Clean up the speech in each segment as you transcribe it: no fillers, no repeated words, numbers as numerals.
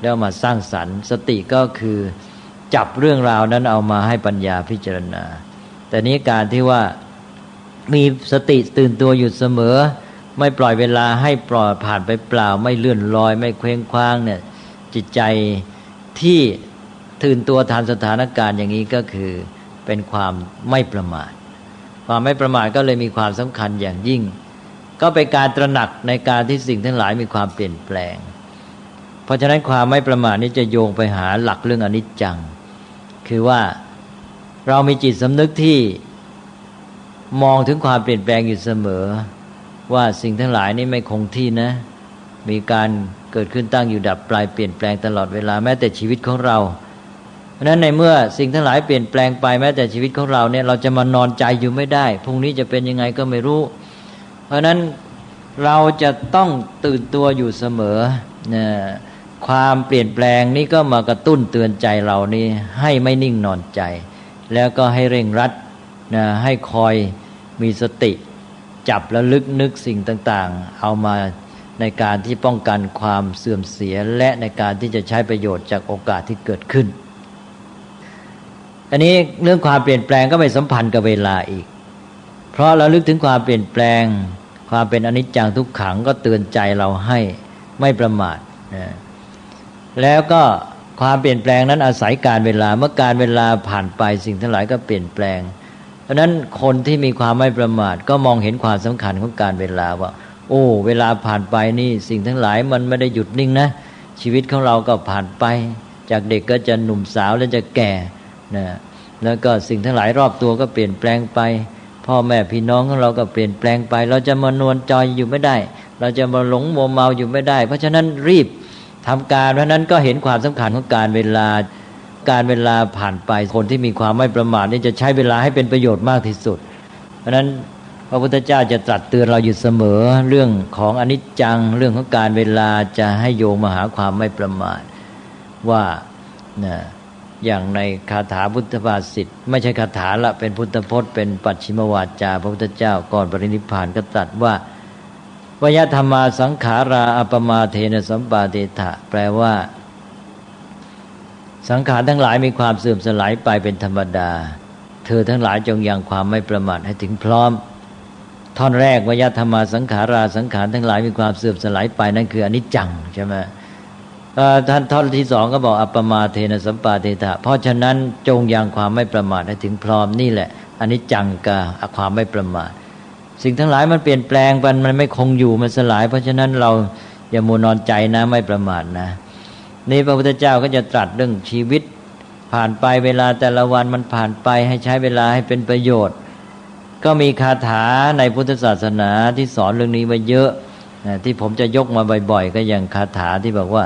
แล้วมาสร้างสรรค์สติก็คือจับเรื่องราวนั้นเอามาให้ปัญญาพิจารณาแต่นี้การที่ว่ามีสติตื่นตัวอยู่เสมอไม่ปล่อยเวลาให้ปล่อยผ่านไปเปล่าไม่เลื่อนลอยไม่เคว้งคว้างเนี่ยจิตใจที่ตื่นตัวทันสถานการณ์อย่างนี้ก็คือเป็นความไม่ประมาทความไม่ประมาทก็เลยมีความสำคัญอย่างยิ่งก็เป็นการตระหนักในการที่สิ่งทั้งหลายมีความเปลี่ยนแปลงเพราะฉะนั้นความไม่ประมาทนี้จะโยงไปหาหลักเรื่องอนิจจังคือว่าเรามีจิตสำนึกที่มองถึงความเปลี่ยนแปลงอยู่เสมอว่าสิ่งทั้งหลายนี้ไม่คงที่นะมีการเกิดขึ้นตั้งอยู่ดับปลายเปลี่ยนแปลงตลอดเวลาแม้แต่ชีวิตของเราเพราะฉะนั้นในเมื่อสิ่งทั้งหลายเปลี่ยนแปลงไปแม้แต่ชีวิตของเราเนี่ยเราจะมานอนใจอยู่ไม่ได้พรุ่งนี้จะเป็นยังไงก็ไม่รู้เพราะฉะนั้นเราจะต้องตื่นตัวอยู่เสมอนะความเปลี่ยนแปลงนี้ก็มากระตุ้นเตือนใจเรานี่ให้ไม่นิ่งนอนใจแล้วก็ให้เร่งรัดนะให้คอยมีสติจับและลึกนึกสิ่งต่างๆเอามาในการที่ป้องกันความเสื่อมเสียและในการที่จะใช้ประโยชน์จากโอกาสที่เกิดขึ้นอันนี้เรื่องความเปลี่ยนแปลงก็ไปสัมพันธ์กับเวลาอีกเพราะเราลึกถึงความเปลี่ยนแปลงความเป็นอนิจจังทุกขังก็เตือนใจเราให้ไม่ประมาทนะแล้วก็ความเปลี่ยนแปลงนั้นอาศัยการเวลาเมื่อการเวลาผ่านไปสิ่งทั้งหลายก็เปลี่ยนแปลงเพราะนั้นคนที่มีความไม่ประมาทก็มองเห็นความสำคัญของการเวลาว่าโอ้เวลาผ่านไปนี่สิ่งทั้งหลายมันไม่ได้หยุดนิ่งนะชีวิตของเราก็ผ่านไปจากเด็กก็จะหนุ่มสาวแล้วจะแก่นะแล้วก็สิ่งทั้งหลายรอบตัวก็เปลี่ยนแปลงไปพ่อแม่พี่น้องของเราก็เปลี่ยนแปลงไปเราจะมานวลจอยอยู่ไม่ได้เราจะมาหลงมัวเมาอยู่ไม่ได้เพราะฉะนั้นรีบทำการเพราะนั้นก็เห็นความสำคัญของการเวลาผ่านไปคนที่มีความไม่ประมาทนี่จะใช้เวลาให้เป็นประโยชน์มากที่สุดเพราะนั้นพระพุทธเจ้าจะตรัสเตือนเราอยู่เสมอเรื่องของอนิจจังเรื่องของการเวลาจะให้โยงมาหาความไม่ประมาทว่านะอย่างในคาถาพุทธภาษิตไม่ใช่คาถาละเป็นพุทธพจน์เป็นปัจฉิมวาจาพระพุทธเจ้าก่อนปรินิพพานก็ตรัสว่าวยธรรมาสังขาราอัปมาเทนะสัมปาเตถะแปลว่าสังขารทั้งหลายมีความเสื่อมสลายไปเป็นธรรมดาเธอทั้งหลายจงยังความไม่ประมาทให้ถึงพร้อมท่อนแรกวยธรรมาสังขาราสังขารทั้งหลายมีความเสื่อมสลายไปนั่นคืออนิจจังใช่ไหมท่อนที่สองก็บอกอัปปมาเทนะสัมปาเทถะเพราะฉะนั้นจงยังความไม่ประมาทให้ถึงพร้อมนี่แหละอนิจจังกับความไม่ประมาทสิ่งทั้งหลายมันเปลี่ยนแปลงไปมันไม่คงอยู่มันสลายเพราะฉะนั้นเราอย่ามัวนอนใจนะไม่ประมาทนะนี่พระพุทธเจ้าก็จะตรัสเรื่องชีวิตผ่านไปเวลาแต่ละวันมันผ่านไปให้ใช้เวลาให้เป็นประโยชน์ก็มีคาถาในพุทธศาสนาที่สอนเรื่องนี้ไว้เยอะที่ผมจะยกมาบ่อยๆก็อย่างคาถาที่บอกว่า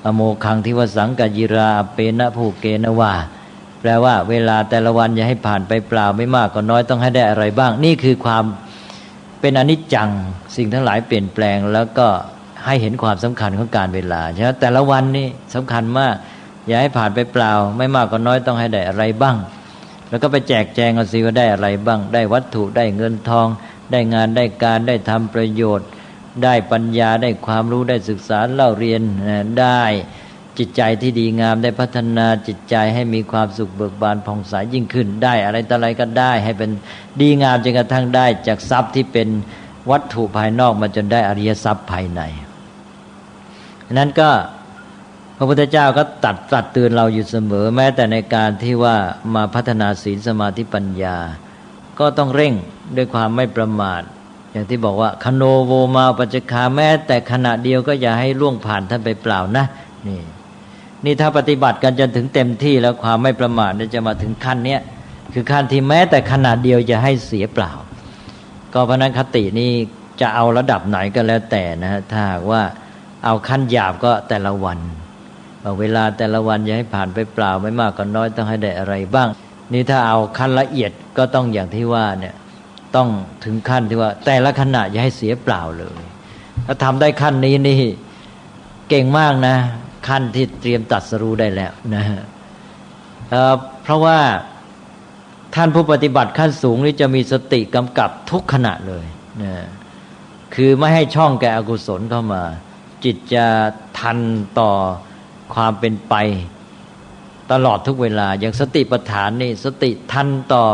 อโมคังทิวสังกยิราเปนะภูเกนะวาแปลว่าเวลาแต่ละวันอย่าให้ผ่านไปเปล่าไม่มากก็น้อยต้องให้ได้อะไรบ้างนี่คือความเป็นอนิจจังสิ่งทั้งหลายเปลี่ยนแปลงแล้วก็ให้เห็นความสำคัญของการเวลาใช่ไหมแต่ละวันนี่สำคัญมากอย่าให้ผ่านไปเปล่าไม่มากก็น้อยต้องให้ได้อะไรบ้างแล้วก็ไปแจกแจงเอาสิว่าได้อะไรบ้างได้วัตถุได้เงินทองได้งานได้การได้ทำประโยชน์ได้ปัญญาได้ความรู้ได้ศึกษาเล่าเรียนได้จิตใจที่ดีงามได้พัฒนาจิตใจให้มีความสุขเบิกบานผ่องใสยิ่งขึ้นได้อะไรต่ออะไรก็ได้ให้เป็นดีงามจนกระทั่งได้จากทรัพย์ที่เป็นวัตถุภายนอกมาจนได้อริยทรัพย์ภายในนั้นก็พระพุทธเจ้าก็ตรัสเตือนเราอยู่เสมอแม้แต่ในการที่ว่ามาพัฒนาศีลสมาธิปัญญาก็ต้องเร่งด้วยความไม่ประมาทอย่างที่บอกว่าคโนโวมาปัจจคาแม้แต่ขณะเดียวก็อย่าให้ล่วงผ่านท่านไปเปล่านะนี่ถ้าปฏิบัติกันจนถึงเต็มที่แล้วความไม่ประมาทจะมาถึงขั้นเนี้ยคือขั้นที่แม้แต่ขณะเดียวจะให้เสียเปล่าก็เพราะนั้นคตินี้จะเอาระดับไหนก็แล้วแต่นะถ้าว่าเอาขั้นหยาบก็แต่ละวันเวลาแต่ละวันอย่าให้ผ่านไปเปล่าไม่มากก็น้อยต้องให้ได้อะไรบ้างนี่ถ้าเอาขั้นละเอียดก็ต้องอย่างที่ว่าเนี่ยต้องถึงขั้นที่ว่าแต่ละขณะอย่าให้เสียเปล่าเลยถ้าทำได้ขั้นนี้นี่เก่งมากนะขั้นที่เตรียมตรัสรู้ได้แล้วนะเพราะว่าท่านผู้ปฏิบัติขั้นสูงนี่จะมีสติกำกับทุกขณะเลยนะคือไม่ให้ช่องแก่อกุศลเข้ามาจิตจะทันต่อ ความเป็นไปตลอดทุกเวลาอย่างสติปัฏฐานนี่สติทันต่อ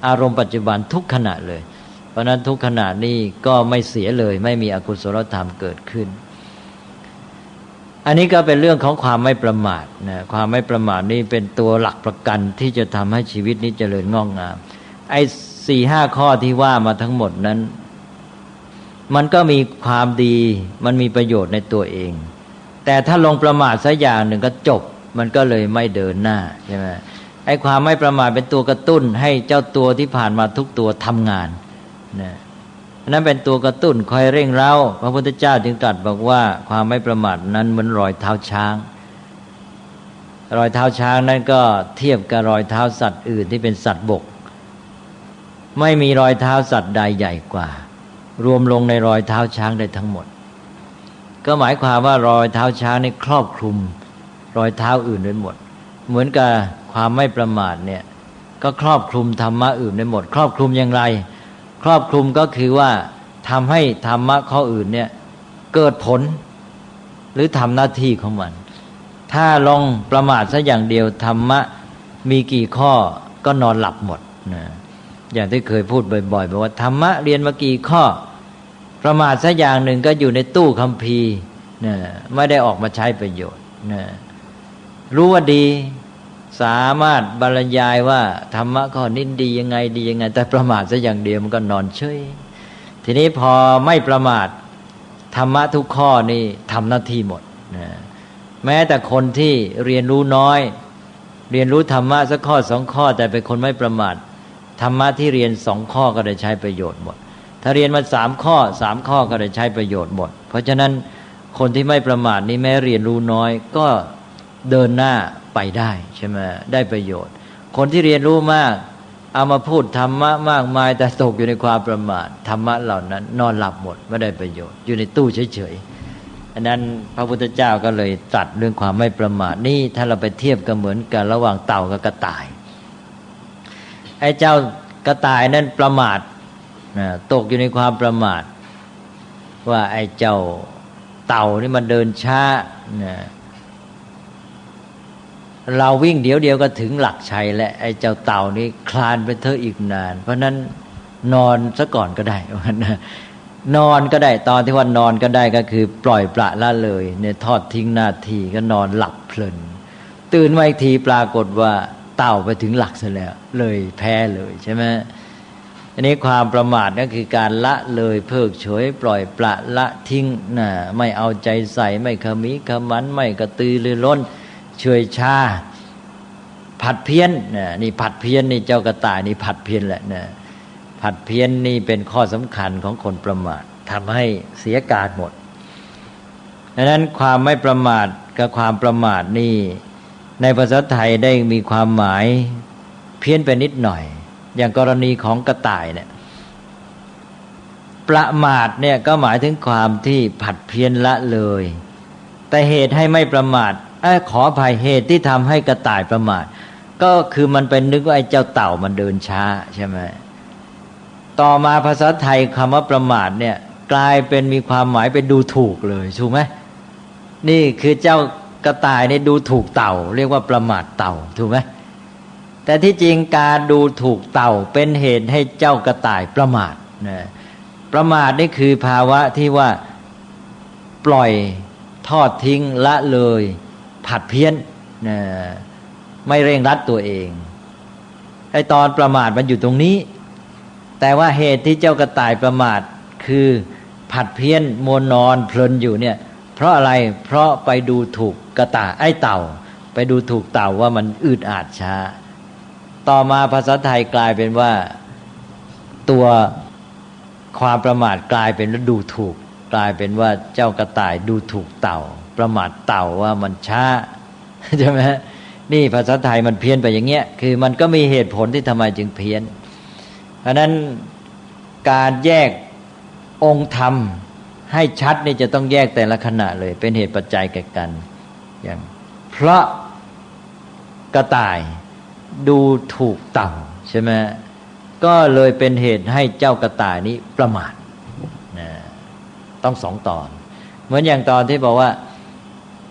อารมณ์ปัจจุบันทุกขณะเลยเพราะนั้นทุกขณะนี้ก็ไม่เสียเลยไม่มีอกุศลธรรมเกิดขึ้นอันนี้ก็เป็นเรื่องของความไม่ประมาทนะความไม่ประมาทนี่เป็นตัวหลักประกันที่จะทำให้ชีวิตนี้เจริญงอกงามไอ้4-5 ข้อที่ว่ามาทั้งหมดนั้นมันก็มีความดีมันมีประโยชน์ในตัวเองแต่ถ้าลงประมาทสักอย่างหนึ่งก็จบมันก็เลยไม่เดินหน้าใช่ไหมไอ้ความไม่ประมาทเป็นตัวกระตุ้นให้เจ้าตัวที่ผ่านมาทุกตัวทำงานนะนั้นเป็นตัวกระตุ้นคอยเร่งเร้าพระพุทธเจ้าจึงตรัสบอกว่าความไม่ประมาทนั้นเหมือนรอยเท้าช้างรอยเท้าช้างนั้นก็เทียบกับรอยเท้าสัตว์อื่นที่เป็นสัตว์บกไม่มีรอยเท้าสัตว์ใดใหญ่กว่ารวมลงในรอยเท้าช้างได้ทั้งหมดก็หมายความว่ารอยเท้าช้างนี่ครอบคลุมรอยเท้าอื่นได้หมดเหมือนกับความไม่ประมาทเนี่ยก็ครอบคลุมธรรมะอื่นได้หมดครอบคลุมอย่างไรครอบคลุมก็คือว่าทำให้ธรรมะข้ออื่นเนี่ยเกิดผลหรือทำหน้าที่ของมันถ้าลองประมาทซะอย่างเดียวธรรมะมีกี่ข้อก็นอนหลับหมดนะอย่างที่เคยพูดบ่อยๆบอกว่าธรรมะเรียนมากี่ข้อประมาทซะอย่างหนึ่งก็อยู่ในตู้คัมภีร์นะไม่ได้ออกมาใช้ประโยชน์นะรู้ว่าดีสามารถบรรยายว่าธรรมะข้อนี้ดียังไงดียังไงแต่ประมาทซะอย่างเดียวมันก็นอนเฉยทีนี้พอไม่ประมาทธรรมะทุกข้อนี่ทำหน้าที่หมดนะแม้แต่คนที่เรียนรู้น้อยเรียนรู้ธรรมะสักข้อ2 ข้อแต่เป็นคนไม่ประมาทธรรมะที่เรียน2 ข้อก็ได้ใช้ประโยชน์หมดถ้าเรียนมา3 ข้อ3 ข้อก็ได้ใช้ประโยชน์หมดเพราะฉะนั้นคนที่ไม่ประมาทนี่แม้เรียนรู้น้อยก็เดินหน้าไปได้ใช่ไหมได้ประโยชน์คนที่เรียนรู้มากเอามาพูดธรรมะมากมายแต่ตกอยู่ในความประมาทธรรมะเหล่านั้นนอนหลับหมดไม่ได้ประโยชน์อยู่ในตู้เฉยๆอันนั้นพระพุทธเจ้าก็เลยตรัสเรื่องความไม่ประมาทนี่ถ้าเราไปเทียบกันเหมือนกันระหว่างเต่ากับกระต่ายไอ้เจ้ากระต่ายนั้นประมาทตกอยู่ในความประมาทว่าไอ้เจ้าเต่านี่มันเดินช้าเราวิ่งเดี๋ยวก็ถึงหลักชัยและไอ้เจ้าเต่านี่คลานไปเถอะอีกนานเพราะนั้นนอนซะก่อนก็ได้นอนก็ได้ตอนที่ว่านอนก็ได้ก็คือปล่อยปละละเลยเนี่ยทอดทิ้งหน้าที่ก็นอนหลับเพลินตื่นมาอีกทีปรากฏว่าเต่าไปถึงหลักซะแล้วเลยแพ้เลยใช่ไหมอันนี้ความประมาทก็คือการละเลยเพิกเฉยปล่อยปละละทิ้งไม่เอาใจใส่ไม่ขมิขมันไม่กระตือรือร้นเฉยชาผัดเพี้ยนนี่ผัดเพี้ยนนี่เจ้ากระต่ายนี่ผัดเพี้ยนแหละนะผัดเพี้ยนนี่เป็นข้อสำคัญของคนประมาททำให้เสียการหมดดังนั้นความไม่ประมาทกับความประมาทนี่ในภาษาไทยได้มีความหมายเพี้ยนไปนิดหน่อยอย่างกรณีของกระต่ายเนี่ยประมาทเนี่ยก็หมายถึงความที่ผัดเพี้ยนละเลยแต่เหตุให้ไม่ประมาทขออภัยเหตุที่ทำให้กระต่ายประมาทก็คือมันเป็นนึกว่าไอ้เจ้าเต่ามันเดินช้าใช่ไหมต่อมาภาษาไทยคำว่าประมาทเนี่ยกลายเป็นมีความหมายเป็นดูถูกเลยถูกไหมนี่คือเจ้ากระต่ายนี่ดูถูกเต่าเรียกว่าประมาทเต่าถูกไหมแต่ที่จริงการดูถูกเต่าเป็นเหตุให้เจ้ากระต่ายประมาทนะประมาทนี่คือภาวะที่ว่าปล่อยทอดทิ้งละเลยผัดเพี้ยนไม่เร่งรัดตัวเองไอ้ตอนประมาทมันอยู่ตรงนี้แต่ว่าเหตุที่เจ้ากระต่ายประมาทคือผัดเพี้ยนมัวนอนเพลินอยู่เนี่ยเพราะอะไรเพราะไปดูถูกกระต่ายไอ้เต่าไปดูถูกเต่าว่ามันอืดอาดช้าต่อมาภาษาไทยกลายเป็นว่าตัวความประมาทกลายเป็นดูถูกกลายเป็นว่าเจ้ากระต่ายดูถูกเต่าประมาทเต่าว่ามันช้าใช่ไหมนี่ภาษาไทยมันเพี้ยนไปอย่างเงี้ยคือมันก็มีเหตุผลที่ทำไมจึงเพี้ยนเพราะนั้นการแยกองค์ธรรมให้ชัดนี่จะต้องแยกแต่ละขณะเลยเป็นเหตุปัจจัยแก่กันอย่างเพราะกระต่ายดูถูกเต่าใช่ไหมก็เลยเป็นเหตุให้เจ้ากระต่ายนี้ประมาทต้อง2 ตอนเหมือนอย่างตอนที่บอกว่า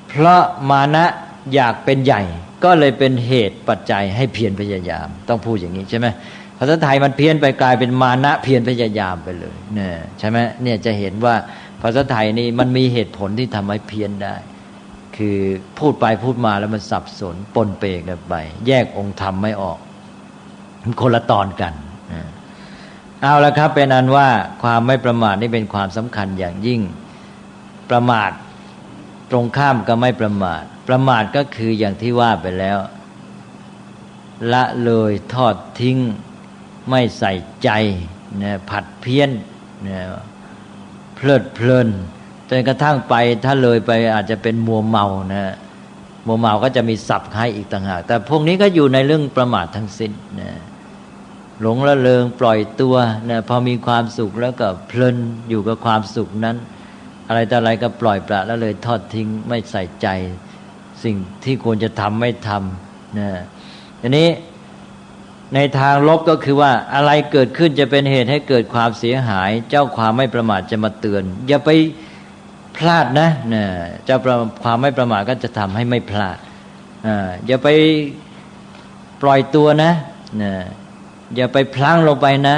เพราะมานะ อยากเป็นใหญ่ก็เลยเป็นเหตุปัจจัยให้เพียรพยายามต้องพูดอย่างนี้ใช่ไหมภาษาไทยมันเพี้ยนไปกลายเป็นมานะเพียรพยายามไปเลยเนี่ยใช่ไหมเนี่ยจะเห็นว่าภาษาไทยนี่มันมีเหตุผลที่ทำให้เพี้ยนได้คือพูดไปพูดมาแล้วมันสับสนปนเปกันไปแยกองค์ธรรมไม่ออกมันคนละตอนกันเอาละครับเป็นอันว่าความไม่ประมาทนี่เป็นความสำคัญอย่างยิ่งประมาทตรงข้ามก็ไม่ประมาทประมาทก็คืออย่างที่ว่าไปแล้วละเลยทอดทิ้งไม่ใส่ใจนะผัดเพี้ยนนะเพลิดเพลินจนกระทั่งไปถ้าเลยไปอาจจะเป็นมัวเมานะมัวเมาก็จะมีศัพท์ให้อีกต่างหากแต่พวกนี้ก็อยู่ในเรื่องประมาททั้งสิ้นนะหลงละเลงปล่อยตัวนะพอมีความสุขแล้วก็เพลินอยู่กับความสุขนั้นอะไรแต่อะไรก็ปล่อยปละแล้วเลยทอดทิ้งไม่ใส่ใจสิ่งที่ควรจะทำไม่ทำนะทีนี้ในทางลบก็คือว่าอะไรเกิดขึ้นจะเป็นเหตุให้เกิดความเสียหายเจ้าความไม่ประมาทจะมาเตือนอย่าไปพลาดนะเจ้าความไม่ประมาทก็จะทำให้ไม่พลาดอย่าไปปล่อยตัวนะอย่าไปพลั้งลงไปนะ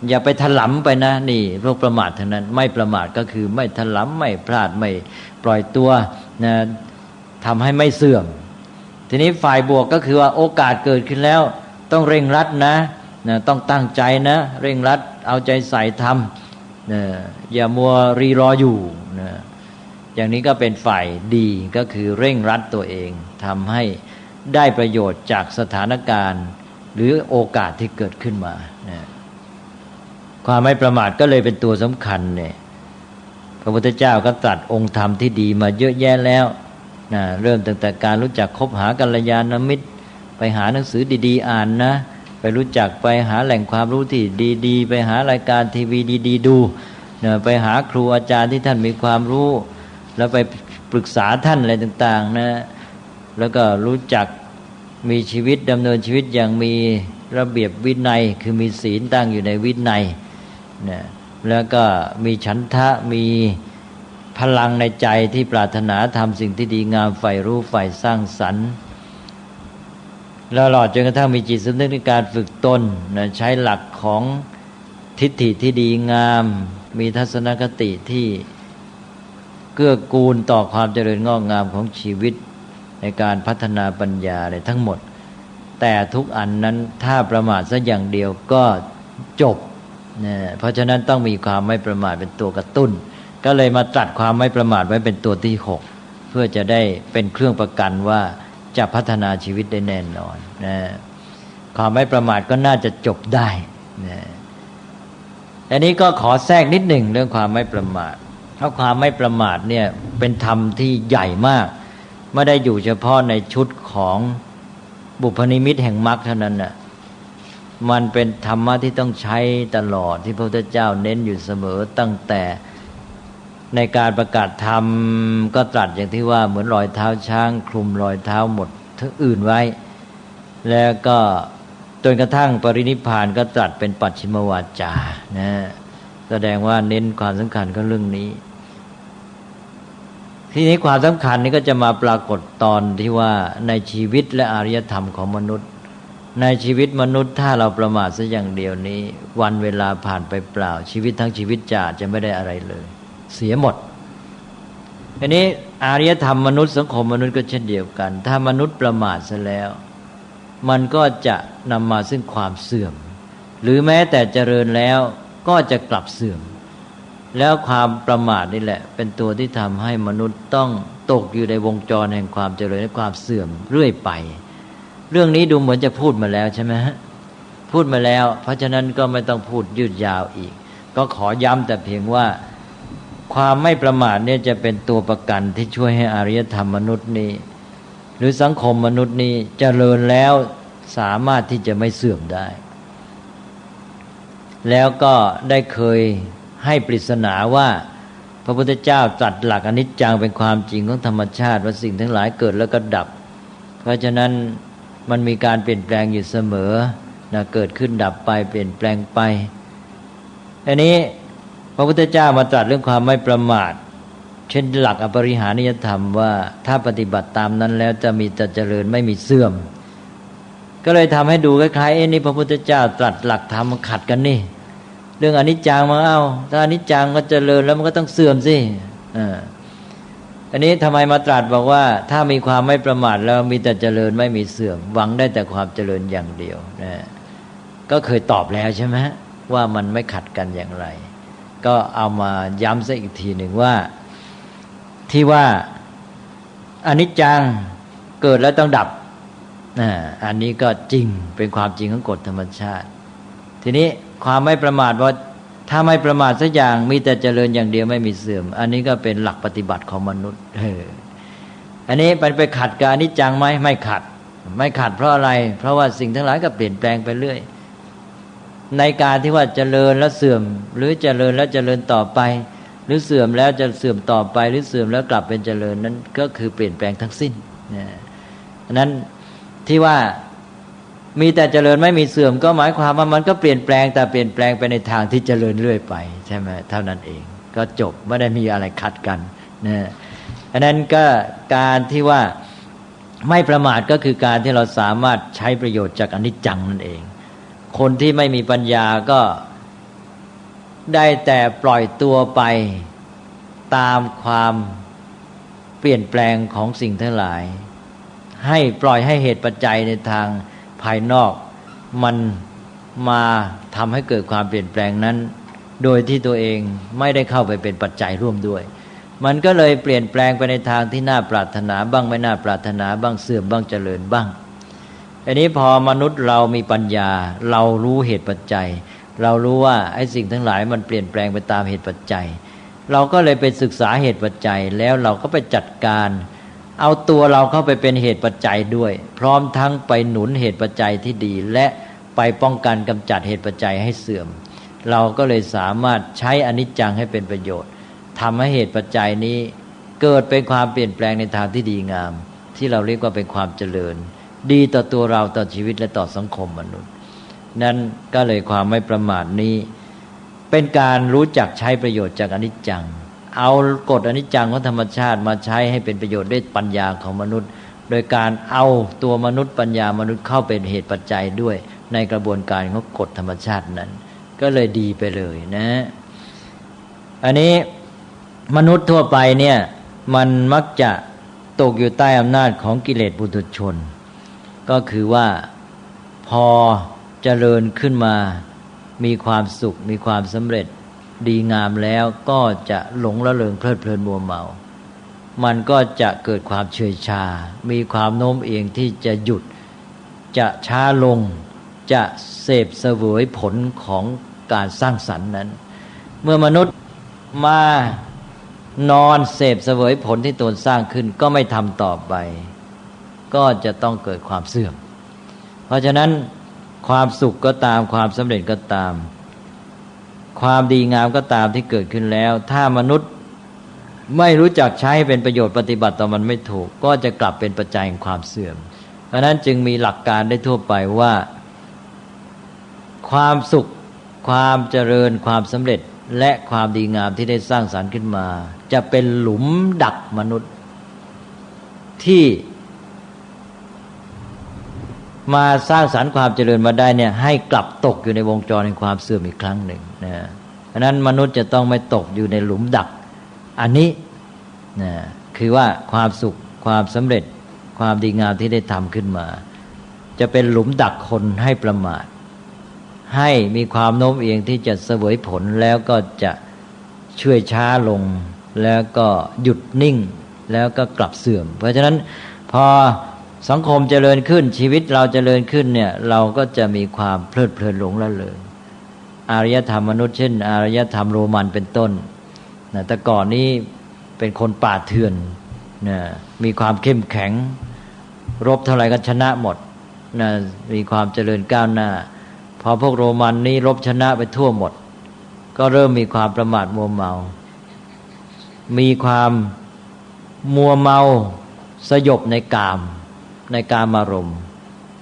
อย่าไปถลำไปนะนี่พวกประมาททั้งนั้นไม่ประมาทก็คือไม่ถลำไม่พลาดไม่ปล่อยตัวนะทำให้ไม่เสื่อมทีนี้ฝ่ายบวกก็คือว่าโอกาสเกิดขึ้นแล้วต้องเร่งรัดนะต้องตั้งใจนะเร่งรัดเอาใจใส่ทำอย่ามัวรีรออยู่นะอย่างนี้ก็เป็นฝ่ายดีก็คือเร่งรัดตัวเองทำให้ได้ประโยชน์จากสถานการณ์หรือโอกาสที่เกิดขึ้นมานะความไม่ประมาทก็เลยเป็นตัวสำคัญเนี่ยพระพุทธเจ้าก็ตรัสองค์ธรรมที่ดีมาเยอะแยะแล้วนะเริ่มตั้งแต่การรู้จักคบหากัลยาณมิตรไปหาหนังสือดีๆอ่านนะไปรู้จักไปหาแหล่งความรู้ที่ดีๆไปหารายการทีวีดีๆดูนะไปหาครูอาจารย์ที่ท่านมีความรู้แล้วไปปรึกษาท่านอะไรต่างๆนะแล้วก็รู้จักมีชีวิตดำเนินชีวิตอย่างมีระเบียบวินัยคือมีศีลตั้งอยู่ในวินัยนะแล้วก็มีฉันทะมีพลังในใจที่ปรารถนาทำสิ่งที่ดีงามใฝ่รู้ใฝ่สร้างสรรค์แล้วหลอดจนกระทั่งมีจิตสำนึกในการฝึกตนนะใช้หลักของทิฏฐิที่ดีงามมีทัศนคติที่เกื้อกูลต่อความเจริญงอกงามของชีวิตในการพัฒนาปัญญาอะไรทั้งหมดแต่ทุกอันนั้นถ้าประมาทสักอย่างเดียวก็จบนะเพราะฉะนั้นต้องมีความไม่ประมาทเป็นตัวกระตุ้นก็เลยมาตรัสความไม่ประมาทไว้เป็นตัวที่6เพื่อจะได้เป็นเครื่องประกันว่าจะพัฒนาชีวิตได้แน่นอนนะความไม่ประมาทก็น่าจะจบได้นะอันนี้ก็ขอแทรกนิดหนึ่งเรื่องความไม่ประมาทเพราะความไม่ประมาทเนี่ยเป็นธรรมที่ใหญ่มากไม่ได้อยู่เฉพาะในชุดของบุพนิมิตแห่งมรรคเท่านั้นน่ะมันเป็นธรรมะที่ต้องใช้ตลอดที่พระพุทธเจ้าเน้นอยู่เสมอตั้งแต่ในการประกาศธรรมก็ตรัสอย่างที่ว่าเหมือนรอยเท้าช้างคลุมรอยเท้าหมดทั้งอื่นไว้แล้วก็จนกระทั่งปรินิพพานก็ตรัสเป็นปัจฉิมวาจานะแสดงว่าเน้นความสำคัญก็เรื่องนี้ทีนี้ความสำคัญนี้ก็จะมาปรากฏตอนที่ว่าในชีวิตและอารยธรรมของมนุษย์ในชีวิตมนุษย์ถ้าเราประมาทสักอย่างเดียวนี้วันเวลาผ่านไปเปล่าชีวิตทั้งชีวิตจะไม่ได้อะไรเลยเสียหมดทีนี้อารยธรรมมนุษย์สังคมมนุษย์ก็เช่นเดียวกันถ้ามนุษย์ประมาทซะแล้วมันก็จะนำมาซึ่งความเสื่อมหรือแม้แต่เจริญแล้วก็จะกลับเสื่อมแล้วความประมาทนี่แหละเป็นตัวที่ทำให้มนุษย์ต้องตกอยู่ในวงจรแห่งความเจริญและความเสื่อมเรื่อยไปเรื่องนี้ดูเหมือนจะพูดมาแล้วใช่ไหมฮะพูดมาแล้วเพราะฉะนั้นก็ไม่ต้องพูดยืดยาวอีกก็ขอย้ำแต่เพียงว่าความไม่ประมาทเนี่ยจะเป็นตัวประกันที่ช่วยให้อารยธรรมมนุษย์นี้หรือสังคมมนุษย์นี้เจริญแล้วสามารถที่จะไม่เสื่อมได้แล้วก็ได้เคยให้ปริศนาว่าพระพุทธเจ้าตรัสหลักอนิจจังเป็นความจริงของธรรมชาติว่าสิ่งทั้งหลายเกิดแล้วก็ดับเพราะฉะนั้นมันมีการเปลี่ยนแปลงอยู่เสมอนะเกิดขึ้นดับไปเปลี่ยนแปลงไปอันนี้พระพุทธเจ้ามาตรัสเรื่องความไม่ประมาท เช่นหลักอปริหานิยธรรมว่าถ้าปฏิบัติตามนั้นแล้วจะมีแต่เจริญไม่มีเสื่อมก็เลยทำให้ดูคล้ายๆนี่พระพุทธเจ้าตรัสหลักธรรมขัดกันนี่เรื่องอนิจจังมาถ้าอนิจจังก็เจริญแล้วมันก็ต้องเสื่อมสิอันนี้ทำไมมาตรัสบอกว่าถ้ามีความไม่ประมาทแล้วมีแต่เจริญไม่มีเสื่อมหวังได้แต่ความเจริญอย่างเดียวนะก็เคยตอบแล้วใช่ไหมว่ามันไม่ขัดกันอย่างไรก็เอามาย้ำซะอีกทีหนึ่งว่าที่ว่าอนิจจังเกิดแล้วต้องดับอันนี้ก็จริงเป็นความจริงของกฎธรรมชาติทีนี้ความไม่ประมาทว่าถ้าไม่ประมาทสักอย่างมีแต่เจริญอย่างเดียวไม่มีเสื่อมอันนี้ก็เป็นหลักปฏิบัติของมนุษย์อันนี้ไปขัดกับอนิจจังไหมไม่ขัดเพราะอะไรเพราะว่าสิ่งทั้งหลายก็เปลี่ยนแปลงไปเรื่อยในการที่ว่าเจริญแล้วเสื่อมหรือเจริญแล้วเจริญต่อไปหรือเสื่อมแล้วจะเสื่อมต่อไปหรือเสื่อมแล้วกลับเป็นเจริญนั้นก็คือเปลี่ยนแปลงทั้งสิ้นนั้นที่ว่ามีแต่เจริญไม่มีเสื่อมก็หมายความว่ามันก็เปลี่ยนแปลงแต่เปลี่ยนแปลงไปในทางที่เจริญเรื่อยไปใช่ไหมเท่านั้นเองก็จบไม่ได้มีอะไรขัดกันนะอันนั้นก็การที่ว่าไม่ประมาทก็คือการที่เราสามารถใช้ประโยชน์จากอนิจจังนั่นเองคนที่ไม่มีปัญญาก็ได้แต่ปล่อยตัวไปตามความเปลี่ยนแปลงของสิ่งทั้งหลายให้ปล่อยให้เหตุปัจจัยในทางภายนอกมันมาทำให้เกิดความเปลี่ยนแปลงนั้นโดยที่ตัวเองไม่ได้เข้าไปเป็นปัจจัยร่วมด้วยมันก็เลยเปลี่ยนแปลงไปในทางที่น่าปรารถนาบ้างไม่น่าปรารถนาบ้างเสื่อมบ้างเจริญบ้างอันนี้พอมนุษย์เรามีปัญญาเรารู้เหตุปัจจัยเรารู้ว่าไอ้สิ่งทั้งหลายมันเปลี่ยนแปลงไปตามเหตุปัจจัยเราก็เลยไปศึกษาเหตุปัจจัยแล้วเราก็ไปจัดการเอาตัวเราเข้าไปเป็นเหตุปัจจัยด้วยพร้อมทั้งไปหนุนเหตุปัจจัยที่ดีและไปป้องกันกำจัดเหตุปัจจัยให้เสื่อมเราก็เลยสามารถใช้อนิจจังให้เป็นประโยชน์ทำให้เหตุปัจจัยนี้เกิดเป็นความเปลี่ยนแปลงในทางที่ดีงามที่เราเรียกว่าเป็นความเจริญดีต่อตัวเราต่อชีวิตและต่อสังคมมนุษย์นั้นก็เลยความไม่ประมาทนี้เป็นการรู้จักใช้ประโยชน์จากอนิจจังเอากฎอนิจจังของธรรมชาติมาใช้ให้เป็นประโยชน์ด้วยปัญญาของมนุษย์โดยการเอาตัวมนุษย์ปัญญามนุษย์เข้าเป็นเหตุปัจจัยด้วยในกระบวนการของกฎธรรมชาตินั้นก็เลยดีไปเลยนะอันนี้มนุษย์ทั่วไปเนี่ยมันมักจะตกอยู่ใต้อำนาจของกิเลสปุถุชนก็คือว่าพอเจริญขึ้นมามีความสุขมีความสำเร็จดีงามแล้วก็จะหลงละเลงเพลิดเพลินมัวเมามันก็จะเกิดความเฉยชามีความโน้มเอียงที่จะหยุดจะช้าลงจะเสพเสวยผลของการสร้างสรรค์นั้นเมื่อมนุษย์มานอนเสพเสวยผลที่ตนสร้างขึ้นก็ไม่ทำต่อไปก็จะต้องเกิดความเสื่อมเพราะฉะนั้นความสุขก็ตามความสำเร็จก็ตามความดีงามก็ตามที่เกิดขึ้นแล้วถ้ามนุษย์ไม่รู้จักใช้เป็นประโยชน์ปฏิบัติต่อมันไม่ถูกก็จะกลับเป็นปัจจัยแห่งความเสื่อมเพราะนั้นจึงมีหลักการได้ทั่วไปว่าความสุขความเจริญความสำเร็จและความดีงามที่ได้สร้างสรรค์ขึ้นมาจะเป็นหลุมดักมนุษย์ที่มาสร้างสรรค์ความเจริญมาได้เนี่ยให้กลับตกอยู่ในวงจรแห่งความเสื่อมอีกครั้งหนึ่งนะเพราะนั้นมนุษย์จะต้องไม่ตกอยู่ในหลุมดักอันนี้นะคือว่าความสุขความสำเร็จความดีงามที่ได้ทำขึ้นมาจะเป็นหลุมดักคนให้ประมาทให้มีความโน้มเอียงที่จะเสวยผลแล้วก็จะช่วยช้าลงแล้วก็หยุดนิ่งแล้วก็กลับเสื่อมเพราะฉะนั้นพอสังคมเจริญขึ้นชีวิตเราเจริญขึ้นเนี่ยเราก็จะมีความเพลิดเพลินหลงละเลงอารยธรรมมนุษย์เช่นอารยธรรมโรมันเป็นต้นนะแต่ก่อนนี้เป็นคนป่าเถื่อนนะมีความเข้มแข็งรบเท่าไหร่ก็ชนะหมดนะมีความเจริญก้าวหน้าพอพวกโรมันนี้รบชนะไปทั่วหมดก็เริ่มมีความประมาทมัวเมามีความมัวเมาสยบในกามารมณ์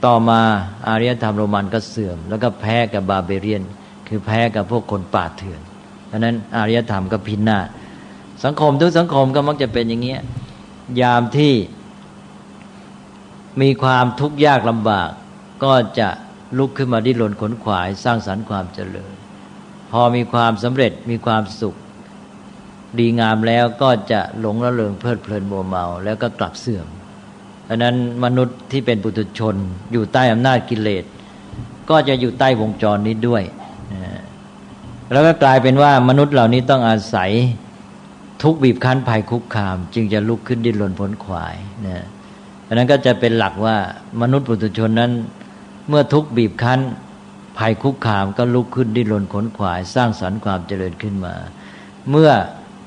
ต่อมาอารยธรรมโรมันก็เสื่อมแล้วก็แพ้กับบาร์เบเรียนคือแพ้กับพวกคนป่าเถื่อนเพราะนั้นอารยธรรมก็พินาศ สังคมทุกสังคมก็มักจะเป็นอย่างเงี้ยยามที่มีความทุกข์ยากลำบากก็จะลุกขึ้นมาดิ้นรนขนขวายสร้างสรรค์ความเจริญพอมีความสำเร็จมีความสุขดีงามแล้วก็จะหลงระเริงเพลิดเพลินมัวเมาแล้วก็กลับเสื่อมเพราะนั้นมนุษย์ที่เป็นปุถุชนอยู่ใต้อำนาจกิเลสก็จะอยู่ใต้วงจรนี้ด้วยแล้วก็กลายเป็นว่ามนุษย์เหล่านี้ต้องอาศัยทุกข์บีบคั้นภัยคุกคามจึงจะลุกขึ้นดิ้นรนพ้นขวายนะเพราะนั้นก็จะเป็นหลักว่ามนุษย์ปุถุชนนั้นเมื่อทุกข์บีบคั้นภัยคุกคามก็ลุกขึ้นดิ้นรนขนขวายสร้างสรรค์ความเจริญขึ้นมาเมื่อ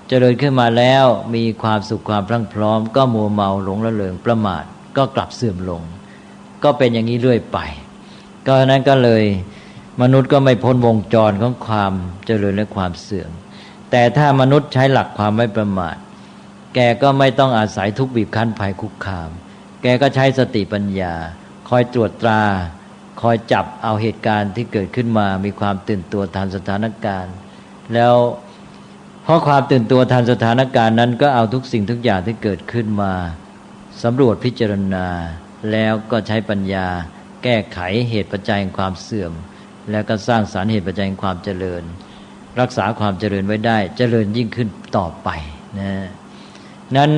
เจริญขึ้นมาแล้วมีความสุขความพรั่งพร้อมก็มัวเมาหลงระเริงประมาทก็กลับเสื่อมลงก็เป็นอย่างนี้เรื่อยไปก็นั้นก็เลยมนุษย์ก็ไม่พ้นวงจรของความเจริญและความเสื่อมแต่ถ้ามนุษย์ใช้หลักความไม่ประมาทแกก็ไม่ต้องอาศัยทุกข์บีบคั้นภัยคุกคามแกก็ใช้สติปัญญาคอยตรวจตราคอยจับเอาเหตุการณ์ที่เกิดขึ้นมามีความตื่นตัวทันสถานการณ์แล้วเพราะความตื่นตัวทันสถานการณ์นั้นก็เอาทุกสิ่งทุกอย่างที่เกิดขึ้นมาสำรวจพิจารณาแล้วก็ใช้ปัญญาแก้ไขเหตุปัจจัยแห่งความเสื่อมแล้วก็สร้างสรรค์เหตุปัจจัยแห่งความเจริญรักษาความเจริญไว้ได้เจริญยิ่งขึ้นต่อไปนะนั้น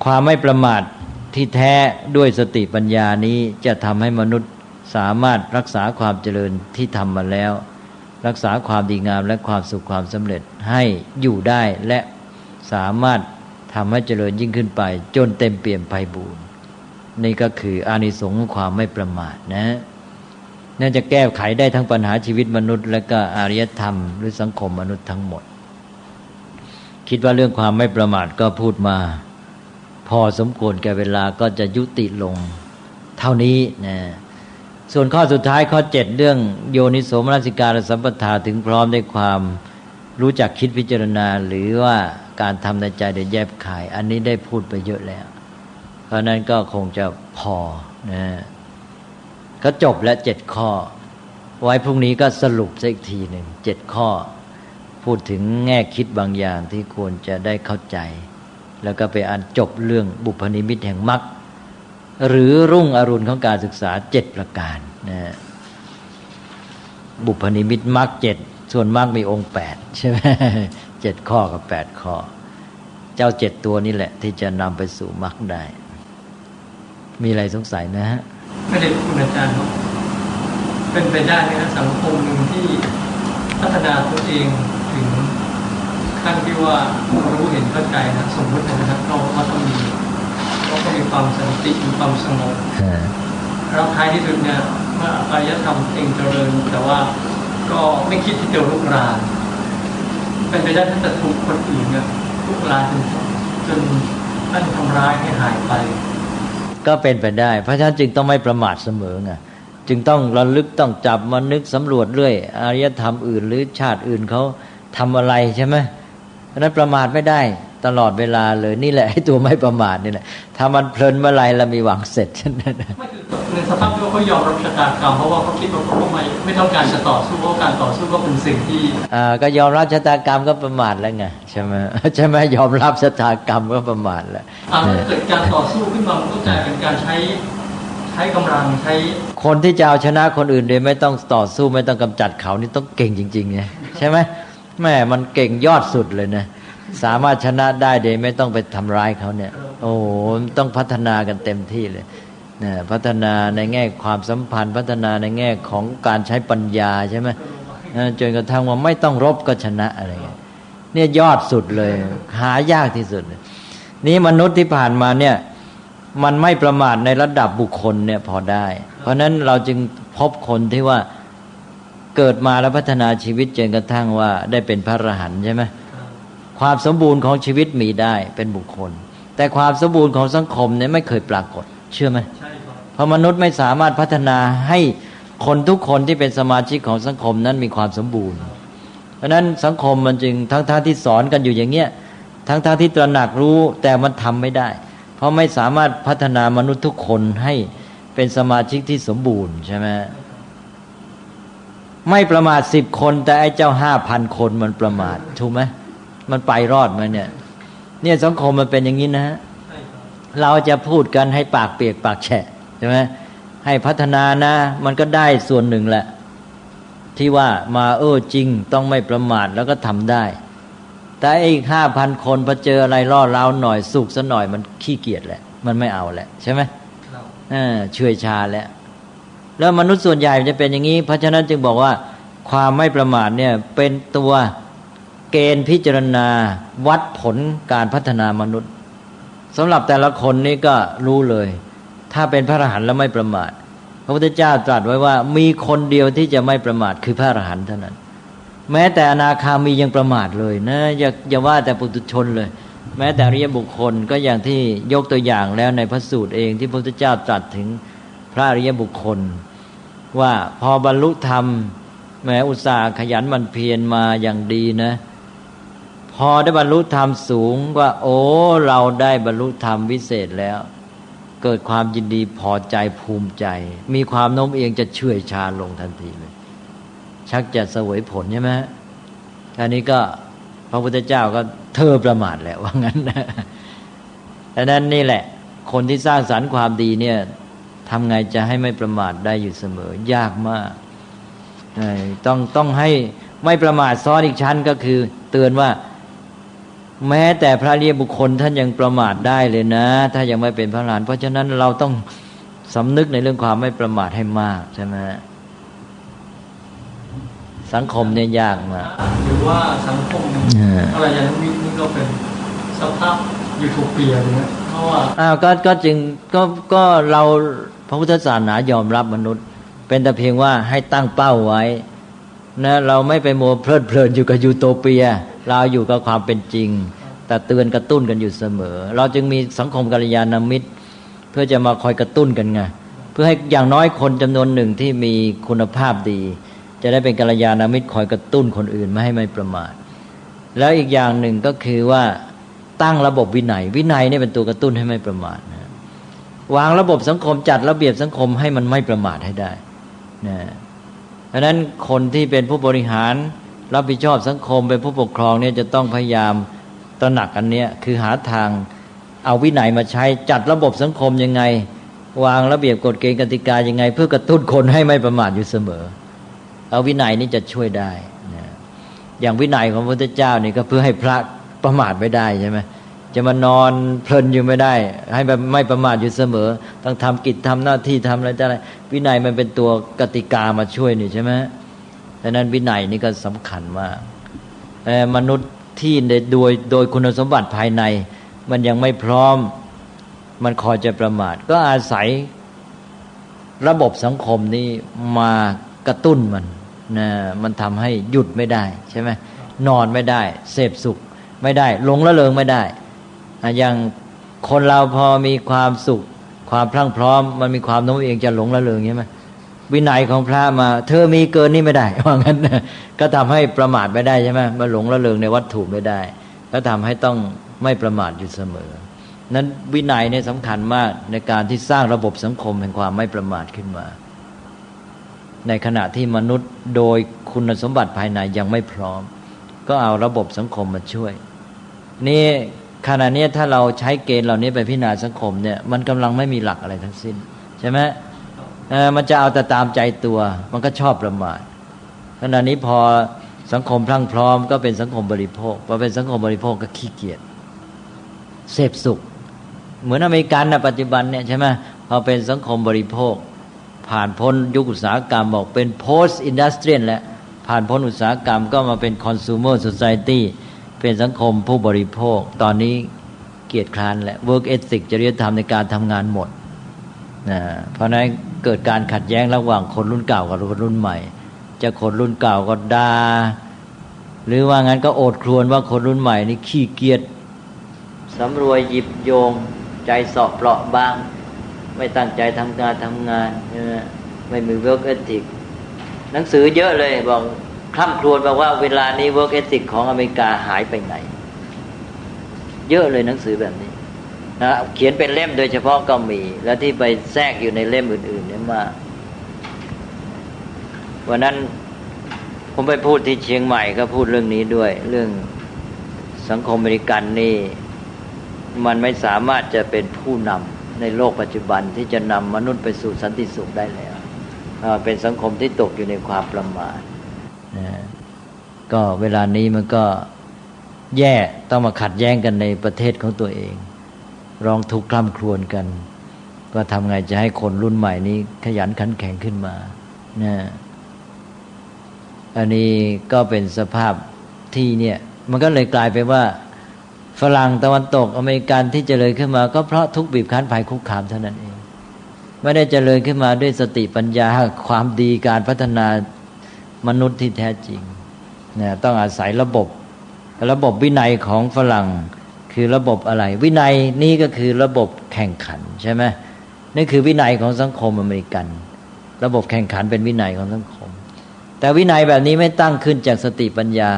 ความไม่ประมาทที่แท้ด้วยสติปัญญานี้จะทำให้มนุษย์สามารถรักษาความเจริญที่ทำมาแล้วรักษาความดีงามและความสุขความสำเร็จให้อยู่ได้และสามารถทำให้เจริญยิ่งขึ้นไปจนเต็มเปี่ยมไพบูรณ์นี่ก็คืออานิสงส์ของความไม่ประมาทนะน่าจะแก้ไขได้ทั้งปัญหาชีวิตมนุษย์และก็อารยธรรมหรือสังคมมนุษย์ทั้งหมดคิดว่าเรื่องความไม่ประมาทก็พูดมาพอสมควรแก่เวลาก็จะยุติลงเท่านี้นะส่วนข้อสุดท้ายข้อ7เรื่องโยนิโสมนสิการสัมปทาถึงพร้อมด้วยความรู้จักคิดพิจารณาหรือว่าการทำในใจโดยแยบคายอันนี้ได้พูดไปเยอะแล้วเพราะนั้นก็คงจะพอนะก็จบแล้ว7ข้อไว้พรุ่งนี้ก็สรุปสักอีกทีหนึ่ง7ข้อพูดถึงแง่คิดบางอย่างที่ควรจะได้เข้าใจแล้วก็ไปอ่านจบเรื่องบุพนิมิตแห่งมรรคหรือรุ่งอรุณของการศึกษา7ประการนะบุพนิมิตมรรค7ส่วนมรรคมีองค์8ใช่ไหม7ข้อกับ8ข้อเจ้า7ตัวนี่แหละที่จะนำไปสู่มรรคได้มีอะไรสงสัยนะฮะไม่ได้คุณอาจารย์ครับเป็นไปได้ไหมนะสังคมหนึ่งที่พัฒนาตัวเองถึงขั้นที่ว่ารู้เห็นเข้าใจนะสมมตินะครับเราต้องมีความสันติมีความสงบแล้วท้ายที่สุดเนี่ยเมื่ออารยธรรมเองเจริญแต่ว่าก็ไม่คิดที่จะลุกรานเป็นไปได้ถ้าจะถูกคนอื่นเนี่ยลุกรานจนนั่นทำร้ายให้หายไปก็เป็นไปได้เพราะฉะนั้นจึงต้องไม่ประมาทเสมอไงจึงต้องระลึกต้องจับมานึกสำรวจเรื่อยอารยธรรมอื่นหรือชาติอื่นเขาทำอะไรใช่ไหมเพราะนั้นประมาทไม่ได้ตลอดเวลาเลยนี่แหละให้ตัวไม่ประมาทนี่แหละถ้ามันเพลินเมื่อไรแล้วมีหวังเสร็จไม่คือในสภาพที่เขายอมรับชะตากรรมเพราะว่าเขาคิดว่าเขาไม่ต้องการจะต่อสู้เพราะการต่อสู้ก็เป็นสิ่งที่ก็ยอมรับชะตากรรมก็ประมาทแล้วไงใช่ไหมยอมรับชะตากรรมก็ประมาทแล้วถ้าเกิดการต่อสู้ขึ้นมามันก็กลายเป็นการใช้กำลังใช้คนที่จะเอาชนะคนอื่นโดยไม่ต้องต่อสู้ไม่ต้องกำจัดเขานี่ต้องเก่งจริงๆไงใช่ไหมแม่มันเก่งยอดสุดเลยนะสามารถชนะได้โดยไม่ต้องไปทำร้ายเขาเนี่ยโอ้โหต้องพัฒนากันเต็มที่เลยนะพัฒนาในแง่ความสัมพันธ์พัฒนาในแง่ของการใช้ปัญญาใช่ไหมจนกระทั่งว่าไม่ต้องรบก็ชนะอะไรเงี้ยเนี่ยยอดสุดเลยหายากที่สุดเลยนี้มนุษย์ที่ผ่านมาเนี่ยมันไม่ประมาทในระดับบุคคลเนี่ยพอได้เพราะนั้นเราจึงพบคนที่ว่าเกิดมาแล้วพัฒนาชีวิตจนกระทั่งว่าได้เป็นพระอรหันต์ใช่ไหมความสมบูรณ์ของชีวิตมีได้เป็นบุคคลแต่ความสมบูรณ์ของสังคมเนี่ยไม่เคยปรากฏเชื่อไหมใช่ครับเพราะมนุษย์ไม่สามารถพัฒนาให้คนทุกคนที่เป็นสมาชิกของสังคมนั้นมีความสมบูรณ์เพราะนั้นสังคมมันจึงทั้งที่สอนกันอยู่อย่างเงี้ยทั้งที่ตระหนักรู้แต่มันทำไม่ได้เพราะไม่สามารถพัฒนามนุษย์ทุกคนให้เป็นสมาชิกที่สมบูรณ์ใช่ไหมไม่ประมาท10 คนแต่ไอ้เจ้า5,000 คนมันประมาทถูกไหม มันไปรอดไหมเนี่ยสังคมมันเป็นอย่างนี้นะฮะ ใช่ครับ เราจะพูดกันให้ปากเปียกปากแฉะใช่ไหมให้พัฒนานะมันก็ได้ส่วนหนึ่งแหละที่ว่ามาจริงต้องไม่ประมาทแล้วก็ทำได้แต่อีก5,000 คนพอเจออะไรล่อเร้าหน่อยสุกซะหน่อยมันขี้เกียจแหละมันไม่เอาแหละใช่ไหม ครับ เฉื่อยชาแล้วมนุษย์ส่วนใหญ่มันจะเป็นอย่างนี้เพราะฉะนั้นจึงบอกว่าความไม่ประมาทเนี่ยเป็นตัวเกณฑ์พิจารณาวัดผลการพัฒนามนุษย์สำหรับแต่ละคนนี่ก็รู้เลยถ้าเป็นพระอรหันต์แล้วไม่ประมาทพระพุทธเจ้าตรัสไว้ว่ามีคนเดียวที่จะไม่ประมาทคือพระอรหันต์เท่านั้นแม้แต่อนาคามียังประมาทเลยนะอย่าว่าแต่ปุถุชนเลยแม้แต่อริยบุคคลก็อย่างที่ยกตัวอย่างแล้วในพระสูตรเองที่พระพุทธเจ้าตรัสถึงพระอริยบุคคลว่าพอบรรลุธรรมแม้อุตส่าห์ขยันหมั่นเพียรมาอย่างดีนะพอได้บรรลุธรรมสูงว่าเราได้บรรลุธรรมวิเศษแล้วเกิดความยินดีพอใจภูมิใจมีความโน้มเอียงจะเฉื่อยชาลงทันทีเลยชักจะเสวยผลใช่ไหมอันนี้ก็พระพุทธเจ้าก็เธอประมาทแหละว่างั้นนะดังนั้นนี่แหละคนที่สร้างสรรค์ความดีเนี่ยทำไงจะให้ไม่ประมาทได้อยู่เสมอยากมากต้องให้ไม่ประมาทซ้อนอีกชั้นก็คือเตือนว่าแม้แต่พระอริยบุคคลท่านยังประมาทได้เลยนะถ้ายังไม่เป็นพระอรหันต์เพราะฉะนั้นเราต้องสำนึกในเรื่องความไม่ประมาทให้มากใช่ไหมสังคมเนี่ยยากมากหรือว่าสังคมอะไรอย่างนี้นี่ก็เป็นสภาพยูโทเปียเลยนะเพราะว่าก็จึงก็เราพระพุทธศาสนายอมรับมนุษย์เป็นแต่เพียงว่าให้ตั้งเป้าไว้นะเราไม่ไปมัวเพลิดเพลินอยู่กับยูโทเปียเราอยู่กับความเป็นจริงแต่เตือนกระตุ้นกันอยู่เสมอเราจึงมีสังคมกัลยาณมิตรเพื่อจะมาคอยกระตุ้นกันไงเพื่อให้อย่างน้อยคนจำนวนหนึ่งที่มีคุณภาพดีจะได้เป็นกัลยาณมิตรคอยกระตุ้นคนอื่นไม่ให้ไม่ประมาทแล้วอีกอย่างหนึ่งก็คือว่าตั้งระบบวินัยนี่เป็นตัวกระตุ้นให้ไม่ประมาทนะวางระบบสังคมจัดระเบียบสังคมให้มันไม่ประมาทให้ได้นะเพราะฉะนั้นคนที่เป็นผู้บริหารรับผิดชอบสังคมเป็นผู้ปกครองเนี่ยจะต้องพยายามตระหนักอันเนี้ยคือหาทางเอาวินัยมาใช้จัดระบบสังคมยังไงวางระเบียบกฎเกณฑ์กติกายังไงเพื่อกระตุ้นคนให้ไม่ประมาทอยู่เสมอเอาวินัยนี่จะช่วยได้นะอย่างวินัยของพระพุทธเจ้านี่ก็เพื่อให้พระประมาทไม่ได้ใช่ไหมจะมานอนเพลินอยู่ไม่ได้ให้แบบไม่ประมาทอยู่เสมอต้องทำกิจทำหน้าที่ทำอะไรวินัยมันเป็นตัวกติกามาช่วยนี่ใช่ไหมดังนั้นวินัยนี่ก็สำคัญมากมนุษย์ที่โดยคุณสมบัติภายในมันยังไม่พร้อมมันคอยจะประมาทก็อาศัยระบบสังคมนี้มากระตุ้นมันทำให้หยุดไม่ได้ใช่ไหมนอนไม่ได้เสพสุขไม่ได้หลงละเลงไม่ได้อย่างคนเราพอมีความสุขความพรั่งพร้อมมันมีความโน้มเอียงจะหลงละเลงใช่ไหมวินัยของพระมาเธอมีเกินนี่ไม่ได้ว่างั้นก็ทำให้ประมาทไม่ได้ใช่ไหมมาหลงละเลงในวัตถุไม่ได้ก็ทำให้ต้องไม่ประมาทอยู่เสมอนั้นวินัยเนี่ยสำคัญมากในการที่สร้างระบบสังคมแห่งความไม่ประมาทขึ้นมาในขณะที่มนุษย์โดยคุณสมบัติภายในยังไม่พร้อมก็เอาระบบสังคมมาช่วยนี่ขณะนี้ถ้าเราใช้เกณฑ์เหล่านี้ไปพิจารณาสังคมเนี่ยมันกำลังไม่มีหลักอะไรทั้งสิ้นใช่ไหมมันจะเอาแต่ตามใจตัวมันก็ชอบประมาทขณะนี้พอสังคมพรั่งพร้อมก็เป็นสังคมบริโภคพอเป็นสังคมบริโภคก็ขี้เกียจเสพสุขเหมือนอเมริกันนะปัจจุบันเนี่ยใช่ไหมพอเป็นสังคมบริโภคผ่านพ้นยุคอุตสาหกรรมบอกเป็น post industrial แล้วผ่านพ้นอุตสาหกรรมก็มาเป็น consumer society เป็นสังคมผู้บริโภคตอนนี้เกียรติคร้านแหละ work ethic จริยธรรมในการทำงานหมดเพราะนั้นเกิดการขัดแย้งระหว่างคนรุ่นเก่ากับคนรุ่นใหม่จะคนรุ่นเก่าก็ด่าหรือว่างั้นก็โอดครวญว่าคนรุ่นใหม่นี่ขี้เกียจสำรวยหยิบโยงใจเสาะเปราะบางไม่ตั้งใจทำงานไม่มี work ethic หนังสือเยอะเลยบอกคร่ำครวญบอกว่าเวลานี้ work ethic ของอเมริกาหายไปไหนเยอะเลยหนังสือแบบนี้นะเขียนเป็นเล่มโดยเฉพาะก็มีแล้วที่ไปแทรกอยู่ในเล่มอื่นๆเนี่ยมากวันนั้นผมไปพูดที่เชียงใหม่ก็พูดเรื่องนี้ด้วยเรื่อง สังคมอเมริกันนี่มันไม่สามารถจะเป็นผู้นำในโลกปัจจุบันที่จะนำมนุษย์ไปสู่สันติสุขได้แล้วเป็นสังคมที่ตกอยู่ในความประมาทนะก็เวลานี้มันก็แย่ต้องมาขัดแย้งกันในประเทศของตัวเองร้องทุกข์คร่ำครวญกันก็ทำไงจะให้คนรุ่นใหม่นี้ขยันขันแข็งขึ้นมานะอันนี้ก็เป็นสภาพที่เนี่ยมันก็เลยกลายไปว่าฝรั่งตะวันตกอเมริกันที่เจริญขึ้นมาก็เพราะทุกข์บีบคั้นภัยคุกคามเท่านั้นเองไม่ได้เจริญขึ้นมาด้วยสติปัญญาความดีการพัฒนามนุษย์ที่แท้จริงนะต้องอาศัยระบบวินัยของฝรั่งคือระบบอะไรวินัยนี้ก็คือระบบแข่งขันใช่ไหมนี่คือวินัยของสังคมอเมริกันระบบแข่งขันเป็นวินัยของสังคมแต่วินัยแบบนี้ไม่ตั้งขึ้นจากสติปัญญา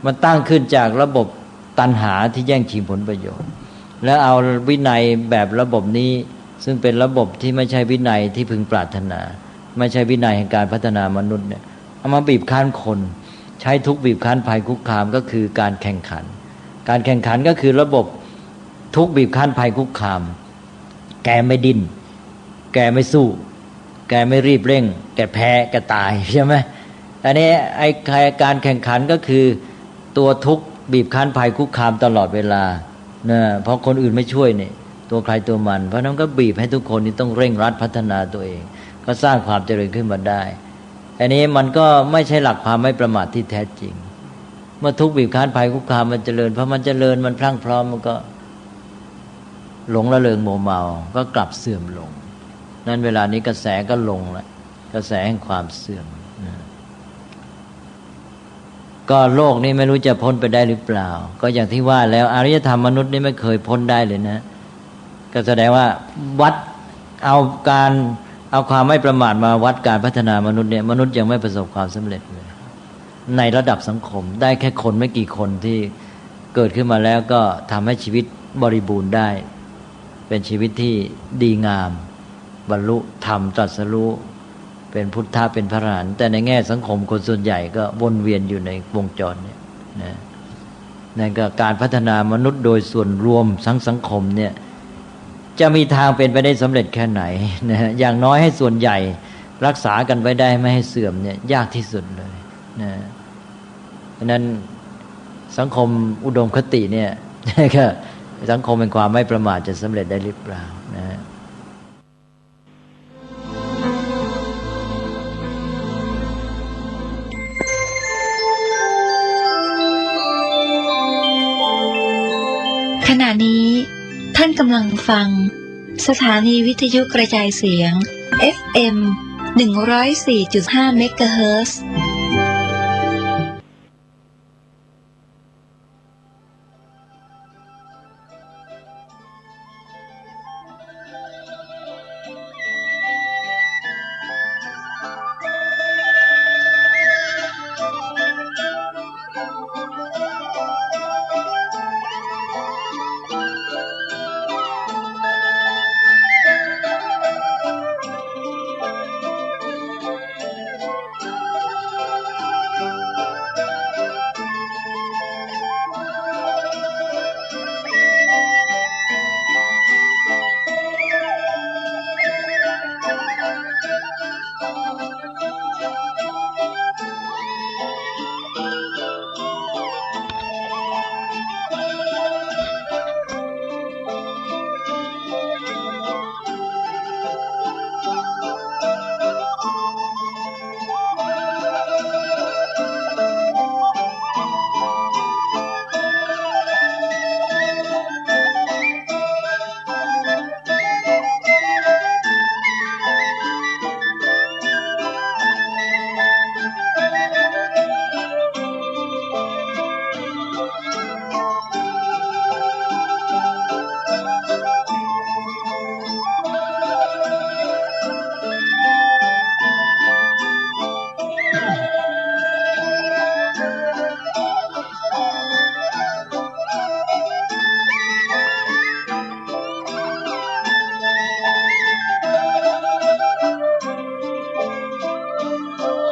มันตั้งขึ้นจากระบบตัณหาที่แย่งชิงผลประโยชน์แล้วเอาวินัยแบบระบบนี้ซึ่งเป็นระบบที่ไม่ใช่วินัยที่พึงปรารถนาไม่ใช่วินัยแห่งการพัฒนามนุษย์เนี่ยเอามาบีบคั้นคนใช้ทุกบีบคั้นภัยคุกคามก็คือการแข่งขันการแข่งขันก็คือระบบทุกบีบคั้นภัยคุกคามแกไม่ดิ้นแกไม่สู้แกไม่รีบเร่งแกแพ้แกตายใช่ไหมอันนี้ไอ้การแข่งขันก็คือตัวทุกบีบคั้นภัยคุกคามตลอดเวลานะเพราะคนอื่นไม่ช่วยเนี่ยตัวใครตัวมันเพราะนั้นก็บีบให้ทุกคนนี่ต้องเร่งรัดพัฒนาตัวเองก็สร้างความเจริญขึ้นมาได้อันนี้มันก็ไม่ใช่หลักความไม่ประมาทที่แท้จริงเมื่อทุกบีบคั้นภัยคุกคามมันเจริญเพราะมันเจริญมันพรั่งพร้อมมันก็หลงละเลงโมเมาก็กลับเสื่อมลงนั้นเวลานี้กระแสก็ลงแล้วกระแสแห่งความเสื่อมก็โลกนี้ไม่รู้จะพ้นไปได้หรือเปล่าก็อย่างที่ว่าแล้วอารยธรรมมนุษย์นี่ไม่เคยพ้นได้เลยนะก็แสดงว่าวัดเอาความไม่ประมาทมาวัดการพัฒนามนุษย์เนี่ยมนุษย์ยังไม่ประสบความสำเร็จเลยในระดับสังคมได้แค่คนไม่กี่คนที่เกิดขึ้นมาแล้วก็ทำให้ชีวิตบริบูรณ์ได้เป็นชีวิตที่ดีงามบรรลุธรรมตรัสรู้เป็นพุทธะเป็นพระอรหันต์แต่ในแง่สังคมคนส่วนใหญ่ก็วนเวียนอยู่ในวงจรเนี่ยนะนั่นก็การพัฒนามนุษย์โดยส่วนรวมสังคมเนี่ยจะมีทางเป็นไปได้สำเร็จแค่ไหนนะอย่างน้อยให้ส่วนใหญ่รักษากันไว้ได้ไม่ให้เสื่อมเนี่ยยากที่สุดเลยนะเพราะนั้นสังคมอุดมคติเนี่ยก็สังคมเป็นความไม่ประมาทจะสำเร็จได้หรือเปล่านะขณะนี้ท่านกำลังฟังสถานีวิทยุกระจายเสียง FM 104.5 เมกะเฮิรตซ์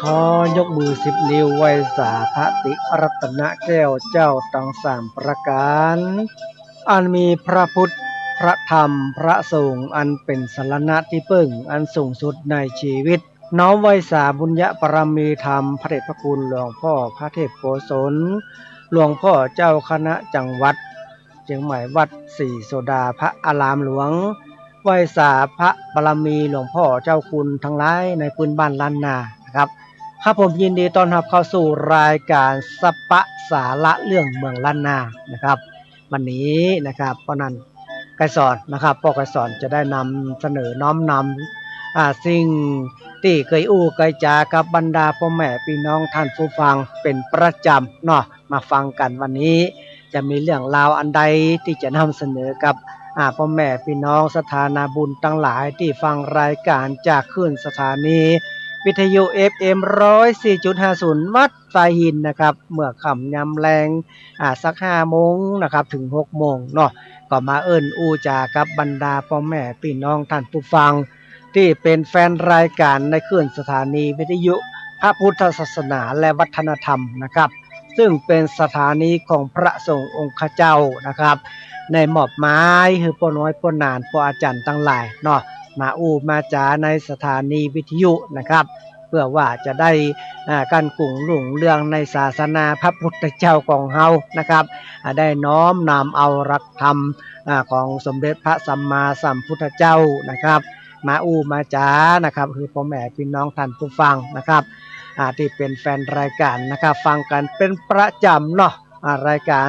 ขอยกมือ10 นิ้วไหว้สาพระติรัตนแก้วเจ้าทั้ง3ประการอันมีพระพุทธพระธรรมพระสงฆ์อันเป็นสรณะที่พึ่งอันสูงสุดในชีวิตน้อมไหว้สาบุญญปรมีธรรมพระเดชพระคุณหลวงพ่อพระเทพโกศลหลวงพ่อเจ้าคณะจังหวัดเชียงใหม่วัดศรีโสดาพระอารามหลวงไหว้สาพระบารมีหลวงพ่อเจ้าคุณทั้งหลายในพื้นบ้านล้านนานะครับครับผมยินดีต้อนรับเข้าสู่รายการสปะสาระเรื่องเมืองล้านนานะครับวันนี้นะครับเพราะนั้นไกรสอนนะครับพ่อไกรสอนจะได้นำเสนอน้อมนำสิ่งที่เคยเคยจากับบรรดาพ่อแม่พี่น้องท่านผู้ฟังเป็นประจำเนาะมาฟังกันวันนี้จะมีเรื่องราวอันใดที่จะนำเสนอกับพ่อแม่พี่น้องสถานาบุญทั้งหลายที่ฟังรายการจากคลื่นสถานีวิทยุ FM 104.50 วัดสายหินนะครับเมื่อค่ำยามแรงสัก5 โมงนะครับถึง6 โมงเนาะก็มาเอิ้นอูจากับบรรดาพ่อแม่พี่น้องท่านผู้ฟังที่เป็นแฟนรายการในคลื่นสถานีวิทยุพระพุทธศาสนาและวัฒนธรรมนะครับซึ่งเป็นสถานีของพระสงฆ์องค์เจ้านะครับในหมอบไม้คือพ่อน้อยพ่อนานพ่ออาจารย์ทั้งหลายเนาะมามาจาในสถานีวิทยุนะครับเพื่อว่าจะได้การกุ่งหลุ่งเรื่องในศาสนาพระพุทธเจ้าของเฮานะครับได้น้อมนำเอาหลักธรรมของสมเด็จพระสัมมาสัมพุทธเจ้านะครับมามาจานะครับคือพ่อแม่พี่น้องท่านผู้ฟังนะครับที่เป็นแฟนรายการนะครับฟังกันเป็นประจำเนาะรายการ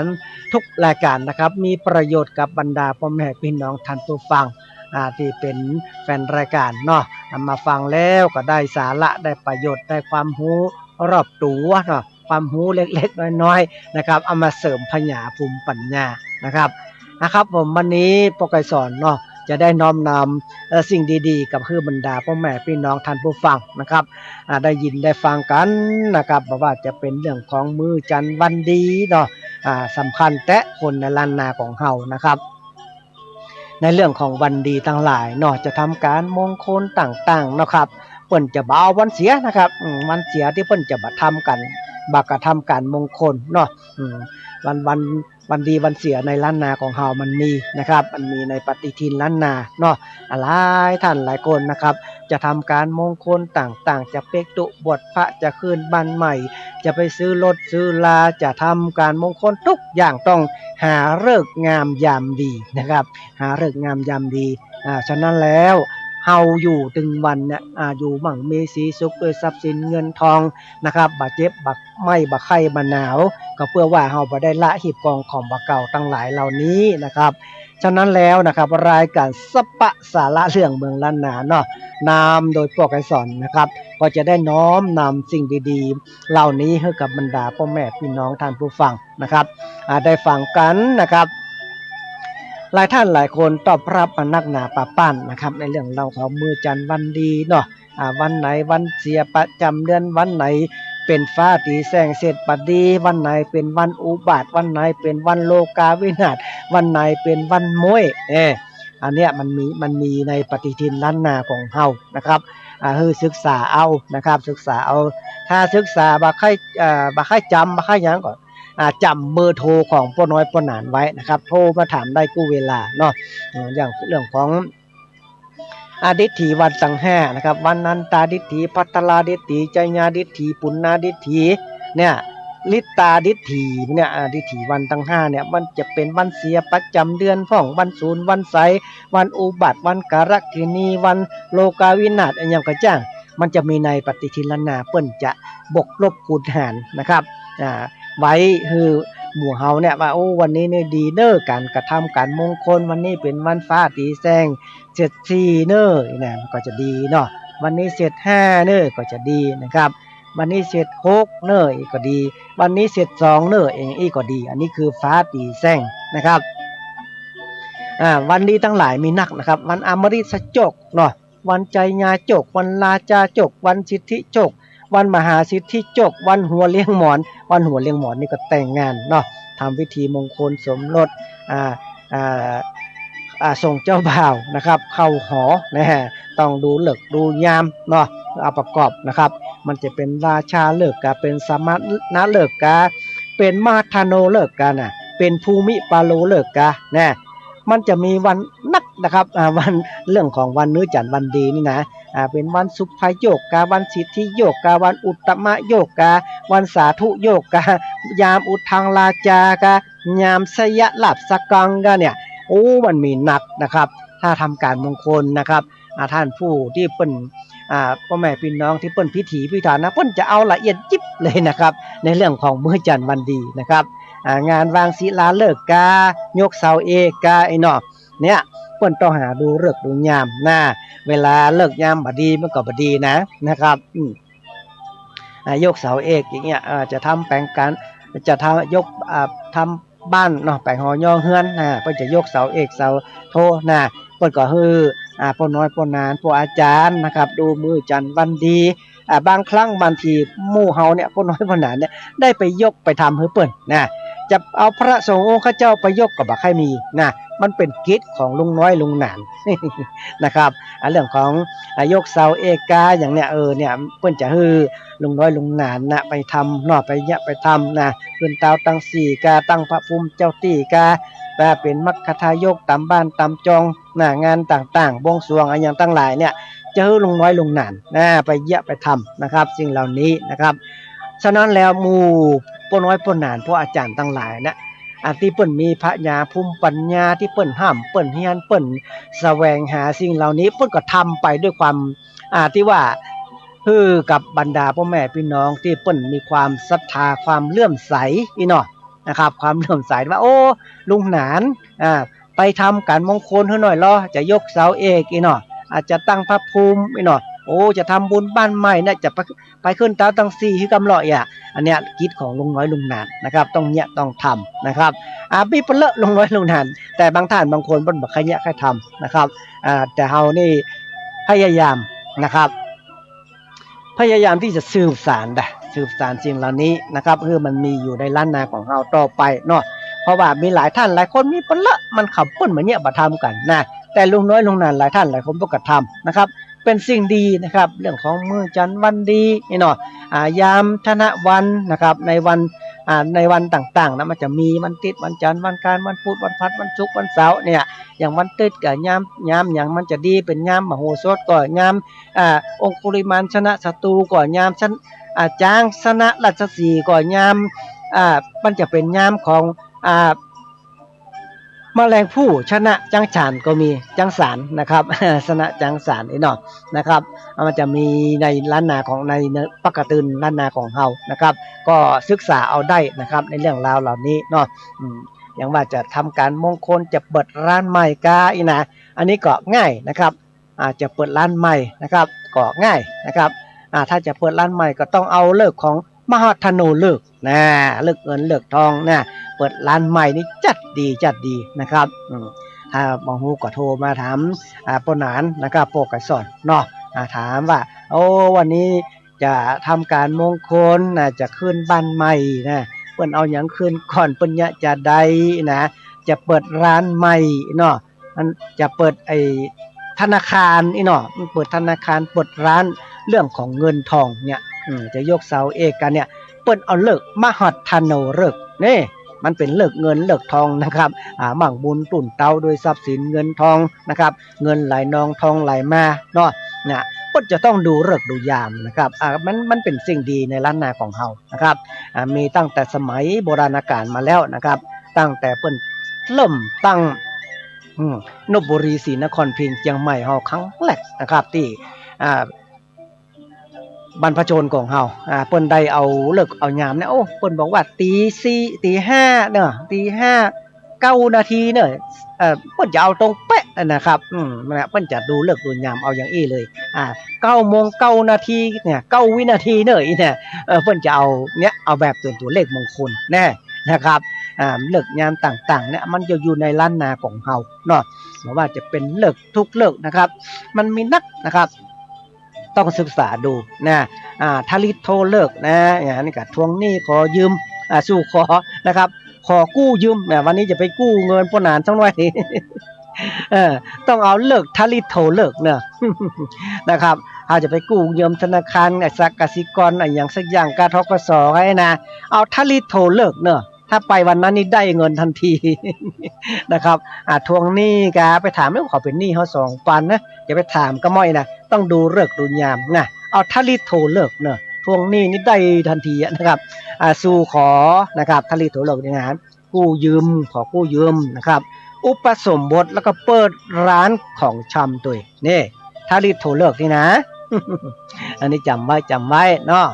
ทุกรายการนะครับมีประโยชน์กับบรรดาพ่อแม่พี่น้องท่านผู้ฟังที่เป็นแฟนรายการเนาะมาฟังแล้วก็ได้สาระได้ประโยชน์ได้ความรู้รอบตัวเนาะความรู้เล็กๆน้อยๆนะครับเอามาเสริมพญาภูมิปัญญานะครับผมวันนี้ปกสอนเนาะจะได้น้อมนำสิ่งดีๆกับคือบรรดาพ่อแม่พี่น้องท่านผู้ฟังนะครับได้ยินได้ฟังกันนะครับว่าจะเป็นเรื่องของมื้อจันทร์วันดีเนาะสำคัญแต่คนในล้านนาของเฮานะครับในเรื่องของวันดีทั้งหลายเนาะจะทำการมงคลต่างๆนะครับเพิ่นจะบ่เอาวันเสียนะครับวันเสียที่เพิ่นจะบ่ทำกันบ่กระทำการมงคลเนาะวันดีวันเสียในล้านนาของเฮามันมีนะครับมันมีในปฏิทินล้านนาเนาะหลายท่านหลายคนนะครับจะทำการมงคลต่างๆจะเปกตุบวชพระจะขึ้นบ้านใหม่จะไปซื้อรถซื้อลาจะทำการมงคลทุกอย่างต้องหาฤกษ์งามยามดีนะครับหาฤกษ์งามยามดีฉะนั้นแล้วเฮาอยู่ถึงวันเนี่ยอยู่มั่งมีสีสุขด้วยทรัพย์สินเงินทองนะครับบาดเจ็บบาดไม่บาดไข้บาดหนาวก็เพื่อว่าเฮาบ่ได้ละหีบกองของบาเก่าทั้งหลายเหล่านี้นะครับฉะนั้นแล้วนะครับรายการสปะสาระเรื่องเมืองล้านนาเนาะนำโดยพวกไกรสอนนะครับก็จะได้น้อมนำสิ่งดีๆเหล่านี้ให้กับบรรดาพ่อแม่พี่น้องท่านผู้ฟังนะครับได้ฟังกันนะครับหลายท่านหลายคนตอบรับนักหนาป่าปั้นนะครับในเรื่องเราของมื้อจันทร์วันดีเนาะวันไหนวันเสียประจำเดือนวันไหนเป็นฟ้าตีแสงเสร็จบัดดีวันไหนเป็นวันอุบาทวันไหนเป็นวันโลกาวินาศวันไหนเป็นวันมวยอันเนี้ยมันมีในปฏิทินล้านนาของเฮานะครับให้ศึกษาเอานะครับศึกษาเอาถ้าศึกษาบ่ค่อยจำบ่ค่อยหยังก่อนจำเบอร์โทรของพ่อน้อยพ่อนานไว้นะครับโทรมาถามได้กู้เวลาเนาะอย่างเรื่องของดิษฐิวันสังห้านะครับวันนันตาดิษฐิภัตตลาดิษฐิใจญาดิษฐิปุณณาดิษฐิเนี่ยลิตาดิษฐิเนี่ยดิษฐิวันทั้ง5เนี่ยมันจะเป็นวันเสียประจำเดือนของวันศูนย์วันไสวันอุบัติวันกาลกินีวันโลกาวินาศอันยังกระจ้างมันจะมีในปฏิทินล้านนาเปิ้นจะบกลบคูณหารนะครับไว้คือหมู่เฮาเนี่ยว่าโอ้วันนี้เนี่ยดีเน้อการกระทำการมงคลวันนี้เป็นวันฟ้าตีแสงเสร็จ4เน้อเนี่ยก็จะดีเนาะวันนี้เสร็จ5เน้อก็จะดีนะครับวันนี้เสร็จ6เน้ออีกก็ดีวันนี้เสร็จ2เน้อเองอีกก็ดีอันนี้คือฟ้าตีแสงนะครับวันดีทั้งหลายมีนักนะครับวันอมฤตจกเนาะวันใจญาจกวันลาจาจกวันสิทธิจกวันมหาสิทธิจกวันหัวเลี้ยงหมอนวันหัวเลี้ยงหมอนนี่ก็แต่งงานเนาะทำพิธีมงคลสมรสส่งเจ้าบ่าวนะครับเข้าหอนะฮะต้องดูฤกษ์ดูยามเนาะ เอาประกอบนะครับมันจะเป็นราชาเลิกกาเป็นสมณะเลิกกาเป็นมาธโนเลิกกาน่ะเป็นภูมิปาโลเลิกกานะมันจะมีวันนักนะครับวันเรื่องของวันมื้อจันทร์วันดีนี่นะเป็นวันสุภโยกกาวันสิทธิโยกกาวันอุตตมโยกกาวันสาธุโยกกายามอุทังราจากายามสยะหลับสกังกาเนี่ยโอ้มันมีหนักนะครับถ้าทำการมงคลนะครับท่านผู้ที่เปิ้นพ่อแม่พี่น้องที่เปิ้นพิถีพิถันนะเปิ้นจะเอาละเอียดยิบเลยนะครับในเรื่องของมื้อจันทร์วันดีนะครับงานวางศิลาฤกษ์กายกเสาเอกกาไอ้เนาะเนี่ยเปิ้นต้องหาดูฤกษ์ดูยามนะเวลาเลิกยามบ่ดีมันก็บ่ดีนะครับยกเสาเอกอย่างเงี้ยจะทำแปลงการจะทำยกทำบ้านเนาะแปลงหอย่อเฮือนเพิ่นจะยกเสาเอกเสาโทนะเปิ้นก็ฮือพ่อน้อยพ่อนานพ่ออาจารย์นะครับดูมื้อจันทร์วันดีบางครั้งบางทีหมู่เฮาเนี่ยพ่อน้อยพ่อนานเนี่ยได้ไปยกไปทำให้เปิ้นนะจะเอาพระสงฆ์องค์ข้าเจ้าไปยกก็บ่ค่อยมีนะมันเป็นกิจของลุงน้อยลุงหนาน นะครับเรื่องของยกเสาเอกกาอย่างเนี้ยเนี่ยเปิ้นจะฮือลุงน้อยลุงหนานนะไปทำเนาะไปทำนะขึ้นเตาตั้งสี่กาตั้งพระภูมิเจ้าตี้กาเป็นมัคคทายกตามบ้านตามจองงานต่างๆบวงสรวงอะไรอย่างตั้งหลายเนี่ยจะฮือลุงน้อยลุงหนานไปทำนะครับสิ่งเหล่านี้นะครับฉะนั้นแล้วหมู่พ่อน้อยพ่อหนานพ่ออาจารย์ทั้งหลายนะที่เปิ้นมีพระญาภูมิปัญญาที่เปิ้นห้ามเปิ้นเฮียนเปิ้นแสวงหาสิ่งเหล่านี้เปิ้นก็ทำไปด้วยความที่ว่ากับบรรดาพ่อแม่พี่น้องที่เปิ้นมีความศรัทธาความเลื่อมใสอีเนาะนะครับความเลื่อมใสว่าโอ้ลุงหนานไปทำการมงคลให้หน่อยจะยกเสาเอกอีเนาะอาจจะตั้งพระภูมิอีเนาะโอ้จะทำบุญบ้านใหม่เนี่ยจะไปขึ้นเตาตั้ง4คือกำเลาะอันเนี้ยกิจของลุงน้อยลุงหนานนะครับต้องทำนะครับมีเปเลอะลุงน้อยลุงหนานแต่บางท่านบางคนเพิ่นบ่ค่อยทำนะครับแต่เฮานี่พยายามนะครับพยายามที่จะสืบสานสิ่งเหล่านี้นะครับมันมีอยู่ในล้านนาของเฮาต่อไปเนาะเพราะว่ามีหลายท่านหลายคนมีเปเลอะมันขับเปิ้นมาเนี่ยบ่ทำกันนะแต่ลุงน้อยลุงหนานหลายท่านหลายคนก็ทำนะครับเป็นสิ่งดีนะครับเรื่องของมื้อจันทร์วันดีนี่เนาะยามธนวันนะครับในวันต่างๆนะมันจะมีวันติดวันจันทร์วันการวันพุธวันพฤหัสวันศุกร์วันเสาร์เนี่ยอย่างวันติดกับยามอย่างมันจะดีเป็นยามมโหสถก็ยามองคุลิมานชนะศัตรูก็ยามจางชนะราชสีห์ก็ยามมันจะเป็นยามของแมลงผู้ชนะจังฉานก็มีจังสารนะครับชนะจังสารนี่เนาะนะครับมันจะมีในล้านนาของในปกติล้านนาของเฮานะครับก็ศึกษาเอาได้นะครับในเรื่องราวเหล่านี้เนาะอย่างว่าจะทำการมงคลจะเปิดร้านใหม่กาอีนะอันนี้ก็ง่ายนะครับจะเปิดร้านใหม่นะครับก็ง่ายนะครับถ้าจะเปิดร้านใหม่ก็ต้องเอาเลิกของมหาธนูเลิกเลิกเงินเลิกทองเปิดร้านใหม่นี่จัดดีนะครับถ้าบางฮูก็โทรมาถามป้าหนานนะครับโปรไก่สอนเนาะถามว่าโอ้วันนี้จะทำการมงคลจะขึ้นบ้านใหม่นะเปิ้นเอาหยังขึ้นก่อนเปิ้นจะได้นะจะเปิดร้านใหม่เนาะมันจะเปิดธนาคารเนาะมันเปิดธนาคารเปิดร้านเรื่องของเงินทองเนี่ยจะยกเสาเอกกันเนี่ยเปิ้นเอาเลิกมหัตถโนฤกษ์นี่มันเป็นเลิกเงินเลิกทองนะครับมั่งบุญตุ่นเตาโดยทรัพย์สินเงินทองนะครับเงินไหลนองทองไหลมาเนาะเปิ้นจะต้องดูฤกษ์ดูยามนะครับมันเป็นสิ่งดีในล้านนาของเฮานะครับมีตั้งแต่สมัยโบราณกาลมาแล้วนะครับตั้งแต่เปิ้นเริ่มตั้งนบุรีศรีนครพิงค์เชียงใหม่เฮาครั้งแรกนะครับที่บรรพชนของเฮาเปิ้นได้เอาเลิกเอายามเนี่ยโอ้เปิ้นบอกว่าตี4ตี5เนาะตี5 9นาทีเนาะเปิ้นจะเอาตรงเป๊ะนะครับเปิ้นจะดูเลิกดูยามเอาอย่างอี้เลย9โมง9นาทีเนี่ย9วินาทีเนาะอีเนี่ยเปิ้นจะเอาเนี่ยเอาแบบตัวเลขมงคลแน่นะครับเลิกยามต่างๆเนี่ยมันจะอยู่ในล้านนาของเฮาเนาะเพราะว่าจะเป็นเลิกทุกเลิกนะครับมันมีนักนะครับต้องศึกษาดูทาริโทเลิกอย่างนี้ก็ทวงหนี้ขอยืมสู่ขอนะครับขอกู้ยืมวันนี้จะไปกู้เงินพ่อหนานสักหน่อย ต้องเอาเลิกทาริโทเลิกเนอะนะครับ อาจจะไปกู้ยืมธนาคารสักกสิกรอย่างสักอย่างกทกสให้นะเอาถ้ารีบโทรเลิกเนอะถ้าไปวันนั้นนี่ได้เงินทันที นะครับทวงหนี้กะไปถามเรื่องขอเป็นหนี้เขา2,000นะอย่าไปถามก็ม่อยนะต้องดูเลิกดูยามนะเอาถ้ารีบโทรเลิกเนอะทวงหนี้นี่ได้ทันทีนะครับสู่ขอนะครับถ้ารีบโทรเลิกนี่นะกู้ยืมขอกู้ยืมนะครับอุปสมบทแล้วก็เปิดร้านของชำตัวนี่ถ้ารีบโทรเลิกนี่นะ อันนี้จำไว้เนาะ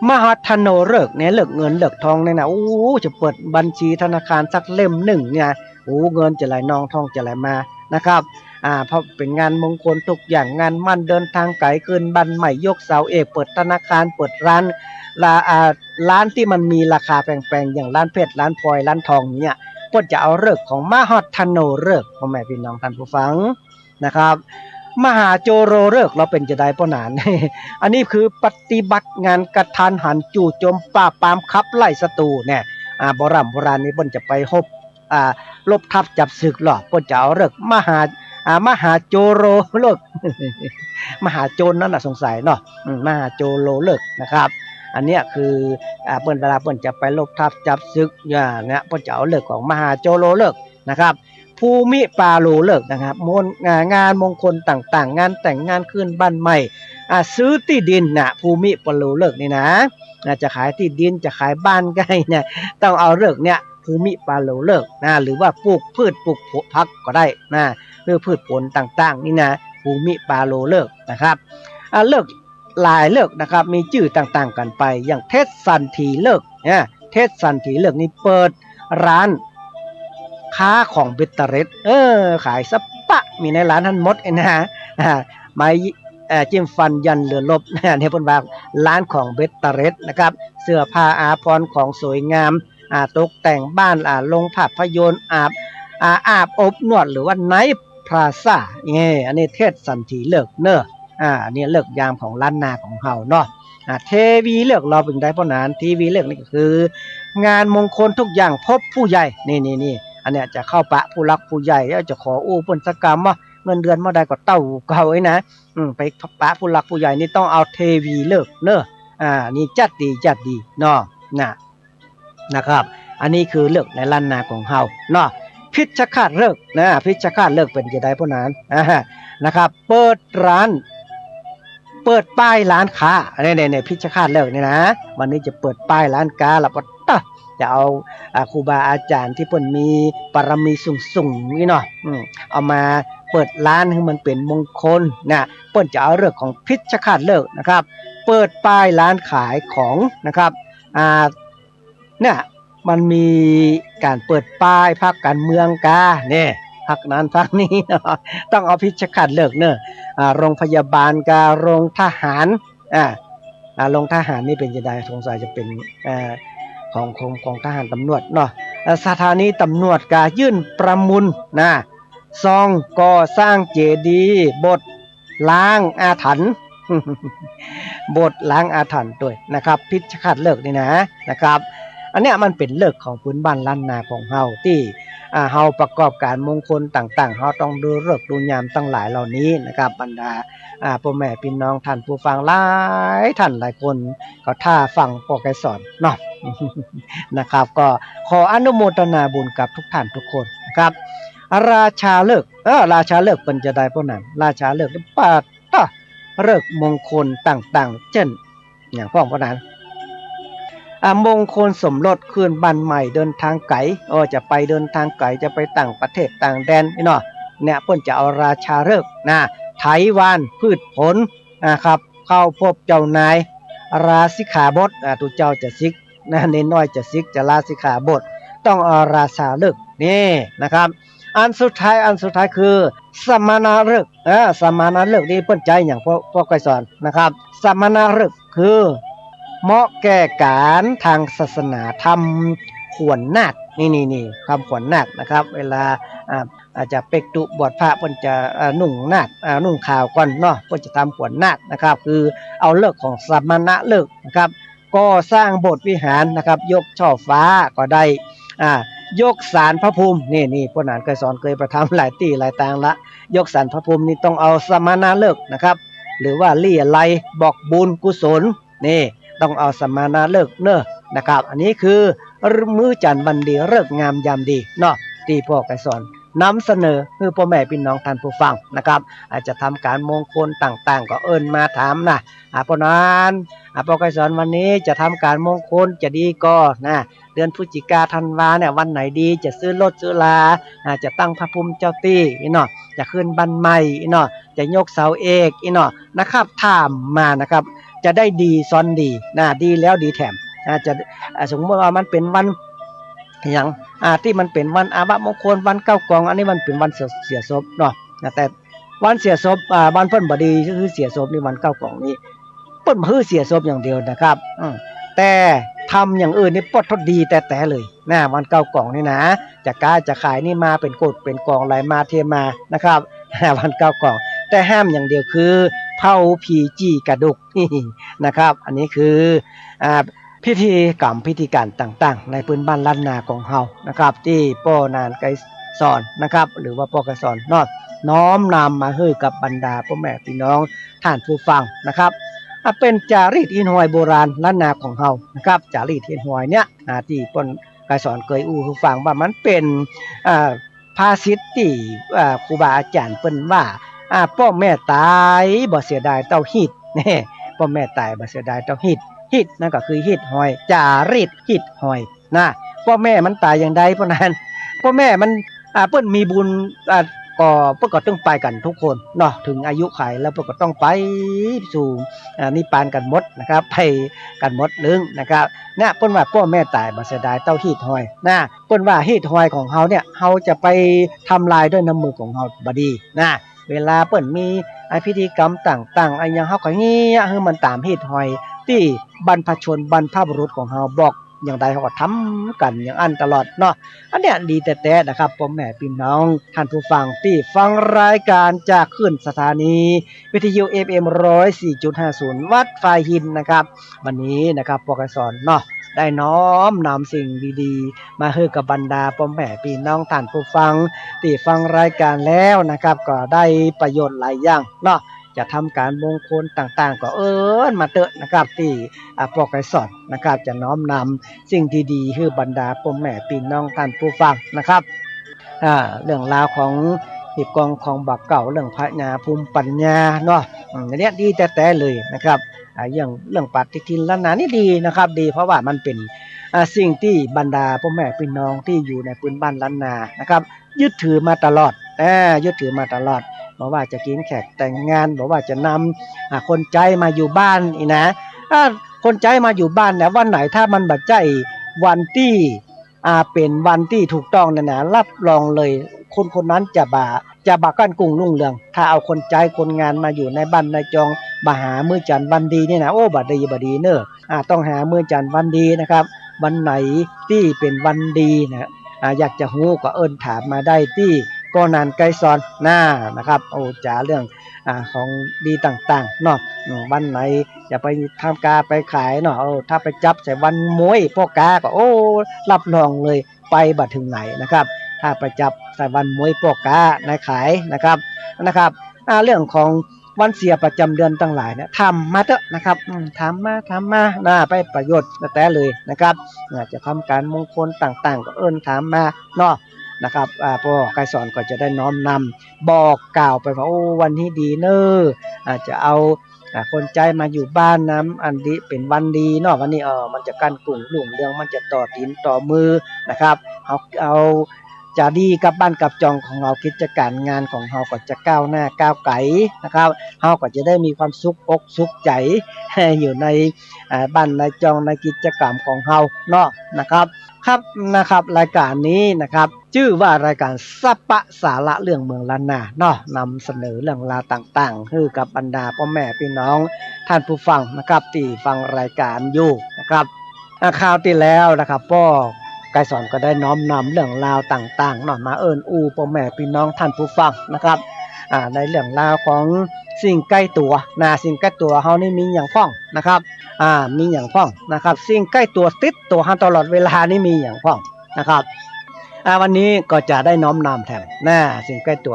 มหาธโนเลิกเนี่ยเลิกเงินเลิกทองเนี่ยนะโอ้จะเปิดบัญชีธนาคารสักเล่มหนึ่งเนี่ยโอ้เงินจะไหลนองทองจะไหลมานะครับเพราะเป็นงานมงคลทุกอย่างงานมั่นเดินทางไกลคืนบันใหม่ยกเสาเอกเปิดธนาคารเปิดร้านที่มันมีราคาแพงๆอย่างร้านเพชรร้านพลอยร้านทองเนี่ยก็จะเอาเลิกของมหาธโนเลิกพ่อแม่พี่น้องท่านผู้ฟังนะครับมหาโจโรเลิกเราเป็นจะได้ป้อนาน อันนี้คือปฏิบัติงานกระทันหันจู่โจมปราบปรามขับไล่ศัตรูเนี่ยโบราณนี้เพิ่นจะไปลบทับจับศึกหรอกเพิ่นจะเอาเลิกมหาโจโรเลิก มหาโจรนั่นน่ะสงสัยเนาะมหาโจโรเลิกนะครับอันเนี้ยคือเปิ้นเวลาเปิ้นจะไปลบทับจับศึกเนี่ยเปิ้นจะเอาเลิกของมหาโจโรเลิกนะครับภูมิปาโลเลิกนะครับงานมงคลต่างๆงานแต่งงานขึ้นบ้านใหม่ซื้อที่ดินนะภูมิปาโลเลิกนี่นะจะขายที่ดินจะขายบ้านใกล้เนี่ยต้องเอาเลิกเนี่ยภูมิปาโลเลิกนะหรือว่าปลูกพืชปลูกผักก็ได้นะหรือพืชผลต่างๆนี่นะภูมิปาโลเลิกนะครับเลิกหลายเลิกนะครับมีชื่อต่างๆกันไปอย่างเทศสันทีเลิกเนี่ยเทศสันทีเลิกนี่เปิดร้านค้าของเบตเตอร์เรสขายสปะมีในร้านท่านมดนะฮะไม้จิ้มฟันยันเรือลบเนี่ยเพิ่นว่าร้านของเบตเตอร์เรสนะครับเสื้อผ้าอาภรณ์ของสวยงามตกแต่งบ้านลงภาพยนตร์อาบอบนวดหรือว่าไนท์พลาซ่าอันนี้เทศสันทีเลิกเนอะอันนี้เลิกยามของล้านนาของเฮาเนาะเทวีเลิกเราเป็นได้เพราะนั้นทีวีเลิกนี่ก็คืองานมงคลทุกอย่างพบผู้ใหญ่นี่อันเนี้ยจะเข้าปะผู้รักผู้ใหญ่แล้วจะขออู้ปนสกรรมว่าเงินเดือนเมื่อใดก็เต้าเก่าไว้นะไปปะผู้รักผู้ใหญ่นี่ต้องเอาเทวีเลิกเนอะนี่จัดดีเนาะนะครับอันนี้คือเลิกในล้านนาของเฮาเนาะพิชฆาตเลิกนะพิชฆาตเลิกเป็นจะได้เพราะนั้นนะครับเปิดป้ายร้านค้าเนี่ยพิชฆาตเลิกนี่นะวันนี้จะเปิดป้ายร้านค้าแล้วก็จะเอาครูบาอาจารย์ที่เพิ่นมีปรมีสูงนี่เนาะเอามาเปิดร้านให้มันเป็นมงคลนะเพิ่นจะเอาเรื่องของพิชฆาตเลิกนะครับเปิดป้ายร้านขายของนะครับเนี่ยมันมีการเปิดป้ายพรรคการเมืองกาเนี่ยพรรคนั้นพรรคนี้ต้องเอาพิชฆาตเลิกเนอะโรงพยาบาลกาโรงทหารโรงทหารนี่เป็นจะได้สงสัยจะเป็นของทหารตำรวจเนาะสถานีตำรวจกายื่นประมูลนะซองก่อสร้างเจดีย์บทล้างอาถรรพ์ บทล้างอาถรรพ์ด้วยนะครับพิชฆาตเลิกนี่นะครับอันเนี้ยมันเป็นเลิกของพื้นบ้านล้านนาของเฮาที่เฮาประกอบการมงคลต่างๆเฮาต้องดูเลิกดูยามตั้งหลายเหล่านี้นะครับบรรดาพ่อแม่พี่น้องท่านผู้ฟังหลายท่านหลายคนก็ท่าฟังพอแกสอนเนาะ นะครับก็ขออนุโมทนาบุญกับทุกท่านทุกคนนะครับราชาเลิกราชาเลิกเป็นจะได้พวกนั้นราชาเลิกปาตะเลิกมงคลต่างๆเช่นอย่างพวกนั้นมงคลสมรสคืนบ้านใหม่เดินทางไกลจะไปเดินทางไกลจะไปต่างประเทศต่างแดนเนาะเนี่ยเพิ่นจะเอาราชาเลิกไถวานพืชผลนะครับเข้าพบเจ้านายราสิขาบทตุเจ้าจะซิกเน้นน้อยจะซิกจะลาสิขาบทต้องเอาราชาเลิกนี่นะครับอันสุดท้ายคือสมณฤกษ์สมณฤกษ์นี่เพิ่นใจอย่างพวกไกสอนนะครับสมณฤกษ์คือเหมาะแก่การทางศาสนาทำขวัญนาคนี่คำขวัญนาคนะครับเวลาอาจจะเป็กตุบวชพระเพิ่นจะนุ่งนาคนุ่งขาวก่อนเนาะเพิ่นจะทำขวัญนาคนะครับคือเอาเลิกของสมณฤกษ์นะครับก็สร้างโบสถ์วิหารนะครับยกช่อฟ้าก็ได้ยกศาลพระภูมินี่พวกนั้นเคยสอนเคยประทำหลายที่หลายตางละยกศาลพระภูมินี่ต้องเอาสมณฤกษ์นะครับ หรือว่าเลี่ยไลบอกบุญกุศลนี่ต้องเอาสมานาเลิกเนอะนะครับอันนี้คือมื้อจันทร์วันดีฤกษ์งามยามดีเนาะที่พ่อไกสอนนำเสนอให้พ่อแม่พี่น้องท่านผู้ฟังนะครับอาจจะทำการมงคลต่างๆก็เอิ้นมาถามนะเพราะนั้นพ่อไกสอนวันนี้จะทำการมงคลจะดีก็นะเดือนพฤศจิกาธันวาเนี่ยวันไหนดีจะซื้อรถซื้อลาจะตั้งพระภูมิเจ้าตี้เนาะจะขึ้นบันใหม่เนาะจะยกเสาเอกเนาะนะครับถามมานะครับจะได้ดีซ้อนดีนะดีแล้วดีแถมจะสมมติว่ามันเป็นวันอย่างที่มันเป็นวันอาบัติมงคลวันเก้ากองอันนี้มันเป็นวันเสียศพเนาะแต่วันเสียศพวันเพิ่นบ่ดีก็คือเสียศพนี่วันเก้ากองนี้เพิ่นคือเสียศพอย่างเดียวนะครับแต่ทำอย่างอื่นนี่ปดทดดีแต่เลยนะวันเก้ากองนี่นะจะกล้าจะขายนี่มาเป็นกดเป็นกองไหลมาเทมานะครับวันเก้ากองแต่ห้ามอย่างเดียวคือเผาผีจี้กระดูกนะครับอันนี้คือพิธีกรรมพิธีการต่างๆในพื้นบ้านล้านนาของเฮานะครับที่ป้อนานไกสอนนะครับหรือว่าป้อไกสอนน้อมนำมาให้กับบรรดาพ่อแม่พี่น้องท่านผู้ฟังนะครับเป็นจารีตหินหอยโบราณล้านนาของเฮานะครับจารีตหินหอยเนี้ยที่ป้อไกสอนเคยผู้ฟังว่ามันเป็นภาษิตที่ครูบาอาจารย์เปิ้นว่าพ่อแม่ตายบ่เสียดายเต้าฮีดนี่พ่อแม่ตายบ่เสียดายเต้าฮีดฮิตนั่นก็คือฮิตหอยจารีตฮิตหอยนะพ่อแม่มันตายอย่างใดเพราะนั้นพ่อแม่มันเปิ้นมีบุญก็เปิ้นก็ต้องไปกันทุกคนเนาะถึงอายุไขแล้วเปิ้นก็ต้องไปสู่นิพพานกันหมดนะครับไปกันหมดลึงนะครับเนี่ยเปิ้นว่าพ่อแม่ตายบ่เสียดายเต้าฮีดหอยนะเปิ้นว่าฮีดหอยของเฮาเนี่ยเฮาจะไปทำลายด้วยน้ำมือของเฮาบ่ดีนะเวลาเปิ้นมีพิธีกรรมต่างๆอย่างเฮาก็เงี้ยให้มันตามฮีดหอยที่บรรพชนบรรพบุรุษของเฮาบอกอย่างใดเขาก็ทำกันอย่างอันตลอดเนาะอันเนี้ยดีแต่นะครับพ่อแม่พี่น้องท่านผู้ฟังที่ฟังรายการจากขึ้นสถานีวิทยุ FM 104.50 วัดไฟหินนะครับวันนี้นะครับพ่อไกสอนเนาะได้น้อมนำสิ่งดีๆมาให้กับบรรดาพ่อแม่พี่น้องท่านผู้ฟังที่ฟังรายการแล้วนะครับก็ได้ประโยชน์หลายอย่างเนาะจะทำการมงคลต่างๆก็มาเตอะนะครับที่พ่อไกสอนนะครับจะน้อมนำสิ่งดีๆให้บรรดาพ่อแม่พี่น้องท่านผู้ฟังนะครับเรื่องราวของหีบกองของบักเก่าเรื่องพระญาภูมิปัญญาเนาะอันนี้ดีแต่เลยนะครับอย่างเรื่องปฏิทินล้านนานี่ดีนะครับดีเพราะว่ามันเป็นสิ่งที่บรรดาพ่อแม่พี่น้องที่อยู่ในพื้นบ้านล้านนานะครับยึดถือมาตลอดยึดถือมาตลอดบอกว่าจะกินแขกแต่งงานบอกว่าจะนำคนใจมาอยู่บ้านอีนะคนใจมาอยู่บ้านเนี่ยวันไหนถ้ามันบัดใจวันที่เป็นวันที่ถูกต้องนะรับรองเลยคนนั้นจะบากั้นกุ้งรุ่งเรืองถ้าเอาคนใจคนงานมาอยู่ในบ้านในจองมาหามื้อจันทร์วันดีนี่นะโอ้บัดดีเนอะต้องหามื้อจันทร์วันดีนะครับวันไหนที่เป็นวันดีนะอยากจะฮู้ก็เอิ้นถามมาได้ที่ก็นานไกสอนนะครับโอ้จ๋าเรื่องของดีต่างๆเนาะวันไหนจะไปทำกาไปขายเนาะถ้าไปจับใส่วันมวยพ่อกาก็โอ้รับรองเลยไปบัดถึงไหนนะครับถ้าไปจับใส่วันมวยพ่อกาในขายนะครับเรื่องของวันเสียประจำเดือนทั้งหลายเนี่ยทำมาเถอะนะครับทำมาไปประโยชน์แต่เลยนะครับจะทำการมงคลต่างๆก็ถามมาเนาะนะครับพ่อไกสอนก็จะได้น้อมนำบอกกล่าวไปว่าโอ้วันนี้ดีเนอะจะเอาคนใจมาอยู่บ้านน้ำอันดีเป็นวันดีเนาะวันนี้มันจะกั้นกลุ่มหลุ่มเรื่องมันจะต่อตีนต่อมือนะครับเอาจะดีกับบ้านกับจองของเรากิจการงานของเราก็จะก้าวหน้าก้าวไกลนะครับเราก็จะได้มีความสุขอกสุขใจอยู่ในบ้านในจองในกิจกรรมของเราเนาะนะครับรายการนี้นะครับชื่อว่ารายการสัปปะสาระเรื่องเมืองล้านนาเนาะนำเสนอเรื่องราวต่างๆให้กับบรรดาพ่อแม่พี่น้องท่านผู้ฟังนะครับที่ฟังรายการอยู่นะครับคราวที่แล้วนะครับพ่อไกสอนก็ได้น้อมนำเรื่องราวต่างๆเนาะมาพ่อแม่พี่น้องท่านผู้ฟังนะครับในเรื่องราวของสิ่งใกล้ตัวสิ่งใกล้ตัวเฮานี่มีอย่างพ้องนะครับมีอย่างพ้องนะครับสิ่งใกล้ตัวติดตัวเฮาตลอดเวลานี่มีอย่างพ้องนะครับวันนี้ก็จะได้น้อมนำแทนสิ่งใกล้ตั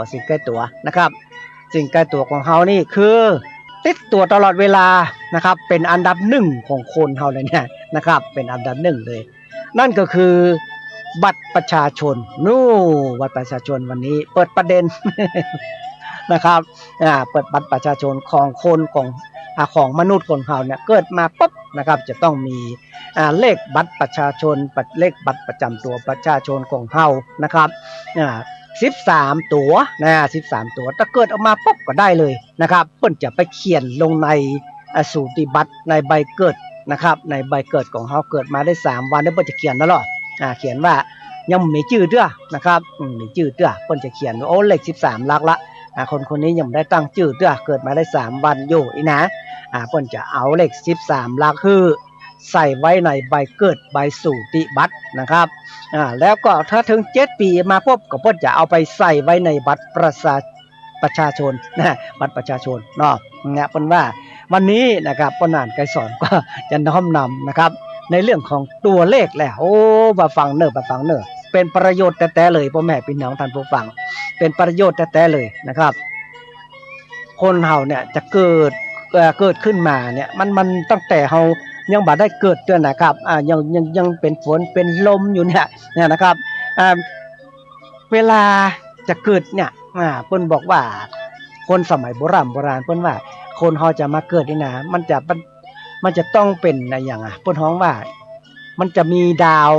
วนะครับสิ่งใกล้ตัวของเฮานี่คือ ติดตัวตลอดเวลานะครับเป็นอันดับหนึ่งของคนเฮาเลยเนี่ยนะครับเป็นอันดับหนึ่งเลย นั่นก็คือบัตรประชาชนบัตรประชาชนวันนี้เปิดประเด็น นะครับเปิดบัตรประชาชนของคนของมนุษย์คนเฮาเนี่ยเกิดมาปุ๊บนะครับจะต้องมีเลขบัตรประชาชนเลขบัตรประจำตัวประชาชนของเฮานะครับ13 ตัวนะ13 ตัวถ้าเกิดออกมาปุ๊บก็ได้เลยนะครับเพิ่นจะไปเขียนลงในสูติบัตรในใบเกิดนะครับในใบเกิดของเฮาเกิดมาได้3 วันแล้วเพิ่นจะเขียนแล้วหรอเขียนว่ายังมีชื่อเด้อนะครับมีชื่อเด้อเพิ่นจะเขียนว่าโอ้เลข13หลักละคนนี้ยังได้ตั้งชื่อเด้อเกิดมาได้3 วันอยู่อีนะเพิ่นจะเอาเลข13หลักคือใส่ไว้ในใบเกิดใบสูติบัตรนะครับแล้วก็ถ้าถึง7 ปีมาปุ๊บก็เพิ่นจะเอาไปใส่ไว้ในบัตรประชาชนนะบัตรประชาชนเนาะเนี่ยเพิ่นว่าวันนี้นะครับปนานไกรสอนก็จะน้อมนำนะครับในเรื่องของตัวเลขแล้วมาฟังเนอะเป็นประโยชน์แต่เลยพ่อแม่พี่น้องท่านผู้ฟังเป็นประโยชน์แต่เลยนะครับคนเฮาเนี่ยจะเกิดขึ้นมาเนี่ยมันตั้งแต่เฮายังบ่ได้เกิดด้วยนะครับยังเป็นฝนเป็นลมอยู่เนี่ยนะครับเวลาจะเกิดเนี่ยเพิ่นบอกว่าคนสมัยโบราณเพิ่นว่าคนเฮาจะมาเกิดนี่นะมันจะต้องเป็นอะไรอย่างเพิ่นฮ้องว่ามันจะมีดาว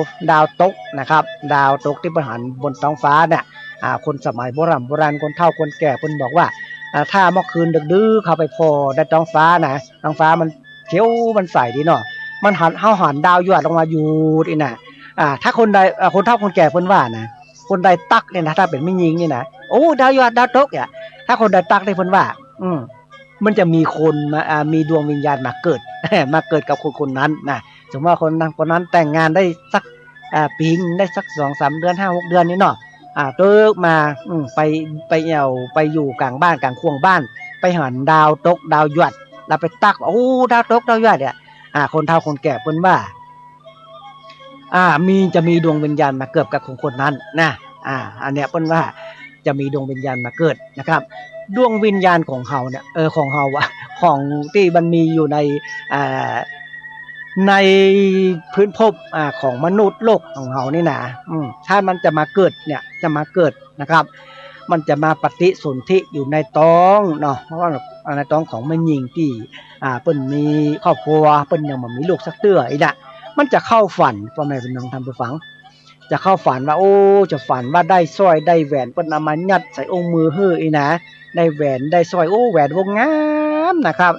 ตกนะครับดาวตกที่ประหันบนท้องฟ้าเนี่ยคนสมัยโบราณคนเฒ่าคนแก่เพิ่นบอกว่าถ้าเมื่อคืนดึกๆเข้าไปพอได้ท้องฟ้านะท้องฟ้ามันเขียวมันใสดีเนาะมันหันดาวหยดลงมาอยู่นี่นะถ้าคนใดคนเฒ่าคนแก่เพิ่นว่านะคนใดตักเนี่ยนะถ้าเป็นไม่ยิงนี่นะโอ้ดาวหยดดาวตกอ่ะถ้าคนใดตักได้เพิ่นว่ามันจะมีคนมามีดวงวิญญาณมาเกิด มาเกิดกับคนนั้นนะสมมติว่าคนนั้นแต่งงานได้สักปีนึงได้สัก 2-3 เดือน 5-6 เดือนนี่เนาะเติกมาไปอยู่กลางบ้านกลางควงบ้านไปหันดาวตกดาวหยดแล้วไปตักโอ้ดาวตกดาวหยดเนี่ยคนเฒ่าคนแก่เพิ่นว่าจะมีดวงวิญญาณมาเกิดกับคนนั้นนะอันเนี้ยเพิ่นว่าจะมีดวงวิญญาณมาเกิดนะครับดวงวิญญาณของเฮาเนี่ยของเฮาของที่มันมีอยู่ในพื้นภพของมนุษย์โลกของเฮานี่นะถ้ามันจะมาเกิดเนี่ยจะมาเกิดนะครับมันจะมาปฏิสนธิอยู่ในท้องเนาะเพราะว่าในท้องของแม่หญิงที่เพิ่นมีครอบครัวเพิ่นยังบ่มีลูกสักเตื้ออีน่ะมันจะเข้าฝันพ่อแม่พี่น้องท่านผู้ฟังจะเข้าฝันว่าจะฝันว่าได้สร้อยได้แหวนเพิ่นเอามายัดใส่องค์มือฮื้ออีนะได้แหวนได้สร้อยแหวนวงงามนะครับ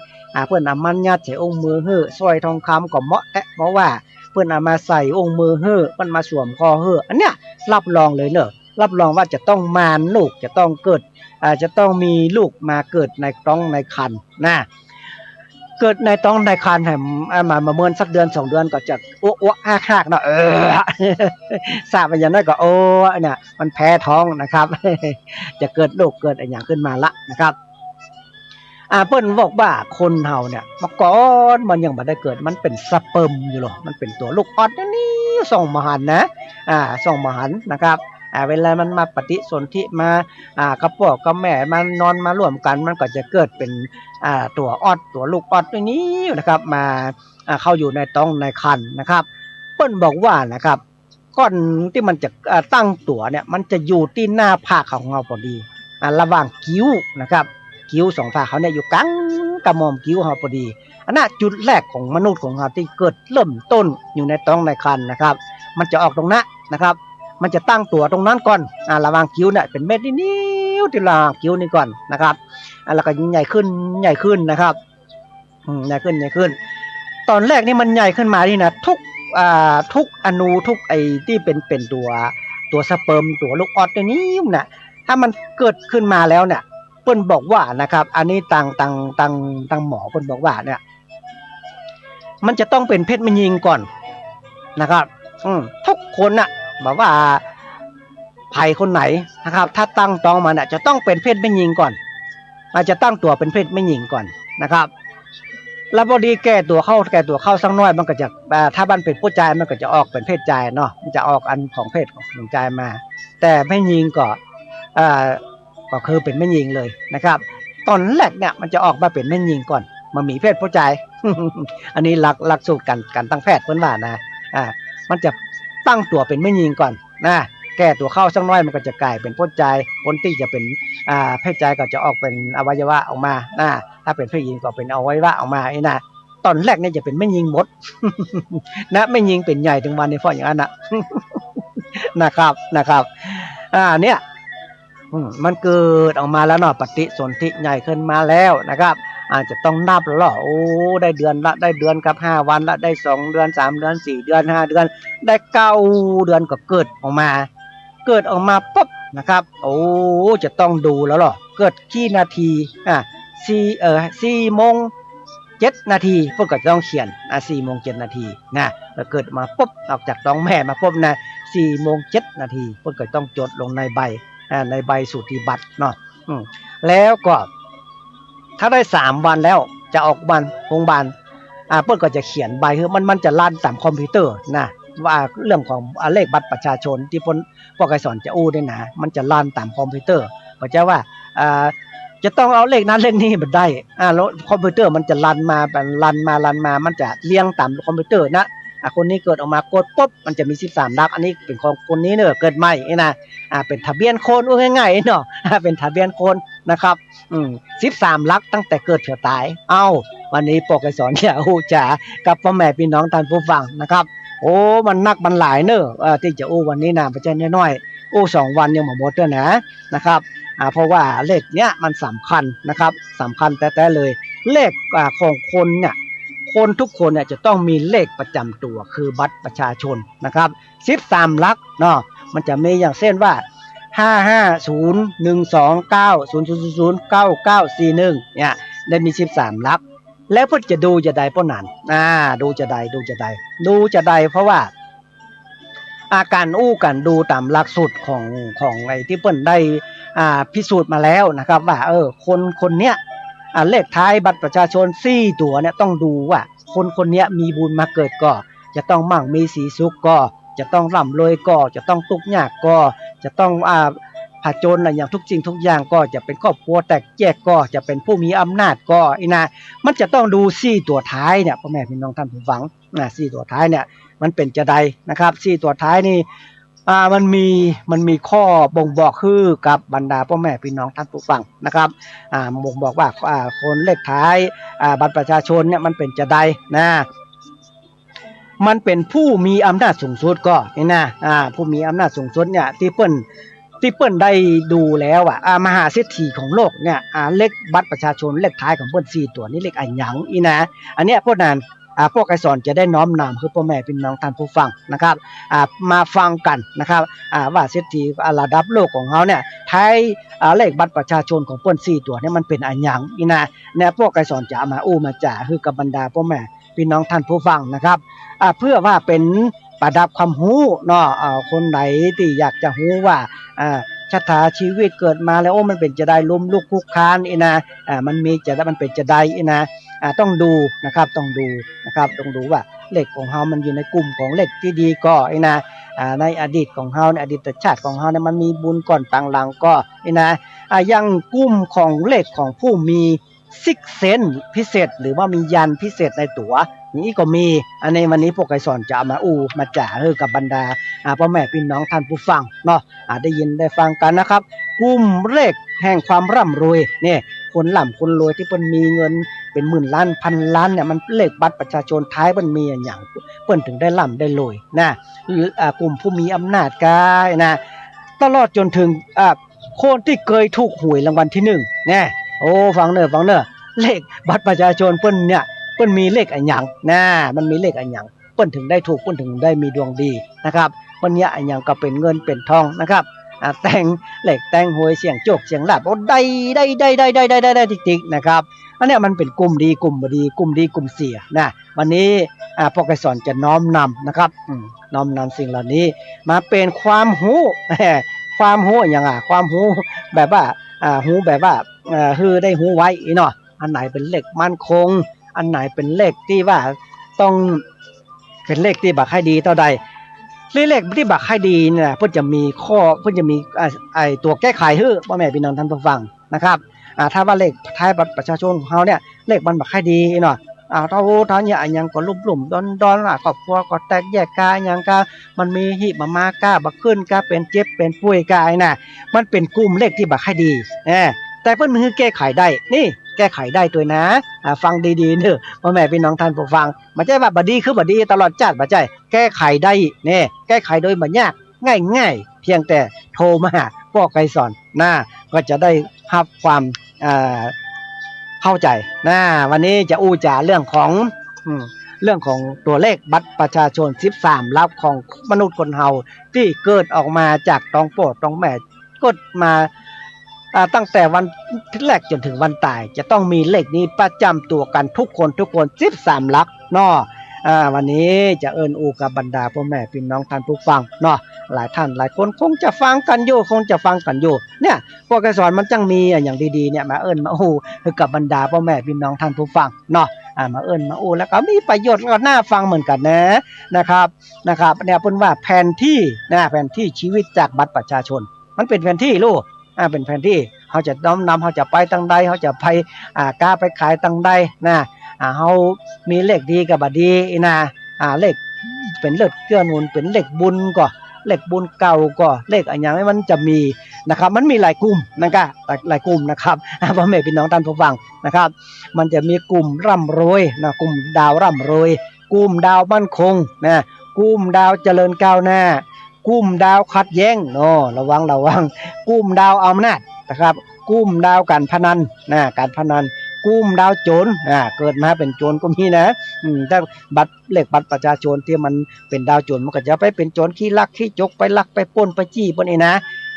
เพิ่นเอามายัดใส่องค์มือฮื้อสร้อยทองคำก็เหมาะเพราะว่าเพิ่นเอามาใส่องค์มือฮื้อมันมาสวมคอฮื้ออันเนี้ยรับรองเลยเนอะรับรองว่าจะต้องมารลูกจะต้องเกิดจะต้องมีลูกมาเกิดในท้องในครรภ์นะเกิดในท้องในครรภ์มาเมื่อสักเดือน2 เดือนก็จะอ้วกๆหักๆเนาะทราบว่าอย่างนั้นก็เนี่ยมันแพ้ท้องนะครับ จะเกิดโรคเกิดอะไรอย่างขึ้นมาละนะครับเพิ่นบอกว่าคนเฮาเนี่ยเมื่อก่อนมันยังบ่ได้เกิดมันเป็นสเปิร์มอยู่หรอมันเป็นตัวลูกออดนี่ส่งมหันนะส่งมหันนะครับเวลามันมาปฏิสนธิมากับพ่อกับแม่มันนอนมาร่วมกันมันก็จะเกิดเป็นตัวออดตัวลูกออดตัวนี้นะครับมาเข้าอยู่ในท้องในครรภ์นะครับเพิ่นบอกว่านะครับก้อนที่มันจะตั้งตัวเนี่ยมันจะอยู่ที่หน้าผากของเราพอดีระหว่างคิ้วนะครับคิ้ว2ผากเขาเนี่ยอยู่กลางกระหม่อมคิ้วเราพอดีอันน่ะจุดแรกของมนุษย์ของเราที่เกิดเริ่มต้นอยู่ในท้องในครรภ์นะครับมันจะออกตรงนั้นนะครับมันจะตั้งตัวตรงนั้นก่อนระหว่างคิ้วเนี่ยเป็นเม็ดนิ้วที่ระหว่างคิ้วนี่ก่อนนะครับแล้วก็ใหญ่ขึ้นนะครับใหญ่ขึ้นตอนแรกนี่มันใหญ่ขึ้นมาที่นะทุกอนูทุกไอที่เป็นตัวสเปิร์มตัวลูกออดนี่น่ะถ้ามันเกิดขึ้นมาแล้วเนี่ยเพิ่นบอกว่านะครับอันนี้ตังหมอเพิ่นบอกว่าเนี่ยมันจะต้องเป็นเพศแม่หญิงก่อนนะครับทุกคนน่ะบอกว่าไผคนไหนนะครับถ้าตั้งท้องมาเนี่ยจะต้องเป็นเพศแม่หญิงก่อนอาจจะตั้งตัวเป็นเพศแม่หญิงก่อนนะครับแล้วพอดีแก่ตัวเข้าสักน้อยมันก็จะถ้ามันเป็นผู้ชายมันก็จะออกเป็นเพศชายเนาะมันจะออกอันของเพศของชายมาแต่แม่หญิงก็คือเป็นแม่หญิงเลยนะครับ ตอนแรกเนี่ยมันจะออกมาเป็นแม่นยิงก่อนมามีเพศผู้ชาย อันนี้หลักสูตรการตั้งแพทย์เพิ่นว่านะมันจะตั้งตัวเป็นแม่นยิงก่อนนะแก้ตัวเข้าสักน้อยมันก็จะกลายเป็นผู้ชายคนที่จะเป็นเพศชายก็จะออกเป็นอวัยวะออกมานะถ้าเป็นเพศหญิงก็เป็นอวัยวะออกมาไอ้นะตอนแรกเนี่ยจะเป็นแม่นยิงหมด นะแม่นยิงเป็นใหญ่ถึงวันในฟ้ออย่างนั้นนะ นะครับเนี่ยมันเกิดออกมาแล้วเนาะปฏิสนธิใหญ่ขึ้นมาแล้วนะครับอาจจะต้องนับแล้วโอ้ได้เดือนละได้เดือนกับ5วันละได้2เดือน3เดือน4เดือน5เดือนได้9เดือนก็เกิดออกมาปุ๊บนะครับโอ้จะต้องดูแล้วหรอเกิดกี่นาที4โมง7นาทีพวกก็ต้องเขียน4โมง7นาทีนะแล้วเกิดมาปุ๊บออกจากท้องแม่มาปุ๊บนะ4โมง7นาทีพวกก็ต้องจดลงในใบสูติบัตรเนาะแล้วก็ถ้าได้3วันแล้วจะออกบ้านโรงพยาบาลเปิ้นก็จะเขียนใบคือมันจะลั่นตามคอมพิวเตอร์นะว่าเรื่องของเลขบัตรประชาชนที่พวกไอ้สอนจะอู้ด้วยนะมันจะลั่นตามคอมพิวเตอร์ก็จะว่าจะต้องเอาเลขนั้นเลขนี้มาได้แล้วคอมพิวเตอร์มันจะลั่นมามันจะเรียงตามคอมพิวเตอร์นะคนนี้เกิดออกมากดปุ๊บมันจะมี13หลักอันนี้เป็นของคนนี้เนอะเกิดใหม่นะเป็นทะเบียนโคนง่ายๆเนาะเป็นทะเบียนโคนนะครับ13หลักตั้งแต่เกิดเถื่อตายวันนี้ปกไอ้สอนเนี่ยจ๋ากับพ่อแม่พี่น้องท่านผู้ฟังนะครับโอ้มันนักมันหลายเนอะที่จะวันนี้นะไม่ใช่น้อยๆ2วันยังหมดด้วยนะครับเพราะว่าเลขเนี้ยมันสำคัญนะครับสำคัญแต่เลยเลขของคนเนี่ยคนทุกคนเนี่ยจะต้องมีเลขประจำตัวคือบัตรประชาชนนะครับ13หลักเนาะมันจะมีอย่างเช่นว่า5501290009941เนี่ยได้มี13หลักแล้วเพิ่นจะดูจะได้ป้อนั้นดูจะได้เพราะว่าอาการกันดูตามหลักสูตรของไอ้ที่เพิ่นได้พิสูจน์มาแล้วนะครับว่าคนเนี้ยเลขท้ายบัตรประชาชน4ตัวเนี่ยต้องดูว่าคนเนี้ยมีบุญมาเกิดก็จะต้องมั่งมีสีสุขก็จะต้องร่ำรวยก็จะต้องทุกข์ยากก็จะต้องผจญอะไรอย่างทุกสิ่งทุกอย่างก็จะเป็นครอบครัวแตกแยกก็จะเป็นผู้มีอำนาจก็มันจะต้องดู4ตัวท้ายเนี่ยพ่อแม่พี่น้องท่านผู้ฟัง4ตัวท้ายเนี่ยมันเป็นจะใดนะครับ4ตัวท้ายนี่มันมีข้อบ่งบอกคือกับบรรดาพ่อแม่พี่น้องท่านผู้ฟังนะครับบ่งบอกว่าคนเลขท้ายบัตรประชาชนเนี่ยมันเป็นจะใดนะมันเป็นผู้มีอำนาจสูงสุดก็นี่นะผู้มีอำนาจสูงสุดเนี่ยที่เปิ้นได้ดูแล้วมหาเศรษฐีของโลกเนี่ยเลขบัตรประชาชนเลขท้ายของเปิ้น4ตัวนี้เลขอันหยังอันเนี้ยพวกนั้นพวกไอ้สอนจะได้น้อมนำคือพ่อแม่พี่น้องท่านผู้ฟังนะครับมาฟังกันนะครับว่าเศรษฐีระดับโลกของเขาเนี่ยท้ายเลขบัตรประชาชนของเปิ้น4ตัวนี้มันเป็นอันหยังเนี่ยพวกไอ้สอนจะมามาจ่าคือกับบรรดาพ่อแม่พี่น้องท่านผู้ฟังนะครับเพื่อว่าเป็นประดับความรู้เนาะคนไหนที่อยากจะรู้ว่าชะตาชีวิตเกิดมาแล้วมันเป็นจะได้ล้มลุกคลุกคลานมันเป็นจะได้ต้องดูนะครับต้องดูว่าเลขของเฮามันอยู่ในกลุ่มของเลขที่ดีก็ในอดีตของเฮาในอดีตชาติของเฮาเนี่ยมันมีบุญก่อนต่างหลังก็ยังกลุ่มของเลขของผู้มีซิกเซนพิเศษหรือว่ามียันพิเศษในตัวนี้ก็มีในวันนี้พวกไก่สอนจะมามาจ่ากับบรรดาพ่อแม่พี่น้องท่านผู้ฟังเนาะได้ยินได้ฟังกันนะครับกลุ่มเลขแห่งความร่ำรวยเนี่ยคนร่ำคนรวยที่เพิ่นมีเงินเป็นหมื่นล้านพันล้านเนี่ยมันเลขบัตรประชาชนท้ายมันมีอย่างเพิ่นถึงได้ร่ำได้รวยกลุ่มผู้มีอำนาจกายตลอดจนถึงคนที่เคยถูกหวยรางวัลที่1เนี่ยฟังเนอะเลขบัตรประชาชนเพิ่นมีเลขอันหยังมันมีเลขอันหยังเพิ่นถึงได้ถูกเพิ่นถึงได้มีดวงดีนะครับเพิ่นเนี่ยอันหยังก็เป็นเงินเป็นทองนะครับแต่งเลขแต่งหวยเสียงโจกเสียงลาบได้ติ๊กๆนะครับอันเนี้ยมันเป็นกลุ่มดีกลุ่มบ่ดีกลุ่มดีกลุ่มเสียวันนี้พวกไอ้สอนจะน้อมนำนะครับน้อมนำสิ่งเหล่านี้มาเป็นความรู้อย่างความรู้แบบว่ารู้แบบว่าคือได้รู้ไว้เนาะอันไหนเป็นเลขมั่นคงอันไหนเป็นเลขที่ว่าต้องเป็นเลขที่บักให้ดีเท่าใดเลขที่บักให้ดีเนี่ยเพิ่นจะมีตัวแก้ไขให้พ่อแม่พี่น้องท่านผู้ฟังนะครับ ถ้าว่าเลขท้ายบัตรประชาชนของเขาเนี่ยเลขมันบ่ค่อยดีเนาะเท่าเนี่ยยังก็ลุ่มๆดอนๆครอบครัวก็แตกแยกกายยังก็มันมีหิมากาบ่ขึ้นก็เป็นเจ็บเป็นป่วยกายน่ะมันเป็นกลุ่มเลขที่บ่ค่อยดีแต่เพิ่นคือแก้ไขได้นี่แก้ไขได้ตัวนะฟังดีๆเด้อพ่อแม่พี่น้องท่านผู้ฟังบ่ใช่ว่าบ่ดีคือบ่ดีตลอดชาติบ่ใช่แก้ไขได้นี่แก้ไขโดยบ่ยากง่ายๆเพียงแต่โทรมาหาพ่อไกรสอนก็จะได้รับความเข้าใจวันนี้จะอู้จาเรื่องของตัวเลขบัตรประชาชน13ลับของมนุษย์คนเฮาที่เกิดออกมาจากท้องพ่อท้องแม่เกิดมาตั้งแต่วันแรกจนถึงวันตายจะต้องมีเลขนี้ประจำตัวกันทุกคน13หลักเนาะวันนี้จะเอิ้นอูกับบรรดาพ่อแม่พี่น้องท่านผู้ฟังเนาะหลายท่านหลายคนคงจะฟังกันอยู่เนี่ยพวกไกรสอนมันจังมีอย่างดีๆเนี่ยมาเอิ้นมาอูกับบรรดาพ่อแม่พี่น้องท่านผู้ฟังเนาะมาเอิ้นมาอูแล้วก็มีประโยชน์แล้วก็น่าฟังเหมือนกันนะครับเนี่ยเพิ่นว่าแผนที่แผนที่ชีวิตจากบัตรประชาชนมันเป็นแผนที่ลูกเป็นแผนที่เขาจะน้อมนำเขาจะไปทางใดเขาจะไปกล้าไปขายทางใดเขามีเลขดีกับบ่ดีเลขเป็นเลขเกื้อหนุนเป็นเลขบุญก็เลขบุญเก่าก็เลขอะไรอย่างนี้มันจะมีนะครับมันมีหลายกลุ่มหลายกลุ่มนะครับพ่อแม่พี่น้องท่านผู้ฟังนะครับมันจะมีกลุ่มร่ำรวยกลุ่มดาวร่ำรวยกลุ่มดาวมั่นคงกลุ่มดาวเจริญก้าวหน้ากลุ่มดาวขัดแย้งระวังกลุ่มดาวอำนาจนะครับกลุ่มดาวการพนันการพนันกลุ่มดาวโจรเกิดมาเป็นโจรก็มีนะถ้าเลขบัตรประชาชนที่มันเป็นดาวโจรมันก็จะไปเป็นโจรขี้ลักขี้จกไปลักไปปล้นไปจี้พวกนี้นะ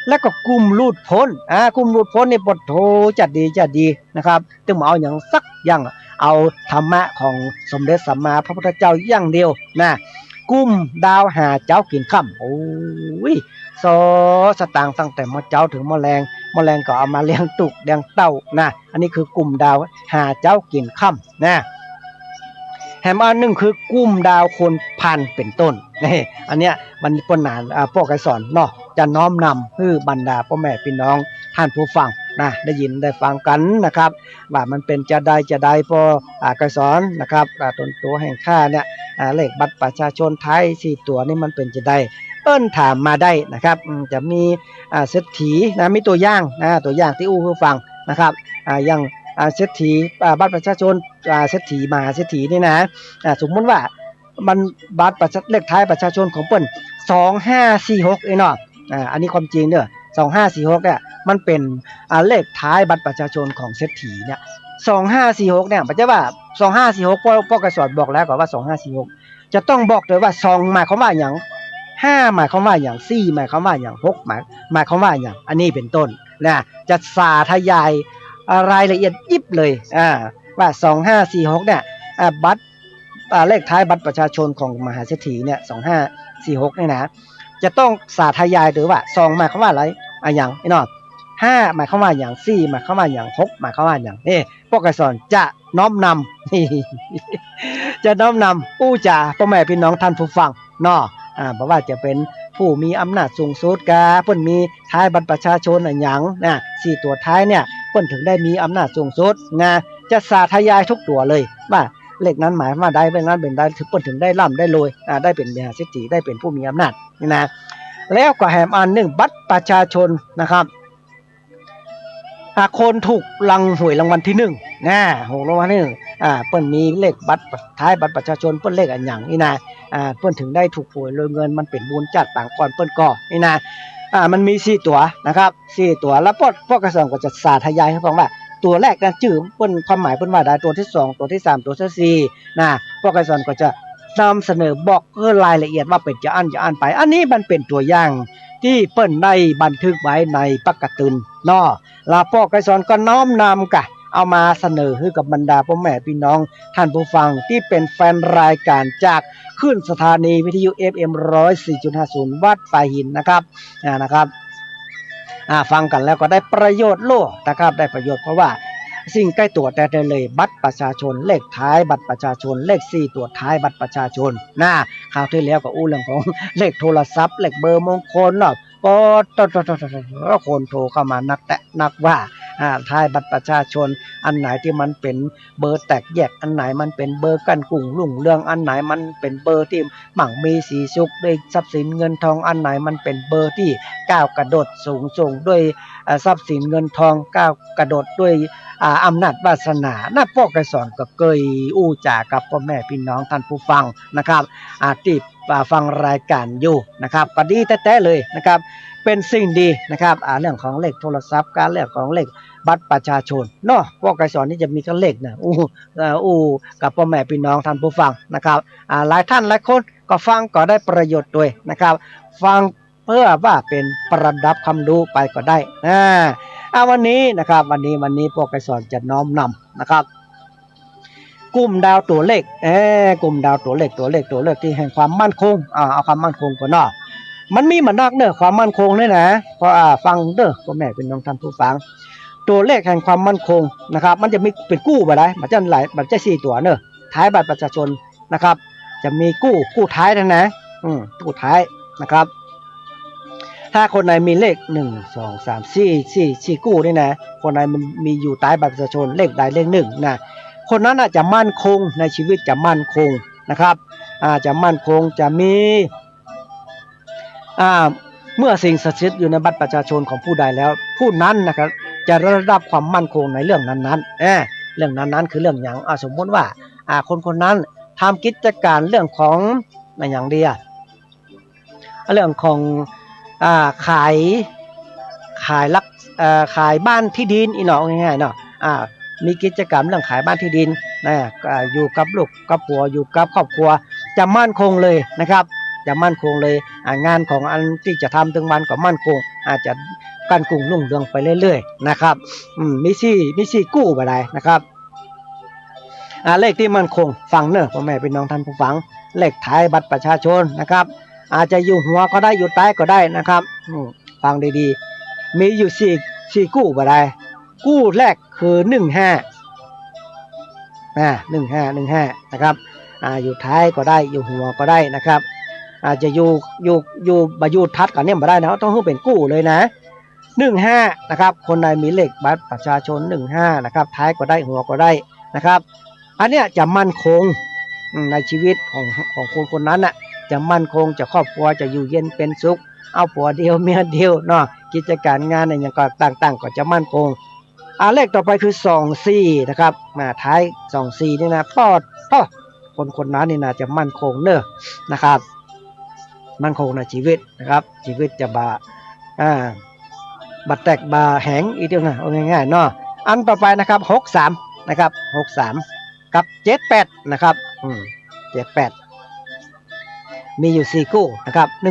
แล้วก็กลุ่มลูดพ้นกลุ่มลูดพ้นนี่บทโธจัดดีนะครับต้องเอาอย่างสักอย่างเอาธรรมะของสมเด็จสัมมาพระพุทธเจ้าอย่างเดียวกลุ่มดาวหาเจ้ากินค่ำโอ้ยสตางค์ตั้งแต่มะเจ้าถึงมะแรงก็เอามาเลี้ยงตุกเลี้ยงเต้าอันนี้คือกลุ่มดาวหาเจ้ากินค่ำแถมอันนึงคือกลุ่มดาวคนพันเป็นต้นอันเนี้ยมันปนหนานพ่อไกรสอนเนาะจะน้อมนำให้บรรดาพ่อแม่พี่น้องท่านผู้ฟังได้ยินได้ฟังกันนะครับว่ามันเป็นจะได้พ่อไกรสอนนะครับต้นตัวแห่งค่าเนี่ยเลขบัตรประชาชนไทย4ตัวนี่มันเป็นจะได้เอิ้นถามมาได้นะครับจะมีเศรษฐีมีตัวอย่างที่อู้ให้ฟังนะครับอย่างเศรษฐีบัตรประชาชนเศรษฐีมหาเศรษฐีนี่สมมุติว่ามันบัตรเลขท้ายประชาชนของเปิ้น2546เนาะอันนี้ความจริงเด้อ2546เนี่ยมันเป็นเลขท้ายบัตรประชาชนของเศรษฐีเนี่ย2546เนี่ยบ่ใช่ว่า2546พ่อกระสอนบอกแล้วก็ว่า2546จะต้องบอกเลยว่า2หมายความว่าหยัง5หมายความว่าหยัง4หมายความว่าหยัง6หมายความว่าหยังอันนี้เป็นต้นจะสาธยายรายละเอียดยิบเลยว่า2546เนี่ยบัตรเลขท้ายบัตรประชาชนของมหาเศรษฐีเนี่ย2546เนี่ยนะจะต้องสาธยายหรือว่า2หมายความว่าอะไรอย่างเนาะ5หมายความว่าอย่าง4หมายความว่าอย่าง6หมายความว่าอย่างพวกไกรสอนจะน้อมนำจะน้อมนำอู้จ่าพ่อแม่พี่น้องท่านผู้ฟังเนาะเพราะว่าจะเป็นผู้มีอำนาจสูงสุดกาเพิ่นมีท้ายบัตรประชาชนอย่าง4ตัวท้ายเนี่ยเพิ่นถึงได้มีอำนาจสูงสุดจะสาธยายทุกตัวเลยว่าเลขนั้นหมายว่าได้เป็นนั้นเป็นได้ถึงเพิ่นถึงได้ร่ำได้รวยได้เป็นมหาเศรษฐีได้เป็นผู้มีอำนาจนี่นะแล้วก็แถมอันนึงบัตรประชาชนนะครับคนถูกหวยรางวัลที่1หวยรางวัลที่1เพิ่นมีเลขบัตรท้ายบัตรประชาชนเพิ่นเลขอันหยังนี่นะเพิ่นถึงได้ถูกหวยรวยเงินมันเป็นบุญจัดต่างก่อนเพิ่นก็นี่นะมันมี4ตัวนะครับ4ตัวแล้วพวกกระทรวงก็จะสาธยายให้ฟังว่าตัวแรกนั้นชื่อเพิ่นความหมายเพิ่นว่าได้ตัวที่2ตัวที่3ตัวที่4พวกกระทรวงก็จะนำเสนอบอกรายละเอียดว่าเป็นจะอ่านไปอันนี้มันเป็นตัวอย่างที่เปิ้นได้บันทึกไว้ในปกตินเนาะแล้วพ่อไกรสอนก็น้อมนำกะเอามาเสนอให้กับบรรดาพ่อแม่พี่น้องท่านผู้ฟังที่เป็นแฟนรายการจากคลื่นสถานีวิทยุ FM 104.50 วัดป่าหินนะครับฟังกันแล้วก็ได้ประโยชน์โลกนะครับได้ประโยชน์เพราะว่าสิ่งใกล้ตัวแต่เลยบัตรประชาชนเลขท้ายบัตรประชาชนเลข4ตัวท้ายบัตรประชาชนคราวที่แล้วก็อู้เรื่องของเลขโทรศัพท์เลขเบอร์มงคลเนาะก็คนโทรเข้ามานักว่า ท้ายบัตรประชาชนอันไหนที่มันเป็นเบอร์แตกแยกอันไหนมันเป็นเบอร์กันกุ้งลุ่งเรื่องอันไหนมันเป็นเบอร์ที่มั่งมีสีสุขด้วยทรัพย์สินเงินทองอันไหนมันเป็นเบอร์ที่ก้าวกระโดดสูงส่งด้วยทรัพย์สินเงินทองก้าวกระโดดด้วยอำนาจวาสนาน่าพ่อไกสอนก็เคยอู้จากับพ่อแม่พี่น้องท่านผู้ฟังนะครับที่ฟังรายการอยู่นะครับก็ดีแท้ๆเลยนะครับเป็นสิ่งดีนะครับเรื่องของเลขโทรศัพท์การเรื่องของเลขบัตรประชาชนเนาะพ่อไกสอนนี่จะมีก็เลขนะกับพ่อแม่พี่น้องท่านผู้ฟังนะครับหลายท่านหลายคนก็ฟังก็ได้ประโยชน์ด้วยนะครับฟังเพื่อว่าเป็นประดับคำรู้ไปก็ได้วันนี้นะครับวันนี้พวกไกสอนจะน้อมนำนะครับกลุ่มดาวตัวเลขกลุ่มดาวตัวเลขที่แห่งความมั่นคงเอาความมั่นคงก่อนเนาะมันมีมันนักเด้อความมั่นคงเนี่ยนะเพราะฟังเด้อพ่อแม่เป็นน้องท่านผู้ฟังตัวเลขแห่งความมั่นคงนะครับมันจะมีเป็นกู้ไปได้มันจะหลายมันจะ4ตัวเนอะท้ายบัตรประชาชนนะครับจะมีกู้ท้ายนะกู้ท้ายนะครับถ้าคนไหนมีเลข1 2 3 4กู้นี่นะคนไหนมันมีอยู่ใต้บัตรประชาชนเลขใดเลข1นะคนนั้นจะมั่นคงในชีวิตจะมั่นคงนะครับจะมั่นคงจะมีเมื่อสิ่งศักดิ์สิทธิ์อยู่ในบัตรประชาชนของผู้ใดแล้วผู้นั้นนะครับจะได้รับความมั่นคงในเรื่องนั้นๆเรื่องนั้นๆคือเรื่องอย่างสมมติว่าคนนั้นทำกิจการเรื่องของอย่างเดียเรื่องของขายบ้านที่ดินอีหนอง่ายๆเนาะมีกิจกรรมเรื่องขายบ้านที่ดินอยู่กับลูกกับผัวอยู่กับครอบครัวจะมั่นคงเลยนะครับจะมั่นคงเลยงานของอันที่จะทำถึงวันก็มั่นคงอาจจะการกุ้งรุ่งเรืองไปเรื่อยๆนะครับมีซี่กู้ไปได้นะครับเลขที่มั่นคงฟังเนอะพ่อแม่พี่น้องท่านผู้ฟังเลขท้ายบัตรประชาชนนะครับอาจจะอยู่หัวก็ได้อยู่ใต้ก็ได้นะครับฟังดีๆมีอยู่สี่กู้ไปได้กู้แรกคือ15นะครับอยู่ท้ายก็ได้อยู่หัวก็ได้นะครับอาจจะอยู่ทัดกันเนี่ยมาได้นะต้องเป็นกู้เลยนะ15นะครับคนใดมีเลขบัตรประชาชน15นะครับท้ายก็ได้หัวก็ได้นะครับอันเนี้ยจะมั่นคงในชีวิตของคนนั้นน่ะจะมั่นคงจะครอบครัวจะอยู่เย็นเป็นสุขเอาผัวเดียวเมียเดียวเนาะกิจการงานอะไรอย่างก็ต่างๆก็จะมั่นคงเลขต่อไปคือ24นะครับท้าย24นี่นะคนนั้นนี่นะจะมั่นคงเนอะนะครับมั่นคงในชีวิตนะครับชีวิตจะบัดแตกบาแหงอีกเดียวนะเอาง่ายๆเนาะอันต่อไปนะครับ63นะครับ63กับ78นะครับ78มีอยู่4กู้นะครับ15 24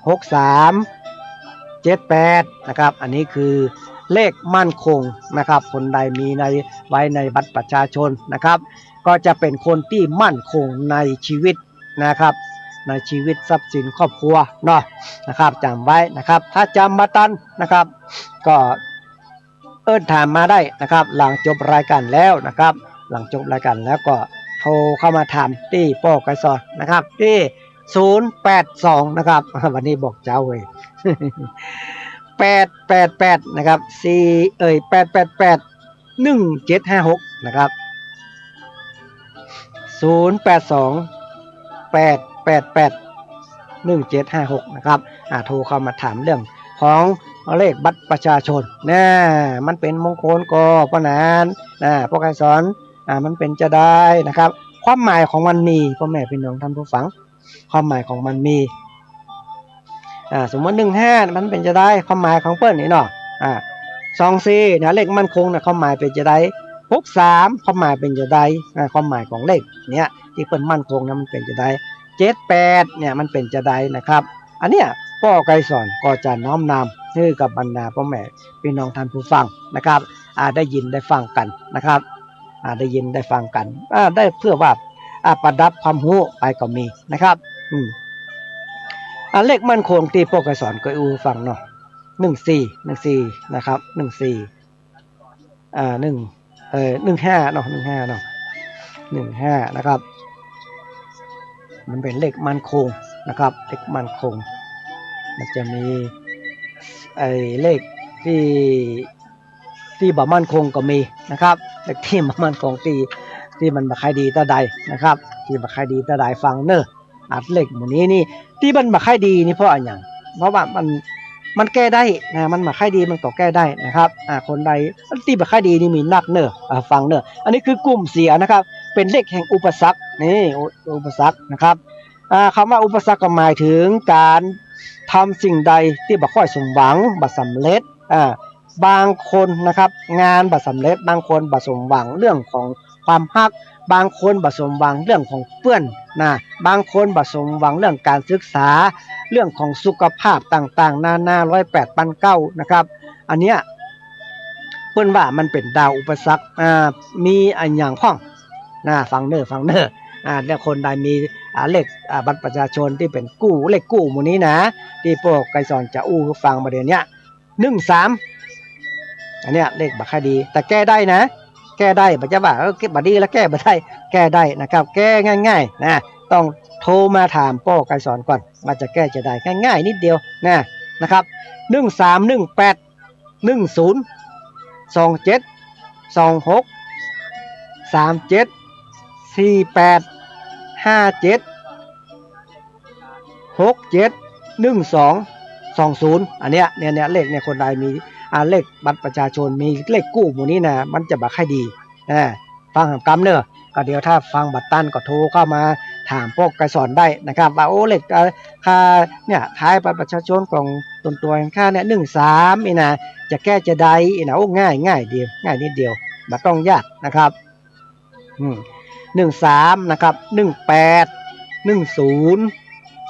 63 78นะครับอันนี้คือเลขมั่นคงนะครับคนใดมีไว้ในบัตรประชาชนนะครับก็จะเป็นคนที่มั่นคงในชีวิตนะครับในชีวิตทรัพย์สินครอบครัวเนาะนะครับจำไว้นะครับถ้าจำมาตันนะครับก็ถามมาได้นะครับหลังจบรายการแล้วนะครับหลังจบรายการแล้วก็โทรเข้ามาถามที่ป้อไกสอนนะครับที่082นะครับวันนี้บอกเจ้าเว้ย888นะครับ888 1756นะครับ082 888 1756นะครับโทรเข้ามาถามเรื่องของเลขบัตรประชาชนมันเป็นมงคลก็ประนานพวกไกสอนมันเป็นจะได้นะครับความหมายของมันมีพ่อแม่พี่น้องท่านผู้ฟังความหมายของมันมีสมมติ15มันเป็นจะได้ความหมายของเปิ้ลนี่เนาะ24นะเลขมั่นคงนะความหมายเป็นจะได้63ความหมายเป็นจะได้ความหมายของเลขเนี้ยที่เปิ้ลมั่นคงนะมันเป็นจะได้78เนี่ยมันเป็นจะได้นะครับอันเนี้ยพ่อไกสอนก็จะน้อมนำให้กับบรรดาพ่อแม่พี่น้องท่านผู้ฟังนะครับได้ยินได้ฟังกันนะครับได้ยินได้ฟังกันได้เพื่อว่าประดับความรู้ไปก็มีนะครับเลขมั่นคงที่พ่อไกสอนก็ฟังเนาะ14นะครับ1415เนาะ15เนาะ15นะครับมันเป็นเลขมั่นคงนะครับเลขมั่นคงมันจะมี ไอ้เลขที่บ่มั่นคงก็มีนะครับเลขที่บ่มั่นคงที่มันบ่ค่อยดีตาใดนะครับที่บ่ค่อยดีตาใดฟังเนอะเลขหมู่นี้นี่ที่มันบ่ค่อยดีนี่เพราะอะไรอย่างเพราะว่ามันแก้ได้นะมันบ่ค่อยดีมันก็แก้ได้นะครับคนใดที่บ่ค่อยดีนี่มีนักเนอะฟังเนอะอันนี้คือกลุ่มเสียนะครับเป็นเลขแห่งอุปสรรคนี่อุปสรรคนะครับคำว่าอุปสรรคก็หมายถึงการทำสิ่งใดที่บ่ค่อยสมหวังบ่สำเร็จบางคนนะครับงานบ่สำเร็จบางคนบ่สมหวังเรื่องของความรักบางคนบ่สมหวังเรื่องของเพื่อนนะบางคนบ่สมหวังเรื่องการศึกษาเรื่องของสุขภาพต่างๆนา108ปันเก้านะครับอันเนี้ยเพิ่นว่ามันเป็นดาวอุปสรรคมีอันอย่างพ้องฟังเด้อแล้วคนใดมีเลขบัตรประชาชนที่เป็นเลขกู้หมู่นี้นะที่พวกไกรสอนจะอู้ฟังประเด็นเนี้ย13อันเนี้ยเลขบ่ค่อยดีแต่แก้ได้นะแก้ได้บ่จะว่าบ่ดีแล้วแก้บ่ได้แก้ได้นะครับแก้ง่ายๆนะต้องโทรมาถามป้อไกรสอนก่อนว่าจะแก้จะได้ง่ายๆนิดเดียวนะครับ1318 10 27 26 37 48 57 67 12 20อันเนี้ยเลขเนี่ยคนใดมีเลขบัตรประชาชนมีเลขกู้หมู่นี้นะมันจะบ่ค่อยดีฟังกำเนอะก็เดี๋ยวถ้าฟังบัตรตันก็โทรเข้ามาถามพวกไกรสอนได้นะครับว่าโอ้เลขค่าเนี่ยท้ายบัตรประชาชนของตนตัวค่าเนี่ย13นี่นะจะแก้จะได้นะโอ้ง่ายเดียวง่ายนิดเดียวบ่ต้องยากนะครับ13นะครับ18 10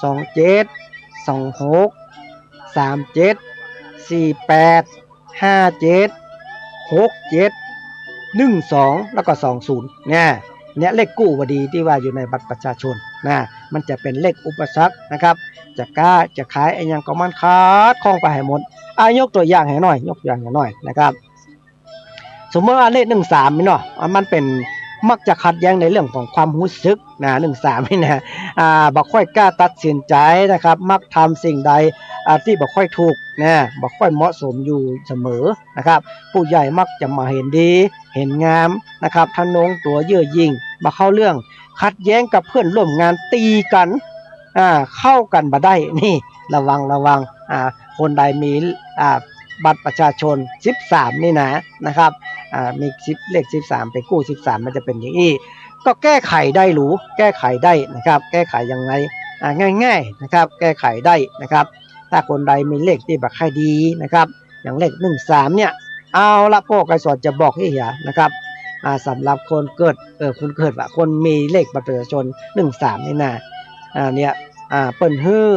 27 26 37 48 57 67 12แล้วก็20เนี่ยเลขกู้บ่ดีที่ว่าอยู่ในบัตรประชาชนมันจะเป็นเลขอุปสรรคนะครับจะขายไอ้หยังก็มันขาดข้องไปให้หมดยกตัวอย่างให้หน่อยนะครับสมมติว่าเลข13นี่เนาะมันเป็นมักจะขัดแย้งในเรื่องของความรู้สึก13นี่นะบ่ค่อยกล้าตัดสินใจนะครับมักทำสิ่งใดที่บ่ค่อยถูกบ่ค่อยเหมาะสมอยู่เสมอนะครับผู้ใหญ่มักจะมาเห็นดีเห็นงามนะครับทะนงตัวเย่อหยิ่งมาเข้าเรื่องขัดแย้งกับเพื่อนร่วมงานตีกันเข้ากันบ่ได้นี่ระวังคนใดมีบัตรประชาชน13นี่นะครับมีเลข13ไปกู้13มันจะเป็นอย่างนี้ก็แก้ไขได้หรือแก้ไขได้นะครับแก้ไขยังไงง่ายๆนะครับแก้ไขได้นะครับถ้าคนใดมีเลขที่บ่ค่อยดีนะครับอย่างเลข13เนี่ยเอาละพ่อไกรสอนจะบอกให้เหียนะครับสำหรับคนเกิดคุณเกิดว่าคนมีเลขบัตรประชาชน13นี่เนี่ยเปิ้นฮื้อ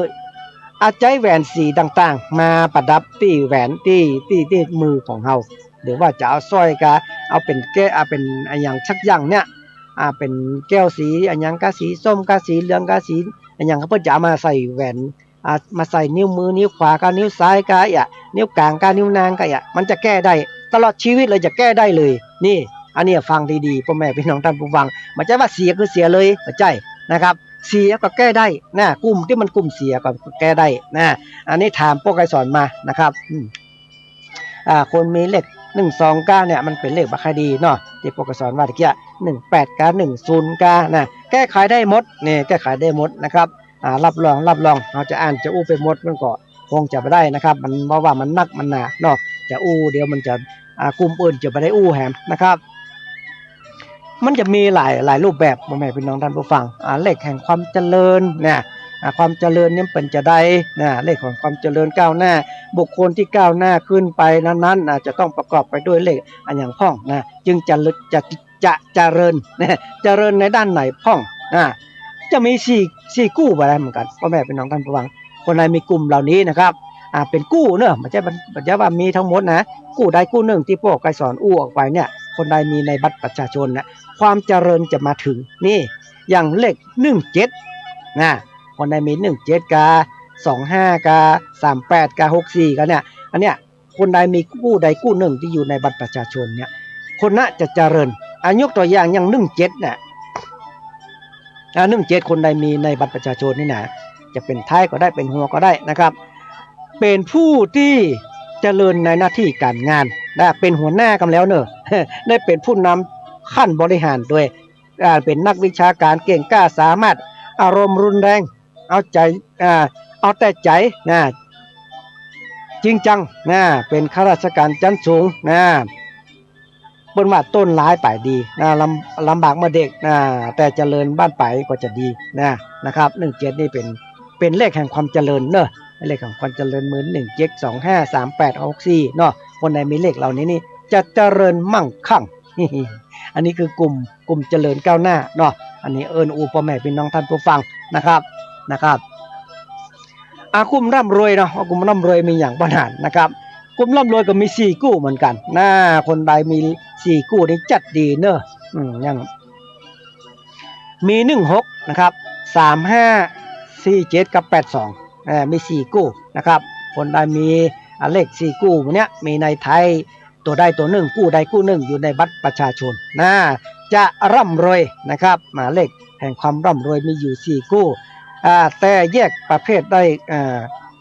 ใจแหวนสีต่างๆมาประดับที่แหวนที่มือของเฮาหรือว่าจะเอาสร้อยกะเอาเป็นแก้เป็นอันอย่างชักอย่างเนี่ยเป็นแก้วสีอันอย่างกะสีส้มกะสีเหลืองกะสีอันอย่างเขาเพิ่นจะเอามาใส่แหวนมาใส่นิ้วมือนิ้วขวากะนิ้วซ้ายกะนิ้วกลางกะนิ้วนางกะมันจะแก้ได้ตลอดชีวิตเลยจะแก้ได้เลยนี่อันนี้ฟังดีๆพ่อแม่พี่น้องท่านผู้ฟังไม่ใช่ว่าเสียคือเสียเลยไม่ใช่นะครับเสียก็แก้ได้กลุ่มที่มันกลุ่มเสียก็แก้ได้อันนี้ถามพวกไกรสอนมานะครับคนมีเลข129เนี่ยมันเป็นเลขบ่ค่อยดีเนาะที่พวกไกรสอนว่าตะกี้18กะ10กะแก้ไขได้หมดนี่แก้ไขได้หมดนะครับรับรองเราจะอ่านจะอู้ไปหมดมันก็คงจะไม่ได้นะครับมันเพราะว่ามันนักมันหนาเนาะจะอู้เดี๋ยวมันจะกลุ่มอื่นจะไม่ได้อู้แหมนะครับมันจะมีหลายรูปแบบพ่อแม่พี่น้องท่านผู้ฟังเลขแห่งความเจริญความเจริญนี่เป็นจะได้เลขของความเจริญก้าวหน้าบุคคลที่ก้าวหน้าขึ้นไปนั้นจะต้องประกอบไปด้วยเลขอันอย่างพ้องจึงจะเจริญเจริญในด้านไหนพ้องจะมี4กู้อะไรเหมือนกันพ่อแม่พี่น้องท่านผู้ฟังคนใดมีกลุ่มเหล่านี้นะครับเป็นกู้เนอะไม่ใช่ว่ามีทั้งหมดนะกู้ใดกู้หนึ่งที่พวกไกรสอนอู้ออกไปเนี่ยคนใดมีในบัตรประชาชนความเจริญจะมาถึงนี่อย่างเลข17คนใดมี17กะ25กะ38กะ64กะเนี่ยอันเนี้ยคนใดมีกู้ใดกู้หนึ่งที่อยู่ในบัตรประชาชนเนี่ยคนน่ะจะเจริญยกตัวอย่างอย่าง17เนี่ย17คนใดมีในบัตรประชาชนนี่นะจะเป็นท้ายก็ได้เป็นหัวก็ได้นะครับเป็นผู้ที่ เจริญในหน้าที่การงานได้เป็นหัวหน้ากันแล้วเนอะ ได้เป็นผู้นำขั้นบริหารด้วยเป็นนักวิชาการเก่งกล้าสามารถอารมณ์รุนแรงเอาใจเอาแต่ใจนะจริงจังนะเป็นข้าราชการชั้นสูงนะบนว่าต้นร้ายป่ายดีนะลำบากมาเด็กนะแต่เจริญบ้านป่ายก็จะดีนะครับ17นี่เป็นเลขแห่งความเจริญเนอะเลขของความเจริญเหมือน17253864เนาะคนใดมีเลขเหล่านี้นี่จะเจริญมั่งคั่ง อันนี้คือกลุ่มเจริญก้าวหน้าเนาะอันนี้อูพ่อแม่พี่น้องท่านผู้ฟังนะครับกลุ่มร่ำรวยเนาะกลุ่มร่ำรวยมีอย่างปัญหานะครับกลุ่มร่ำรวยก็มี4กู้เหมือนกันคนใดมี4กู้นี่จัดดีเนอะอย่างมี16นะครับ3547กับ82มี4กู้นะครับคนใดมีเลข4กู้เนี้ยมีในไทยตัวใดตัวหนึ่งกู้ใดกู้หนึ่งอยู่ในบัตรประชาชนจะร่ำรวยนะครับเลขแห่งความร่ำรวยมีอยู่4กู้แต่แยกประเภทได้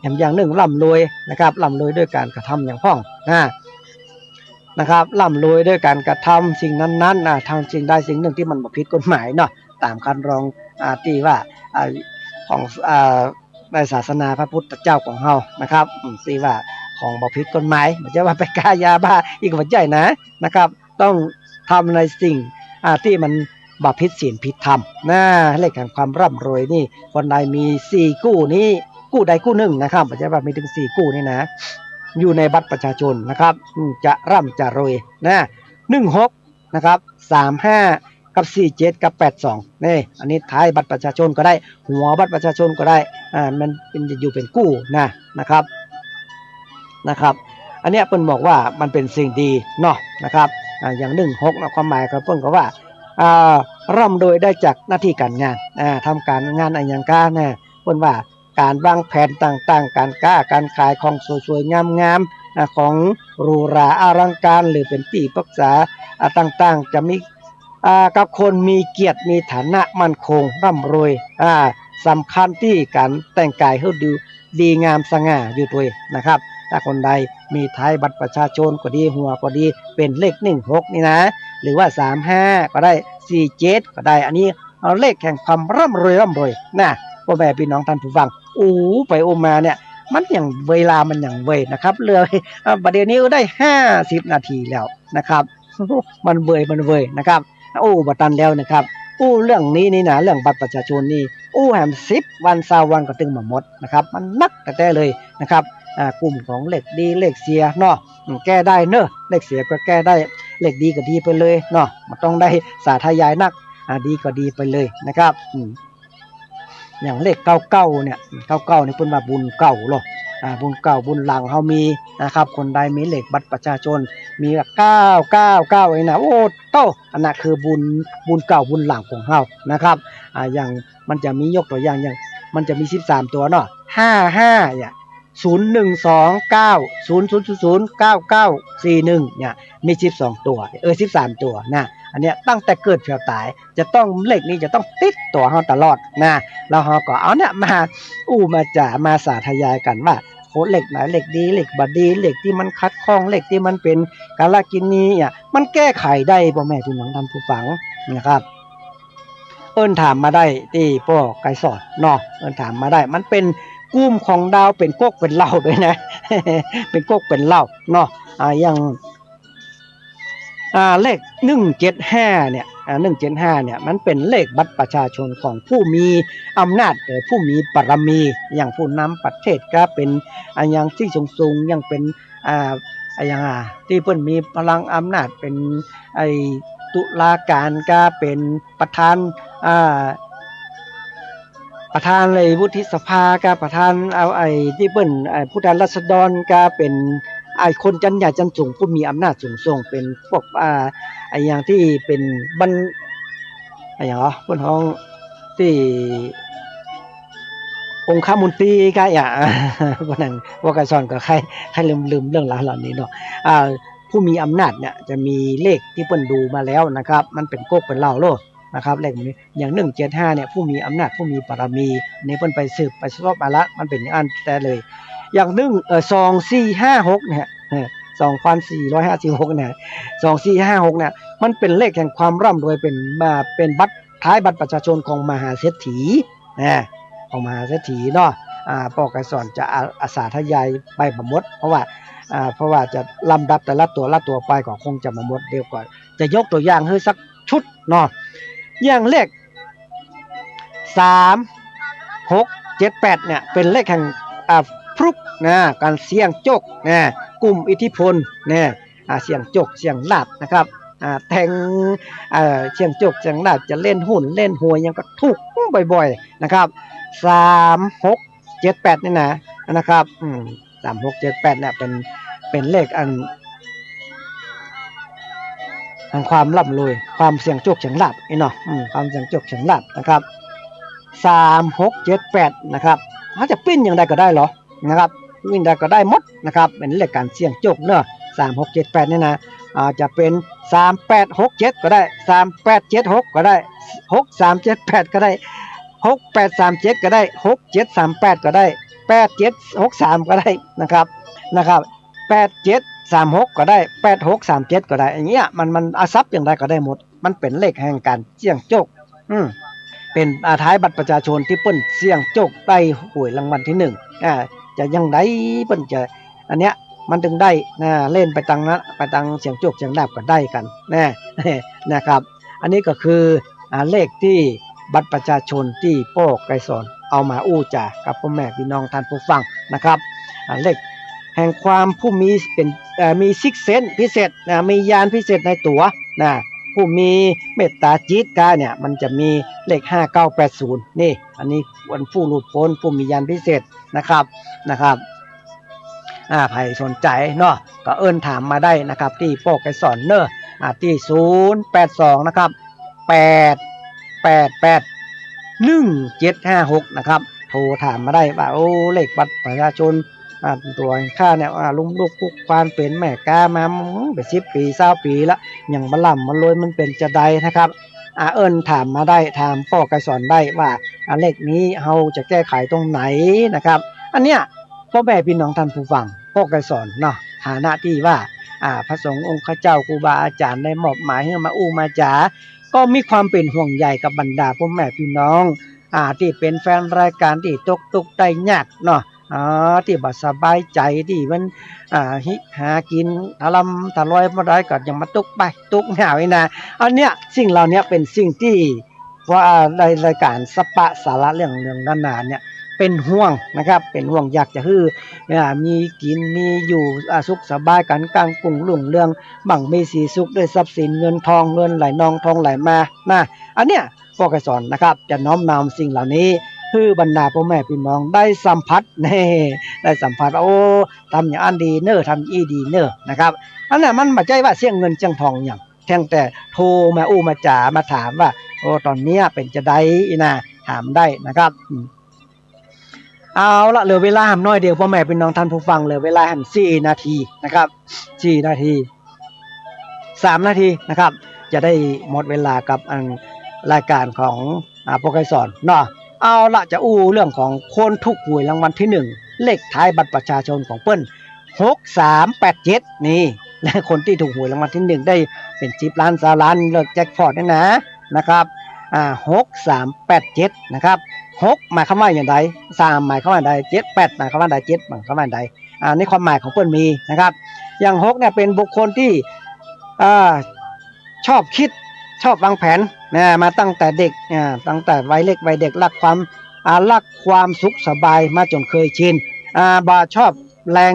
อย่างหนึ่งร่ำรวยนะครับร่ำรวยด้วยการกระทำอย่างพ้องนะครับร่ำรวยด้วยการกระทำสิ่งนั้นๆทำสิ่งใดสิ่งหนึ่งที่มันผิดกฎหมายเนาะตามคันรองที่ว่าของในศาสนาพระพุทธเจ้าของเฮานะครับที่ว่าของบ่ผิดกฎหมายไม่ใช่ว่าไปค้ายาบ้าอีกว่าใหญ่นะครับต้องทำในสิ่งที่มันบ่ผิดศีลผิดธรรมเลขแห่งความร่ำรวยนี่คนใดมี4กู้นี้กู้ใดกู้หนึ่งนะครับไม่ใช่ว่ามีถึง4กู้นี่นะอยู่ในบัตรประชาชนนะครับจะร่ำจะรวย16นะครับ35กับ47กับ82นี่อันนี้ท้ายบัตรประชาชนก็ได้หัวบัตรประชาชนก็ได้มันเป็นอยู่เป็นกู้นะครับอันเนี้ยเพิ่นบอกว่ามันเป็นสิ่งดีเนาะนะครับอย่าง16นะความหมายของเพิ่นก็ว่าร่ำรวยได้จากหน้าที่การงานทำการงานอะไรอย่างก้าเพิ่นว่าการวางแผนต่างๆการค้าการขายของสวยๆงามๆของหรูหราอลังการหรือเป็นที่ปรึกษาต่างๆจะมีกับคนมีเกียรติมีฐานะมั่นคงร่ำรวยสำคัญที่การแต่งกายให้ดูดีงามสง่าอยู่ด้วยนะครับถ้าคนใดมีท้ายบัตรประชาชนก็ดีหัวก็ดีเป็นเลข16นี่นะหรือว่า35ก็ได้47ก็ได้อันนี้เอาเลขแห่งความร่ำรวยนะพ่อแม่พี่น้องท่านผู้ฟังไปมาเนี่ยมันอย่างเวลามันอย่างเวนะครับเลยประเดี๋ยวนี้ก็ได้50นาทีแล้วนะครับ มันเวยนะครับบัดตันแล้วนะครับเรื่องนี้นี่นะเรื่องบัตรประชาชนนี่แหม10วัน20วันก็ตึงมาหมดนะครับมันนักแต่เลยนะครับกลุ่มของเลขดีเลขเสียเนาะแก้ได้เนอะเลขเสียก็แก้ได้เลขดีก็ดีไปเลยเนาะมันต้องได้สาธยายนักดีก็ดีไปเลยนะครับอย่างเลข99เนี่ย99นี่เพิ่นว่าบุญเก่าหรอบุญเก่าบุญหลังเฮามีนะครับคนใดมีเลขบัตรประชาชนมี999ไอ้นะโตอันนั้นคือบุญเก่าบุญหลังของเฮานะครับอย่างมันจะมียกตัวอย่างมันจะมี13ตัวเนาะ55เนี่ย012900009941เนี่ยมี12ตัว13ตัวนะอันเนี้ยตั้งแต่เกิดเพียวตายจะต้องเลขนี้จะต้องติดตัวเฮาตลอดนะแล้วเฮาก็เอาเนี่ยมาสาธยายกันว่าโคเลขไหนเลขดีเลขบ่ดีเลขที่มันคัดข้องเลขที่มันเป็นกาลกินีเนี่ยมันแก้ไขได้พ่อแม่พี่น้องท่านผู้ฟังนะครับถามมาได้ที่พ่อไกรสอนเนาะถามมาได้มันเป็นกุ้มของดาวเป็นกกเป็นเหล้าด้วยนะ เป็นกกเป็นเหล้าเนาะอย่างเลข175เนี่ย175เนี่ยมันเป็นเลขบัตรประชาชนของผู้มีอำนาจหรือผู้มีบารมีอย่างผู้นำประเทศก็เป็นอย่างที่สูงๆอย่างเป็นอย่างที่เพิ่นมีพลังอำนาจเป็นตุลาการก็เป็นประธานเลยวุฒิสภาก็ประธานเอาที่เปิ้นผู้แทนราษฎรก็เป็นคนชั้นใหญ่ชั้นสูงผู้มีอำนาจสูงส่งเป็นพวกอย่างที่เป็นอย่างเพิ่นฮ้องที่องคมนตรีก็พวกนั้นพวกกระสอนก็ใครลืมเรื่องราวเหล่านี้เนาะผู้มีอำนาจเนี่ยจะมีเลขที่เปิ้นดูมาแล้วนะครับมันเป็นกกเป็นเหล้าโลนะครับเลขนี้อย่าง175เนี่ยผู้มีอำนาจผู้มีบารมีนี่เพิ่นไปสืบไปสอบมาละมันเป็นอย่างนั้นแต่เลย อย่างหนึ่ง2456เนี่ย2456เนี่ย2456เนี่ยมันเป็นเลขแห่งความร่ำรวยเป็นบัตรท้ายบัตรประชาชนของมหาเศรษฐีนะของมหาเศรษฐีเนาะพ่อไกรสอนจะอาสาทยายไปบ่หมดเพราะว่าจะลำดับแต่ละตัวไปก็คงจะบ่หมดเดียวก่อนจะยกตัวอย่างให้สักชุดเนาะอย่างเลข3 6 7 8เนี่ยเป็นเลขแห่งฟลุกนะการเสี่ยงโชคนะกลุ่มอิทธิพลนะเสี่ยงโชคเสี่ยงลาภนะครับแทงเสี่ยงโชคเสี่ยงลาภจะเล่นหุ้นเล่นหวยยังก็ถูกบ่อยๆนะครับ3 6 7 8นี่นะครับ3 6 7 8เนี่ยเป็นเลขอันความร่ำรวยความเสี่ยงโชคเสี่ยงลาภเนาะความเสี่ยงโชคเสี่ยงลาภนะครับ3 6 7 8นะครับถ้าจะปิ้นอย่างใดก็ได้เหรอนะครับปิ้นใดก็ได้หมดนะครับเป็นเลขการเสี่ยงโชคเนอะ3 6 7 8นี่นะจะเป็น3 8 6 7ก็ได้3 8 7 6ก็ได้6 3 7 8ก็ได้6 8 3 7ก็ได้6 7 3 8ก็ได้8 7 6 3ก็ได้นะครับ8 7 3 6ก็ได้8 6 3 7ก็ได้อย่างเงี้ยมันอาซับอย่างใดก็ได้หมดมันเป็นเลขแห่งการเสี่ยงโชคเป็นท้ายบัตรประชาชนที่เปิ้นเสี่ยงโชคได้หวยรางวัลที่1จะยังไดเปิ้นจะอันเนี้ยมันถึงได้เล่นไปตังนั้นไปตังเสี่ยงโชคเสี่ยงลาภก็ได้กันนะครับอันนี้ก็คือเลขที่บัตรประชาชนที่พ่อไกรสอนเอามาอู้จ่ากับพ่อแม่พี่น้องท่านผู้ฟังนะครับเลขแห่งความผู้มีเป็นมีซิกเซนพิเศษมีญาณพิเศษในตัวผู้มีเมตตาจิตกาเนี่ยมันจะมีเลข5980นี่อันนี้วันผู้หลุดพ้นผู้มีญาณพิเศษนะครับใครสนใจเนาะก็เอิ้นถามมาได้นะครับที่พ่อไกรสอนเนอะที่082นะครับ888 1756นะครับโทรถามมาได้ว่าโอ้เลขบัตรประชาชนตัวค่าเนี่ยลุงลูกคุกควานเป็นแม่กามาไป10 ปี20 ปีละยังบ่ล่ำมันรวยมันเป็นจะใดนะครับเอิ้นถามมาได้ถามพ่อไกรสอนได้ว่าเลขนี้เฮาจะแก้ไขตรงไหนนะครับอันเนี้ยพ่อแม่พี่น้องท่านผู้ฟังพ่อไกรสอนเนาะฐานะที่ว่าพระสงฆ์องค์เจ้าครูบาอาจารย์ได้มอบหมายให้มาอู้มาจ๋าก็มีความเป็นห่วงใยกับบรรดาพ่อแม่พี่น้องที่เป็นแฟนรายการที่ตกได้ยากเนาะที่บ่สบายใจที่มันหากินทะลำทะลอยบ่ได้ก็ยังมาตกหาวนะอันเนี้ยสิ่งเหล่านี้เป็นสิ่งที่ว่าในรายการสปะสาระเรื่องนานๆเนี่ยเป็นห่วงนะครับเป็นห่วงอยากจะฮื้อมีกินมีอยู่สุขสบายกันกลางกรุงรุ่งเรืองมั่งมีสีสุขด้วยทรัพย์สินเงินทองเงินไหลนองทองไหลมาอันเนี้ยพ่อไกรสอนนะครับจะน้อมนำสิ่งเหล่านี้คือบรรดาพ่อแม่พี่น้องได้สัมผัสได้สัมผัสโอ้ทำอย่างอันดีเนอทำอีดีเนอนะครับอันนั้นมันไม่ใช่ว่าเสี่ยงเงินเสี่ยงทองอย่างเพียงแต่โทรมาอู้มาจ๋ามาถามว่าโอ้ตอนนี้เป็นจะได้นะถามได้นะครับเอาละเหลือเวลาน้อยเดียวพ่อแม่พี่น้องท่านผู้ฟังเหลือเวลา4 นาทีนะครับ4 นาที3 นาทีนะครับจะได้หมดเวลากับรายการของพ่อไกรสอนเนาะเอาละจะอู้เรื่องของคนถูกหวยรางวัลที่1เลขท้ายบัตรประชาชนของเปิ้น6387นี่และคนที่ถูกหวยรางวัลที่1ได้เป็น10 ล้าน20 ล้านเลิกแจ็คพอตนี่นะครับ6387นะครับ6หมายความว่าอย่างไร3หมายความว่าใด78หมายความว่าใด7หมายความว่าใดนี่ความหมายของเปิ้นมีนะครับอย่าง6เนี่ยเป็นบุคคลที่ชอบคิดชอบวางแผนมาตั้งแต่เด็กตั้งแต่วัยเล็กวัยเด็กรักความสุขสบายมาจนเคยชินบ่ชอบแรง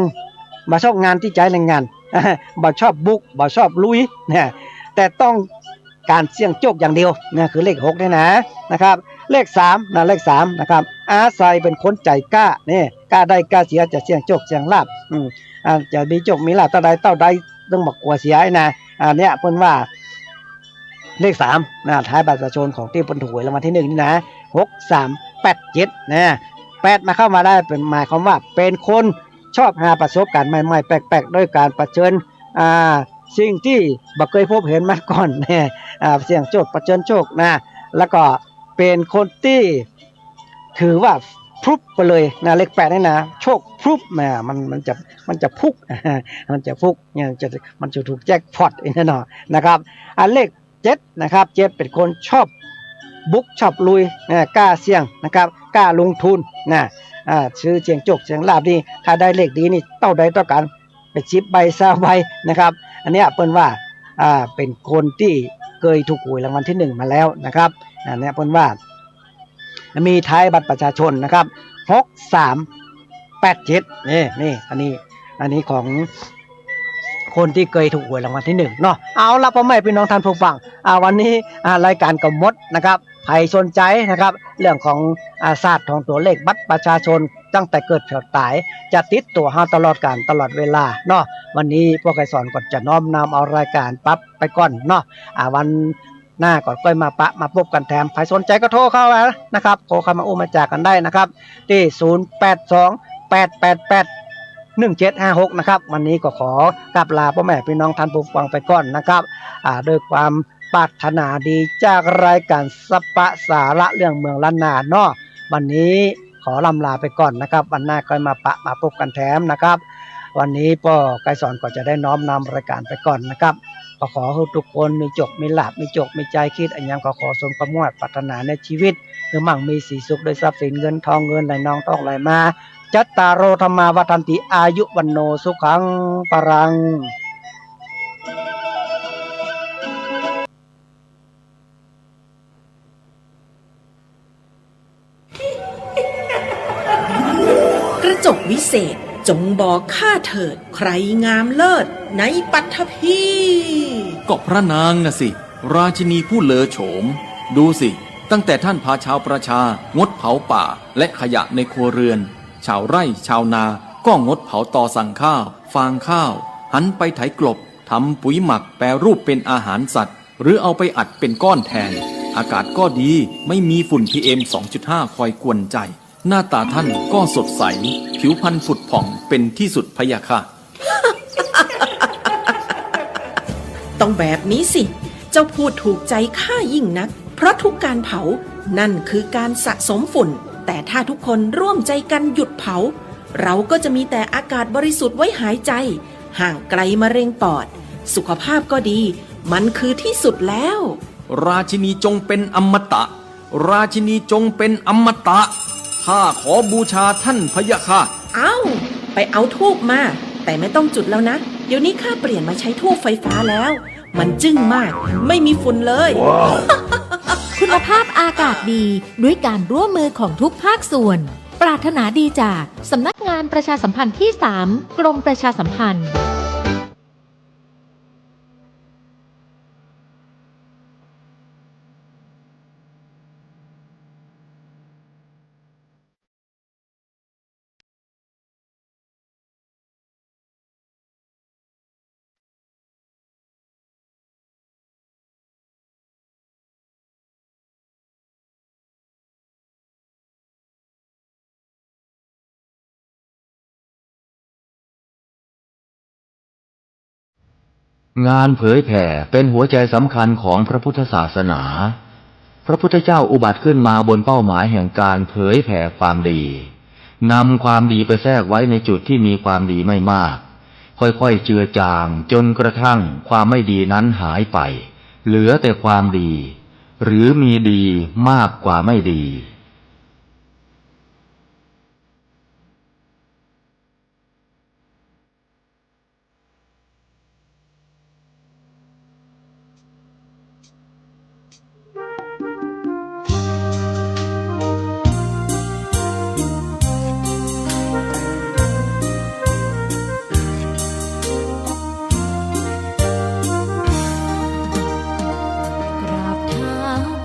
บ่ชอบงานที่ใจแรงงานบ่ชอบบุกบ่ชอบลุยแต่ต้องการเสี่ยงโชคอย่างเดียวคือเลข6นี่นะครับเลข3เลข3นะครับอาศัยเป็นคนใจกล้ากล้าได้กล้าเสียจะเสี่ยงโชคเสี่ยงลาภจะมีโชคมีลาภเท่าใดต้องบอกกลัวเสียเนี่ยเพิ่นว่าเลข3ท้ายบัตรประชาชนของที่เพิ่นถูกหวยรางวัลที่1นี่6387 8มาเข้ามาได้เป็นหมายความว่าเป็นคนชอบหาประสบการณ์ใหม่ๆแปลกๆด้วยการประชิญสิ่งที่บ่เคยพบเห็นมาก่อนเสี่ยงโชคประชิญโชคแล้วก็เป็นคนที่ถือว่า พรุบไปเลยนะเลข8นี่นะโชคพรุบแหมมันจะพุกมันจะพุกเนี่ยมันจะถูกแจ็คพอตแน่นอนนะครับเลข7นะครับ7เป็นคนชอบบุกชอบลุยกล้าเสี่ยงนะครับกล้าลงทุนนะชื่อเจียงจกเจียงลาบนี่ถ้าได้เลขดีนี่เต้าใดต่อกันไป10ใบ20ใบนะครับอันนี้เปิ้นว่าเป็นคนที่เคยถูกหวยรางวัลที่1มาแล้วนะครับอันนี้เปิ้นว่ามีท้ายบัตรประชาชนนะครับ6387นี่อันนี้ของคนที่เคยถูกหวยรางวัลที่1เนาะเอาล่ะพ่อแม่พี่น้องท่านผู้ฟังวันนี้รายการก็หมดนะครับใครสนใจนะครับเรื่องของศาสตร์ของตัวเลขบัตรประชาชนตั้งแต่เกิดจนตายจะติดตัวเฮาตลอดการตลอดเวลาเนาะวันนี้พวกไก่สอนก็จะน้อมนำเอารายการปั๊บไปก่อนเนาะวันหน้าก่อนค่อยมาพบกันแถมใครสนใจก็โทรเข้ามานะครับโทรเข้ามามาจากกันได้นะครับที่0828881756นะครับวันนี้ก็ขอกราบลาพ่อแม่พี่น้องท่านผู้ฟังไปก่อนนะครับด้วยความปรารถนาดีจากรายการสัปปะสาระเรื่องเมืองล้านนาเนาะวันนี้ขอลำลาไปก่อนนะครับวันหน้าค่อยมาพบกันแถมนะครับวันนี้พ่อไกรสอนก็จะได้น้อมนำรายการไปก่อนนะครับก็ขอให้ทุกคนมีจบมีหลับมีจบมีใจคิดอันยังขอสมความมุ่งมั่นปรารถนาในชีวิตคือมั่งมีสีสุขโดยทรัพย์สินเงินทองเงินไหลนองต้องไหลมาจัตตารโอธรรมาวัฏันติอายุวันโนสุขังปรังกระจกวิเศษจงบอกข้าเถิดใครงามเลิศในปัทภีก็พระนางน่ะสิราชินีผู้เลอโฉมดูสิตั้งแต่ท่านพาชาวประชางดเผาป่าและขยะในครัวเรือนชาวไร่ชาวนาก็งดเผาตอสั่งข้าวฟางข้าวหันไปไถกลบทำปุ๋ยหมักแปรรูปเป็นอาหารสัตว์หรือเอาไปอัดเป็นก้อนแทนอากาศก็ดีไม่มีฝุ่น PM 2.5 คอยกวนใจหน้าตาท่านก็สดใสผิวพรรณผุดผ่องเป็นที่สุดพะยะค่ะ ต้องแบบนี้สิเจ้าพูดถูกใจข้ายิ่งนักเพราะทุกการเผานั่นคือการสะสมฝุ่นแต่ถ้าทุกคนร่วมใจกันหยุดเผาเราก็จะมีแต่อากาศบริสุทธิ์ไว้หายใจห่างไกลมะเร็งปอดสุขภาพก็ดีมันคือที่สุดแล้วราชินีจงเป็นอมตะราชินีจงเป็นอมตะข้าขอบูชาท่านพะยะค่ะไปเอาธูปมาแต่ไม่ต้องจุดแล้วนะเดี๋ยวนี้ข้าเปลี่ยนมาใช้ธูปไฟฟ้าแล้วมันจึ้งมากไม่มีฝุ่นเลย wow. คุณภาพอากาศดีด้วยการร่วมมือของทุกภาคส่วนปรารถนาดีจากสำนักงานประชาสัมพันธ์ที่ 3 กรมประชาสัมพันธ์งานเผยแผ่เป็นหัวใจสำคัญของพระพุทธศาสนาพระพุทธเจ้าอุบัติขึ้นมาบนเป้าหมายแห่งการเผยแผ่ความดีนำความดีไปแทรกไว้ในจุดที่มีความดีไม่มากค่อยๆเจือจางจนกระทั่งความไม่ดีนั้นหายไปเหลือแต่ความดีหรือมีดีมากกว่าไม่ดี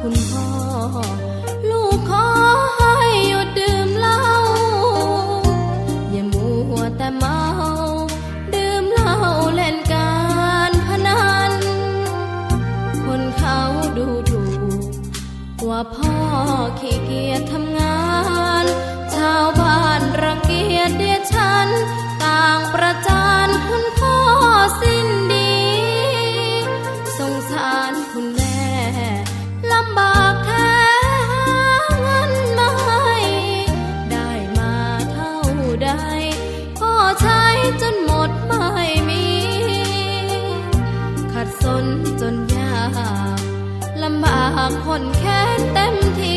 คุณพ่อลูกขอ ำบากคนแค้นเต็มที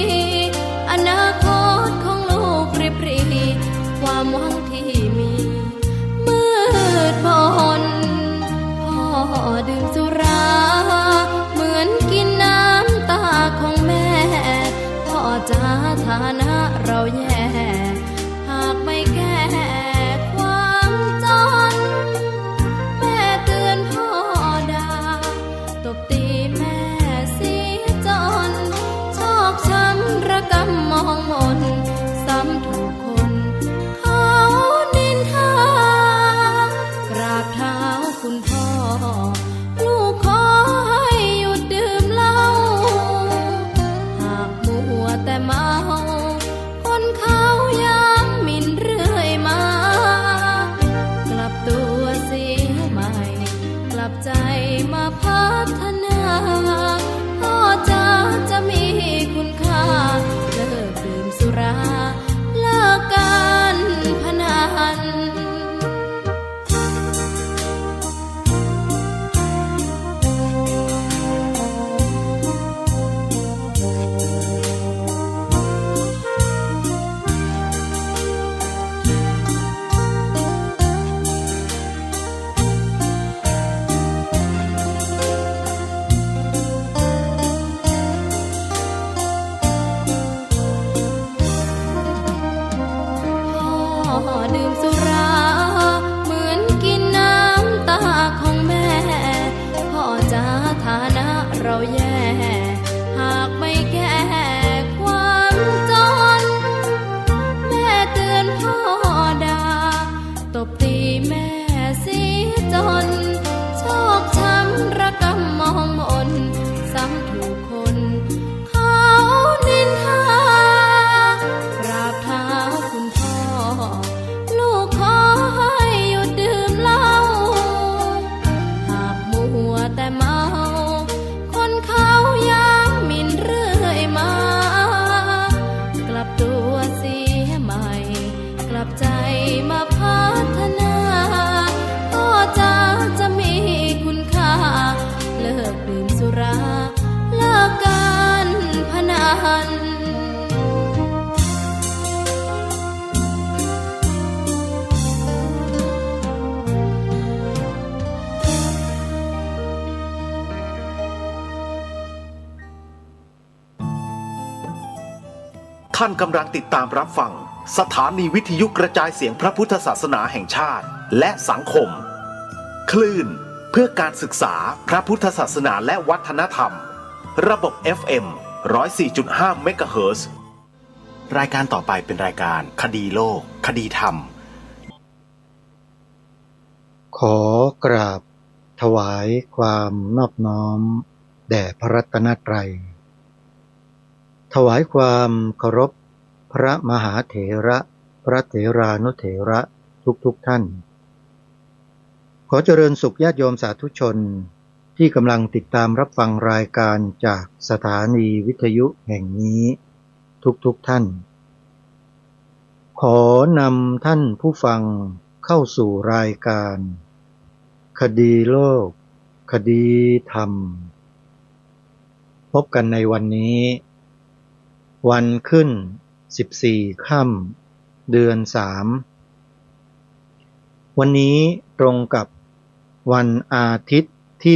อนาคตของลูกริบหรี่ความหวังที่มีมืดมนพ่อดื่มสุราเหมือนกินน้ำตาของแม่พ่อจ๋าฐานะเราแย่หากไม่แก้ความจนแม่เตือนพ่อด่าตบตีแม่เสียจนชอกช้ำระกำมองมนซ้ำถูกคนเขานินทากราบเท้าคุณพ่อลูกขอให้หยุดดื่มเหล้าหากมัวแต่เมาคนเขาย้ำหมิ่นเรื่อยมากลับตัวเสียใหม่กลับใจมาพัฒนาพ่อจะมีคุณค่าเลิกดื่มสุราเลิกการพนันดื่มสุราเหมือนกินน้ำตาของแม่พ่อจ๋าฐานะเราแย่หากไม่แก้ความจนแม่เตือนพ่อด่าตบตีแม่เสียจนชอกช้ำระกำมองมนซ้ำถูกคนเขานินทากราบเท้าคุณพ่อลูกขอให้หยุดดื่มเหล้าหากมัวแต่เมาคนเขาย้ำหมิ่นเรื่อยมากลับตัวเสียใหม่กลับใจมาพัฒนาพ่อจะมีคุณค่าเลิกดื่มสุราเลิกการพนันท่านกำลังติดตามรับฟังสถานีวิทยุกระจายเสียงพระพุทธศาสนาแห่งชาติและสังคมคลื่นเพื่อการศึกษาพระพุทธศาสนาและวัฒนธรรมระบบ FM 104.5 เมกะเฮิรตซ์รายการต่อไปเป็นรายการคดีโลกคดีธรรมขอกราบถวายความนอบน้อมแด่พระรัตนตรัยถวายความเคารพพระมหาเถระพระเถรานุเถระทุกท่านขอเจริญสุขญาติโยมสาธุชนที่กำลังติดตามรับฟังรายการจากสถานีวิทยุแห่งนี้ทุกท่านขอนำท่านผู้ฟังเข้าสู่รายการคดีโลกคดีธรรมพบกันในวันนี้วันขึ้น14 ค่ำเดือน3วันนี้ตรงกับวันอาทิตย์ที่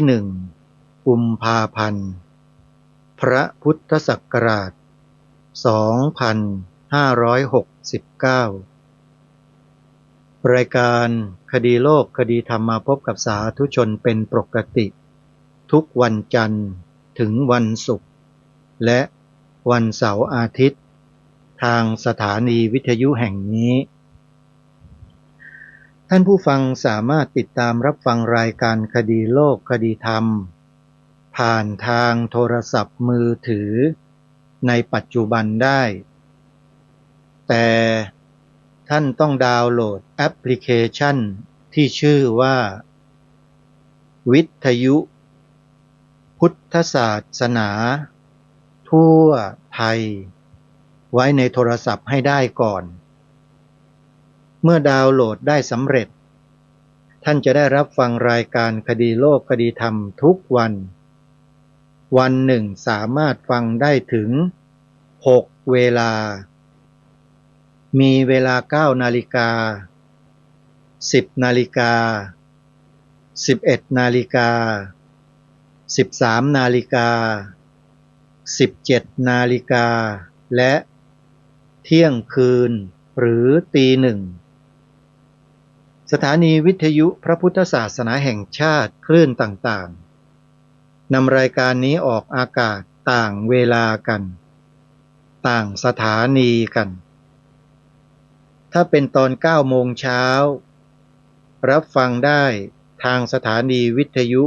1 กุมภาพันธ์พระพุทธศักราช2569รายการคดีโลกคดีธรรมมาพบกับสาธุชนเป็นปกติทุกวันจันทร์ถึงวันศุกร์และวันเสาร์อาทิตย์ทางสถานีวิทยุแห่งนี้ท่านผู้ฟังสามารถติดตามรับฟังรายการคดีโลกคดีธรรมผ่านทางโทรศัพท์มือถือในปัจจุบันได้แต่ท่านต้องดาวน์โหลดแอปพลิเคชันที่ชื่อว่าวิทยุพุทธศาสนาทั่วไทยไว้ในโทรศัพท์ให้ได้ก่อนเมื่อดาวน์โหลดได้สำเร็จท่านจะได้รับฟังรายการคดีโลกคดีธรรมทุกวัน วันหนึ่งสามารถฟังได้ถึง6เวลามีเวลา9นาฬิกา10นาฬิกา11นาฬิกา13นาฬิกา17นาฬิกาและเที่ยงคืนหรือตีหนึ่งสถานีวิทยุพระพุทธศาสนาแห่งชาติคลื่นต่างๆนำรายการนี้ออกอากาศต่างเวลากันต่างสถานีกันถ้าเป็นตอน9โมงเช้ารับฟังได้ทางสถานีวิทยุ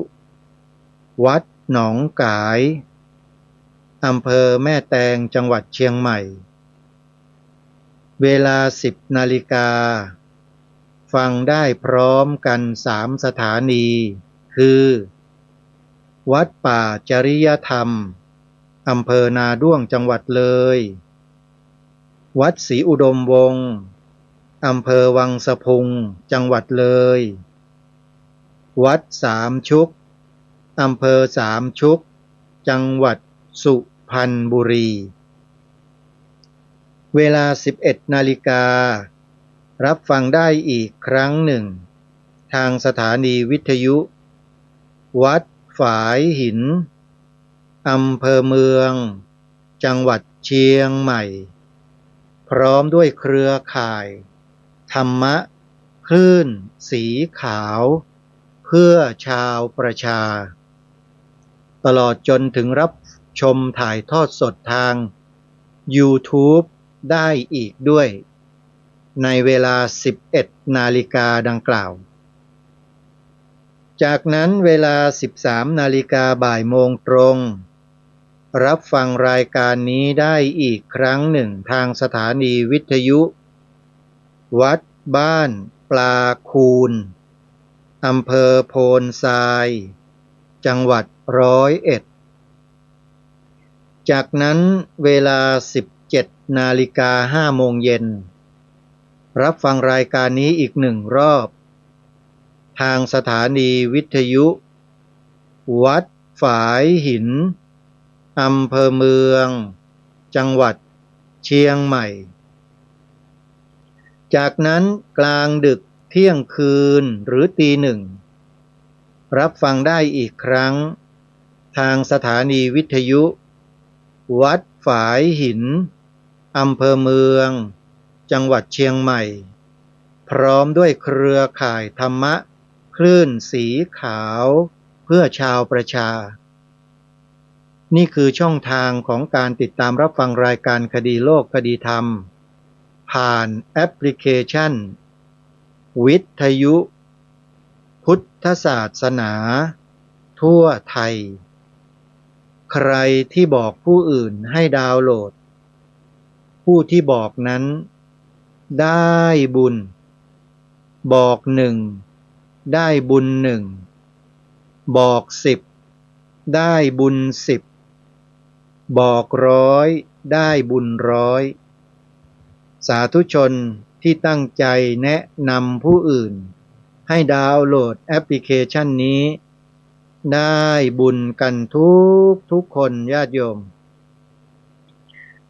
วัดหนองกายอำเภอแม่แตงจังหวัดเชียงใหม่เวลา10นาฬิกาฟังได้พร้อมกัน3สถานีคือวัดป่าจริยธรรมอำเภอนาด้วงจังหวัดเลยวัดศรีอุดมวงศ์อำเภอวังสะพุงจังหวัดเลยวัดสามชุกอำเภอสามชุกจังหวัดสุพรรณบุรีเวลา11นาฬิการับฟังได้อีกครั้งหนึ่งทางสถานีวิทยุวัดฝายหินอำเภอเมืองจังหวัดเชียงใหม่พร้อมด้วยเครือข่ายธรรมะคลื่นสีขาวเพื่อชาวประชาตลอดจนถึงรับชมถ่ายทอดสดทาง YouTube ได้อีกด้วยในเวลา11นาฬิกาดังกล่าวจากนั้นเวลา13นาฬิกาบ่ายโมงตรงรับฟังรายการนี้ได้อีกครั้งหนึ่งทางสถานีวิทยุวัดบ้านปลาคูนอำเภอโพนทรายจังหวัด101จากนั้นเวลา17นาฬิกา5โมงเย็นรับฟังรายการนี้อีก1รอบทางสถานีวิทยุวัดฝายหินอำเภอเมืองจังหวัดเชียงใหม่จากนั้นกลางดึกเที่ยงคืนหรือตีหนึ่งรับฟังได้อีกครั้งทางสถานีวิทยุวัดฝายหินอำเภอเมืองจังหวัดเชียงใหม่พร้อมด้วยเครือข่ายธรรมะคลื่นสีขาวเพื่อชาวประชานี่คือช่องทางของการติดตามรับฟังรายการคดีโลกคดีธรรมผ่านแอปพลิเคชันวิทยุพุทธศาสนาทั่วไทยใครที่บอกผู้อื่นให้ดาวน์โหลดผู้ที่บอกนั้นได้บุญบอก1ได้บุญ1บอก10ได้บุญ10บอก100ได้บุญ100สาธุชนที่ตั้งใจแนะนำผู้อื่นให้ดาวน์โหลดแอปพลิเคชันนี้ได้บุญกันทุกคนญาติโยม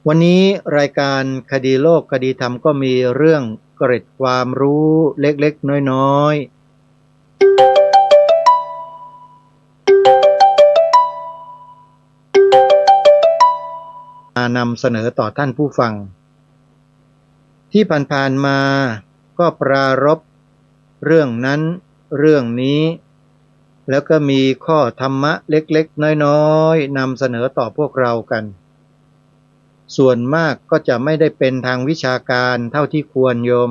วันนี้รายการคดีโลกคดีธรรมก็มีเรื่องเกร็ดความรู้เล็กๆน้อยๆมานำเสนอต่อท่านผู้ฟังที่ผ่านๆมาก็ปรารภเรื่องนั้นเรื่องนี้แล้วก็มีข้อธรรมะเล็กๆน้อยๆนำเสนอต่อพวกเรากันส่วนมากก็จะไม่ได้เป็นทางวิชาการเท่าที่ควรโยม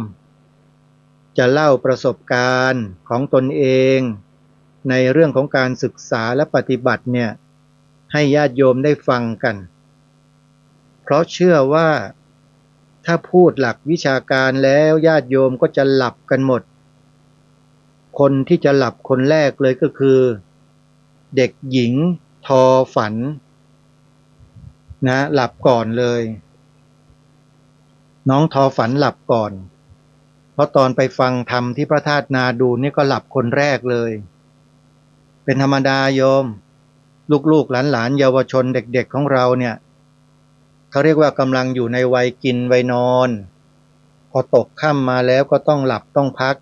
จะเล่าประสบการณ์ของตนเองในเรื่องของการศึกษาและปฏิบัติเนี่ยให้ญาติโยมได้ฟังกันเพราะเชื่อว่าถ้าพูดหลักวิชาการแล้วญาติโยมก็จะหลับกันหมดคนที่จะหลับคนแรกเลยก็คือเด็กหญิงทอฝันนะหลับก่อนเลยน้องทอฝันหลับก่อนเพราะตอนไปฟังธรรมที่พระธาตุนาดูนี่ก็หลับคนแรกเลยเป็นธรรมดาโยม ลูกๆหลานๆเยาวชนเด็กๆของเราเนี่ยเขาเรียกว่ากำลังอยู่ในวัยกินวัยนอนพอตกค่ำมาแล้วก็ต้องหลับต้องพัก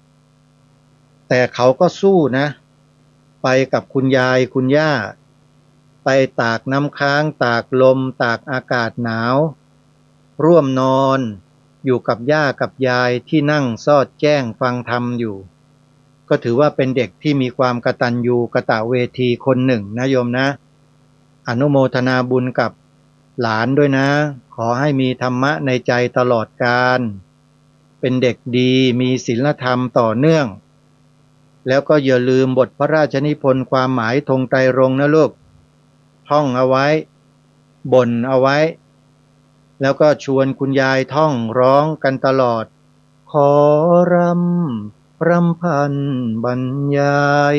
แต่เขาก็สู้นะไปกับคุณยายคุณย่าไปตากน้ำค้างตากลมตากอากาศหนาวร่วมนอนอยู่กับย่ากับยายที่นั่งซอดแจ้งฟังธรรมอยู่ก็ถือว่าเป็นเด็กที่มีความกตัญญูกตเวทีคนหนึ่งนะโยมนะอนุโมทนาบุญกับหลานด้วยนะขอให้มีธรรมะในใจตลอดกาลเป็นเด็กดีมีศีลธรรมต่อเนื่องแล้วก็อย่าลืมบทพระราชนิพนธ์ความหมายธงไตรรงค์นะลูกท่องเอาไว้บ่นเอาไว้แล้วก็ชวนคุณยายท่องร้องกันตลอดขอรำพันบรรยาย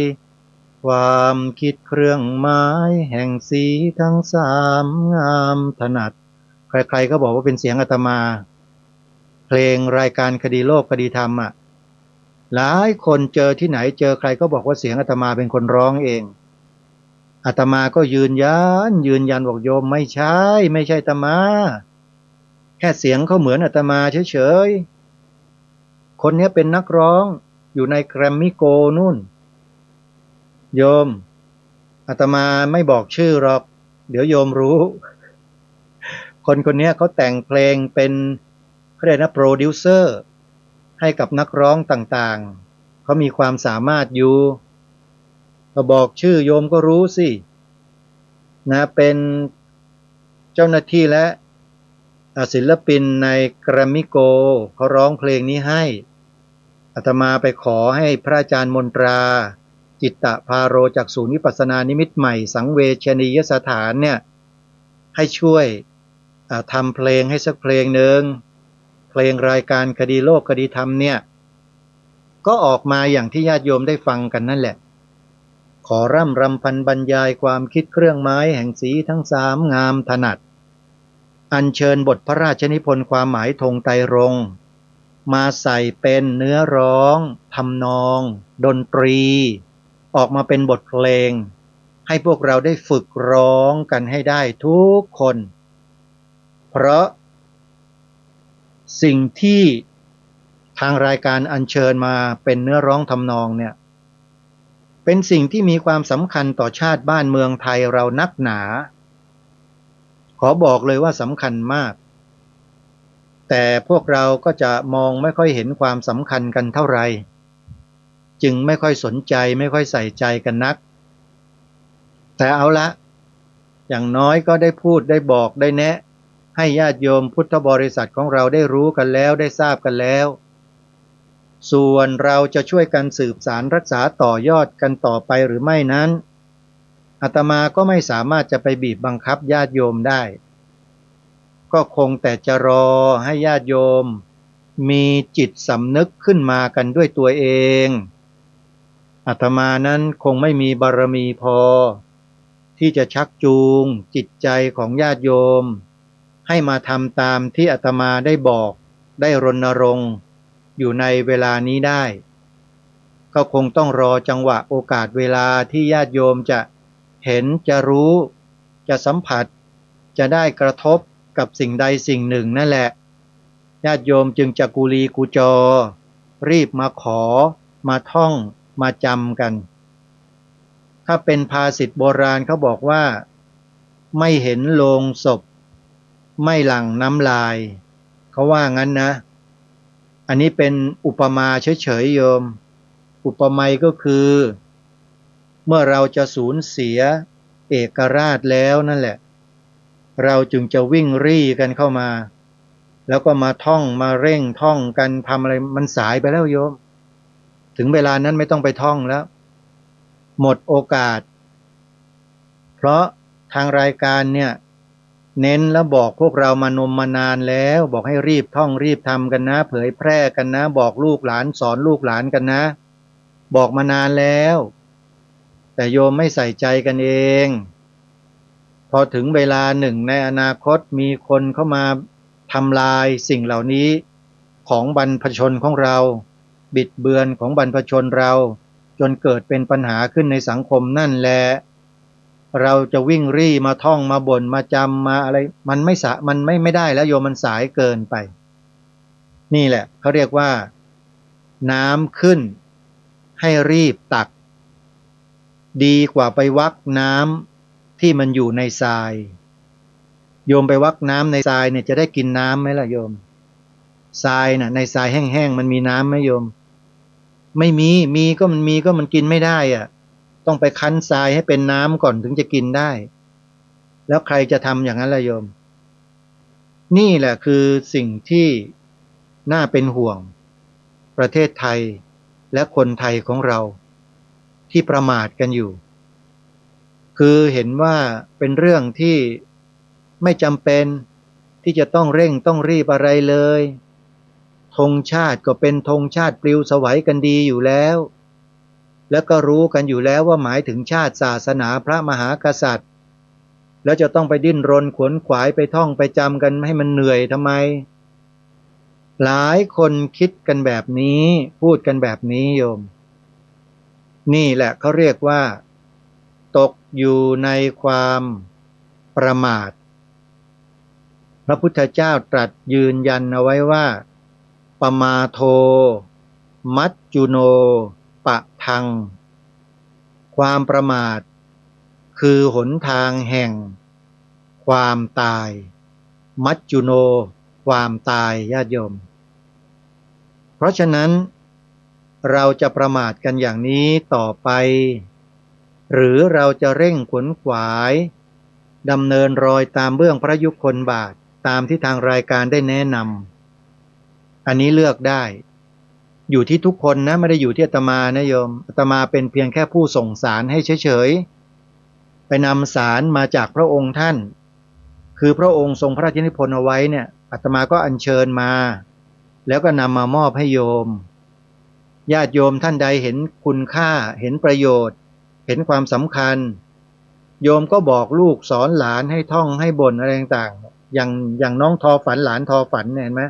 ความคิดเครื่องหมายแห่งสีทั้งสามงามถนัดใครๆก็บอกว่าเป็นเสียงอาตมาเพลงรายการคดีโลกคดีธรรมอ่ะหลายคนเจอที่ไหนเจอใครก็บอกว่าเสียงอาตมาเป็นคนร้องเองอาตมาก็ยืนยันบอกโยมไม่ใช่อาตมาแค่เสียงเขาเหมือนอาตมาเฉยๆคนนี้เป็นนักร้องอยู่ในแกรมมี่โกลนู่นโยมอาตมาไม่บอกชื่อหรอกเดี๋ยวโยมรู้คนนี้เขาแต่งเพลงเป็นเขาเรียกนะโปรดิวเซอร์ให้กับนักร้องต่างๆเขามีความสามารถอยู่ก็บอกชื่อโยมก็รู้สินะเป็นเจ้าหน้าที่และศิลปินในแกรมมี่โกลเขาร้องเพลงนี้ให้อาตมาไปขอให้พระอาจารย์มนตราจิตตพาโรจากศูนย์วิปัสสนานิมิตใหม่สังเวชนียสถานเนี่ยให้ช่วยทำเพลงให้สักเพลงหนึ่งเพลงรายการคดีโลกคดีธรรมเนี่ยก็ออกมาอย่างที่ญาติโยมได้ฟังกันนั่นแหละขอรำพันบรรยายความคิดเครื่องหมายแห่งสีทั้งสามงามถนัดอัญเชิญบทพระราชนิพนธ์ความหมายธงไตรรงค์มาใส่เป็นเนื้อร้องทำนองดนตรีออกมาเป็นบทเพลงให้พวกเราได้ฝึกร้องกันให้ได้ทุกคนเพราะสิ่งที่ทางรายการอัญเชิญมาเป็นเนื้อร้องทำนองเนี่ยเป็นสิ่งที่มีความสำคัญต่อชาติบ้านเมืองไทยเรานักหนาขอบอกเลยว่าสำคัญมากแต่พวกเราก็จะมองไม่ค่อยเห็นความสำคัญกันเท่าไหร่จึงไม่ค่อยสนใจไม่ค่อยใส่ใจกันนักแต่เอาละอย่างน้อยก็ได้พูดได้บอกได้แนะให้ญาติโยมพุทธบริษัทของเราได้รู้กันแล้วได้ทราบกันแล้วส่วนเราจะช่วยกันสืบสารรักษาต่อยอดกันต่อไปหรือไม่นั้นอาตมาก็ไม่สามารถจะไปบีบบังคับญาติโยมได้ก็คงแต่จะรอให้ญาติโยมมีจิตสำนึกขึ้นมากันด้วยตัวเองอาตมานั้นคงไม่มีบารมีพอที่จะชักจูงจิตใจของญาติโยมให้มาทำตามที่อาตมาได้บอกได้รณรงค์อยู่ในเวลานี้ได้ก็คงต้องรอจังหวะโอกาสเวลาที่ญาติโยมจะเห็นจะรู้จะสัมผัสจะได้กระทบกับสิ่งใดสิ่งหนึ่งนั่นแหละญาติโยมจึงจะกุลีกุจอรีบมาขอมาท่องมาจำกันถ้าเป็นภาษิตโบราณเขาบอกว่าไม่เห็นโลงศพไม่หลั่งน้ำลายเขาว่างั้นนะอันนี้เป็นอุปมาเฉยๆโยมอุปไมยก็คือเมื่อเราจะสูญเสียเอกราชแล้วนั่นแหละเราจึงจะวิ่งรี่กันเข้ามาแล้วก็มาท่องมาเร่งท่องกันทำอะไรมันสายไปแล้วโยมถึงเวลานั้นไม่ต้องไปท่องแล้วหมดโอกาสเพราะทางรายการเนี่ยเน้นแล้วบอกพวกเรามานานแล้วบอกให้รีบท่องรีบทำกันนะเผยแพร่กันนะบอกลูกหลานสอนลูกหลานกันนะบอกมานานแล้วแต่โยมไม่ใส่ใจกันเองพอถึงเวลาหนึ่งในอนาคตมีคนเข้ามาทำลายสิ่งเหล่านี้ของบรรพชนของเราบิดเบือนของบรรพชนเราจนเกิดเป็นปัญหาขึ้นในสังคมนั่นแหละ เราจะวิ่งรี่มาท่องมาบ่นมาจำมาอะไรมันไม่ได้แล้วโยมมันสายเกินไปนี่แหละเขาเรียกว่าน้ำขึ้นให้รีบตักดีกว่าไปวักน้ำที่มันอยู่ในทรายโยมไปวักน้ำในทรายเนี่ยจะได้กินน้ำไหมล่ะโยมทรายน่ะในทรายแห้งๆมันมีน้ำไหมโยมไม่มีก็มันกินไม่ได้อ่ะต้องไปคั้นทรายให้เป็นน้ำก่อนถึงจะกินได้แล้วใครจะทำอย่างนั้นล่ะโยมนี่แหละคือสิ่งที่น่าเป็นห่วงประเทศไทยและคนไทยของเราที่ประมาทกันอยู่คือเห็นว่าเป็นเรื่องที่ไม่จำเป็นที่จะต้องเร่งต้องรีบอะไรเลยธงชาติก็เป็นธงชาติปลิวสวัยกันดีอยู่แล้วแล้วก็รู้กันอยู่แล้วว่าหมายถึงชาติศาสนาพระมหากษัตริย์แล้วจะต้องไปดิ้นรนขวนขวายไปท่องไปจำกันให้มันเหนื่อยทำไมหลายคนคิดกันแบบนี้พูดกันแบบนี้โยมนี่แหละเขาเรียกว่าตกอยู่ในความประมาทพระพุทธเจ้าตรัสยืนยันเอาไว้ว่าปมาโทมัจจุโนปะทังความประมาทคือหนทางแห่งความตายมัจจุโนความตายญาติโยมเพราะฉะนั้นเราจะประมาทกันอย่างนี้ต่อไปหรือเราจะเร่งขวนขวายดำเนินรอยตามเบื้องพระยุคลบาทตามที่ทางรายการได้แนะนำอันนี้เลือกได้อยู่ที่ทุกคนนะไม่ได้อยู่ที่อาตมานะโยมอาตมาเป็นเพียงแค่ผู้ส่งสารให้เฉยๆไปนำสารมาจากพระองค์ท่านคือพระองค์ทรงพระราชนิพนธ์เอาไว้เนี่ยอาตมาก็อัญเชิญมาแล้วก็นำมามอบให้โยมญาติโยมท่านใดเห็นคุณค่าเห็นประโยชน์เห็นความสำคัญโยมก็บอกลูกสอนหลานให้ท่องให้บ่นอะไรต่างๆอย่างน้องทอฝันหลานทอฝันเนี่ยเห็นไหม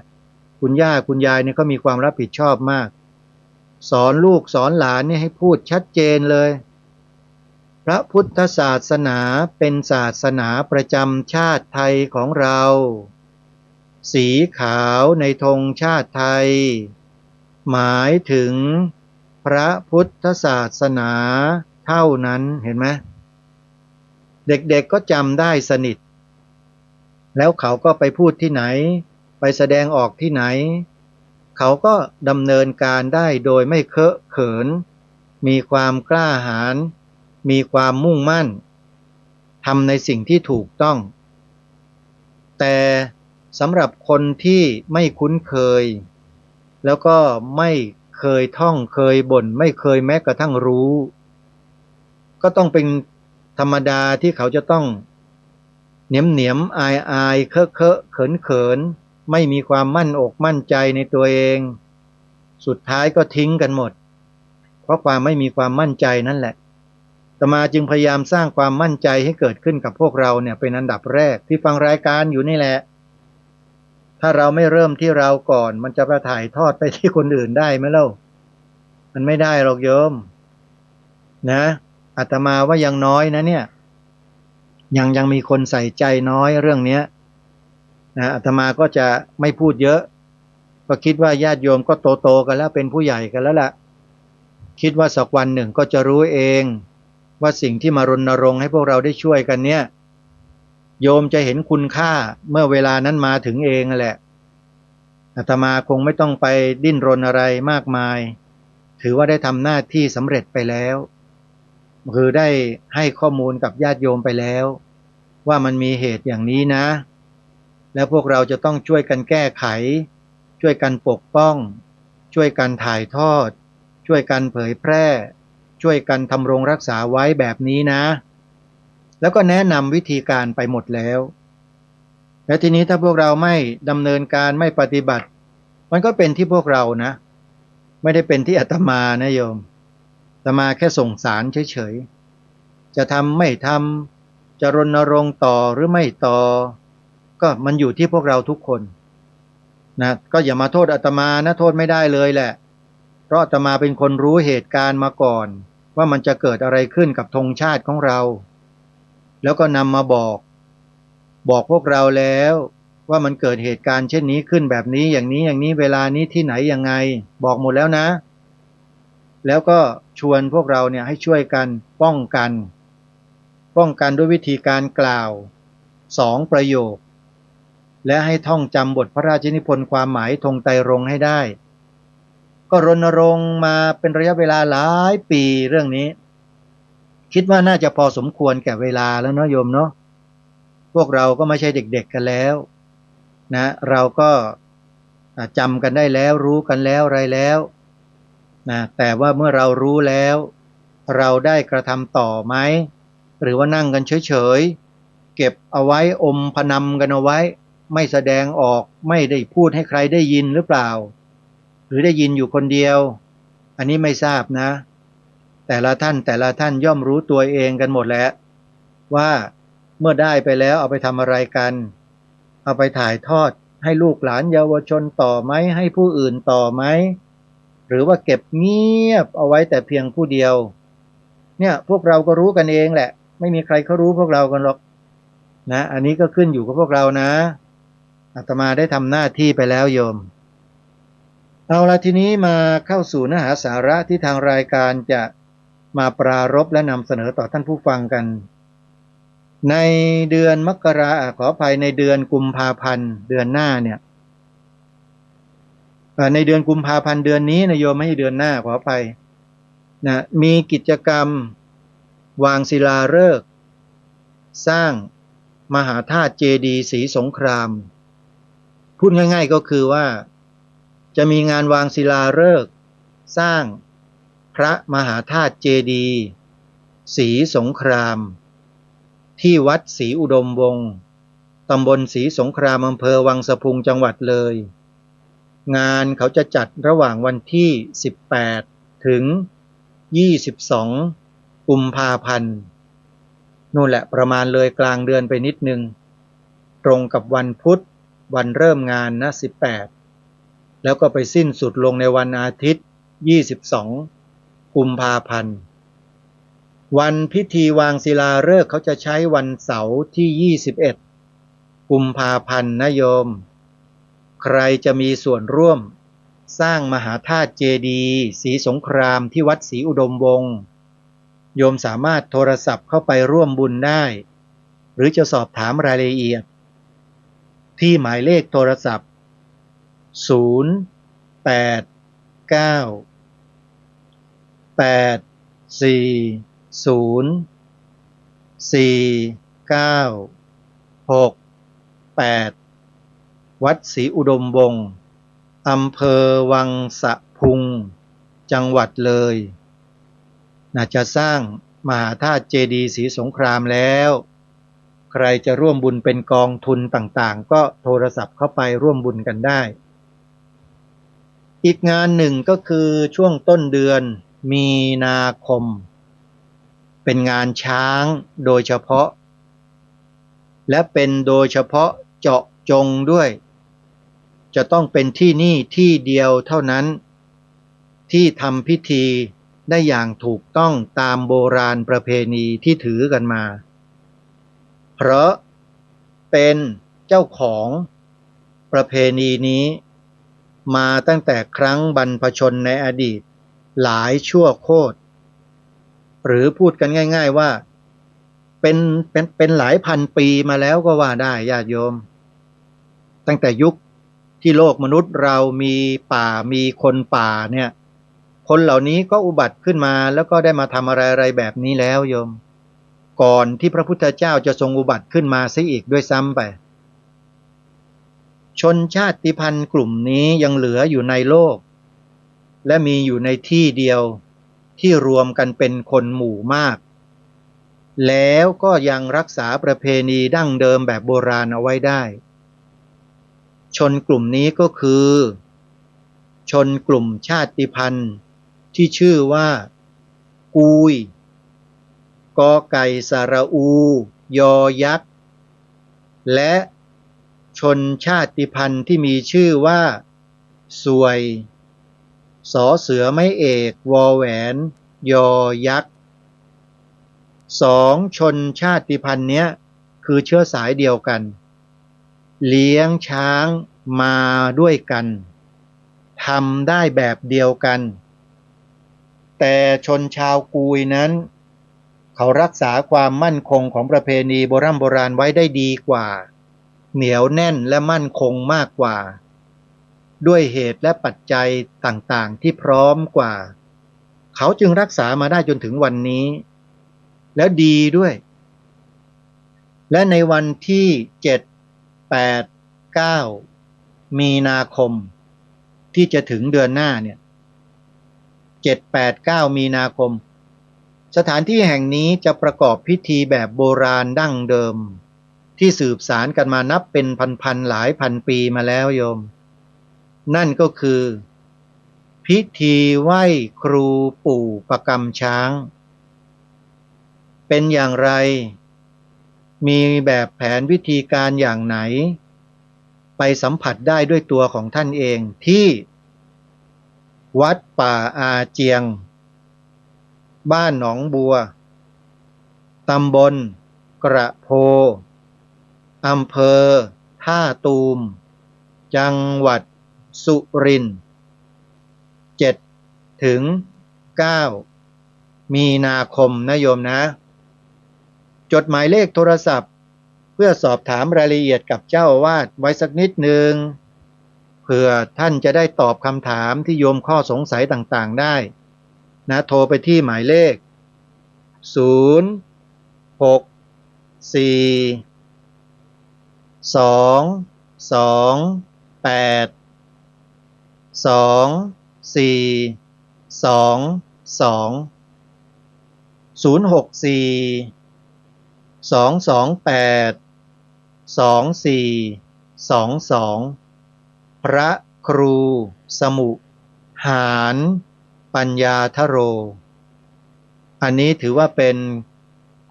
คุณย่าคุณยายเนี่ยก็มีความรับผิดชอบมากสอนลูกสอนหลานเนี่ยให้พูดชัดเจนเลยพระพุทธศาสนาเป็นศาสนาประจำชาติไทยของเราสีขาวในธงชาติไทยหมายถึงพระพุทธศาสนาเท่านั้นเห็นไหมเด็กๆก็จำได้สนิทแล้วเขาก็ไปพูดที่ไหนไปแสดงออกที่ไหนเขาก็ดำเนินการได้โดยไม่เคอะเขินมีความกล้าหาญมีความมุ่งมั่นทำในสิ่งที่ถูกต้องแต่สำหรับคนที่ไม่คุ้นเคยแล้วก็ไม่เคยท่องเคยบ่นไม่เคยแม้กระทั่งรู้ก็ต้องเป็นธรรมดาที่เขาจะต้องเหนียมอายเคอะเขินไม่มีความมั่นอกมั่นใจในตัวเองสุดท้ายก็ทิ้งกันหมดเพราะความไม่มีความมั่นใจนั่นแหละอาตมาจึงพยายามสร้างความมั่นใจให้เกิดขึ้นกับพวกเราเนี่ยเป็นอันดับแรกที่ฟังรายการอยู่นี่แหละถ้าเราไม่เริ่มที่เราก่อนมันจะไปถ่ายทอดไปที่คนอื่นได้ไหมเล่ามันไม่ได้หรอกโยมนะอาตมาว่ายังน้อยนะเนี่ยยังมีคนใส่ใจน้อยเรื่องเนี้ยนะอาตมาก็จะไม่พูดเยอะก็คิดว่าญาติโยมก็โตกันแล้วเป็นผู้ใหญ่กันแล้วล่ะคิดว่าสักวันหนึ่งก็จะรู้เองว่าสิ่งที่มารณรงค์ให้พวกเราได้ช่วยกันเนี่ยโยมจะเห็นคุณค่าเมื่อเวลานั้นมาถึงเองแหละอาตมาคงไม่ต้องไปดิ้นรนอะไรมากมายถือว่าได้ทำหน้าที่สำเร็จไปแล้วคือได้ให้ข้อมูลกับญาติโยมไปแล้วว่ามันมีเหตุอย่างนี้นะแล้วพวกเราจะต้องช่วยกันแก้ไขช่วยกันปกป้องช่วยกันถ่ายทอดช่วยกันเผยแพร่ช่วยกันทำรงรักษาไว้แบบนี้นะแล้วก็แนะนำวิธีการไปหมดแล้วและทีนี้ถ้าพวกเราไม่ดำเนินการไม่ปฏิบัติมันก็เป็นที่พวกเรานะไม่ได้เป็นที่อาตมานะโยมอาตมาแค่ส่งสารเฉยๆจะทำไม่ทำจะรณรงค์ต่อหรือไม่ต่อก็มันอยู่ที่พวกเราทุกคนนะก็อย่ามาโทษอาตมานะโทษไม่ได้เลยแหละเพราะอาตมาเป็นคนรู้เหตุการณ์มาก่อนว่ามันจะเกิดอะไรขึ้นกับธงชาติของเรา แล้วก็นำมาบอกพวกเราแล้วว่ามันเกิดเหตุการณ์เช่นนี้ขึ้นแบบนี้อย่างนี้เวลานี้ที่ไหนยังไงบอกหมดแล้วนะ แล้วก็ชวนพวกเราเนี่ยให้ช่วยกันป้องกันด้วยวิธีการกล่าว2 ประโยคและให้ท่องจำบทพระราชนิพนธ์ความหมายธงไตรรงค์ให้ได้ก็รณรงค์มาเป็นระยะเวลาหลายปีเรื่องนี้คิดว่าน่าจะพอสมควรแก่เวลาแล้วเนาะโยมเนาะพวกเราก็ไม่ใช่เด็กๆกันแล้วนะเราก็จำกันได้แล้วรู้กันแล้วอะไรแล้วนะแต่ว่าเมื่อเรารู้แล้วเราได้กระทำต่อไหมหรือว่านั่งกันเฉยๆเก็บเอาไว้อมพนำกันเอาไว้ไม่แสดงออกไม่ได้พูดให้ใครได้ยินหรือเปล่าหรือได้ยินอยู่คนเดียวอันนี้ไม่ทราบนะแต่ละท่านย่อมรู้ตัวเองกันหมดแล้วว่าเมื่อได้ไปแล้วเอาไปทำอะไรกันเอาไปถ่ายทอดให้ลูกหลานเยาวชนต่อไหมให้ผู้อื่นต่อไหมหรือว่าเก็บเงียบเอาไว้แต่เพียงผู้เดียวเนี่ยพวกเราก็รู้กันเองแหละไม่มีใครเขารู้พวกเรากันหรอกนะอันนี้ก็ขึ้นอยู่กับพวกเรานะอาตมาได้ทำหน้าที่ไปแล้วโยมเอาละทีนี้มาเข้าสู่เนื้อหาสาระที่ทางรายการจะมาปรารภและนำเสนอต่อท่านผู้ฟังกันในเดือนมกราขออภัยในเดือนกุมภาพันธ์เดือนหน้าเนี่ยในเดือนกุมภาพันธ์เดือนนี้นะโยมไม่ใช่เดือนหน้าขออภัยนะมีกิจกรรมวางศิลาฤกษ์สร้างมหาธาตุเจดีย์ศรีสงครามพูดง่ายๆก็คือว่าจะมีงานวางศิลาฤกษ์สร้างพระมหาธาตุเจดีย์ศรีสงครามที่วัดศรีอุดมวงศ์ตำบลศรีสงครามอำเภอวังสะพุงจังหวัดเลยงานเขาจะจัดระหว่างวันที่18ถึง22กุมภาพันธ์นู่นแหละประมาณเลยกลางเดือนไปนิดนึงตรงกับวันพุธวันเริ่มงานนะ18แล้วก็ไปสิ้นสุดลงในวันอาทิตย์22กุมภาพันธ์วันพิธีวางศิลาฤกษ์เขาจะใช้วันเสาร์ที่21กุมภาพันธ์นะโยมใครจะมีส่วนร่วมสร้างมหาธาตุเจดีย์ศรีสงครามที่วัดศรีอุดมวงศ์โยมสามารถโทรศัพท์เข้าไปร่วมบุญได้หรือจะสอบถามรายละเอียดที่หมายเลขโทรศัพท์084904968วัดศรีอุดมวงศ์อำเภอวังสะพุงจังหวัดเลยน่าจะสร้างมหาธาตุเจดีย์ศรีสงครามแล้วใครจะร่วมบุญเป็นกองทุนต่างๆก็โทรศัพท์เข้าไปร่วมบุญกันได้อีกงานหนึ่งก็คือช่วงต้นเดือนมีนาคมเป็นงานช้างโดยเฉพาะและเป็นโดยเฉพาะเจาะจงด้วยจะต้องเป็นที่นี่ที่เดียวเท่านั้นที่ทำพิธีได้อย่างถูกต้องตามโบราณประเพณีที่ถือกันมาเพราะเป็นเจ้าของประเพณีนี้มาตั้งแต่ครั้งบรรพชนในอดีตหลายชั่วโคตรหรือพูดกันง่ายๆว่าเป็นหลายพันปีมาแล้วก็ว่าได้ญาติโยมตั้งแต่ยุคที่โลกมนุษย์เรามีป่ามีคนป่าเนี่ยคนเหล่านี้ก็อุบัติขึ้นมาแล้วก็ได้มาทำอะไรๆแบบนี้แล้วโยมก่อนที่พระพุทธเจ้าจะทรงอุบัติขึ้นมาซะอีกด้วยซ้ำไปชนชาติพันธุ์กลุ่มนี้ยังเหลืออยู่ในโลกและมีอยู่ในที่เดียวที่รวมกันเป็นคนหมู่มากแล้วก็ยังรักษาประเพณีดั้งเดิมแบบโบราณเอาไว้ได้ชนกลุ่มนี้ก็คือชนกลุ่มชาติพันธุ์ที่ชื่อว่ากุยกอไก่สระอูยอยักษ์และชนชาติพันธุ์ที่มีชื่อว่าสวยสอเสือไม้เอกวอแหวนยอยักษ์ สองชนชาติพันธุ์เนี้ยคือเชื้อสายเดียวกันเลี้ยงช้างมาด้วยกันทำได้แบบเดียวกันแต่ชนชาวกุยนั้นเขารักษาความมั่นคงของประเพณีโบราณไว้ได้ดีกว่าเหนียวแน่นและมั่นคงมากกว่าด้วยเหตุและปัจจัยต่างๆที่พร้อมกว่าเขาจึงรักษามาได้จนถึงวันนี้แล้วดีด้วยและในวันที่7 8 9มีนาคมที่จะถึงเดือนหน้าเนี่ย7 8 9มีนาคมสถานที่แห่งนี้จะประกอบพิธีแบบโบราณดั้งเดิมที่สืบสานกันมานับเป็นพันๆหลายพันปีมาแล้วโยมนั่นก็คือพิธีไหว้ครูปู่ประกำช้างเป็นอย่างไรมีแบบแผนวิธีการอย่างไหนไปสัมผัสได้ด้วยตัวของท่านเองที่วัดป่าอาเจียงบ้านหนองบัวตำบลกระโพอำเภอท่าตูมจังหวัดสุรินทร์7 ถึง 9มีนาคมนะโยมนะจดหมายเลขโทรศัพท์เพื่อสอบถามรายละเอียดกับเจ้าอาวาสไว้สักนิดหนึ่งเพื่อท่านจะได้ตอบคำถามที่โยมข้อสงสัยต่างๆได้นะโทรไปที่หมายเลข0 6 4 2 2 8 2 4 2 2 0 6 4 2 2 8 2 4 2 2พระครูสมุหารปัญญาทโรอันนี้ถือว่าเป็น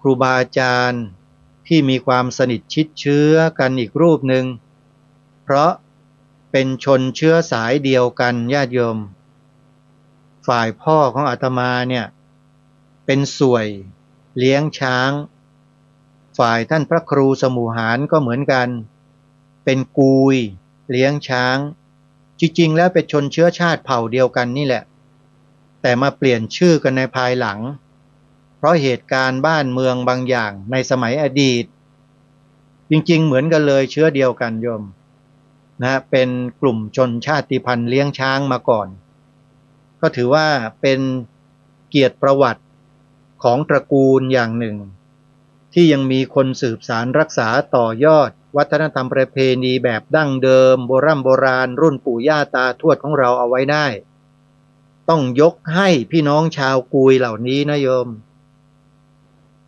ครูบาอาจารย์ที่มีความสนิทชิดเชื้อกันอีกรูปหนึ่งเพราะเป็นชนเชื้อสายเดียวกันญาติโยมฝ่ายพ่อของอาตมาเนี่ยเป็นส่วยเลี้ยงช้างฝ่ายท่านพระครูสมุหารก็เหมือนกันเป็นกุยเลี้ยงช้างจริงๆแล้วเป็นชนเชื้อชาติเผ่าเดียวกันนี่แหละแต่มาเปลี่ยนชื่อกันในภายหลังเพราะเหตุการณ์บ้านเมืองบางอย่างในสมัยอดีตจริงๆเหมือนกันเลยเชื้อเดียวกันโยมนะเป็นกลุ่มชนชาติพันธุ์เลี้ยงช้างมาก่อนก็ถือว่าเป็นเกียรติประวัติของตระกูลอย่างหนึ่งที่ยังมีคนสืบสานรักษาต่อยอดวัฒนธรรมประเพณีแบบดั้งเดิมโบราณรุ่นปู่ย่าตาทวดของเราเอาไว้ได้ต้องยกให้พี่น้องชาวกุยเหล่านี้นะโยม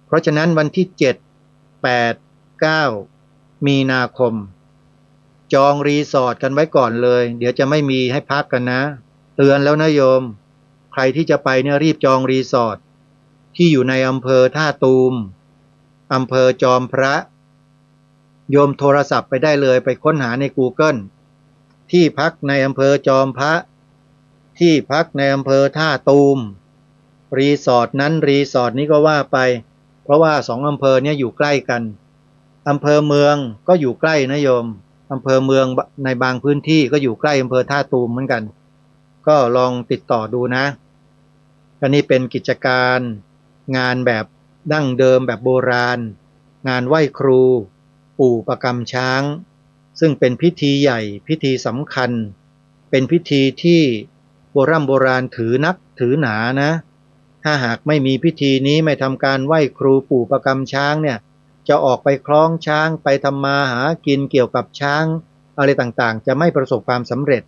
เพราะฉะนั้นวันที่7 8 9มีนาคมจองรีสอร์ทกันไว้ก่อนเลยเดี๋ยวจะไม่มีให้พักกันนะเตือนแล้วนะโยมใครที่จะไปเนี่ยรีบจองรีสอร์ทที่อยู่ในอำเภอท่าตูมอำเภอจอมพระโยมโทรศัพท์ไปได้เลยไปค้นหาใน Google ที่พักในอำเภอจอมพระที่พักในอำเภอท่าตูมรีสอร์ทนั้นรีสอร์ทนี้ก็ว่าไปเพราะว่า2อำเภอเนี่ยอยู่ใกล้กันอำเภอเมืองก็อยู่ใกล้นะโยมอำเภอเมืองในบางพื้นที่ก็อยู่ใกล้อำเภอท่าตูมเหมือนกันก็ลองติดต่อดูนะอันนี้เป็นกิจการงานแบบดั้งเดิมแบบโบราณงานไหว้ครูปู่ประกำช้างซึ่งเป็นพิธีใหญ่พิธีสำคัญเป็นพิธีที่โบราณถือนักถือหนานะถ้าหากไม่มีพิธีนี้ไม่ทำการไหว้ครูปู่ประกำช้างเนี่ยจะออกไปคล้องช้างไปทำมาหากินเกี่ยวกับช้างอะไรต่างๆจะไม่ประสบความสำเร็จ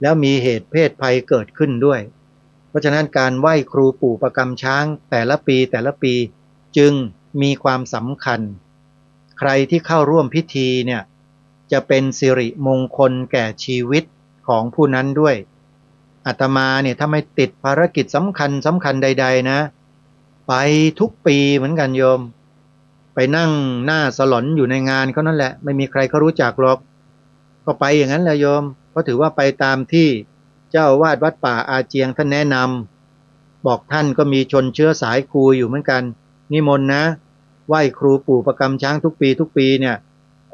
แล้วมีเหตุเพศภัยเกิดขึ้นด้วยเพราะฉะนั้นการไหว้ครูปู่ประกำช้างแต่ละปีจึงมีความสำคัญใครที่เข้าร่วมพิธีเนี่ยจะเป็นสิริมงคลแก่ชีวิตของผู้นั้นด้วยอาตมาเนี่ยถ้าไม่ติดภารกิจสำคัญใดๆนะไปทุกปีเหมือนกันโยมไปนั่งหน้าสลอนอยู่ในงานเขานั่นแหละไม่มีใครเขารู้จักหรอกก็ไปอย่างนั้นแหละโยมเพราะถือว่าไปตามที่เจ้าอาวาสวัดป่าอาเจียงท่านแนะนำบอกท่านก็มีชนเชื้อสายกุยอยู่เหมือนกัน นิมนต์นะไหว้ครูปู่ประกำช้างทุกปีเนี่ย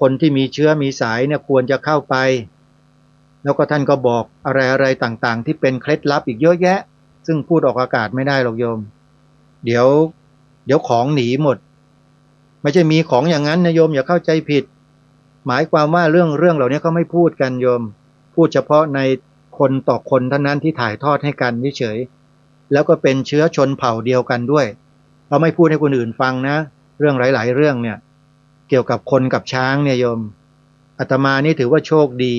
คนที่มีเชื้อมีสายเนี่ยควรจะเข้าไปแล้วก็ท่านก็บอกอะไรต่างๆที่เป็นเคล็ดลับอีกเยอะแยะซึ่งพูดออกอากาศไม่ได้หรอกโยมเดี๋ยวของหนีหมดไม่ใช่มีของอย่างนั้นนะโยมอย่าเข้าใจผิดหมายความว่าเรื่องเหล่านี้เขาไม่พูดกันโยมพูดเฉพาะในคนต่อคนเท่านั้นที่ถ่ายทอดให้กันเฉยๆแล้วก็เป็นเชื้อชนเผ่าเดียวกันด้วยเราไม่พูดให้คนอื่นฟังนะเรื่องหลายๆเรื่องเนี่ยเกี่ยวกับคนกับช้างเนี่ยโยมอาตมานี่ถือว่าโชคดี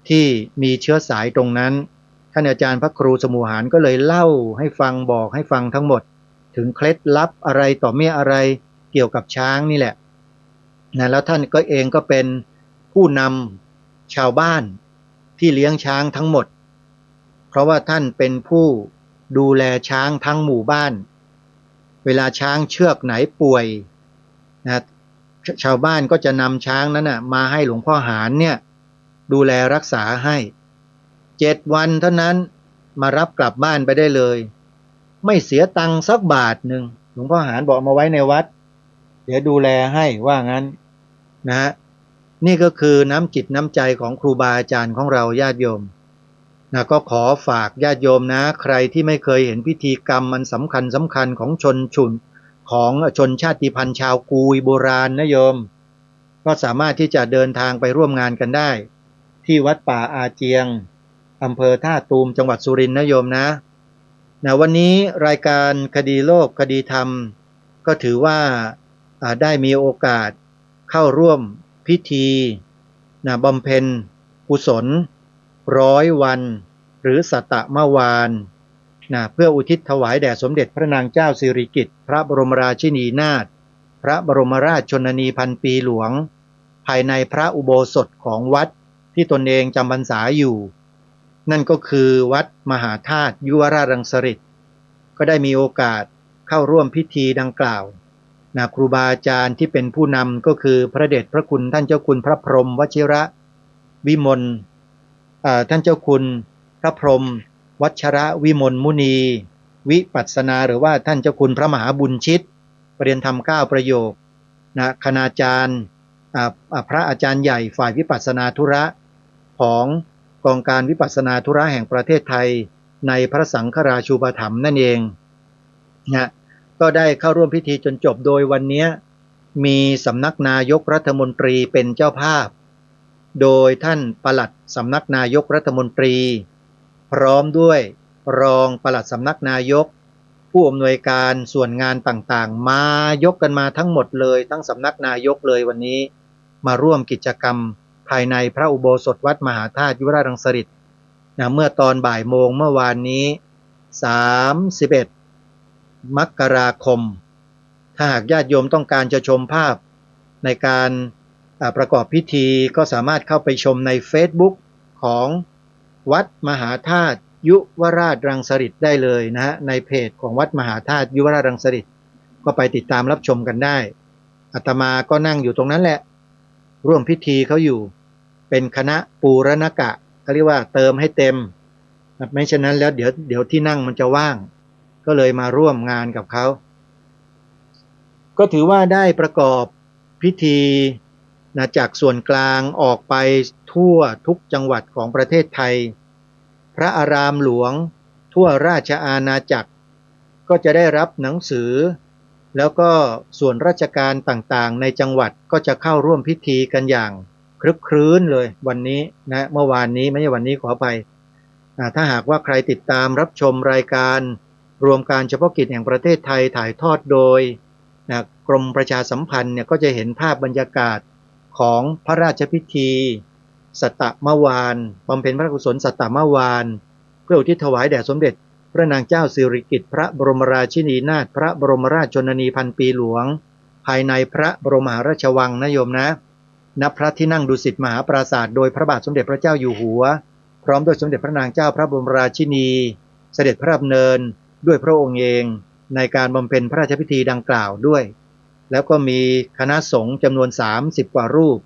ที่มีเชื้อสายตรงนั้นท่านอาจารย์พระครูสมุหานก็เลยเล่าให้ฟังบอกให้ฟังทั้งหมดถึงเคล็ดลับอะไรต่อเมื่ออะไรเกี่ยวกับช้างนี่แหละนะแล้วท่านก็เองก็เป็นผู้นำชาวบ้านที่เลี้ยงช้างทั้งหมดเพราะว่าท่านเป็นผู้ดูแลช้างทั้งหมู่บ้านเวลาช้างเชือกไหนป่วยนะชาวบ้านก็จะนำช้างนั้นนะมาให้หลวงพ่อหารเนี่ยดูแลรักษาให้7 วันเท่านั้นมารับกลับบ้านไปได้เลยไม่เสียตังค์สักบาทหนึ่งหลวงพ่อหารบอกมาไว้ในวัดเดี๋ยวดูแลให้ว่างั้นนะฮะนี่ก็คือน้ำจิตน้ำใจของครูบาอาจารย์ของเราญาติโยมนะก็ขอฝากญาติโยมนะใครที่ไม่เคยเห็นพิธีกรรมมันสำคัญของชนชาติพันธุ์ชาวกุยโบราณนะโยมก็สามารถที่จะเดินทางไปร่วมงานกันได้ที่วัดป่าอาเจียงอำเภอท่าตูมจังหวัดสุรินทร์นะโยมนะวันนี้รายการคดีโลกคดีธรรมก็ถือว่าได้มีโอกาสเข้าร่วมพิธีบำเพ็ญกุศล100 วันหรือสัตตมวานเพื่ออุทิศถวายแด่สมเด็จพระนางเจ้าสิริกิติ์พระบรมราชินีนาถพระบรมราชชนนีพันปีหลวงภายในพระอุโบสถของวัดที่ตนเองจำพรรษาอยู่นั่นก็คือวัดมหาธาตุยุวราชรังสฤษฎ์ก็ได้มีโอกาสเข้าร่วมพิธีดังกล่าวครูบาอาจารย์ที่เป็นผู้นำก็คือพระเดชพระคุณท่านเจ้าคุณพระพรหมวชิระวิมลท่านเจ้าคุณพระพรหมวัชระวิมลมุนีวิปัสสนาหรือว่าท่านเจ้าคุณพระมหาบุญชิตประเรียนธรรม9 ประโยคคณาจารย์พระอาจารย์ใหญ่ฝ่ายวิปัสสนาธุระของกองการวิปัสสนาธุระแห่งประเทศไทยในพระสังฆราชูปถัมภ์นั่นเองก็ได้เข้าร่วมพิธีจนจบโดยวันนี้มีสำนักนายกรัฐมนตรีเป็นเจ้าภาพโดยท่านปลัดสำนักนายกรัฐมนตรีพร้อมด้วยรองปลัดสำนักนายกผู้อำนวยการส่วนงานต่างๆมายกกันมาทั้งหมดเลยทั้งสำนักนายกเลยวันนี้มาร่วมกิจกรรมภายในพระอุโบสถวัดมหาธาตุยุวราชรังสฤษฎ์เมื่อตอนบ่ายโมงเมื่อวานนี้31 มกราคมถ้าหากญาติโยมต้องการจะชมภาพในการประกอบพิธีก็สามารถเข้าไปชมใน Facebook ของวัดมหาธาตุยุวราชรังสฤษฎ์ได้เลยนะฮะในเพจของวัดมหาธาตุยุวราชรังสฤษฎ์ก็ไปติดตามรับชมกันได้อาตมาก็นั่งอยู่ตรงนั้นแหละร่วมพิธีเขาอยู่เป็นคณะปูรณกะเขาเรียกว่าเติมให้เต็มไม่ฉะนั้นแล้วเดี๋ยวที่นั่งมันจะว่างก็เลยมาร่วมงานกับเขาก็ถือว่าได้ประกอบพิธีจากส่วนกลางออกไปทั่วทุกจังหวัดของประเทศไทยพระอารามหลวงทั่วราชอาณาจักรก็จะได้รับหนังสือแล้วก็ส่วนราชการต่างๆในจังหวัดก็จะเข้าร่วมพิธีกันอย่างครึกครื้นเลยวันนี้เมื่อวานนี้ไม่ใช่วันนี้ขออภัยถ้าหากว่าใครติดตามรับชมรายการรวมการเฉพาะกิจแห่งประเทศไทยถ่ายทอดโดยกรมประชาสัมพันธ์ก็จะเห็นภาพบรรยากาศของพระราชพิธีสัตตมวานบำเพ็ญพระกุศลสัตตมวานเพื่ออุทิศถวายแด่สมเด็จพระนางเจ้าสิริกิติ์พระบรมราชินีนาถพระบรมราชชนนีพันปีหลวงภายในพระบรมมหาราชวังนะโยมนะณพระที่นั่งดุสิตมหาปราสาทโดยพระบาทสมเด็จพระเจ้าอยู่หัวพร้อมด้วยสมเด็จพระนางเจ้าพระบรมราชินีเสด็จพระดำเนินด้วยพระองค์เองในการบำเพ็ญพระราชพิธีดังกล่าวด้วยแล้วก็มีคณะสงฆ์จำนวน30 กว่ารูป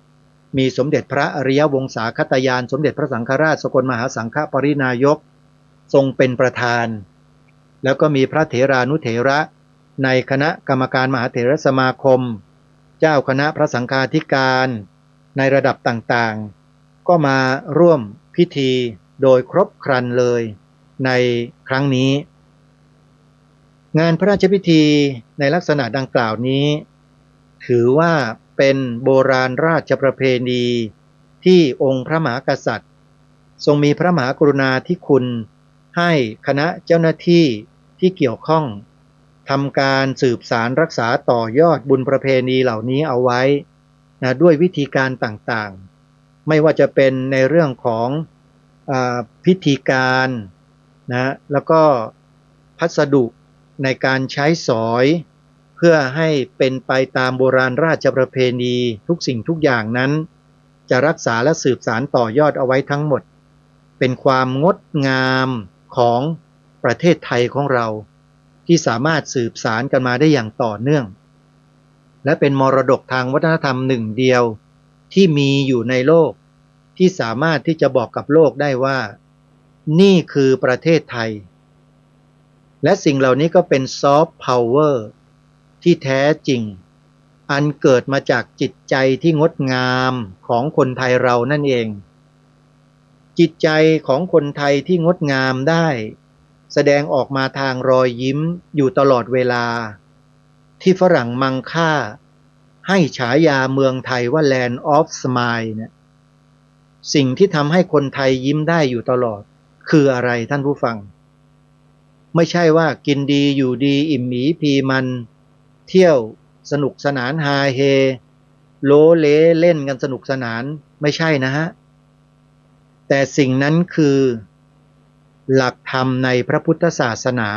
มีสมเด็จพระอริยวงศาคตยานสมเด็จพระสังฆราชสกลมหาสังฆปรินายกทรงเป็นประธานแล้วก็มีพระเถรานุเถระ ในคณะกรรมการมหาเถรสมาคมเจ้าคณะพระสังฆาธิการในระดับต่างๆก็มาร่วมพิธีโดยครบครันเลยในครั้งนี้งานพระราชพิธีในลักษณะดังกล่าวนี้ถือว่าเป็นโบราณราชประเพณีที่องค์พระมหากษัตริย์ทรงมีพระมหากรุณาธิคุณให้คณะเจ้าหน้าที่ที่เกี่ยวข้องทำการสืบสารรักษาต่อยอดบุญประเพณีเหล่านี้เอาไว้นะด้วยวิธีการต่างๆไม่ว่าจะเป็นในเรื่องของพิธีการนะแล้วก็พัสดุในการใช้สอยเพื่อให้เป็นไปตามโบราณราชประเพณีทุกสิ่งทุกอย่างนั้นจะรักษาและสืบสารต่อยอดเอาไว้ทั้งหมดเป็นความงดงามของประเทศไทยของเราที่สามารถสืบสารกันมาได้อย่างต่อเนื่องและเป็นมรดกทางวัฒนธรรมหนึ่งเดียวที่มีอยู่ในโลกที่สามารถที่จะบอกกับโลกได้ว่านี่คือประเทศไทยและสิ่งเหล่านี้ก็เป็นซอฟต์พาวเวอร์ที่แท้จริงอันเกิดมาจากจิตใจที่งดงามของคนไทยเรานั่นเองจิตใจของคนไทยที่งดงามได้แสดงออกมาทางรอยยิ้มอยู่ตลอดเวลาที่ฝรั่งมังค่าให้ฉายาเมืองไทยว่า Land of Smile เนี่ยสิ่งที่ทำให้คนไทยยิ้มได้อยู่ตลอดคืออะไรท่านผู้ฟังไม่ใช่ว่ากินดีอยู่ดีอิ่มหมีพีมันเที่ยวสนุกสนานฮาเฮโลเลเล่นกันสนุกสนานไม่ใช่นะฮะแต่สิ่งนั้นคือหลักธรรมในพระพุทธศาสนา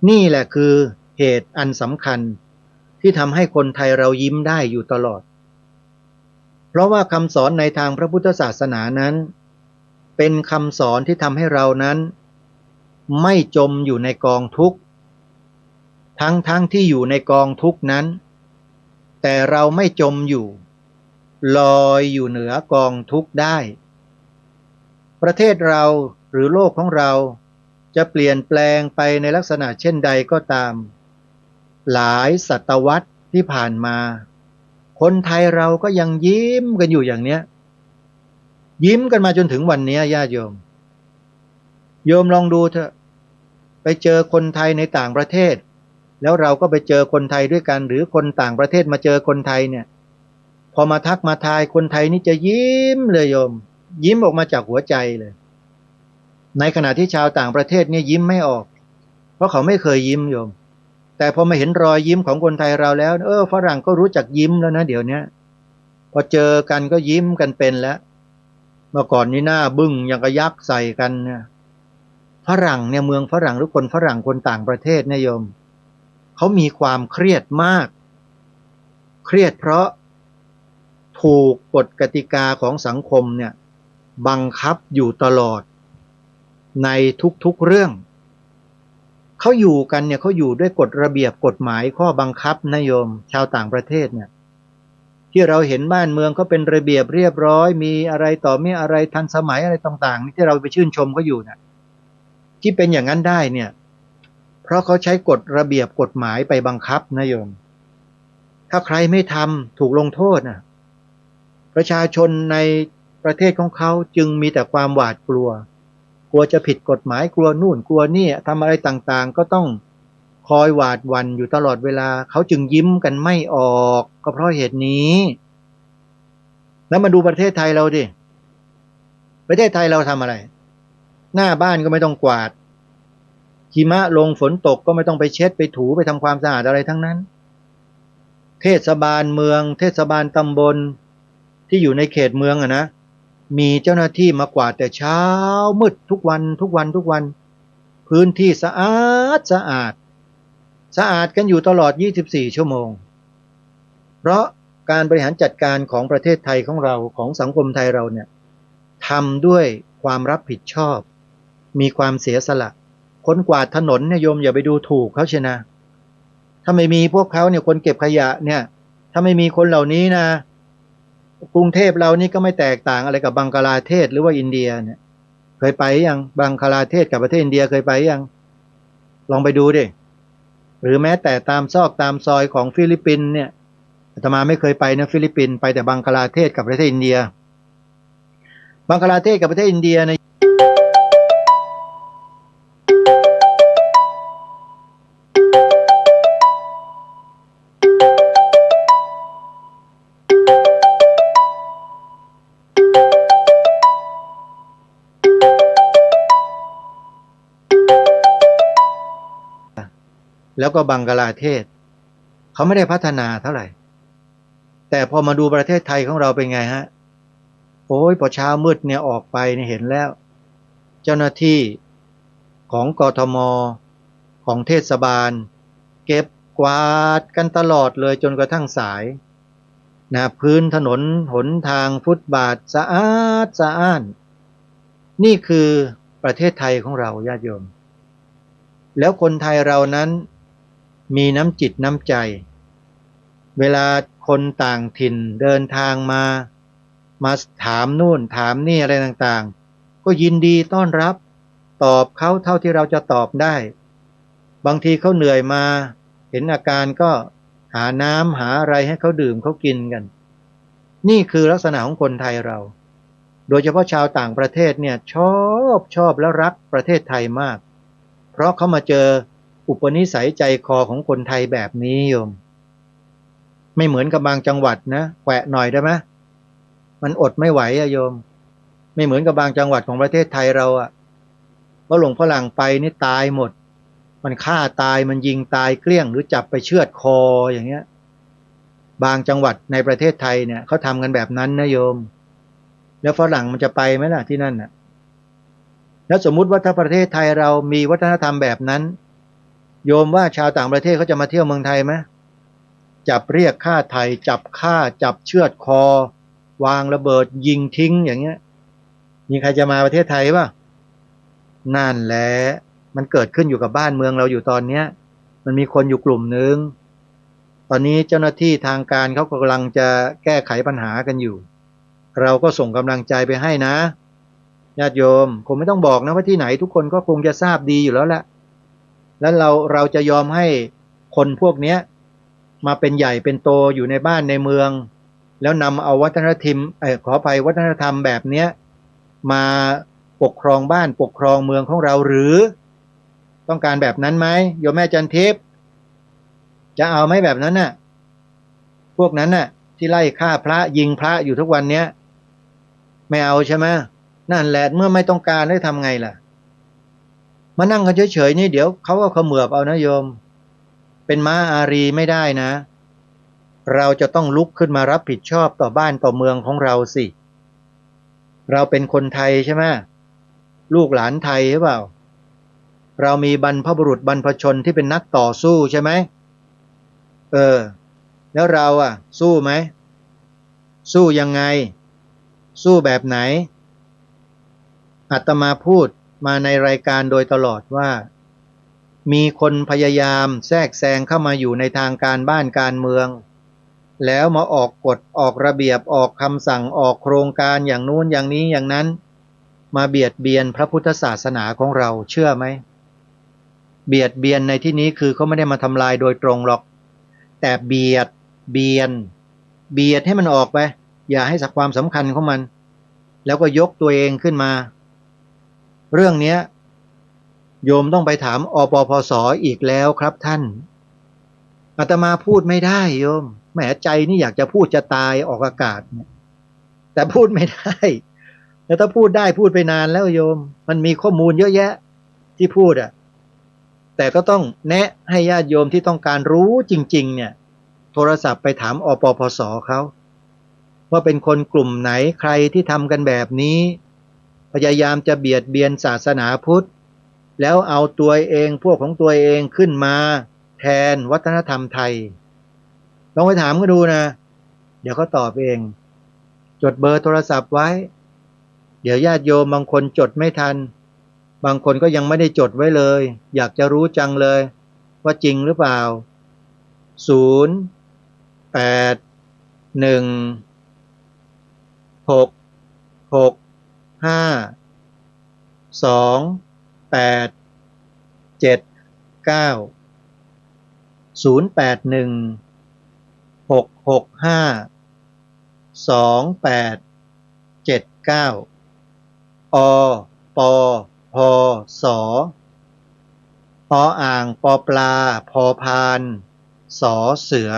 นี่แหละคือเหตุอันสำคัญที่ทำให้คนไทยเรายิ้มได้อยู่ตลอดเพราะว่าคำสอนในทางพระพุทธศาสนานั้นเป็นคำสอนที่ทำให้เรานั้นไม่จมอยู่ในกองทุกข์ทั้งที่อยู่ในกองทุกข์นั้นแต่เราไม่จมอยู่ลอยอยู่เหนือกองทุกข์ได้ประเทศเราหรือโลกของเราจะเปลี่ยนแปลงไปในลักษณะเช่นใดก็ตามหลายศตวรรษที่ผ่านมาคนไทยเราก็ยังยิ้มกันอยู่อย่างเนี้ยยิ้มกันมาจนถึงวันนี้ญาติโยมลองดูเถอะไปเจอคนไทยในต่างประเทศแล้วเราก็ไปเจอคนไทยด้วยกันหรือคนต่างประเทศมาเจอคนไทยเนี่ยพอมาทักมาทายคนไทยนี่จะยิ้มเลยโยมยิ้มออกมาจากหัวใจเลยในขณะที่ชาวต่างประเทศเนี่ยยิ้มไม่ออกเพราะเขาไม่เคยยิ้มโยมแต่พอมาเห็นรอยยิ้มของคนไทยเราแล้วฝรั่งก็รู้จักยิ้มแล้วนะเดี๋ยวนี้พอเจอกันก็ยิ้มกันเป็นแล้วเมื่อก่อนนี่หน้าบึ้งอย่างกระยักใส่กันเนี่ยฝรั่งเนี่ยเมืองฝรั่งหรือคนฝรั่งคนต่างประเทศเนี่ยโยมเขามีความเครียดมากเครียดเพราะถูกกฎกติกาของสังคมเนี่ยบังคับอยู่ตลอดในทุกๆเรื่องเขาอยู่กันเนี่ยเขาอยู่ด้วยกฎระเบียบกฎหมายข้อบังคับนะโยมชาวต่างประเทศเนี่ยที่เราเห็นบ้านเมืองเขาเป็นระเบียบเรียบร้อยมีอะไรต่อมีอะไรทันสมัยอะไรต่างๆที่เราไปชื่นชมเขาอยู่เนี่ยที่เป็นอย่างนั้นได้เนี่ยเพราะเขาใช้กฎระเบียบกฎหมายไปบังคับนะโยมถ้าใครไม่ทำถูกลงโทษนะประชาชนในประเทศของเขาจึงมีแต่ความหวาดกลัวจะผิดกฎหมายกลัวนู่นกลัวนี่ทำอะไรต่างๆก็ต้องคอยหวาดหวั่นอยู่ตลอดเวลาเขาจึงยิ้มกันไม่ออกก็เพราะเหตุนี้แล้วมาดูประเทศไทยเราดิประเทศไทยเราทำอะไรหน้าบ้านก็ไม่ต้องกวาดหิมะลงฝนตกก็ไม่ต้องไปเช็ดไปถูไปทำความสะอาดอะไรทั้งนั้นเทศบาลเมืองเทศบาลตำบลที่อยู่ในเขตเมืองนะมีเจ้าหน้าที่มากวาดแต่เช้ามืดทุกวันพื้นที่สะอาดกันอยู่ตลอด24ชั่วโมงเพราะการบริหารจัดการของประเทศไทยของเราของสังคมไทยเราเนี่ยทำด้วยความรับผิดชอบมีความเสียสละคนกวาดถนนเนี่ยโยมอย่าไปดูถูกเขาเชียวนะถ้าไม่มีพวกเขาเนี่ยคนเก็บขยะเนี่ยถ้าไม่มีคนเหล่านี้นะกรุงเทพเรานี่ก็ไม่แตกต่างอะไรกับบังกลาเทศหรือว่าอินเดียเนี่ยเคยไปยังบังกลาเทศกับประเทศอินเดียเคยไปยังลองไปดูดิ หรือแม้แต่ตามซอกตามซอยของฟิลิปปินส์เนี่ยอาตมาไม่เคยไปนะฟิลิปปินส์ไปแต่บังคลาเทศกับประเทศอินเดียบังคลาเทศกับประเทศอินเดียในแล้วก็บังกลาเทศเขาไม่ได้พัฒนาเท่าไหร่แต่พอมาดูประเทศไทยของเราเป็นไงฮะโอ้ยพอเช้ามืดเนี่ยออกไปเนี่ยเห็นแล้วเจ้าหน้าที่ของกทมของเทศบาลเก็บกวาดกันตลอดเลยจนกระทั่งสายนะพื้นถนนหนทางฟุตบาทสะอาดสะอ้านนี่คือประเทศไทยของเราญาติโยมแล้วคนไทยเรานั้นมีน้ำจิตน้ำใจเวลาคนต่างถิ่นเดินทางมาถามนู่นถามนี่อะไรต่างๆก็ยินดีต้อนรับตอบเขาเท่าที่เราจะตอบได้บางทีเขาเหนื่อยมาเห็นอาการก็หาน้ำหาอะไรให้เขาดื่มเขากินกันนี่คือลักษณะของคนไทยเราโดยเฉพาะชาวต่างประเทศเนี่ยชอบและรักประเทศไทยมากเพราะเขามาเจออุปนิสัยใจคอของคนไทยแบบนี้โยมไม่เหมือนกับบางจังหวัดนะแขวะหน่อยได้ไหมมันอดไม่ไหวอะโยมไม่เหมือนกับบางจังหวัดของประเทศไทยเราอะเพราะหลงฝรั่งไปนี่ตายหมดมันฆ่าตายมันยิงตายเกลี้ยงหรือจับไปเชือดคออย่างเงี้ยบางจังหวัดในประเทศไทยเนี่ยเขาทำกันแบบนั้นนะโยมแล้วฝรั่งมันจะไปไหมล่ะที่นั่นน่ะแล้วสมมุติว่าถ้าประเทศไทยเรามีวัฒนธรรมแบบนั้นโยมว่าชาวต่างประเทศเขาจะมาเที่ยวเมืองไทยไหมจับเรียกค่าไทยจับฆ่าจับเชือดคอวางระเบิดยิงทิ้งอย่างเงี้ยมีใครจะมาประเทศไทยป่ะนั่นแหละมันเกิดขึ้นอยู่กับบ้านเมืองเราอยู่ตอนเนี้ยมันมีคนอยู่กลุ่มนึงตอนนี้เจ้าหน้าที่ทางการเขากำลังจะแก้ไขปัญหากันอยู่เราก็ส่งกำลังใจไปให้นะญาติโยมคงไม่ต้องบอกนะว่าที่ไหนทุกคนก็คงจะทราบดีอยู่แล้วแหละแล้วเราจะยอมให้คนพวกเนี้ยมาเป็นใหญ่เป็นโตอยู่ในบ้านในเมืองแล้วนำเอาวัฒนธรรมขออภัยวัฒนธรรมแบบเนี้ยมาปกครองบ้านปกครองเมืองของเราหรือต้องการแบบนั้นไหมโยมแม่จันทิพย์จะเอาไหมแบบนั้นน่ะพวกนั้นน่ะที่ไล่ฆ่าพระยิงพระอยู่ทุกวันเนี้ยไม่เอาใช่ไหมนั่นแหละเมื่อไม่ต้องการได้ทำไงล่ะมานั่งกันเฉยๆนี่เดี๋ยวเขาก็เขมือบเอานะโยมเป็นม้าอารีไม่ได้นะเราจะต้องลุกขึ้นมารับผิดชอบต่อบ้านต่อเมืองของเราสิเราเป็นคนไทยใช่ไหมลูกหลานไทยหรือเปล่าเรามีบรรพบุรุษบรรพชนที่เป็นนักต่อสู้ใช่ไหมแล้วเราสู้ไหมสู้ยังไงสู้แบบไหนอาตมาพูดมาในรายการโดยตลอดว่ามีคนพยายามแทรกแซงเข้ามาอยู่ในทางการบ้านการเมืองแล้วมาออกกฎออกระเบียบออกคำสั่งออกโครงการอย่างนู้นอย่างนี้อย่างนั้นมาเบียดเบียนพระพุทธศาสนาของเราเชื่อไหมเบียดเบียนในที่นี้คือเขาไม่ได้มาทำลายโดยตรงหรอกแต่เบียดให้มันออกไปอย่าให้สักความสำคัญของมันแล้วก็ยกตัวเองขึ้นมาเรื่องนี้โยมต้องไปถามอปปส.อีกแล้วครับท่านอาตมาพูดไม่ได้โยมแหมใจนี่อยากจะพูดจะตายออกอากาศเนี่ยแต่พูดไม่ได้แล้วถ้าพูดได้พูดไปนานแล้วโยมมันมีข้อมูลเยอะแยะที่พูดแต่ก็ต้องแนะให้ญาติโยมที่ต้องการรู้จริงๆเนี่ยโทรศัพท์ไปถามอปปส.เขาว่าเป็นคนกลุ่มไหนใครที่ทำกันแบบนี้พยายามจะเบียดเบียนศาสนาพุทธแล้วเอาตัวเองพวกของตัวเองขึ้นมาแทนวัฒนธรรมไทยลองไปถามก็ดูนะเดี๋ยวเขาตอบเองจดเบอร์โทรศัพท์ไว้เดี๋ยวญาติโยมบางคนจดไม่ทันบางคนก็ยังไม่ได้จดไว้เลยอยากจะรู้จังเลยว่าจริงหรือเปล่า081 665 2879 อปพสอ่างปปลาพพานสเสือ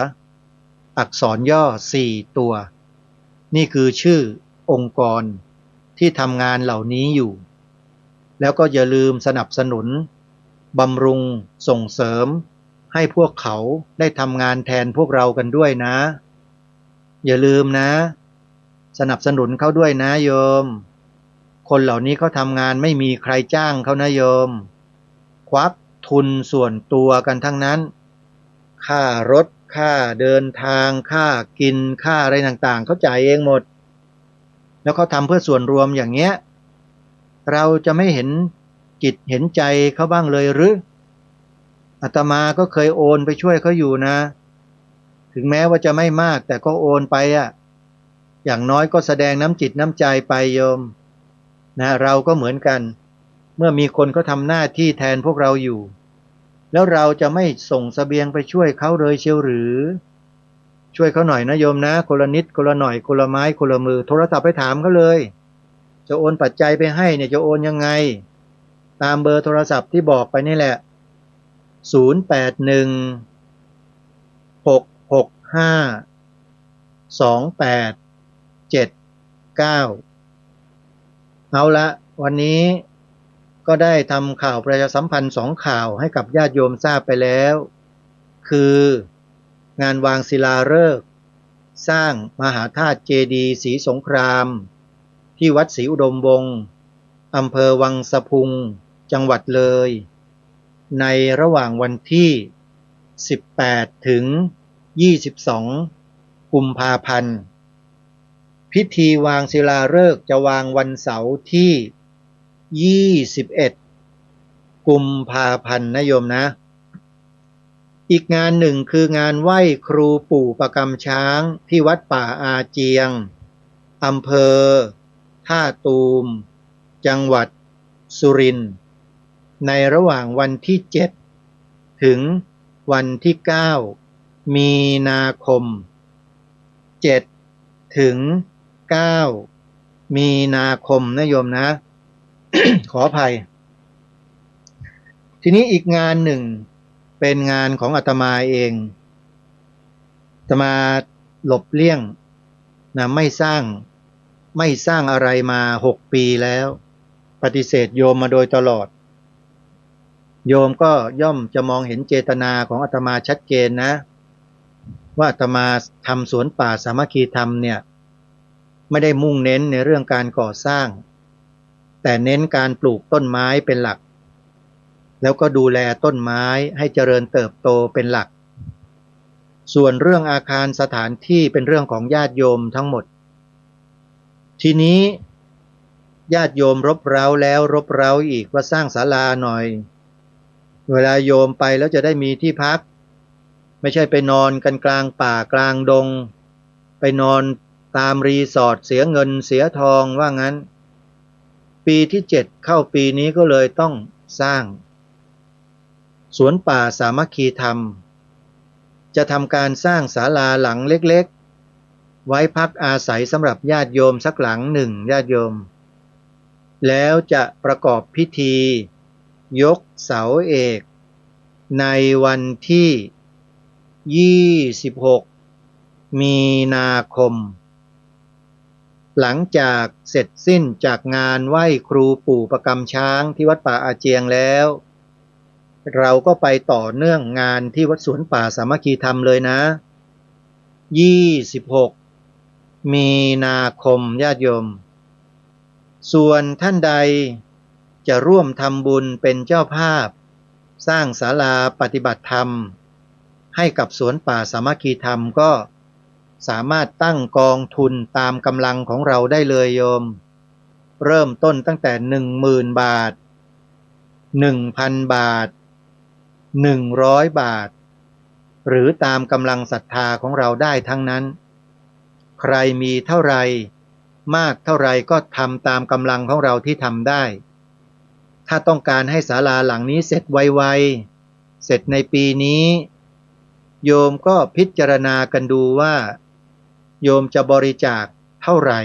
อักษรย่อ4ตัวนี่คือชื่อองค์กรที่ทำงานเหล่านี้อยู่แล้วก็อย่าลืมสนับสนุนบำรุงส่งเสริมให้พวกเขาได้ทำงานแทนพวกเรากันด้วยนะอย่าลืมนะสนับสนุนเขาด้วยนะโยมคนเหล่านี้เขาทำงานไม่มีใครจ้างเขานะโยมควักทุนส่วนตัวกันทั้งนั้นค่ารถค่าเดินทางค่ากินค่าอะไรต่างๆเขาจ่ายเองหมดแล้วเขาทำเพื่อส่วนรวมอย่างเงี้ยเราจะไม่เห็นจิตเห็นใจเขาบ้างเลยหรืออาตมาก็เคยโอนไปช่วยเขาอยู่นะถึงแม้ว่าจะไม่มากแต่ก็โอนไปอย่างน้อยก็แสดงน้ำจิตน้ำใจไปโยมนะเราก็เหมือนกันเมื่อมีคนเขาทำหน้าที่แทนพวกเราอยู่แล้วเราจะไม่ส่งเสบียงไปช่วยเขาเลยเชียวหรือช่วยเขาหน่อยนะโยมนะคนละนิดคนละหน่อยคนละไม้คนละมือโทรศัพท์ไปถามเขาเลยจะโอนปัจจัยไปให้เนี่ยจะโอนยังไงตามเบอร์โทรศัพท์ที่บอกไปนี่แหละ0816652879เอาละวันนี้ก็ได้ทำข่าวประชาสัมพันธ์2ข่าวให้กับญาติโยมทราบไปแล้วคืองานวางศิลาฤกษ์สร้างมหาธาตุเจดีย์ศรีสงครามที่วัดศรีอุดมวงศ์อำเภอวังสะพุงจังหวัดเลยในระหว่างวันที่18ถึง22กุมภาพันธ์พิธีวางศิลาฤกษ์จะวางวันเสาร์ที่21กุมภาพันธ์นะโยมนะอีกงานหนึ่งคืองานไหว้ครูปู่ประกำช้างที่วัดป่าอาเจียงอำเภอท่าตูมจังหวัดสุรินทร์ในระหว่างวันที่7ถึงวันที่9มีนาคม7ถึง9มีนาคมนะโยมนะ ขออภัยทีนี้อีกงานหนึ่งเป็นงานของอาตมาเองอาตมาหลบเลี่ยงนะไม่สร้างอะไรมา6ปีแล้วปฏิเสธโยมมาโดยตลอดโยมก็ย่อมจะมองเห็นเจตนาของอาตมาชัดเจนนะว่าอาตมาทำสวนป่าสามัคคีธรรมเนี่ยไม่ได้มุ่งเน้นในเรื่องการก่อสร้างแต่เน้นการปลูกต้นไม้เป็นหลักแล้วก็ดูแลต้นไม้ให้เจริญเติบโตเป็นหลักส่วนเรื่องอาคารสถานที่เป็นเรื่องของญาติโยมทั้งหมดทีนี้ญาติโยมรบเร้าแล้วรบเร้าอีกว่าสร้างศาลาหน่อยเวลาโยมไปแล้วจะได้มีที่พักไม่ใช่ไปนอนกันกลางป่ากลางดงไปนอนตามรีสอร์ทเสียเงินเสียทองว่างั้นปีที่7เข้าปีนี้ก็เลยต้องสร้างสวนป่าสามัคคีธรรมจะทำการสร้างศาลาหลังเล็กๆไว้พักอาศัยสำหรับญาติโยมสักหลังหนึ่งญาติโยมแล้วจะประกอบพิธียกเสาเอกในวันที่26มีนาคมหลังจากเสร็จสิ้นจากงานไหว้ครูปู่ประกำช้างที่วัดป่าอาเจียงแล้วเราก็ไปต่อเนื่องงานที่วัดสวนป่าสามัคคีธรรมเลยนะ26มีนาคมญาติโยมส่วนท่านใดจะร่วมทำบุญเป็นเจ้าภาพสร้างศาลาปฏิบัติธรรมให้กับสวนป่าสามัคคีธรรมก็สามารถตั้งกองทุนตามกำลังของเราได้เลยโยมเริ่มต้นตั้งแต่ 10,000 บาท 1,000 บาท100 บาทหรือตามกำลังศรัทธาของเราได้ทั้งนั้นใครมีเท่าไรมากเท่าไรก็ทำตามกำลังของเราที่ทำได้ถ้าต้องการให้ศาลาหลังนี้เสร็จไวๆเสร็จในปีนี้ โยมก็พิจารณากันดูว่าโยมจะบริจาคเท่าไหร่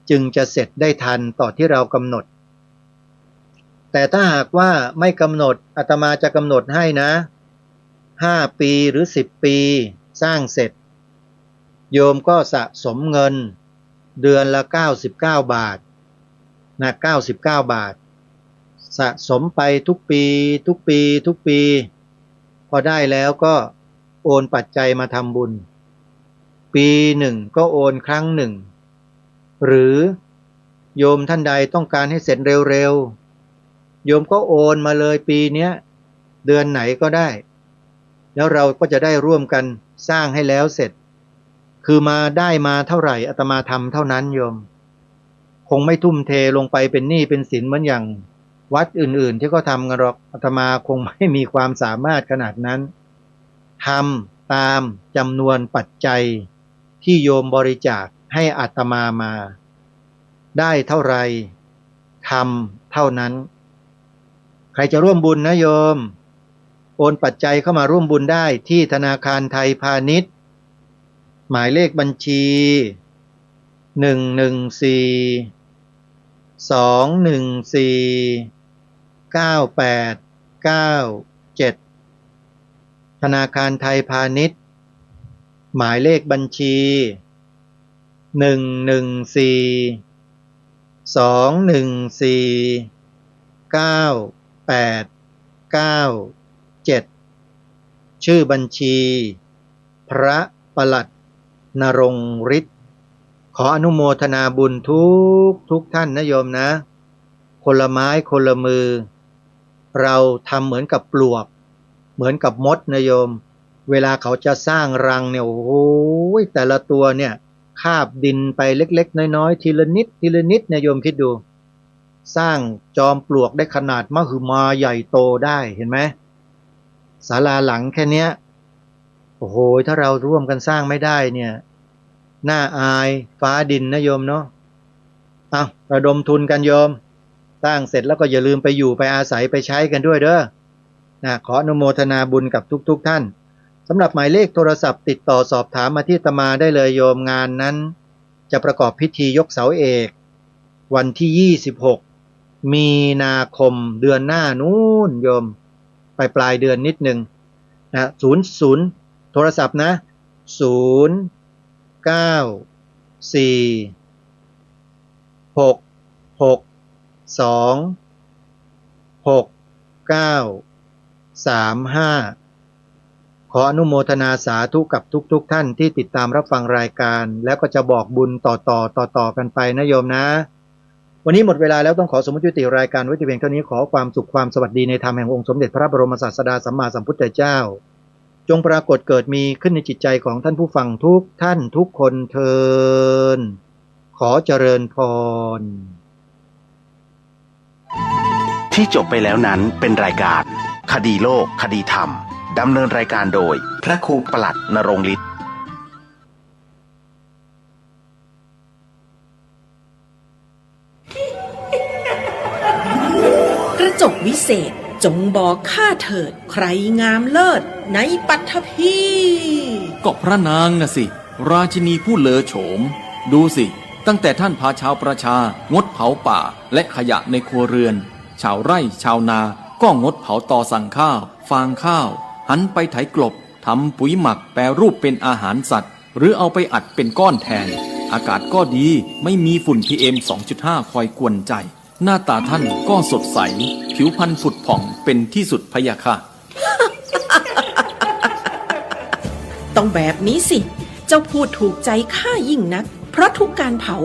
จึงจะเสร็จได้ทันต่อที่เรากำหนดแต่ถ้าหากว่าไม่กำหนดอาตมาจะกำหนดให้นะ5 ปีหรือ10 ปีสร้างเสร็จโยมก็สะสมเงินเดือนละ99 บาทนะ99 บาทสะสมไปทุกปีทุกปีทุกปีพอได้แล้วก็โอนปัจจัยมาทำบุญปีหนึ่งก็โอนครั้งหนึ่งหรือโยมท่านใดต้องการให้เสร็จเร็วๆโยมก็โอนมาเลยปีเนี้ยเดือนไหนก็ได้แล้วเราก็จะได้ร่วมกันสร้างให้แล้วเสร็จคือมาได้มาเท่าไหร่อาตมาทำเท่านั้นโยมคงไม่ทุ่มเทลงไปเป็นหนี้เป็นสินเหมือนอย่างวัดอื่นๆที่เขาทำกันหรอกอาตมาคงไม่มีความสามารถขนาดนั้นทำตามจำนวนปัจจัยที่โยมบริจาคให้อาตมาได้เท่าไรทำเท่านั้นใครจะร่วมบุญนะโยมโอนปัจจัยเข้ามาร่วมบุญได้ที่ธนาคารไทยพาณิชย์หมายเลขบัญชี114-214-9897ธนาคารไทยพาณิชย์หมายเลขบัญชี114-214-9897ชื่อบัญชีพระปลัดณรงค์ฤทธิ์ขออนุโมทนาบุญทุกท่านนะโยมนะคนละไม้คนละมือเราทำเหมือนกับปลวกเหมือนกับมดนะโยมเวลาเขาจะสร้างรังเนี่ยโอ้โหแต่ละตัวเนี่ยคาบดินไปเล็กๆน้อยๆทีละนิดทีละนิดเนี่ยโยมคิดดูสร้างจอมปลวกได้ขนาดมหึมาใหญ่โตได้เห็นไหมศาลาหลังแค่เนี้ยโอ้โหถ้าเราร่วมกันสร้างไม่ได้เนี่ยน่าอายฟ้าดินนะโยมเนาะเอาระดมทุนกันโยมสร้างเสร็จแล้วก็อย่าลืมไปอยู่ไปอาศัยไปใช้กันด้วยเด้อนะขออนุโมทนาบุญกับทุกท่านสำหรับหมายเลขโทรศัพท์ติดต่อสอบถามมาที่อาตมาได้เลยโยมงานนั้นจะประกอบพิธียกเสาเอกวันที่26มีนาคมเดือนหน้านู้นโยมปลายเดือนนิดนึงนะ00โทรศัพท์นะ094-662-6935ขออนุโมทนาสาธุกับทุกท่านที่ติดตามรับฟังรายการแล้วก็จะบอกบุญต่อกันไปนะโยมนะวันนี้หมดเวลาแล้วต้องขอสมมุติยุติรายการไว้ที่เพียงเท่านี้ขอความสุขความสวัสดีในธรรมแห่งองค์สมเด็จพระบรมศาสดาสัมมาสัมพุทธเจ้าจงปรากฏเกิดมีขึ้นในจิตใจของท่านผู้ฟังทุกท่านทุกคนเทอญขอเจริญพรที่จบไปแล้วนั้นเป็นรายการคดีโลกคดีธรรมดำเนินรายการโดยพระครูปลัดณรงค์ฤทธิ์กระจกวิเศษจงบอกข้าเถิดใครงามเลิศในปัทภีก็พระนางน่ะสิราชินีผู้เลอโฉมดูสิตั้งแต่ท่านพาชาวประชางดเผาป่าและขยะในครัวเรือนชาวไร่ชาวนาก็งดเผาตอสั่งข้าวฟางข้าวหันไปไถกลบทำปุ๋ยหมักแปรรูปเป็นอาหารสัตว์หรือเอาไปอัดเป็นก้อนแทนอากาศก็ดีไม่มีฝุ่น PM 2.5 คอยกวนใจหน้าตาท่านก็สดใสผิวพรรณผุดผ่องเป็นที่สุดพะยะค่ะ ต้องแบบนี้สิเจ้าพูดถูกใจข้ายิ่งนักเพราะทุกการเผา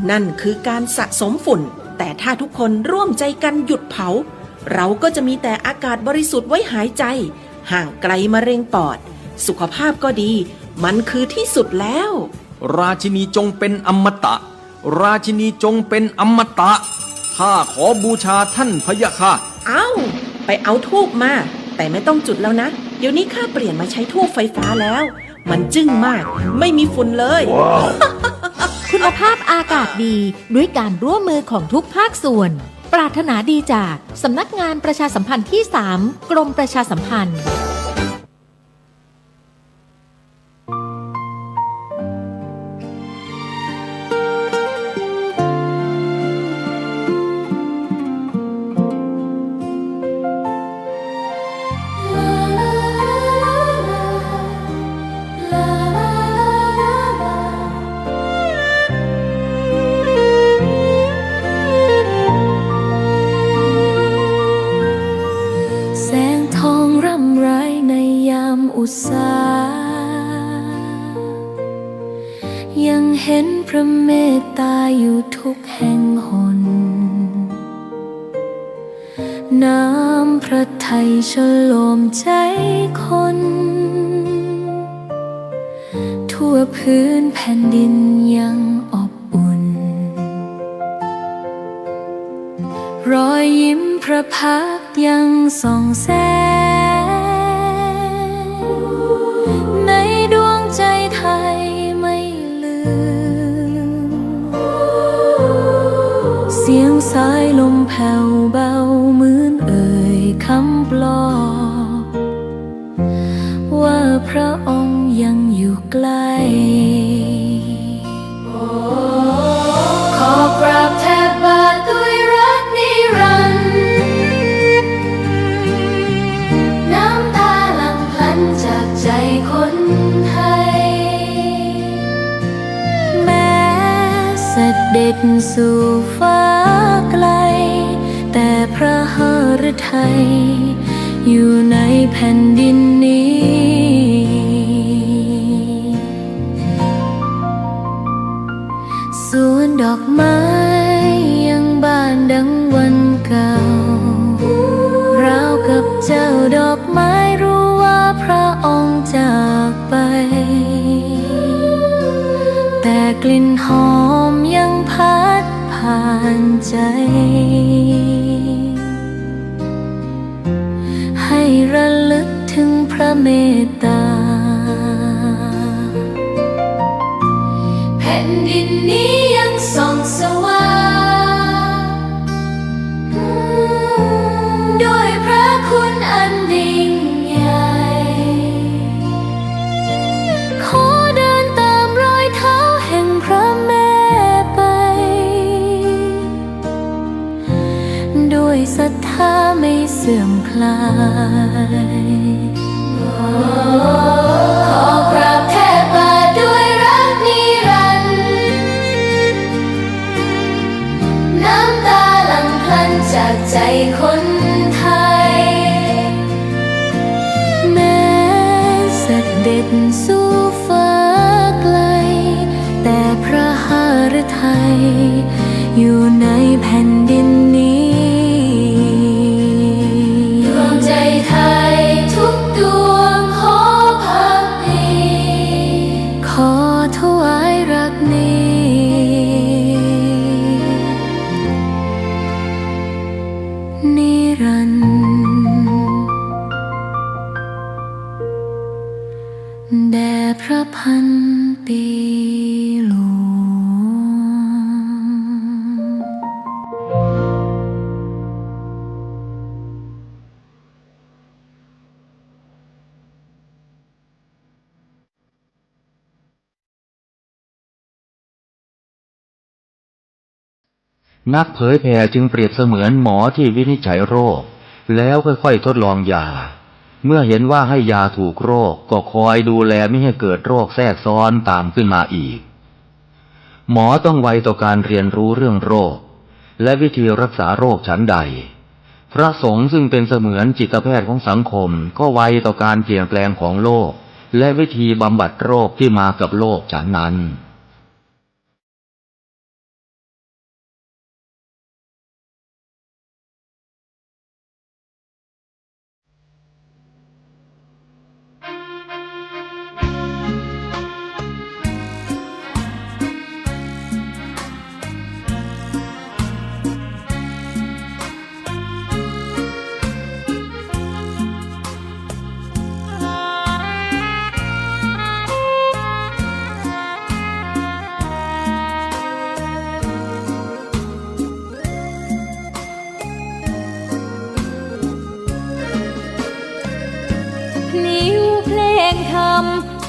นั่นคือการสะสมฝุ่นแต่ถ้าทุกคนร่วมใจกันหยุดเผาเราก็จะมีแต่อากาศบริสุทธิ์ไว้หายใจห่างไกลมะเร็งปอดสุขภาพก็ดีมันคือที่สุดแล้วราชินีจงเป็นอมตะราชินีจงเป็นอมตะข้าขอบูชาท่านพะยะค่ะไปเอาธูปมาแต่ไม่ต้องจุดแล้วนะเดี๋ยวนี้ข้าเปลี่ยนมาใช้ธูปไฟฟ้าแล้วมันจึ้งมากไม่มีฝุ่นเลย wow. คุณภาพอากาศดีด้วยการร่วมมือของทุกภาคส่วนปรารถนาดีจากสำนักงานประชาสัมพันธ์ที่ 3 กรมประชาสัมพันธ์ ยังเห็นพระเมตตาอยู่ทุกแห่งหนน้ำพระทัยฉโลมใจคนทั่วพื้นแผ่นดินยังอบอุ่นรอยยิ้มพระพักตร์ยังส่องแสงในดวงใจไทยไม่ลืมเสียงสายลมแผ่วเบาเหมือนเอ่ยคำปลอบว่าพระองค์ยังอยู่ใกล้ขอกราบแทบบาทด้วยรักนิรันดร์น้ำตาหลั่งพลันจากใจคนไทยแม้เสด็จสู่ฟ้าไกลแต่พระหฤทัยอยู่ในแผ่นดินนี้สวนดอกไม้ยังบานดังวันเก่าราวกับเจ้าดอกไม้รู้ว่าพระองค์จากไปแต่กลิ่นหอมยังพัดผ่านใจให้ระลึกถึงพระเมตตาแผ่นดินนี้ยังส่องสว่างด้วยพระคุณอันยิ่งใหญ่ขอเดินตามรอยเท้าแห่งพระแม่ไปด้วยศรัทธาไม่เสื่อมคลายขอกราบแทบบาทด้วยรักนิรันดร์น้ำตาหลั่งพลันจากใจคนไทยแม้เสด็จสู่ฟ้าไกลแต่พระหฤทัยอยู่ในแผ่นดินนี้ดวงใจไทยทุกดวงขอพักดีขอถวายรักนี้นิรันดร์แด่พระพันปีหลวง นักเผยแผ่จึงเปรียบเสมือนหมอที่วินิจฉัยโรคแล้วค่อยๆทดลองยาเมื่อเห็นว่าให้ยาถูกโรคก็คอยดูแลไม่ให้เกิดโรคแทรกซ้อนตามขึ้นมาอีกหมอต้องไวต่อการเรียนรู้เรื่องโรคและวิธีรักษาโรคฉันใดพระสงฆ์ซึ่งเป็นเสมือนจิตแพทย์ของสังคมก็ไวต่อการเปลี่ยนแปลงของโลกและวิธีบำบัดโรคที่มากับโลกฉันนั้น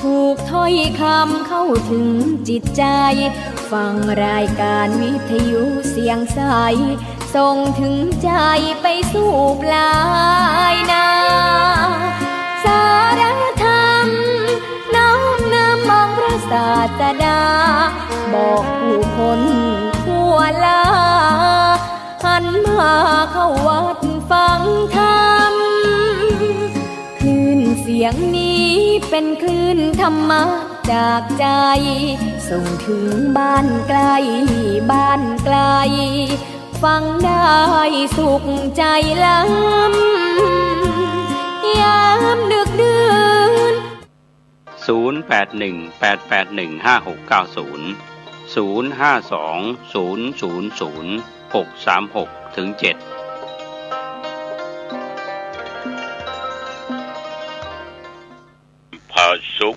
ถูกถ้อยคำเข้าถึงจิตใจฟังรายการวิทยุเสียงใสส่งถึงใจไปสู่ปลายนาสารธรรมน้อมนำมองพระศาสดาบอกผู้คนทั่วลาหันมาเข้าวัดฟังธรรมคลื่นเสียงนี้เป็นคลื่นธรรมะ จากใจส่งถึงบ้านไกลบ้านไกลฟังได้สุขใจล้ำยามดึกดื่น0818815690 0520000636-7ผาสุข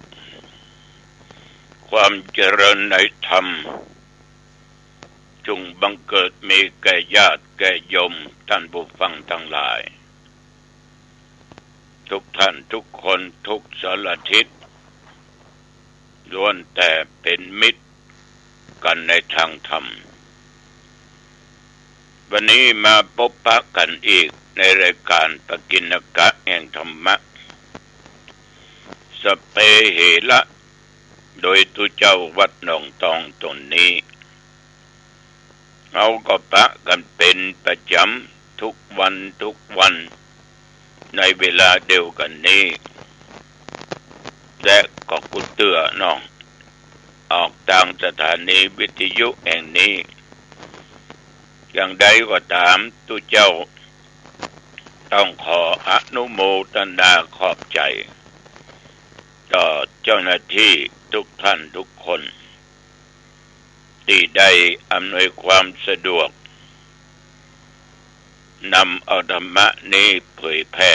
ความเจริญในธรรมจงบังเกิดมีแก่ญาติแก่โยมท่านผู้ฟังทั้งหลายทุกท่านทุกคนทุกสารทิศล้วนแต่เป็นมิตรกันในทางธรรมวันนี้มาพบปะกันอีกในรายการปกิณกะแห่งธรรมะสเปเหระโดยตุเจ้าวัดหนองตองตนนี้เราก็ปะกันเป็นประจำทุกวันในเวลาเดียวกันนี้และก็กุเตือน้องออกทางสถานีวิทยุแห่งนี้อย่างใดก็ตามตุเจ้าต้องขออนุโมทนาขอบใจต่อเจ้าหน้าที่ทุกท่านทุกคนที่ได้อำนวยความสะดวกนำเอาธรรมะนี้เผยแพร่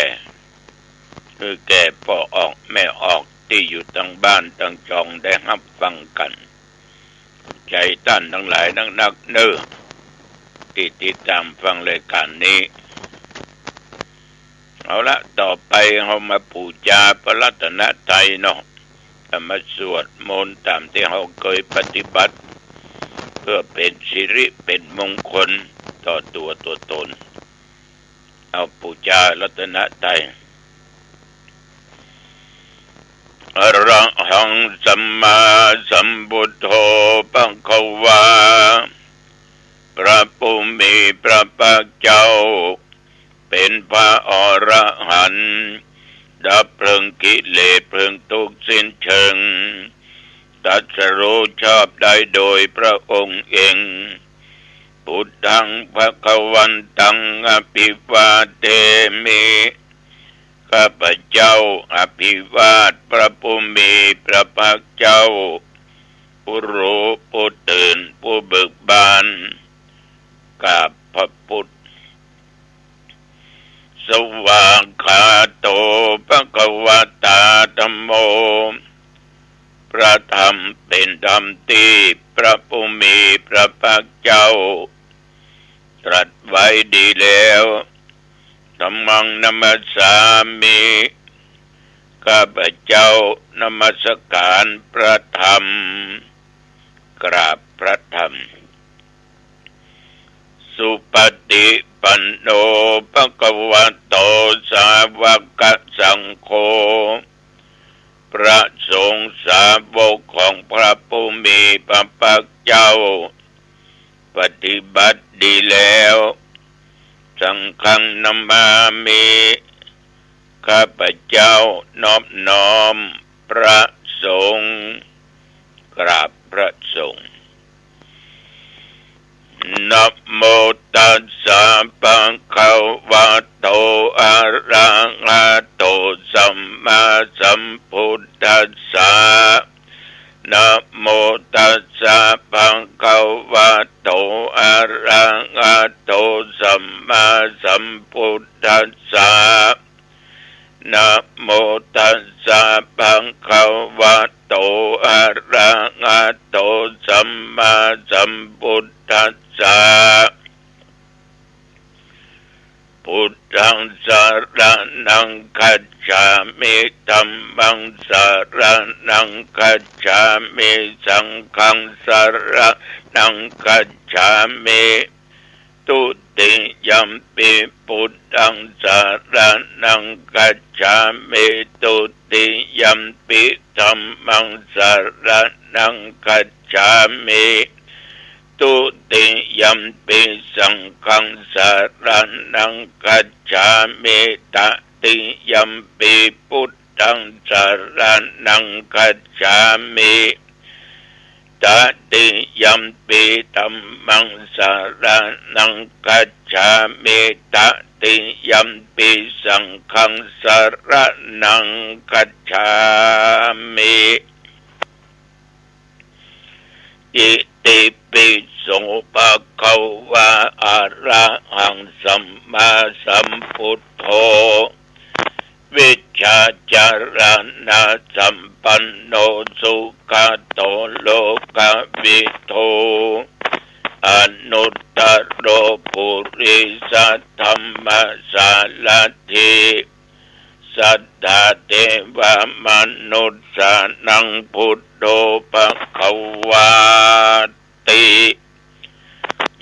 คือแก่พ่อออกแม่ออกที่อยู่ตั้งบ้านตั้งจองได้รับฟังกันใจท่านทั้งหลายนักเน้อที่ติดตามฟังรายการนี้เอาละต่อไปเรามาปูชาพระรัตนตรัยเนาะมาสวดมนต์ตามที่เราเคยปฏิบัติเพื่อเป็นสิริเป็นมงคลต่อตัวตนเอาปูชารัตนตรัยอะระหังสัมมาสัมพุทโธภควาพระผู้มีพระภาคเจ้าเป็นพระอรหันต์ดับเพลิงกิเลสเพลิงทุกข์สิ้นเชิงตรัสรู้ชอบได้โดยพระองค์เองพุทธังภควันตังอภิวาเทมิข้าพเจ้าอภิวาทพระผู้มีพระภาคเจ้าผู้รู้ผู้ตื่นผู้เบิกบานกับพระพุทธสวากขาโตภควตาธัมโมพระธรรมเป็นธรรมที่พระผู้มีพระภาคเจ้าตรัสไว้ดีแล้วธัมมังนัมสสามิข้าพเจ้านมัสการพระธรรมกราบพระธรรมสุปฏิปันโนภควโตสาวกสังโฆพระสงฆ์สาวกของพระผู้มีพระภาคเจ้าปฏิบัติดีแล้วสังฆังนัมมามิข้าพเจ้านอบน้อมพระสงฆ์กราบพระสงฆ์นะโมตัสสะภะคะวะโตอะระหะโตสัมมาสัมพุทธัสสะนะโมตัสสะภะคะวะโตอะระหะโตสัมมาสัมพุทธัสสะนะโมตัสสะภะคะวะโตอะระหะโตสัมมาสัมพุทธัสสะพุทธังสรณังคัจฉามิธัมมังสรณังคัจฉามิสังฆังสรณังคัจฉามิตุติยัมปิพุทธังสรณังคัจฉามิตุติยัมปิธัมมังสรณังคัจฉามิตุติยัมปิสังฆังสรณังคัจฉามิตติยัมปิพุท ตังสารนังคัจฉามิตติยัมปิธัมมังสารนังคัจฉามิตติยัมปิสังฆังสารนังคัจฉามิอิติปิโสภะคะวะอะระหังสัมมาสัมพุทโธวิชชาจารณะสัมปันโนสุขโตโลกวิทูอนุตตโรปุริสธัมมสารถิสัทธาเทวมนุษย์สานังพุทโธภควาติ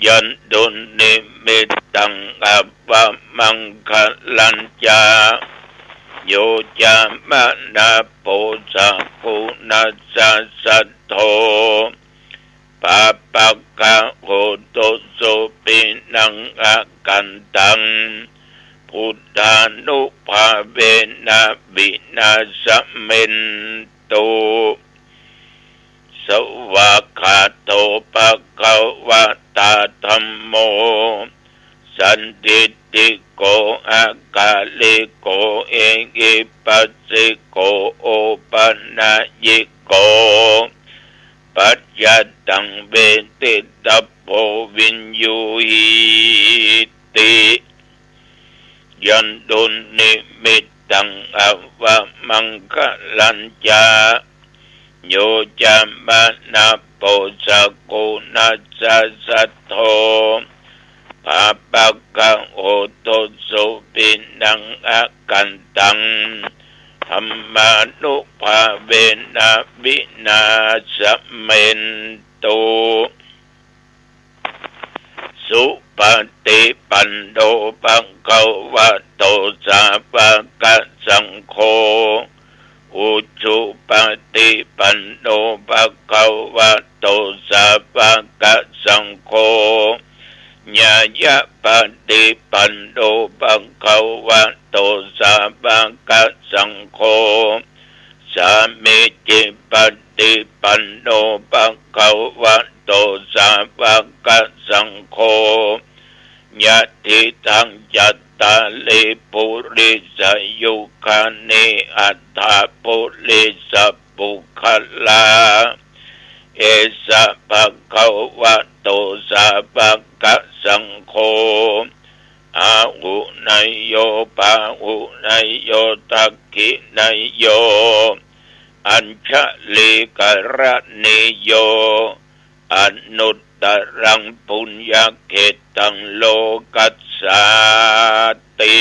ยันตุนิมิตตังอัปปมังคลัญจาโยจามนาโปสักขุนัสสะสัทโธปะปะกะโหตุสุปินังอากันตังพุทธานุภาเวนะวินาสเมนตุสวากขาโตภะคะวะตาธัมโมสันติติโกอากาลิโกเอกิปัสสิโกโอปัญญิโกปัจจตังเวติตัพโพวินยูหิติยันตุนิมิตตังอัปปมังคลัญจาโยจามนาโปสักขุนัสสะสัทโธปะปะกะโหตุสุปินังอากันตังธัมมานุภาเวนะวินาสเมนตุสุปฏิปันโนภะคะวะโตสาวกสังโฆอุชุปฏิปันโนภะคะวะโตสาวกสังโฆญาญะปฏิปันโนภะคะวะโตสาวกสังโฆสามิจิปฏิปันโนภะคะวะโตสาวกสังโฆญาติทังจัตตาลิปุริสยุคานิอัตถาปุริสปุคลาเอสะภะคะวะโตสาวกสังโฆอาหุนายโยปาหุนายโยตักขินายโยอัญชลิกรณิโยอนุตตรังปุญญเขตังโลกัสสาติ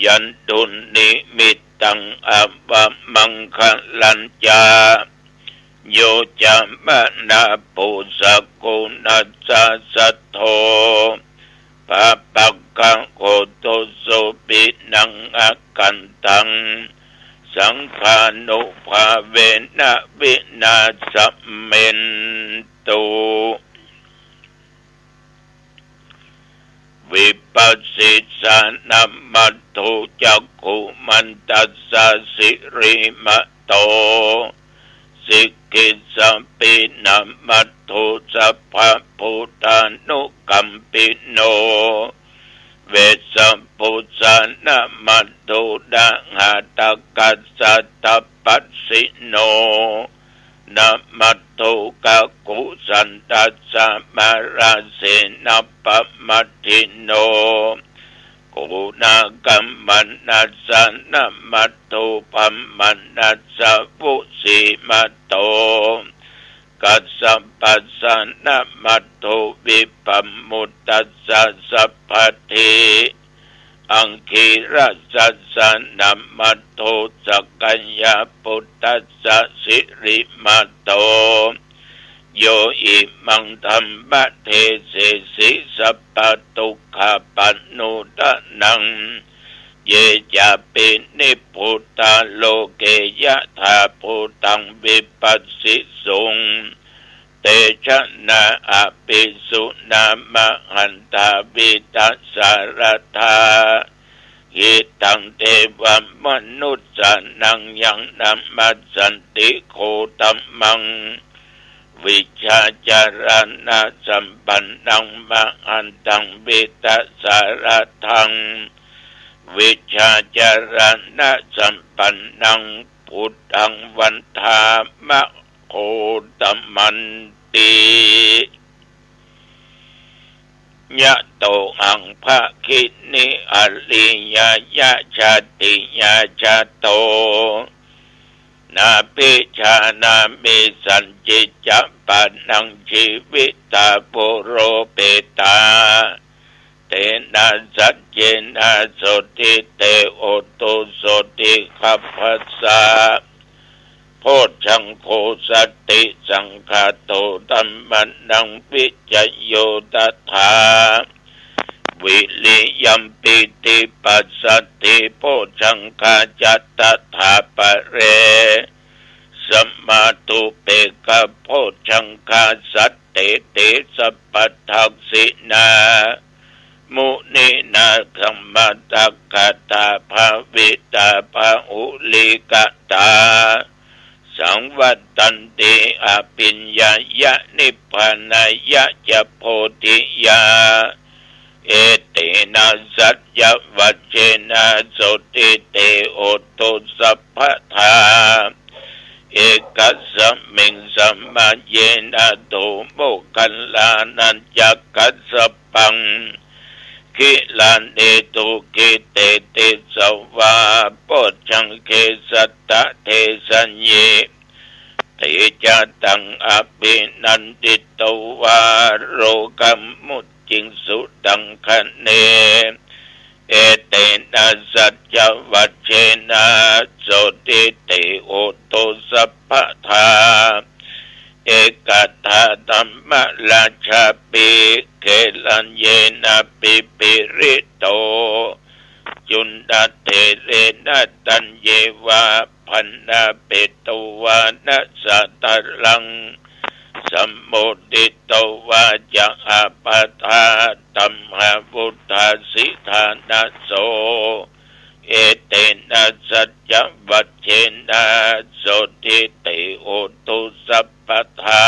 ยันตุนิมิตตังอัปปมังคลัญจาโยจามนาปุสักขุนัสสะสัทโธปะปะกะโหตุสุปินังอากันตังสังฆานุภาเวนะวินาสเมนตุวิปัสสิสานัมมัตถุจักขุมันตัสสะสิริมะโตสิกิสัมปินัมมัตถุสัพพะพุทธานุกัมปิโนเวสัมปุสานามัตถุดังหาตกัสสะตัปปัสสิโนนามัตถุกะกุสันตัสสะมาราเสนัปปมัตถิโนกุณากัมมันนัสสะนามัตถุปัมมันนัสสะวุสิมัตโตกัสสะปัสสะนามัตถุวิปัมมุตตัสสะสัพพทิอังคีรัสสะสะนามัตถุสักกัญญาปุตตัสสะสิริมัตโตโยอิมังธัมมะเทเสสิสัพพทุกขปันนุตะนังเยจะปินิพุตตาโลเกยะธาพุตังวิปัสสิสุงเตชะนาอภิสุนามหันตาวิตัสสารธา หิตังเทวมนุษย์สานังยังนัมมัสสันติโคตัมมังวิชาจารณะสัมปันนังมะอันตังเวตสารทังวิชาจารณะสัมปันนังพุทธังวันธามะโคตมันติยะโตอังภะคินิอริยยะชาติยะชาโตนาปิชานามิสันจิจัปปานังชีวิตาปุโรเปตาเตนะสัจเจนะโสติเตโอตุโสติขัพพสะโพชังโคสติสังฆาโตธัมมันังวิจโยตัฏฐาวิริยัมปิติปัสสติโพชังคาจัตตถาปะเรสัมมาตุเปกะโพชังคาสัตเตเตสัพพทักษินามุนีนาคัมมตักขตาภาวิตาภาอุลิกตาสังวัตตันติอภิญญายะนิพพานายะจะโพธิยาเอเตนะสัจจวัจเจนะโสติเตโอตุสัพพทาเอกัสสมิงสัมมาเยนะโตโมคัลลานันจักกัสสปังคิลันเอตุกิเตติสวาโพชังเคสัตตะเทสัญเยเตจัตังอภินันติโตวาโรกัมมุตจิงสุดังคะเนเอเตนะสัจจวัจเจนะโสติเตโอตุสัพพทาเอกัตถาธัมมราชาปิเกลัญเยนะปิปิริโตจุนดาเทเรนะตัญเยวะพันนาเปตวานะสัตตลังสัมโมดิโตวาจะอาปาทาตัมหาวุธาสิธานะโสเอเตนะสัจจวัจเจนะโสติเตโอตุสัพพทา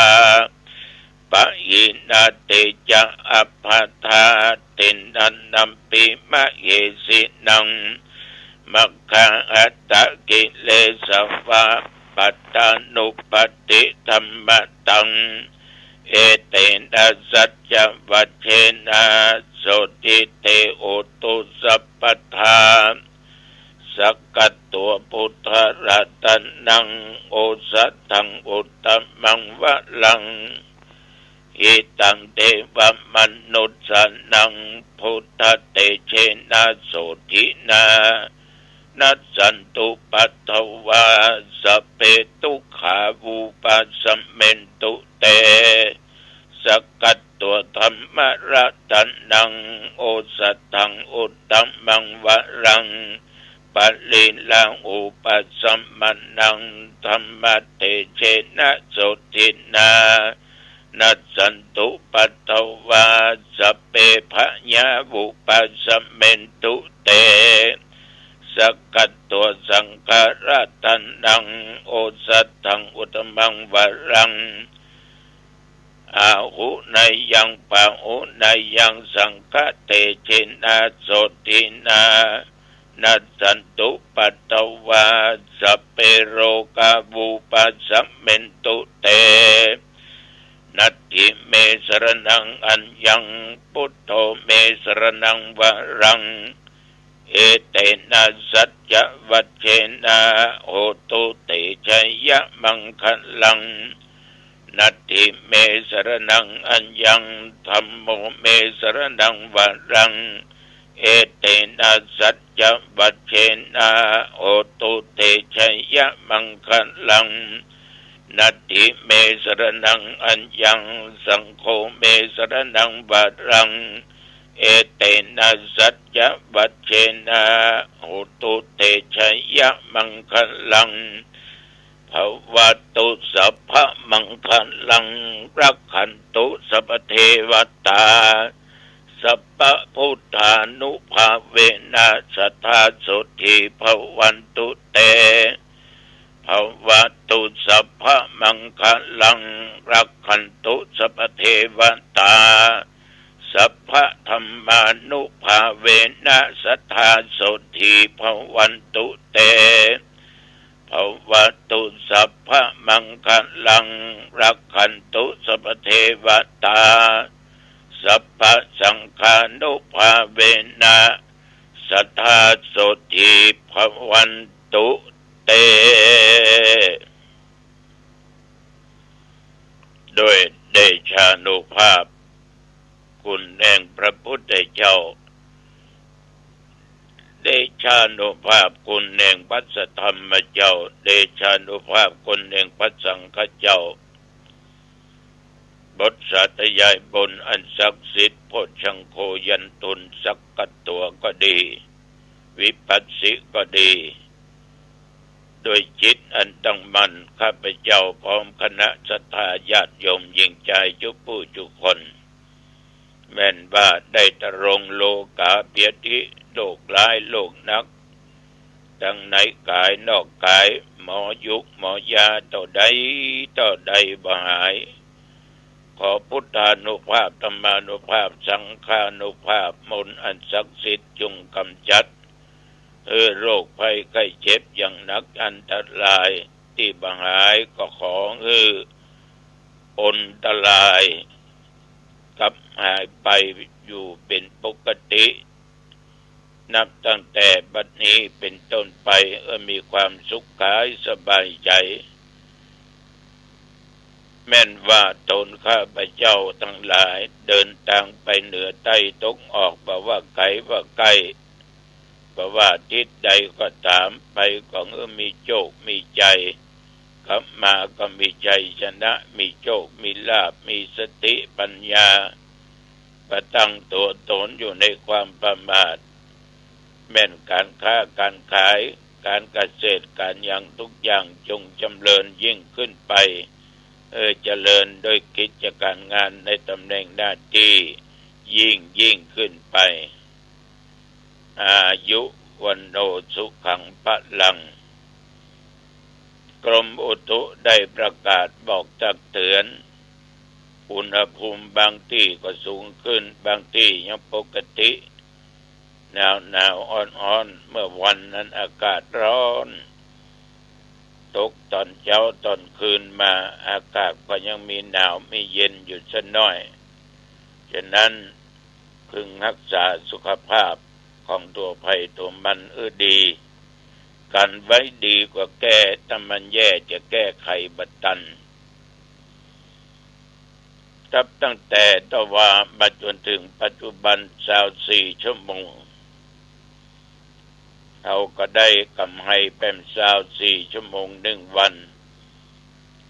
ปะหินาเตจะอัปปทาตินันนัมปิมะเยสินังมัคคะอัตตะกิเลสวะปัตตานุปติธัมมตังเอเตนะสัจจวัจเจนะโสติเตโอตุสัพพทาสักกัตตัวพุทธรัตนังโอสัตถังอุตตมังวะลังอิตังเทวมนุษย์สานังพุทธเตเชนะโสทินานัสสันตุปัตถวาสัพเพทุกขาวูปัสสเมนตุเตสกัตตัวธรรมรัตนังโอสัตถังอุตตมังวะรังปัลลิลังอุปัสสมนังธรรมเตเชนะโสทินานัสสันตุปัตถวาสัพเพพญาวุปัสสเมนตุเตสกัตตัวสังฆรัตนังโอสัตถังอุตตมังวะรังอาหุนายังปะหุนายังสังฆเตเชนะโสทินานัสสันตุปัตถวาสัพเพโรกาวุปัสสเมนตุเตนัตถิเมสรนังอัญญังพุทโธเมสรนังวะรังเอเตนะสัจจวัจเจนะโหตุเตชัยยะมังคลังนัตถิเมสรนังอัญญังธัมโมเมสรนังวะรังเอเตนะสัจจวัจเจนะโหตุเตชัยยะมังคลังนัตถิเมสรนังอัญญังสังโฆเมสรนังวะรังเอเตนะสัจจวัจเจนะโหตุเตชัยยะมังคลังภวตุสัพพะมังคลังรักขันตุสัพพเทวตาส สัพพะพุทธานุภาเวนะสัทธาโสธีภวันตุเตภวตุสัพพะมังคลังรักขันตุสัพพเทวตาสัพพะธัมมานุภาเวนะสัทธาโสธีภวันตุเตภวตุสัพพะมังคลังรักขันตุสัพพเทวตาสัพพะสังฆานุภาเวนะสัทธาโสธีภวันตุเตโดยเดชานุภาพคุณแห่งพระพุทธเจ้าเดชานุภาพคุณแห่งพระสัทธรรมเจ้าเดชานุภาพคุณแห่งพระสังฆเจ้าบทสาธยายบนอันศักดิ์สิทธิ์โพชังโคยันตุนสักกัตตัวก็ดีวิปัสสิก็ดีโดยจิตอันตั้งมั่นข้าพเจ้าพร้อมคณะศรัทธาญาติโยมยิ่งใจทุกผู้ทุกคนแม้นว่าได้ตรงโลกาเปียติโลกร้ายโลกนักทั้งในกายนอกกายหมอยุกหมอยาต่อใดบ่หายขอพุทธานุภาพธรรมานุภาพสังฆานุภาพมนต์อันศักดิ์สิทธิ์จงกำจัดโรคภัยไข้เจ็บอย่างหนักอันตรายที่บ่หายก็ขออันตรายกับหายไปอยู่เป็นปกตินับตั้งแต่บัดนี้เป็นต้นไปมีความสุขกายสบายใจแม้นว่าตนข้าพเจ้าทั้งหลายเดินทางไปเหนือใต้ตกออกบ่ว่าไกลว่าใกล้บ่ว่าทิศใดก็ตามไปก็มีโชคมีใจกลับมาก็มีใจชนะมีโชคมีลาภมีสติปัญญาประตั้งตัวตนอยู่ในความประมาทแม้นการค้าการขายการเกษตรการอย่างทุกอย่างจงจำเริญยิ่งขึ้นไปเจริญโดยกิจการงานในตำแหน่งหน้าที่ยิ่งขึ้นไปอายุวันโนสุขังพลังกรมอุตุได้ประกาศบอกตักเตือนอุณหภูมิบางที่ก็สูงขึ้นบางที่ยังปกติหนาวอ่อนเมื่อวันนั้นอากาศร้อนตกตอนเช้าตอนคืนมาอากาศก็ยังมีหนาวมีเย็นอยู่สักหน่อยฉะนั้นพึงรักษาสุขภาพของตัวภัยตัวมันดีกันไว้ดีกว่าแก้ถ้ามันแย่จะแก้ไขบัดตันตั้งแต่ตะวามาจนถึงปัจจุบัน24 ชั่วโมงเราก็ได้กำให้เป็น24 ชั่วโมง1 วัน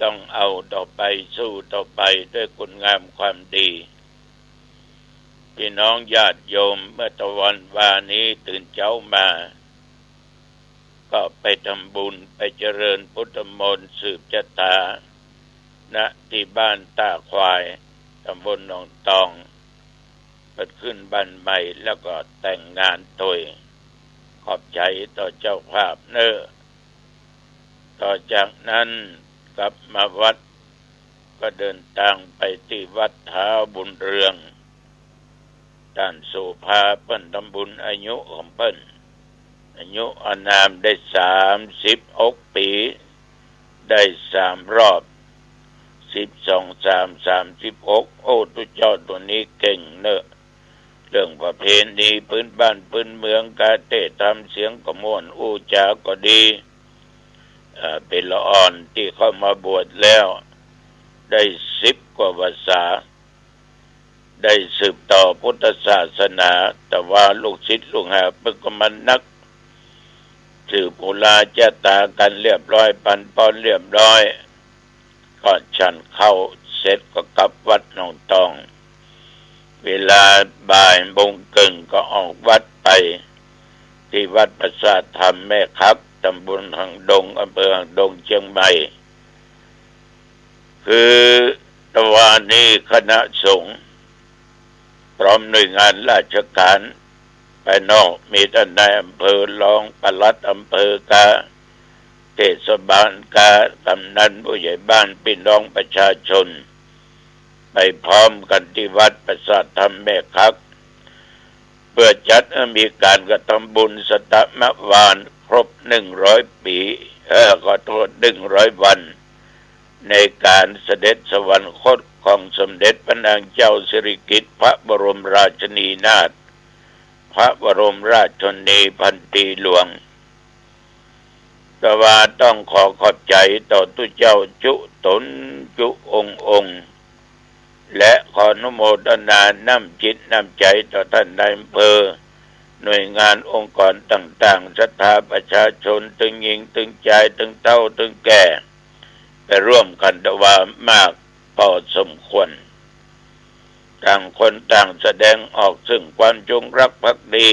ต้องเอาต่อไปสู้ต่อไปด้วยคุณงามความดีพี่น้องญาติโยมเมื่อตะวันวานี้ตื่นเช้ามาก็ไปทำบุญไปเจริญพุทธมนต์สืบชะตาณที่บ้านตาควายตำบลหนองตองเปิดขึ้นบ้านใหม่แล้วก็แต่งงานโดยขอบใจต่อเจ้าภาพต่อจากนั้นกลับมาวัดก็เดินทางไปที่วัดท้าวบุญเรืองท่านโสภาเปิ้นทำบุญอายุของเปิ้นอายุอานามได้36 ปีได้3 รอบ12 3 36โอ้ตุเจ้าตัวนี้เก่งเนอะเรื่องประเพณีพื้นบ้านพื้นเมืองการเตะทำเสียงกระม่วนอู้จาก็ดีเป็นละอ่อนที่เข้ามาบวชแล้วได้10 กว่าภาษาได้สืบต่อพุทธศาสนาแต่ว่าลูกศิษย์ลูกหาเพิ่งก็มันนักถือปุราเจตากันเรียบร้อยปันปอนเรียบร้อยก็ฉันเข้าเสร็จก็กลับวัดหนองตองเวลาบ่ายโมงครึ่งก็ออกวัดไปที่วัดประสาทธรรมแม่ครับตำบลหางดงอำเภอหางดงเชียงใหม่คือตะวันนี้คณะสงฆ์ พร้อมหน่วยงานราชการภายนอกมีท่านนายอำเภอรองปลัดอำเภอกาเทศบาลกากำนันผู้ใหญ่บ้านพี่น้องประชาชนไปพร้อมกันที่วัดประสาทธรรมแม่คักเพื่อจัดมีการกระทำบุญสตมวานครบ100 ปีขอโทษ100 วันในการเสด็จสวรรคตของสมเด็จพระนางเจ้าสิริกิติ์พระบรมราชินีนาถพระบรมราชชนนีพันปีหลวงแต่ว่าต้องขอขอบใจต่อทุกเจ้าจุตนจุองค์และขออนุโมทนาน้ำจิตน้ำใจต่อท่านนายอำเภอหน่วยงานองค์กรต่างๆศรัทธาประชาชนตึงหญิงตึงชายตึงเฒ่าตึงแก่ไปร่วมกันแต่ว่ามากพอสมควรต่างคนต่างแสดงออกซึ่งความจงรักภักดี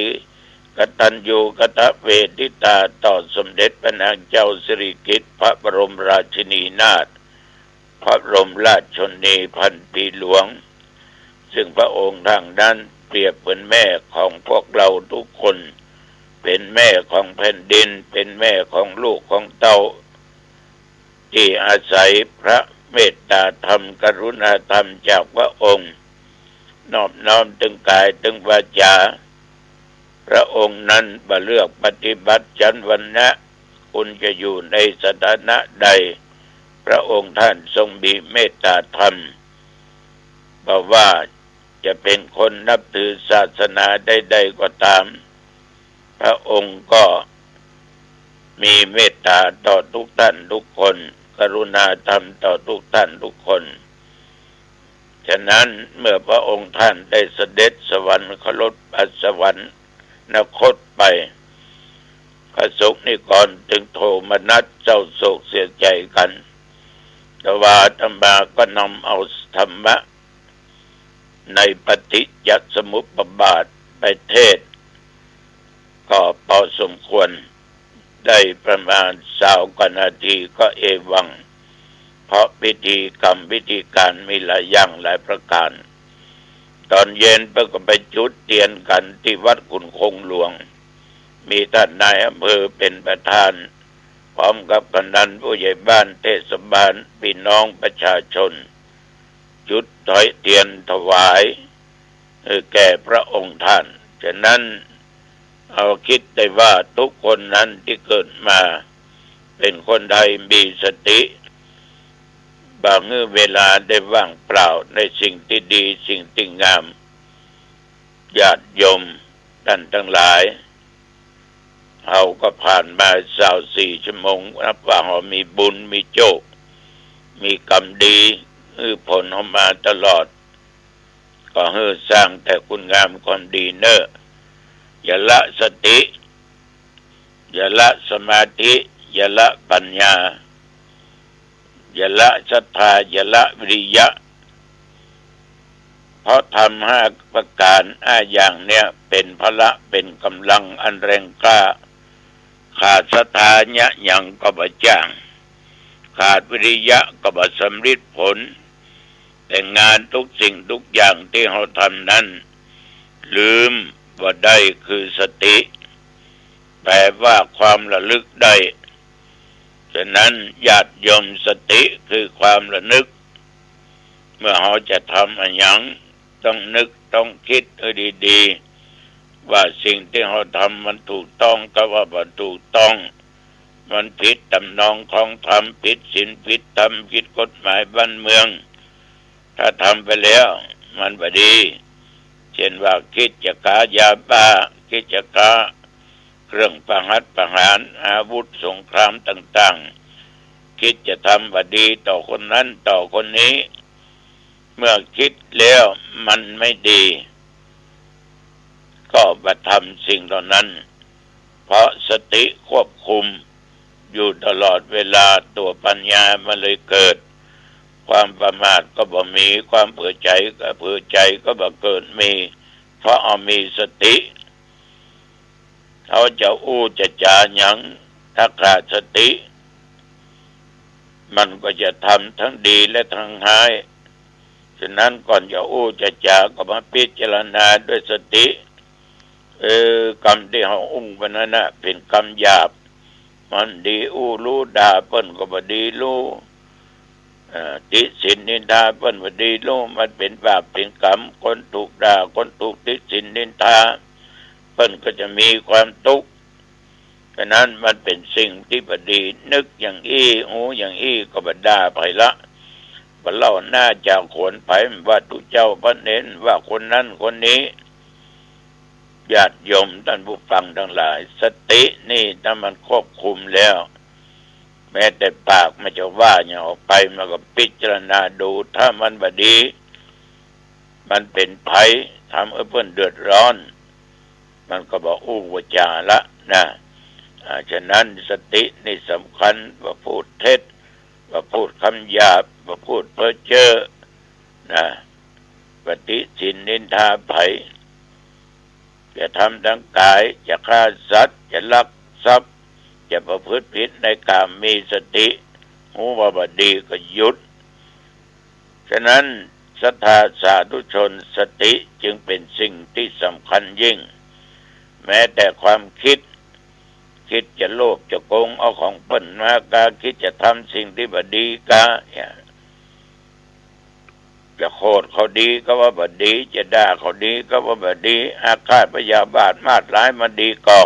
กตัญญูกตเวทิตาต่อสมเด็จพระนางเจ้าสิริกิติ์พระบรมราชินีนาถพระบรมราชชนนีพันปีหลวงซึ่งพระองค์ทางนั้นเปรียบเป็นแม่ของพวกเราทุกคนเป็นแม่ของแผ่นดินเป็นแม่ของลูกของเต้าที่อาศัยพระเมตตาธรรมกรุณาธรรมจากพระองค์นอบน้อมถึงกายถึงวาจาพระองค์นั้นบ่เลือกปฏิบัติชั้นวรรณะคุณจะอยู่ในสถานะใดพระองค์ท่านทรงมีเมตตาธรรมบอกว่าจะเป็นคนนับถือศาสนาใดๆก็ตามพระองค์ก็มีเมตตาต่อทุกท่านทุกคนกรุณาธรรมต่อทุกท่านทุกคนฉะนั้นเมื่อพระองค์ท่านได้เสด็จสวรรคตสวรรคตไปพระสงฆ์นิกรจึงโทมนัสเศร้าโศกเสียใจกันแต่ว่าอาตมาก็นำเอาธรรมะในปฏิจจสมุปบาทไปเทศก็พอสมควรได้ประมาณ20 กว่านาทีก็เอวังเพราะพิธีกรรมพิธีการมีหลายอย่างหลายประการตอนเย็นก็ไปจุดเทียนกันที่วัดขุนคงหลวงมีท่านนายอำเภอเป็นประธานพร้อมกับกำนันผู้ใหญ่บ้านเทศบาลพี่น้องประชาชนจุดถอยเทียนถวายแก่พระองค์ท่านฉะนั้นเอาคิดได้ว่าทุกคนนั้นที่เกิดมาเป็นคนไทยมีสติบางเวลาได้ว่างเปล่าในสิ่งที่ดีสิ่งที่งามญาติโยมท่านทั้งหลายเราก็ผ่านมา24 ชั่วโมงนับว่าเรามีบุญมีโชคมีกรรมดีผลออกมาตลอดก็สร้างแต่คุณงามความดีเนอะอย่าละสติอย่าละสมาธิอย่าละปัญญาอย่าละศรัทธาอย่าละวิริยะเพราะทำ5 ประการ5 อย่างเนี่ยเป็นพละเป็นกำลังอันแรงกล้าขาดศรัทธาเนี่ยยังก็บ่จ้างขาดวิริยะก็บ่สำเร็จผลแต่งานทุกสิ่งทุกอย่างที่เราทำนั้นลืมว่าได้คือสติแปลว่าความระลึกได้ฉะนั้นญาติโยมสติคือความระลึกเมื่อเราจะทำอะไรอย่างต้องนึกต้องคิดให้ดีๆว่าสิ่งที่เราทำมันถูกต้องก็ว่ามันถูกต้องมันผิดตำนองของธรรมผิดศีลผิดธรรมผิดกฎหมายบ้านเมืองถ้าทำไปแล้วมันบ่ดีเช่นว่าคิดจะค้ายาบ้าคิดจะค้าเครื่องประหารอาวุธสงครามต่างๆคิดจะทำบ่ดีต่อคนนั้นต่อคนนี้เมื่อคิดแล้วมันไม่ดีก็บ่ทำสิ่งเหล่านั้นเพราะสติควบคุมอยู่ตลอดเวลาตัวปัญญามันเลยเกิดความประมาทก็บ่มีความเผื่อใจก็บ่เกิดมีเพราะมีสติเขาจะจะจาหยังถ้าขาดสติมันก็จะทำทั้งดีและทั้งร้ายฉ ฉะนั้นก่อนจะอู้จะจาก็มาพิจารณาด้วยสติกรรมที่เฮาอุ้งไปนั้นน่ะเป็นกรรมหยาบมันดีอู้รู้ด่าเปิ้นก็บ่ดีรู้ติสินนินทาเปิ้นบ่ดีรู้มันเป็นบาปเป็นกรรมคนถูกด่าคนถูกติสินนินทาเปิ้นก็จะมีความทุกข์ฉะนั้นมันเป็นสิ่งที่บ่ดีนึกอย่างอี้หูอย่างอี้ก็บ่ด่าไปละบ่เล่าหน้าจากขวนไปว่าทุกเจ้าพระเน้นว่าคนนั้นคนนี้ญาติโยมท่านผู้ฟังทั้งหลายสตินี่ถ้ามันควบคุมแล้วแม้แต่ปากมันจะว่าอย่างออกไปมันก็พิจารณาดูถ้ามันบ่ดีมันเป็นภัยทำให้เพิ่นเดือดร้อนมันก็บอกอู้ว่าจาละนะฉะนั้นสตินี่สำคัญว่าพูดเท็จว่าพูดคำหยาบว่าพูดเพ้อเจ้อนะปฏิสินนินทาภัยจะทำทางกายจะฆ่าสัตว์จะลักทรัพย์จะประพฤติผิดในกามมีสติหูว่าบดีก็หยุดฉะนั้นศรัทธาสาธุชนสติจึงเป็นสิ่งที่สำคัญยิ่งแม้แต่ความคิดจะโลภจะโกงเอาของเปิ้นมากาคิดจะทำสิ่งที่บดีกาจะโคตรเขาดีก็ว่าบดีจะด่าเขาดีก็ว่าบดีอาฆาตพยาบาทมาดร้ายมันดีก่อ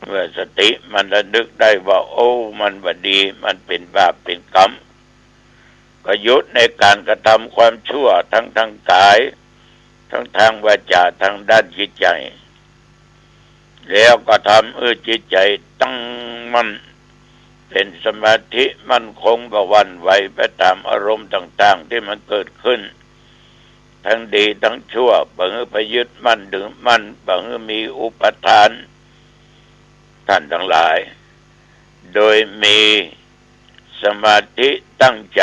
เมื่อสติมันระลึกได้ว่าโอ้มันบดีมันเป็นบาปเป็นกรรมก็หยุดในการกระทำความชั่วทั้งทางกายทั้งทางวาจาทางด้านจิตใจแล้วก็ทำจิตใจตั้งมั่นเป็นสมาธิมั่นคงบ่หวั่นไหวไปตามอารมณ์ต่างๆที่มันเกิดขึ้นทั้งดีทั้งชั่วบางไปยึดมั่นถือมั่นบางมีอุปทานท่านทั้งหลายโดยมีสมาธิตั้งใจ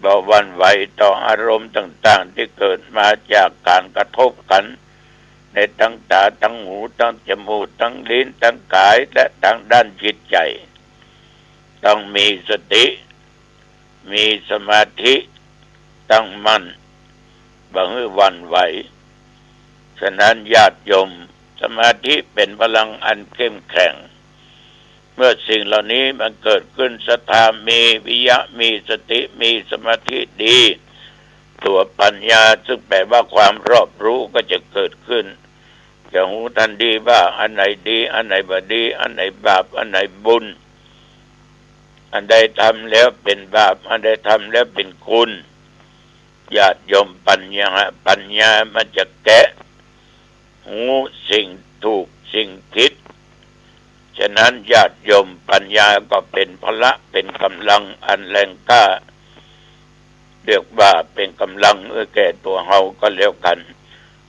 บ่หวั่นไหวต่ออารมณ์ต่างๆที่เกิดมาจากการกระทบกันในทั้งตาทั้งหูทั้งจมูกทั้งลิ้นทั้งกายและทางด้านจิตใจต้องมีสติมีสมาธิตั้งมั่นบ่ให้หวั่นไหวฉะนั้นญาติโยมสมาธิเป็นพลังอันเข้มแข็งเมื่อสิ่งเหล่านี้มันเกิดขึ้นศรัทธามีวิริยะมีสติมีสมาธิดีตัวปัญญาซึ่งแปลว่าความรอบรู้ก็จะเกิดขึ้นจะหูทันดีว่าอันไหนดีอันไหนบ่ดีอันไหนบาปอันไหนบุญอันใดทำแล้วเป็นบาปอันใดทำแล้วเป็นคุณญาติโยมปัญญามันจะแกะหูสิ่งถูกสิ่งผิดฉะนั้นญาติโยมปัญญาก็เป็นพละเป็นกำลังอันแรงกล้าเรียกว่าเป็นกำลังแก่ตัวเฮาก็แล้วกัน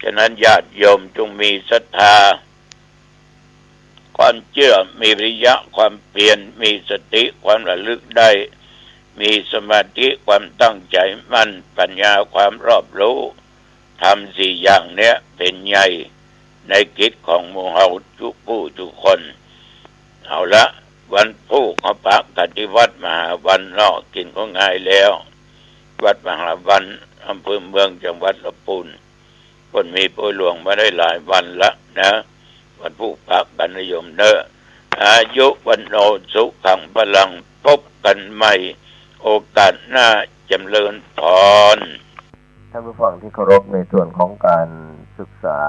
ฉะนั้นญาติโยมจงมีศรัทธาความเชื่อมีวิริยะความเพียรมีสติความระลึกได้มีสมาธิความตั้งใจมั่นปัญญาความรอบรู้ทำสี่อย่างเนี้ยเป็นใหญ่ในกิจของหมู่เฮาทุกคนเอาละวันผู้เขาปะกันที่วัดมหาวันนอกกินก็ง่ายแล้ววัดมหาวันอำเภอเมืองจังหวัดลำพูนคนมีป่วยหลวงมาได้หลายวันละนะวันผู้ปะกันนิยมเนอะอายุวันโนสุขังพลังพบกันใหม่โอกาสหน้าจำเริญพรท่านผู้ฟังที่เคารพในส่วนของการศึกษา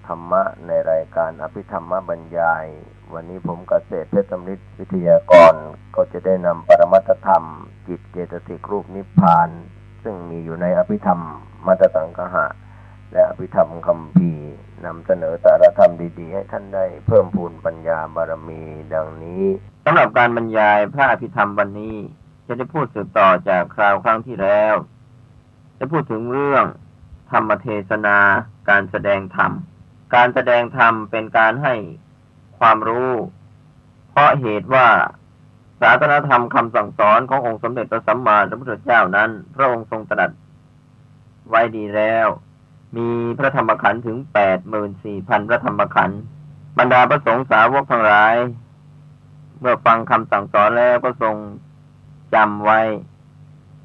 ธรรมะในรายการอภิธรรมบรรยายวันนี้ผมเกษตรเพชรสำริดวิทยากรก็จะได้นำปรมัตถธรรมจิตเจตสิกรูปนิพพานซึ่งมีอยู่ในอภิธรรมมัตตสังคหะและอภิธรรมคัมภีร์นำเสนอสารธรรมดีๆให้ท่านได้เพิ่มพูนปัญญาบารมีดังนี้สำหรับการบรรยายพระอภิธรรมวันนี้จะได้พูดสืบต่อจากคราวครั้งที่แล้วจะพูดถึงเรื่องธรรมเทศนาการแสดงธรรมการแสดงธรรมเป็นการให้ความรู้เพราะเหตุว่าศาสนธรรมคำสั่งสอนขององค์สมเด็จพระสัมมาสัมพุทธเจ้านั้นพระองค์ทรงตรัสไว้ดีแล้วมีพระธรรมขันธ์ถึง 84,000 พระธรรมขันธ์บรรดาพระสงฆ์สาวกทั้งหลายเมื่อฟังคำสั่งสอนแล้วก็ทรงจำไว้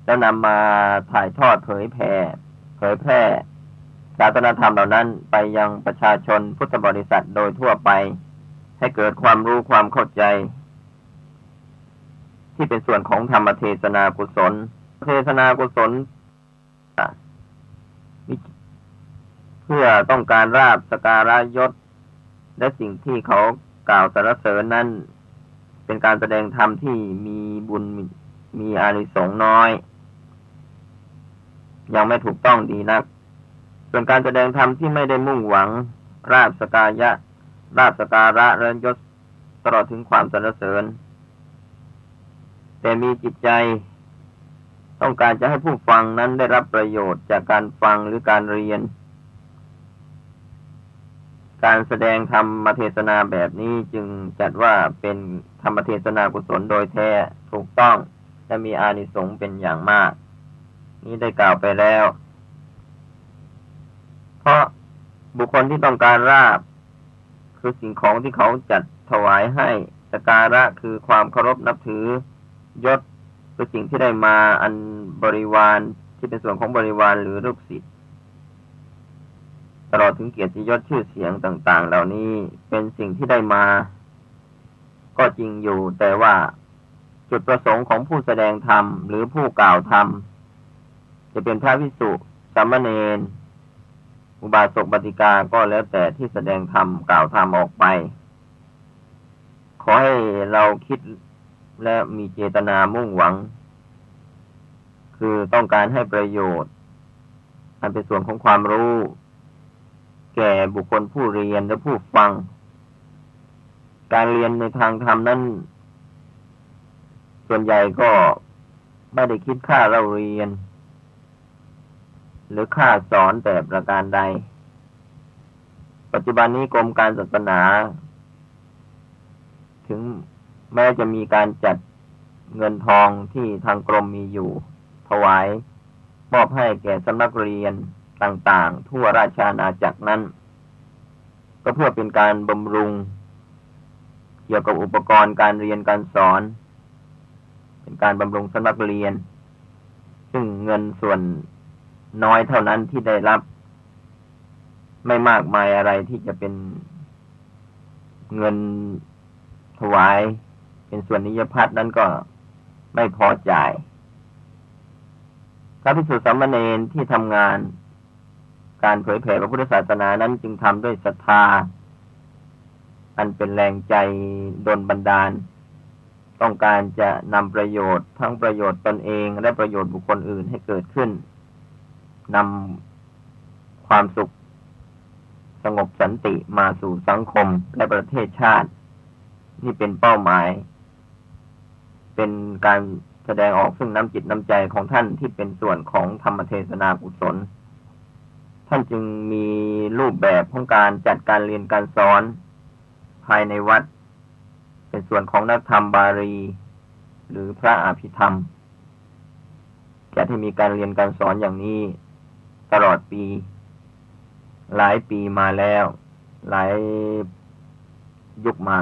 แล้วนำมาถ่ายทอดเผยแพร่ศาสนธรรมเหล่านั้นไปยังประชาชนพุทธบริษัทโดยทั่วไปให้เกิดความรู้ความเข้าใจที่เป็นส่วนของธรรมเทศนากุศลเทศนากุศลเพื่อต้องการราบสการะยศและสิ่งที่เขากล่าวสรรเสริญนั้นเป็นการแสดงธรรมที่มีบุญมีอานิสงส์น้อยยังไม่ถูกต้องดีนักส่วนการแสดงธรรมที่ไม่ได้มุ่งหวังราบสการะและยศตลอดถึงความสรรเสริญแต่มีจิตใจต้องการจะให้ผู้ฟังนั้นได้รับประโยชน์จากการฟังหรือการเรียนการแสดงธรรมเทศนาแบบนี้จึงจัดว่าเป็นธรรมเทศนากุศลโดยแท้ถูกต้องและมีอานิสงส์เป็นอย่างมากนี้ได้กล่าวไปแล้วเพราะบุคคลที่ต้องการราบคือสิ่งของที่เขาจัดถวายให้สักการะคือความเคารพนับถือยศคือสิ่งที่ได้มาอันบริวารที่เป็นส่วนของบริวารหรือลูกศิษย์ตลอดถึงเกียรติยศชื่อเสียงต่างๆเหล่านี้เป็นสิ่งที่ได้มาก็จริงอยู่แต่ว่าจุดประสงค์ของผู้แสดงธรรมหรือผู้กล่าวธรรมจะเป็นพระภิกษุสามเณรอุบาสกบัณฑิกาก็แล้วแต่ที่แสดงธรรมกล่าวธรรมออกไปขอให้เราคิดและมีเจตนามุ่งหวังคือต้องการให้ประโยชน์อันเป็นส่วนของความรู้แก่บุคคลผู้เรียนและผู้ฟังการเรียนในทางธรรมนั้นส่วนใหญ่ก็ไม่ได้คิดค่าเราเรียนหรือค่าสอนแต่ประการใดปัจจุบันนี้กรมการศาสนาถึงแม้จะมีการจัดเงินทองที่ทางกรมมีอยู่ถวายมอบให้แก่สำนักเรียนต่างๆทั่วราชอาณาจักรนั้นก็เพื่อเป็นการบำรุงเกี่ยวกับอุปกรณ์การเรียนการสอนเป็นการบำรุงสำนักเรียนซึ่งเงินส่วนน้อยเท่านั้นที่ได้รับไม่มากมายอะไรที่จะเป็นเงินถวายเป็นส่วนนิยพัฒน์นั้นก็ไม่พอจ่ายพระภิกษุสามเณรที่ทำงานการเผยแผ่พระพุทธศาสนานั้นจึงทำด้วยศรัทธาอันเป็นแรงใจดลบันดาลต้องการจะนำประโยชน์ทั้งประโยชน์ตนเองและประโยชน์บุคคลอื่นให้เกิดขึ้นนำความสุขสงบสันติมาสู่สังคมและประเทศชาตินี่เป็นเป้าหมายเป็นการแสดงออกซึ่งน้ำจิตน้ำใจของท่านที่เป็นส่วนของธรรมเทศนากุศลท่านจึงมีรูปแบบของการจัดการเรียนการสอนภายในวัดเป็นส่วนของนักธรรมบาลีหรือพระอภิธรรมจะให้มีการเรียนการสอนอย่างนี้ตลอดปีหลายปีมาแล้วหลายยุคมา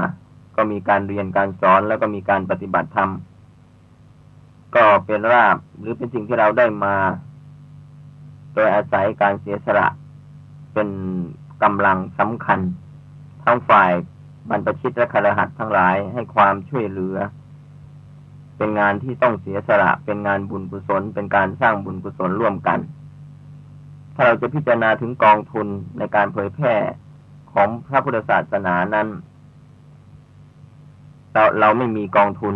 ก็มีการเรียนการสอนแล้วก็มีการปฏิบัติธรรมก็เป็นราบหรือเป็นสิ่งที่เราได้มาโดยอาศัยการเสียสละเป็นกำลังสำคัญทั้งฝ่ายบรรพชิตและคฤหัสถ์ทั้งหลายให้ความช่วยเหลือเป็นงานที่ต้องเสียสละเป็นงานบุญกุศลเป็นการสร้างบุญกุศลร่วมกันถ้าเราจะพิจารณาถึงกองทุนในการเผยแพร่ของพระพุทธศาสนานั้นเราไม่มีกองทุน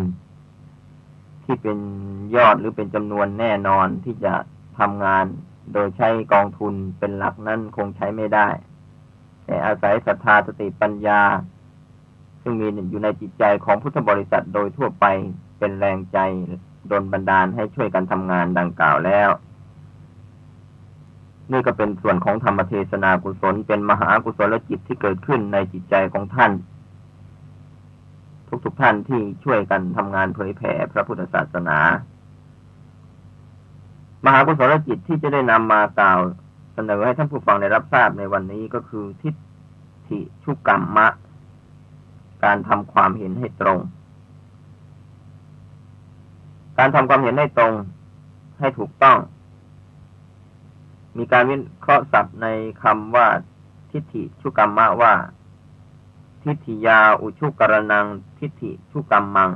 ที่เป็นยอดหรือเป็นจำนวนแน่นอนที่จะทำงานโดยใช้กองทุนเป็นหลักนั้นคงใช้ไม่ได้แต่อาศัยศรัทธาสติปัญญาซึ่งมีอยู่ในจิตใจของพุทธบริษัทโดยทั่วไปเป็นแรงใจดลบันดาลให้ช่วยกันทำงานดังกล่าวแล้วนี่ก็เป็นส่วนของธรรมเทศนากุศลเป็นมหากุศลจิตที่เกิดขึ้นในจิตใจของท่านทุกท่านที่ช่วยกันทำงานเผยแผ่พระพุทธศาสนามหากุศลจิตที่จะได้นำมากล่าวเสนอให้ท่านผู้ฟังได้รับทราบในวันนี้ก็คือทิฏฐิชุกกัมมะการทำความเห็นให้ตรงการทำความเห็นให้ตรง ให้ถูกต้องมีการวิเคราะห์ศัพท์ในคำว่าทิฏฐิชุกัมมะว่าทิฏฐิยาอุชุกรณังทิฏฐิชุกัมมัง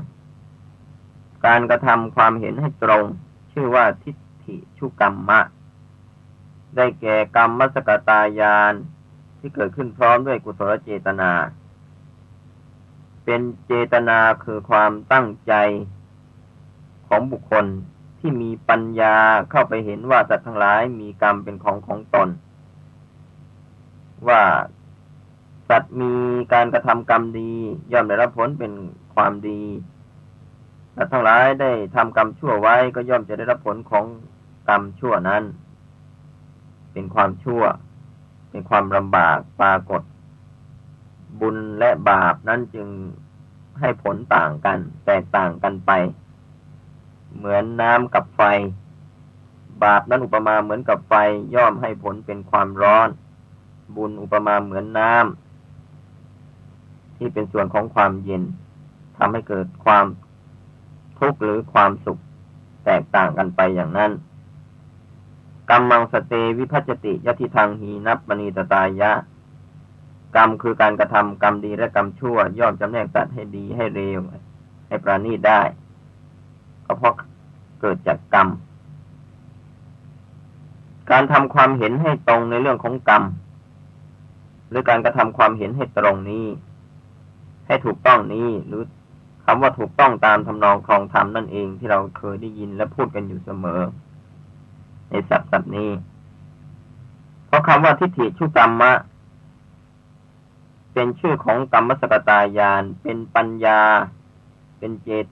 การกระทำความเห็นให้ตรงชื่อว่าทิฏฐิชุกัมมะได้แก่กรรมมสกตายานที่เกิดขึ้นพร้อมด้วยกุศลเจตนาเป็นเจตนาคือความตั้งใจของบุคคลที่มีปัญญาเข้าไปเห็นว่าสัตว์ทั้งหลายมีกรรมเป็นของตนว่าสัตว์มีการกระทำกรรมดีย่อมได้รับผลเป็นความดีสัตว์ทั้งหลายได้ทำกรรมชั่วไว้ก็ย่อมจะได้รับผลของกรรมชั่วนั้นเป็นความชั่วเป็นความลำบากปรากฏบุญและบาปนั้นจึงให้ผลต่างกันแตกต่างกันไปเหมือนน้ำกับไฟบาปนั้นอุปมาเหมือนกับไฟย่อมให้ผลเป็นความร้อนบุญอุปมาเหมือนน้ำที่เป็นส่วนของความเย็นทำให้เกิดความทุกข์หรือความสุขแตกต่างกันไปอย่างนั้นกัมมังสเตวิภัจจติยติทังหีนัปมณีตตายะกรรมคือการกระทำกรรมดีและกรรมชั่วย่อมจำแนกสัตว์ให้ดีให้เลวให้ปราณีตได้ก็เพราะเกิดจากกรรมการทำความเห็นให้ตรงในเรื่องของกรรมหรือการกระทำความเห็นให้ตรงนี้ให้ถูกต้องนี้หรือคำว่าถูกต้องตามทำนองครองธรรมนั่นเองที่เราเคยได้ยินและพูดกันอยู่เสมอในศัพท์นี้เพราะคำว่าทิฏฐิชุกัมมะเป็นชื่อของกรรมสกตายานเป็นปัญญาเป็นเจต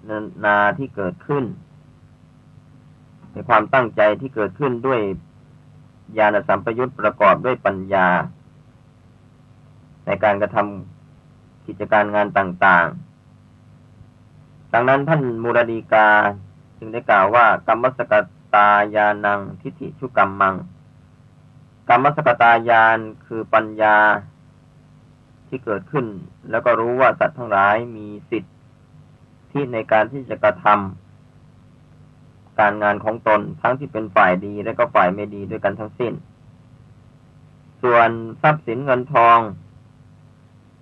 นาที่เกิดขึ้นในความตั้งใจที่เกิดขึ้นด้วยญาณสัมปยุตประกอบด้วยปัญญาในการกระทำกิจการงานต่างๆดังนั้นท่านมูลดีกาจึงได้กล่าวว่ากรรมสกตายานังทิฏฐิชุกัมมังกรรมสกตายานคือปัญญาที่เกิดขึ้นแล้วก็รู้ว่าสัตว์ทั้งหลายมีสิทธิที่ในการที่จะกระทำการงานของตนทั้งที่เป็นฝ่ายดีและก็ฝ่ายไม่ดีด้วยกันทั้งสิ้นส่วนทรัพย์สินเงินทอง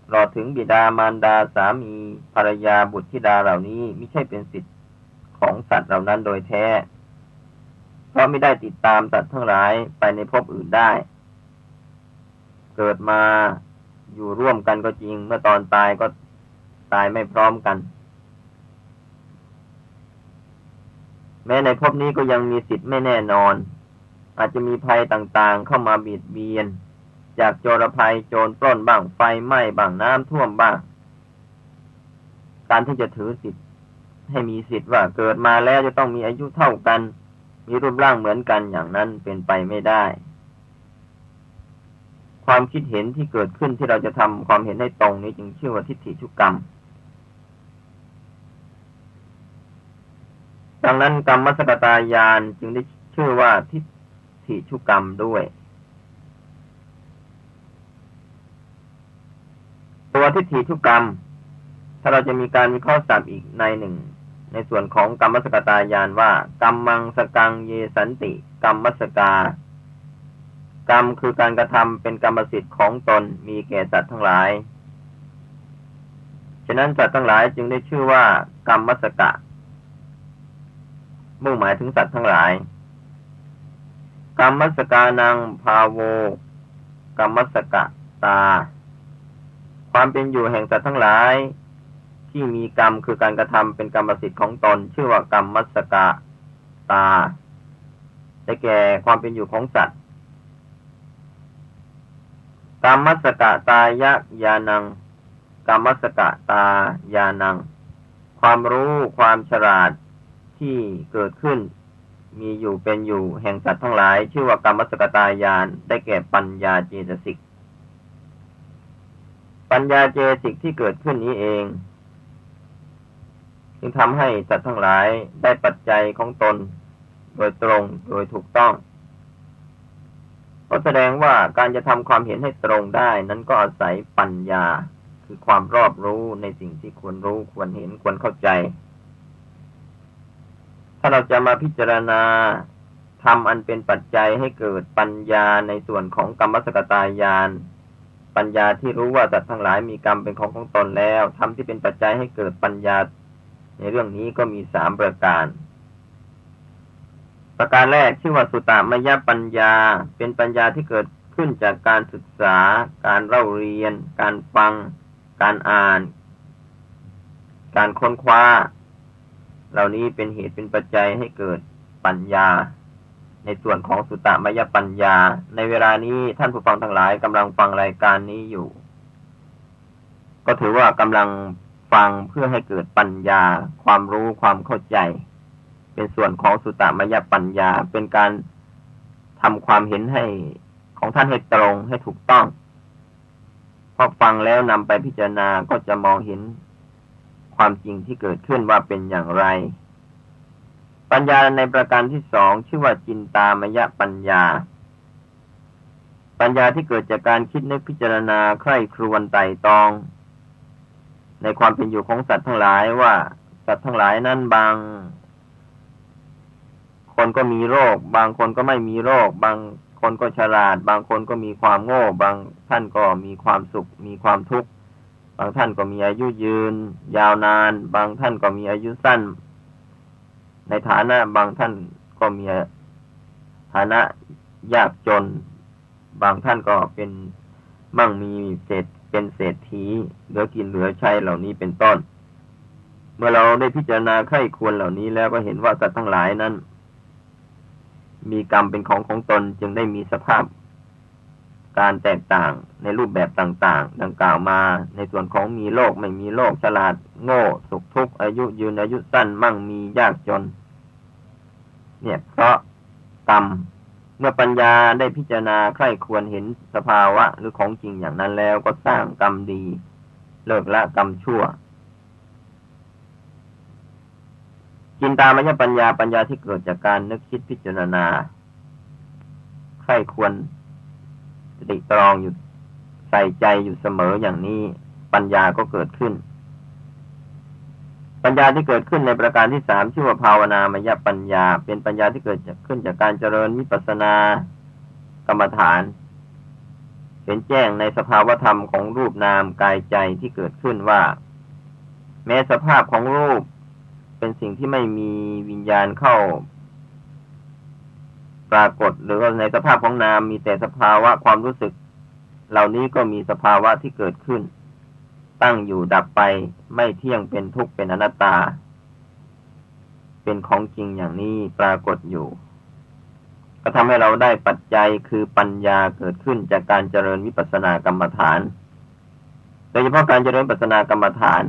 ตลอดถึงบิดามารดาสามีภรรยาบุตรธิดาเหล่านี้ไม่ใช่เป็นสิทธิ์ของสัตว์เหล่านั้นโดยแท้เพราะไม่ได้ติดตามสัตว์ทั้งหลายไปในภพอื่นได้เกิดมาอยู่ร่วมกันก็จริงเมื่อตอนตายก็ตายไม่พร้อมกันแม้ในภพนี้ก็ยังมีสิทธิ์ไม่แน่นอนอาจจะมีภัยต่างๆเข้ามาเบียดเบียนจากโจรภัยโจรปล้นบ้างไฟไหม้บ้างน้ำท่วมบ้างการที่จะถือสิทธิ์ให้มีสิทธิ์ว่าเกิดมาแล้วจะต้องมีอายุเท่ากันมีรูปร่างเหมือนกันอย่างนั้นเป็นไปไม่ได้ความคิดเห็นที่เกิดขึ้นที่เราจะทำความเห็นให้ตรงนี้จึงชื่อว่าทิฏฐิชุกรรมดังนั้นกรรมสกตายานจึงได้ชื่อว่าทิฏฐิชุกรรมด้วยตัวทิฏฐิชุกรรมถ้าเราจะมีการวิเคราะห์ศัพท์อีกในหนึ่งในส่วนของกรรมสกตายานว่ากัมมังสกังเยสันติกรรมสกากรรมคือการกระทำเป็นกรรมสิทธิ์ของตนมีแก่สัตว์ทั้งหลายฉะนั้นสัตว์ทั้งหลายจึงได้ชื่อว่ากรรมสกะมุ่งหมายถึงสัตว์ทั้งหลายกรรมสกานังภาโวกรรมสกะตาความเป็นอยู่แห่งสัตว์ทั้งหลายที่มีกรรมคือการกระทำเป็นกรรมสิทธิ์ของตนชื่อว่ากรรมสกะตาได้แก่ความเป็นอยู่ของสัตว์กรรมสกะตายะญาณังกรรมสกะตาญาณังความรู้ความฉลาดที่เกิดขึ้นมีอยู่เป็นอยู่แห่งสัตว์ทั้งหลายชื่อว่ากรรมสกตายานได้แก่ปัญญาเจตสิกปัญญาเจตสิกที่เกิดขึ้นนี้เองจึงทำให้สัตว์ทั้งหลายได้ปัจจัยของตนโดยตรงโดยถูกต้องก็แสดงว่าการจะทำความเห็นให้ตรงได้นั้นก็อาศัยปัญญาคือความรอบรู้ในสิ่งที่ควรรู้ควรเห็นควรเข้าใจถ้าเราจะมาพิจารณา ธรรมอันเป็นปัจจัยให้เกิดปัญญาในส่วนของกรรมสกตายานปัญญาที่รู้ว่าสัตว์ทั้งหลายมีกรรมเป็นของตนแล้วธรรมที่เป็นปัจจัยให้เกิดปัญญาในเรื่องนี้ก็มี3ประการประการแรกชื่อว่าสุตตมยปัญญาเป็นปัญญาที่เกิดขึ้นจากการศึกษาการเล่าเรียนการฟังการอ่านการค้นคว้าเหล่านี้เป็นเหตุเป็นปัจจัยให้เกิดปัญญาในส่วนของสุตตมยปัญญาในเวลานี้ท่านผู้ฟังทั้งหลายกำลังฟังรายการนี้อยู่ก็ถือว่ากำลังฟังเพื่อให้เกิดปัญญาความรู้ความเข้าใจเป็นส่วนของสุตตมยปัญญาเป็นการทำความเห็นให้ของท่านให้ตรงให้ถูกต้องพอฟังแล้วนำไปพิจารณาก็จะมองเห็นความจริงที่เกิดขึ้นว่าเป็นอย่างไรปัญญาในประการที่2ชื่อว่าจินตามยปัญญาปัญญาที่เกิดจากการคิดนึกพิจารณาใคร่ครวญไตร่ตรองในความเป็นอยู่ของสัตว์ทั้งหลายว่าสัตว์ทั้งหลายนั้นบางคนก็มีโรคบางคนก็ไม่มีโรคบางคนก็ฉลาดบางคนก็มีความโง่บางท่านก็มีความสุขมีความทุกข์บางท่านก็มีอายุยืนยาวนานบางท่านก็มีอายุสั้นในฐานะบางท่านก็มีฐานะยากจนบางท่านก็เป็นมั่งมีเป็นเศรษฐีเหลือกินเหลือใช้เหล่านี้เป็นต้นเมื่อเราได้พิจารณาใคร่ควรเหล่านี้แล้วก็เห็นว่าสัตว์ทั้งหลายนั้นมีกรรมเป็นของตนจึงได้มีสภาพการแตกต่างในรูปแบบต่างๆดังกล่าวมาในส่วนของมีโรคไม่มีโรคฉลาดโง่สุขทุกข์อายุยืนอายุสั้นมั่งมียากจนเนี่ยเพราะกรรมเมื่อปัญญาได้พิจารณาใคร่ควรเห็นสภาวะหรือของจริงอย่างนั้นแล้วก็สร้างกรรมดีเลิกละกรรมชั่วจินตามยปัญญาปัญญาที่เกิดจากการนึกคิดพิจารณาใคร่ควรตรึกตรองอยู่ใส่ใจอยู่เสมออย่างนี้ปัญญาก็เกิดขึ้นปัญญาที่เกิดขึ้นในประการที่3ชื่อว่าภาวนามยปัญญาเป็นปัญญาที่เกิดขึ้นจากการเจริญวิปัสสนากรรมฐานเห็นแจ้งในสภาวธรรมของรูปนามกายใจที่เกิดขึ้นว่าแม้สภาพของรูปเป็นสิ่งที่ไม่มีวิญญาณเข้าปรากฏหรือในสภาพของนามมีแต่สภาวะความรู้สึกเหล่านี้ก็มีสภาวะที่เกิดขึ้นตั้งอยู่ดับไปไม่เที่ยงเป็นทุกข์เป็นอนัตตาเป็นของจริงอย่างนี้ปรากฏอยู่ก็ทำให้เราได้ปัจจัยคือปัญญาเกิดขึ้นจากการเจริญวิปัสสนากรรมฐานโดยเฉพาะการเจริญวิปัสสนากรรมฐาน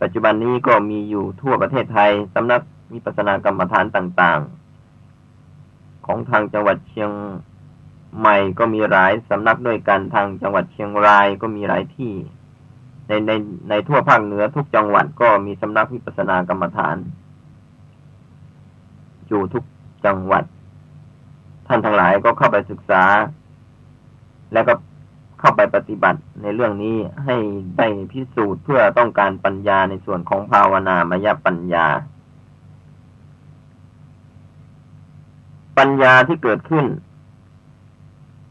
ปัจจุบันนี้ก็มีอยู่ทั่วประเทศไทยสำนักวิปัสสนากรรมฐานต่างๆของทางจังหวัดเชียงใหม่ก็มีหลายสำนักด้วยกันทางจังหวัดเชียงรายก็มีหลายที่ในทั่วภาคเหนือทุกจังหวัดก็มีสำนักวิปัสสนากรรมฐานอยู่ทุกจังหวัดท่านทั้งหลายก็เข้าไปศึกษาแล้วก็เข้าไปปฏิบัติในเรื่องนี้ให้ได้พิสูจน์เพื่อต้องการปัญญาในส่วนของภาวนามยปัญญาปัญญาที่เกิดขึ้น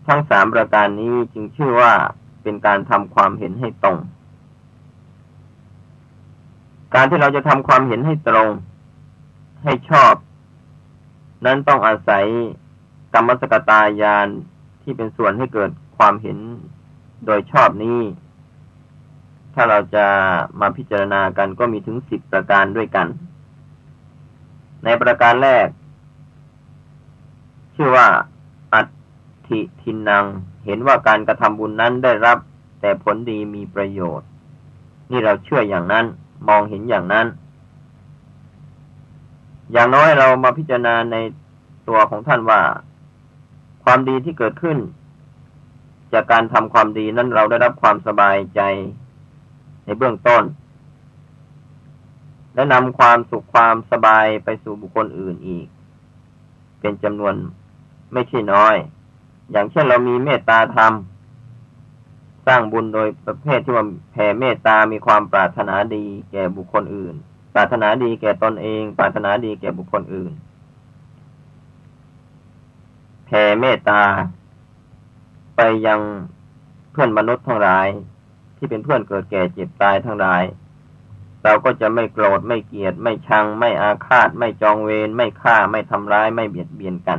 ทั้ง3ประการนี้จึงชื่อว่าเป็นการทำความเห็นให้ตรงการที่เราจะทำความเห็นให้ตรงให้ชอบนั้นต้องอาศัยกรรมสกตายานที่เป็นส่วนให้เกิดความเห็นโดยชอบนี้ถ้าเราจะมาพิจารณากันก็มีถึง10ประการด้วยกันในประการแรกชื่อว่าอัตถิทินังเห็นว่าการกระทำบุญนั้นได้รับแต่ผลดีมีประโยชน์นี่เราเชื่ออย่างนั้นมองเห็นอย่างนั้นอย่างน้อยเรามาพิจารณาในตัวของท่านว่าความดีที่เกิดขึ้นจากการทำความดีนั้นเราได้รับความสบายใจในเบื้องต้นและนำความสุขความสบายไปสู่บุคคลอื่นอีกเป็นจำนวนไม่ใช่น้อยอย่างเช่นเรามีเมตตาธรรมสร้างบุญโดยประเภทที่ว่าแผ่เมตตามีความปรารถนาดีแก่บุคคลอื่นปรารถนาดีแก่ตนเองปรารถนาดีแก่บุคคลอื่น ผ่เมตตาไปยังเพื่อนมนุษย์ทั้งหลายที่เป็นเพื่อนเกิดแก่เจ็บตายทั้งหลายเราก็จะไม่โกรธไม่เกลียดไม่ชังไม่อาฆาตไม่จองเวรไม่ฆ่าไม่ทำร้ายไม่เบียดเบียนกัน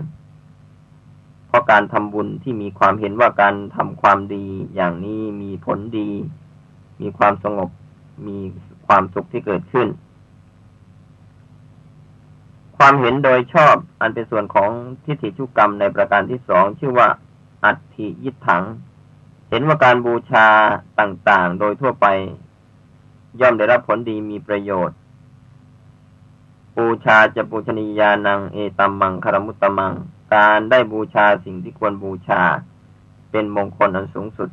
เพราะการทำบุญที่มีความเห็นว่าการทำความดีอย่างนี้มีผลดีมีความสงบมีความสุขที่เกิดขึ้นความเห็นโดยชอบอันเป็นส่วนของทิฏฐิชุกรรมในประการที่สองชื่อว่าอัตถิยิตถังเห็นว่าการบูชาต่างๆโดยทั่วไปย่อมได้รับผลดีมีประโยชน์บูชาจะปูชนียานังเอตัมมังคารมุตตมังการได้บูชาสิ่งที่ควรบูชาเป็นมงคลอันสูงสุด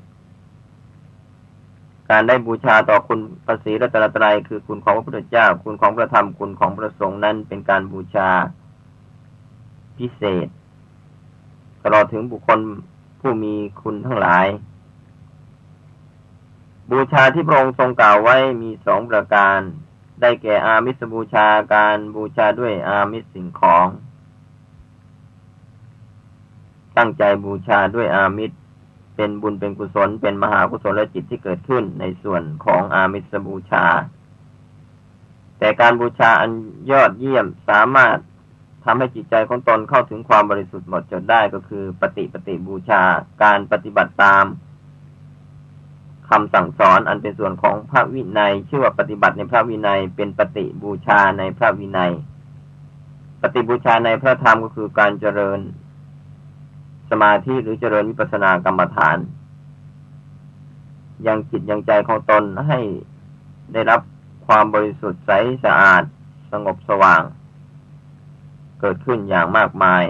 การได้บูชาต่อคุณพระศรีรัตนตรัยคือคุณของพระพุทธเจ้าคุณของพระธรรมคุณของพระสงฆ์นั้นเป็นการบูชาพิเศษตลอดถึงบุคคลผู้มีคุณทั้งหลายบูชาที่พระองค์ทรงกล่าวไว้มีสองประการได้แก่อามิสบูชาการบูชาด้วยอามิสสิ่งของตั้งใจบูชาด้วยอามิสเป็นบุญเป็นกุศลเป็นมหากุศลจิตที่เกิดขึ้นในส่วนของอามิสบูชาแต่การบูชาอันยอดเยี่ยมสามารถทำให้จิตใจของตนเข้าถึงความบริสุทธิ์หมดจดได้ก็คือปฏิบูชาการปฏิบัติตามคำสั่งสอนอันเป็นส่วนของพระวินัยชื่อว่าปฏิบัติในพระวินัยเป็นปฏิบูชาในพระวินัยปฏิบูชาในพระธรรมก็คือการเจริญสมาธิหรือเจริญวิปัสสนากรรมฐานยังจิตยังใจของตนให้ได้รับความบริสุทธิ์ใสสะอาดสงบสว่างเกิดขึ้นอย่างมากมาย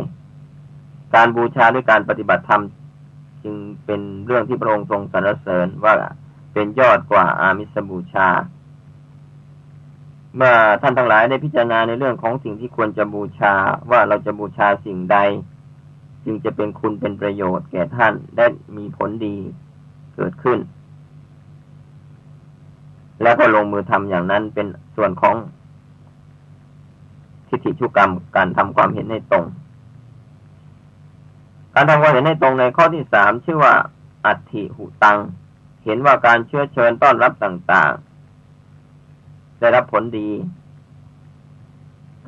การบูชาด้วยการปฏิบัติธรรมจึงเป็นเรื่องที่พระองค์ทรงสรรเสริญว่าเป็นยอดกว่าอามิสบูชาเมื่อท่านทั้งหลายได้พิจารณาในเรื่องของสิ่งที่ควรจะบูชาว่าเราจะบูชาสิ่งใดจึงจะเป็นคุณเป็นประโยชน์แก่ท่านได้มีผลดีเกิดขึ้นแล้วก็ลงมือทำอย่างนั้นเป็นส่วนของทิฏฐิชุกรรมการทำความเห็นให้ตรงการทำความเห็นให้ตรงในข้อที่สามชื่อว่าอัตถิหุตังเห็นว่าการเชื้อเชิญต้อนรับต่างๆได้รับผลดี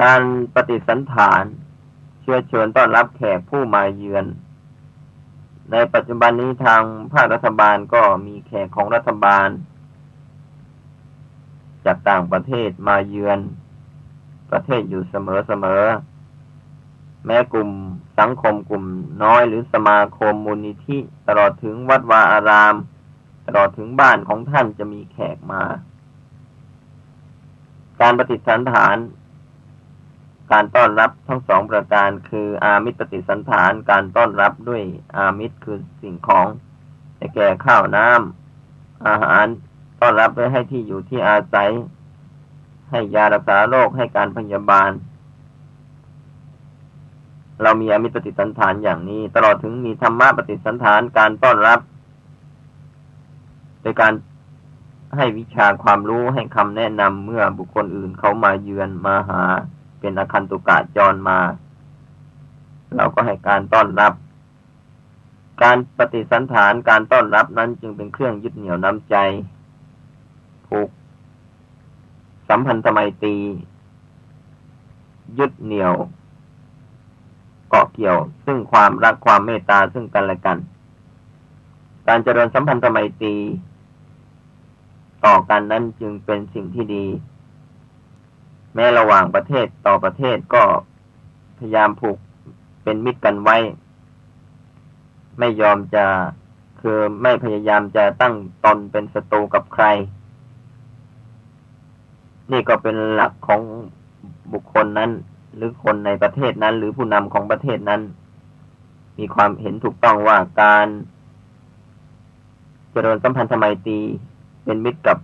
การปฏิสันถานเชื้อเชิญต้อนรับแขกผู้มาเยือนในปัจจุบันนี้ทางภาครัฐบาลก็มีแขกของรัฐบาลจากต่างประเทศมาเยือนประเทศอยู่เสมอแม้กลุ่มสังคมกลุ่มน้อยหรือสมาคมมูลนิธิตลอดถึงวัดวาอารามตลอดถึงบ้านของท่านจะมีแขกมาการปฏิสันถานการต้อนรับทั้งสองประการคืออามิสปฏิสันถานการต้อนรับด้วยอามิสคือสิ่งของได้แก่ข้าวน้ำอาหารต้อนรับด้วยให้ที่อยู่ที่อาศัยให้ยารักษาโรคให้การพยาบาลเรามีอามิสปฏิสันถานอย่างนี้ตลอดถึงมีธรรมะปฏิสันถานการต้อนรับโดยการให้วิชาความรู้ให้คำแนะนำเมื่อบุคคลอื่นเขามาเยือนมาหาเป็นอคันตุกะจรมาเราก็ให้การต้อนรับการปฏิสันถานการต้อนรับนั้นจึงเป็นเครื่องยึดเหนี่ยวน้ำใจผูกสัมพันธไมตรียึดเหนี่ยวเกาะเกี่ยวซึ่งความรักความเมตตาซึ่งกันและกันการเจริญสัมพันธไมตรีต่อกันนั้นจึงเป็นสิ่งที่ดีแม้ระหว่างประเทศต่อประเทศก็พยายามผูกเป็นมิตรกันไว้ไม่ยอมจะคือไม่พยายามจะตั้งตนเป็นศัตรูกับใครนี่ก็เป็นหลักของบุคคลนั้นหรือคนในประเทศนั้นหรือผู้นำของประเทศนั้นมีความเห็นถูกต้องว่าการเจริญสัมพันธไมตรีเป็นมิตรกับ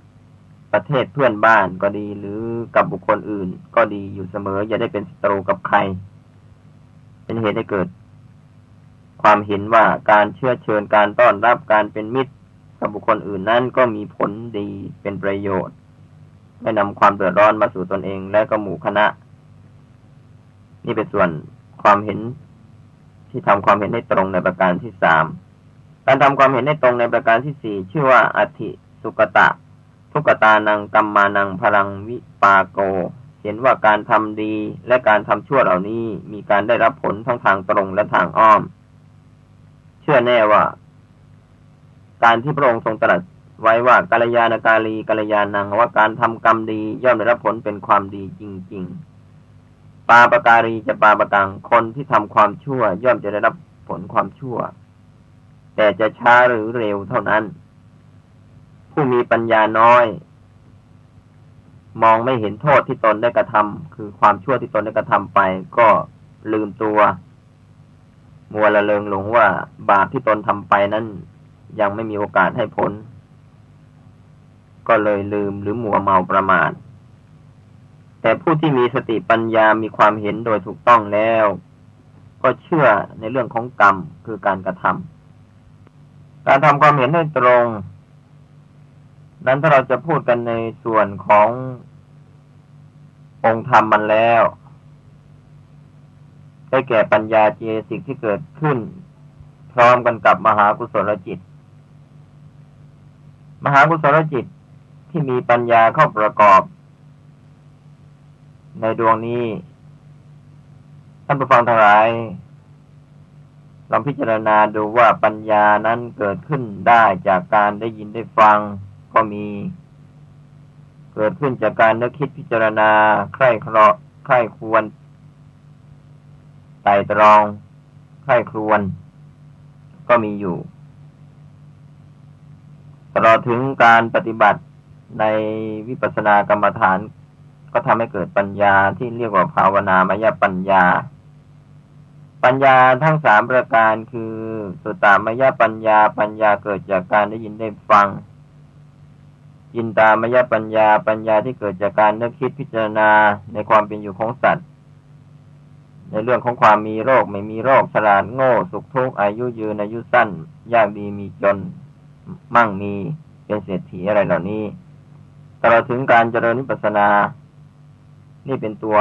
ประเทศเพื่อนบ้านก็ดีหรือกับบุคคลอื่นก็ดีอยู่เสมออย่าได้เป็นศัตรูกับใครเป็นเหตุให้เกิดความเห็นว่าการเชื้อเชิญการต้อนรับการเป็นมิตรกับบุคคลอื่นนั้นก็มีผลดีเป็นประโยชน์ไม่นำความเดือดร้อนมาสู่ตนเองและก็หมู่คณะนี่เป็นส่วนความเห็น ที่ทำความเห็นให้ตรงในประการที่ 3การทำความเห็นให้ตรงในประการที่ 4ชื่อว่าอธิสุกตะทุกตานังกัมมานังพลังวิปาโกเห็นว่าการทำดีและการทำชั่วเหล่านี้มีการได้รับผลทั้งทางตรงและทางอ้อมเชื่อแน่ว่าการที่พระองค์ทรงตรัสไว้ว่ากัลยาณกาลีกัลยาณังว่าการทำกรรมดีย่อมได้รับผลเป็นความดีจริงๆปาปการีจะปาปกังคนที่ทำความชั่วย่อมจะได้รับผลความชั่วแต่จะช้าหรือเร็วเท่านั้นผู้มีปัญญาน้อยมองไม่เห็นโทษที่ตนได้กระทำคือความชั่วที่ตนได้กระทำไปก็ลืมตัวมัวละเลงหลงว่าบาปที่ตนทำไปนั้นยังไม่มีโอกาสให้ผลก็เลยลืมหรือมัวเมาประมาทแต่ผู้ที่มีสติปัญญามีความเห็นโดยถูกต้องแล้วก็เชื่อในเรื่องของกรรมคือการกระทำการทำความเห็นให้ตรงนั้นถ้าเราจะพูดกันในส่วนขององค์ธรรมมันแล้วได้แก่ปัญญาเจสิกที่เกิดขึ้นพร้อมกันกับมหากุศลจิตมหากุศลจิตที่มีปัญญาเข้าประกอบในดวงนี้ท่านผู้ฟังทั้งหลายลองพิจารณาดูว่าปัญญานั้นเกิดขึ้นได้จากการได้ยินได้ฟังก็มีเกิดขึ้นจากการนึกคิดพิจารณาใคร่ควรไตร่ตรองใคร่ครวญก็มีอยู่ตลอดถึงการปฏิบัติในวิปัสสนากรรมฐานก็ทำให้เกิดปัญญาที่เรียกว่าภาวนามยปัญญาปัญญาทั้ง3ประการคือสุตตามยปัญญาปัญญาเกิดจากการได้ยินได้ฟังยินตามยปัญญาปัญญาที่เกิดจากการนึกคิดพิจารณาในความเป็นอยู่ของสัตว์ในเรื่องของความมีโรคไม่มีโรคฉลาดโง่สุขทุกข์อายุยืนอายุสั้นยากดีมีจนมั่งมีเป็นเศรษฐีอะไรเหล่านี้ตลอดถึงการเจริญวิปัสสนานี่เป็นตัว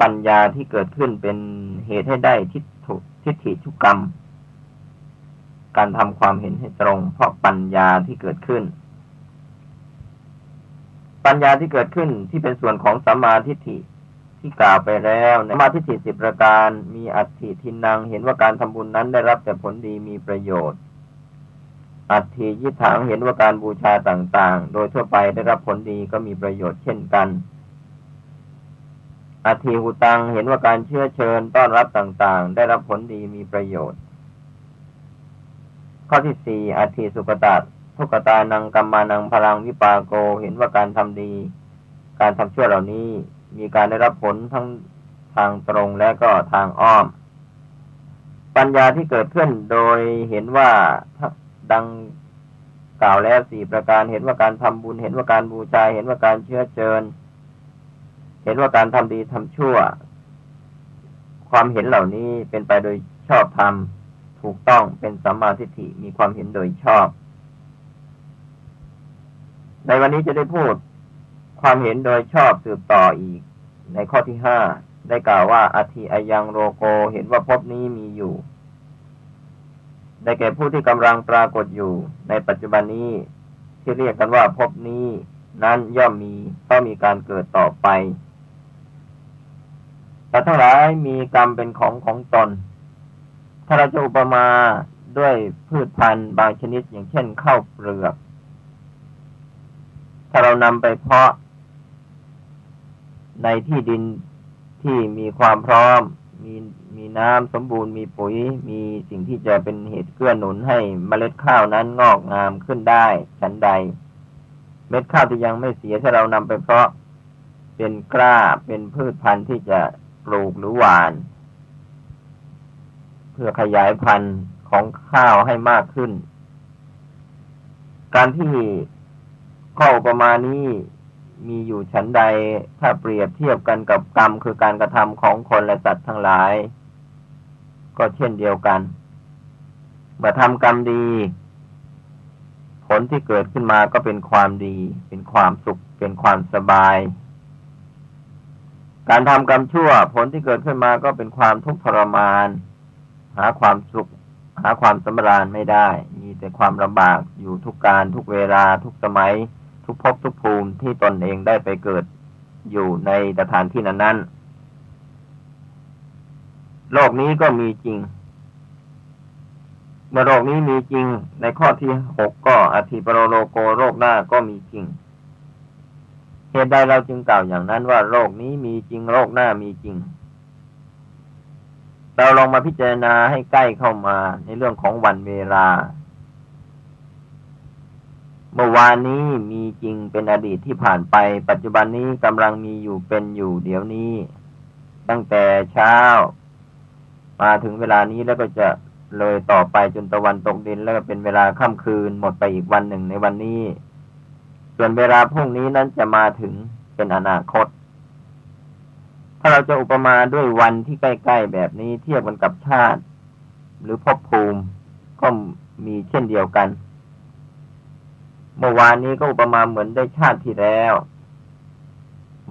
ปัญญาที่เกิดขึ้นเป็นเหตุให้ได้ทิฏฐิทุกกรรมการทำความเห็นให้ตรงเพราะปัญญาที่เกิดขึ้นปัญญาที่เกิดขึ้นที่เป็นส่วนของสัมมาทิฏฐิที่กล่าวไปแล้วในสัมมาทิฏฐิ10ประการมีอัตถิทินังเห็นว่าการทำบุญนั้นได้รับแต่ผลดีมีประโยชน์อัตถิยิถังเห็นว่าการบูชาต่างๆโดยทั่วไปได้รับผลดีก็มีประโยชน์เช่นกันอัตถิหุตังเห็นว่าการเชื้อเชิญต้อนรับต่างๆได้รับผลดีมีประโยชน์ข้อที่4อัตถิสุกตะทุกตานังกัมมานังพลังวิปาโกเห็นว่าการทำดีการทำชั่วเหล่านี้มีการได้รับผลทั้งทางตรงและก็ทางอ้อมปัญญาที่เกิดขึ้นโดยเห็นว่าดังกล่าวแล้ว4ประการเห็นว่าการทำบุญเห็นว่าการบูชาเห็นว่าการเชื้อเชิญเห็นว่าการทำดีทำชั่วความเห็นเหล่านี้เป็นไปโดยชอบธรรมถูกต้องเป็นสัมมาทิฏฐิมีความเห็นโดยชอบในวันนี้จะได้พูดความเห็นโดยชอบสืบต่ออีกในข้อที่5ได้กล่าวว่าอธิอายังโรโกเห็นว่าภพนี้มีอยู่ได้แก่ผู้ที่กำลังปรากฏอยู่ในปัจจุบันนี้ที่เรียกกันว่าภพนี้นั้นย่อมมีต้องมีการเกิดต่อไปแต่ทั้งหลายมีกรรมเป็นของตนถ้าเราจะอุปมาด้วยพืชพันธุ์บางชนิดอย่างเช่นข้าวเปลือกถ้าเรานำไปเพาะในที่ดินที่มีความพร้อมมีน้ำสมบูรณ์มีปุ๋ยมีสิ่งที่จะเป็นเหตุเกื้อหนุนให้เมล็ดข้าวนั้นงอกงามขึ้นได้ฉันใดเม็ดข้าวที่ยังไม่เสียถ้าเรานำไปเพาะเป็นกล้าเป็นพืชพันธุ์ที่จะปลูกหรือหว่านเพื่อขยายพันธุ์ของข้าวให้มากขึ้นการที่ข้ออุปมานี้มีอยู่ฉันใดถ้าเปรียบเทียบกันกับกรรมคือการกระทำของคนและสัตว์ทั้งหลายก็เช่นเดียวกันเมื่อทำกรรมดีผลที่เกิดขึ้นมาก็เป็นความดีเป็นความสุขเป็นความสบาย การทำกรรมชั่วผลที่เกิดขึ้นมาก็เป็นความทุกข์ทรมานหาความสุขหาความสำราญไม่ได้มีแต่ความลำบากอยู่ทุกการทุกเวลาทุกสมัยทุกภพทุกภูมิที่ตนเองได้ไปเกิดอยู่ในสถานที่นั้นๆโลกนี้ก็มีจริงเมื่อโลกนี้มีจริงในข้อที่6ก็อธิปโรโลโกโลกหน้าก็มีจริงเหตุใดเราจึงกล่าวอย่างนั้นว่าโลกนี้มีจริงโลกหน้ามีจริงเราลองมาพิจารณาให้ใกล้เข้ามาในเรื่องของวันเวลาเมื่อวานนี้มีจริงเป็นอดีตที่ผ่านไปปัจจุบันนี้กำลังมีอยู่เป็นอยู่เดี๋ยวนี้ตั้งแต่เช้ามาถึงเวลานี้แล้วก็จะเลยต่อไปจนตะวันตกดินแล้วก็เป็นเวลาค่ำคืนหมดไปอีกวันหนึ่งในวันนี้ส่วนเวลาพรุ่งนี้นั้นจะมาถึงเป็นอนาคตถ้าเราจะอุปมาด้วยวันที่ใกล้ๆแบบนี้เทียบกันกับชาติหรือภพภูมิก็มีเช่นเดียวกันเมื่อวานนี้ก็อุปมาเหมือนได้ชาติที่แล้ว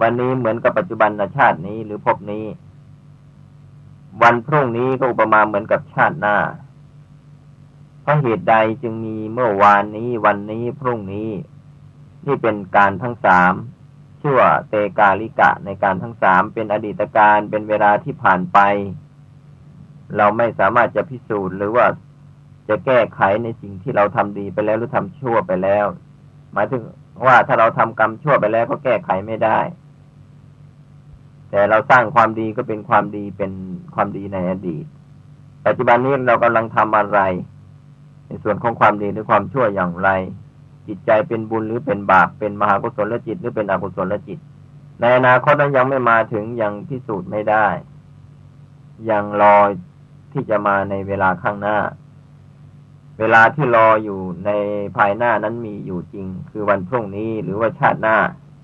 วันนี้เหมือนกับปัจจุบันชาตินี้หรือภพนี้วันพรุ่งนี้ก็อุปมาเหมือนกับชาติหน้าเพราะเหตุใดจึงมีเมื่อวานนี้วันนี้พรุ่งนี้นี่เป็นการทั้งสามชื่อว่าเตกาลิกะในการทั้งสามเป็นอดีตการเป็นเวลาที่ผ่านไปเราไม่สามารถจะพิสูจน์หรือว่าจะแก้ไขในสิ่งที่เราทำดีไปแล้วหรือทำชั่วไปแล้วหมายถึงว่าถ้าเราทำกรรมชั่วไปแล้วก็แก้ไขไม่ได้แต่เราสร้างความดีก็เป็นความดีเป็นความดีในอดีตปัจจุบันนี้เรากำลังทำอะไรในส่วนของความดีหรือความชั่วอย่างไรจิตใจเป็นบุญหรือเป็นบาปเป็นมหากุศลจิตหรือเป็นอกุศลจิตในอนาคตนั้นยังไม่มาถึงยังพิสูจน์ไม่ได้ยังรอที่จะมาในเวลาข้างหน้าเวลาที่รออยู่ในภายหน้านั้นมีอยู่จริงคือวันพรุ่งนี้หรือว่าชาติหน้า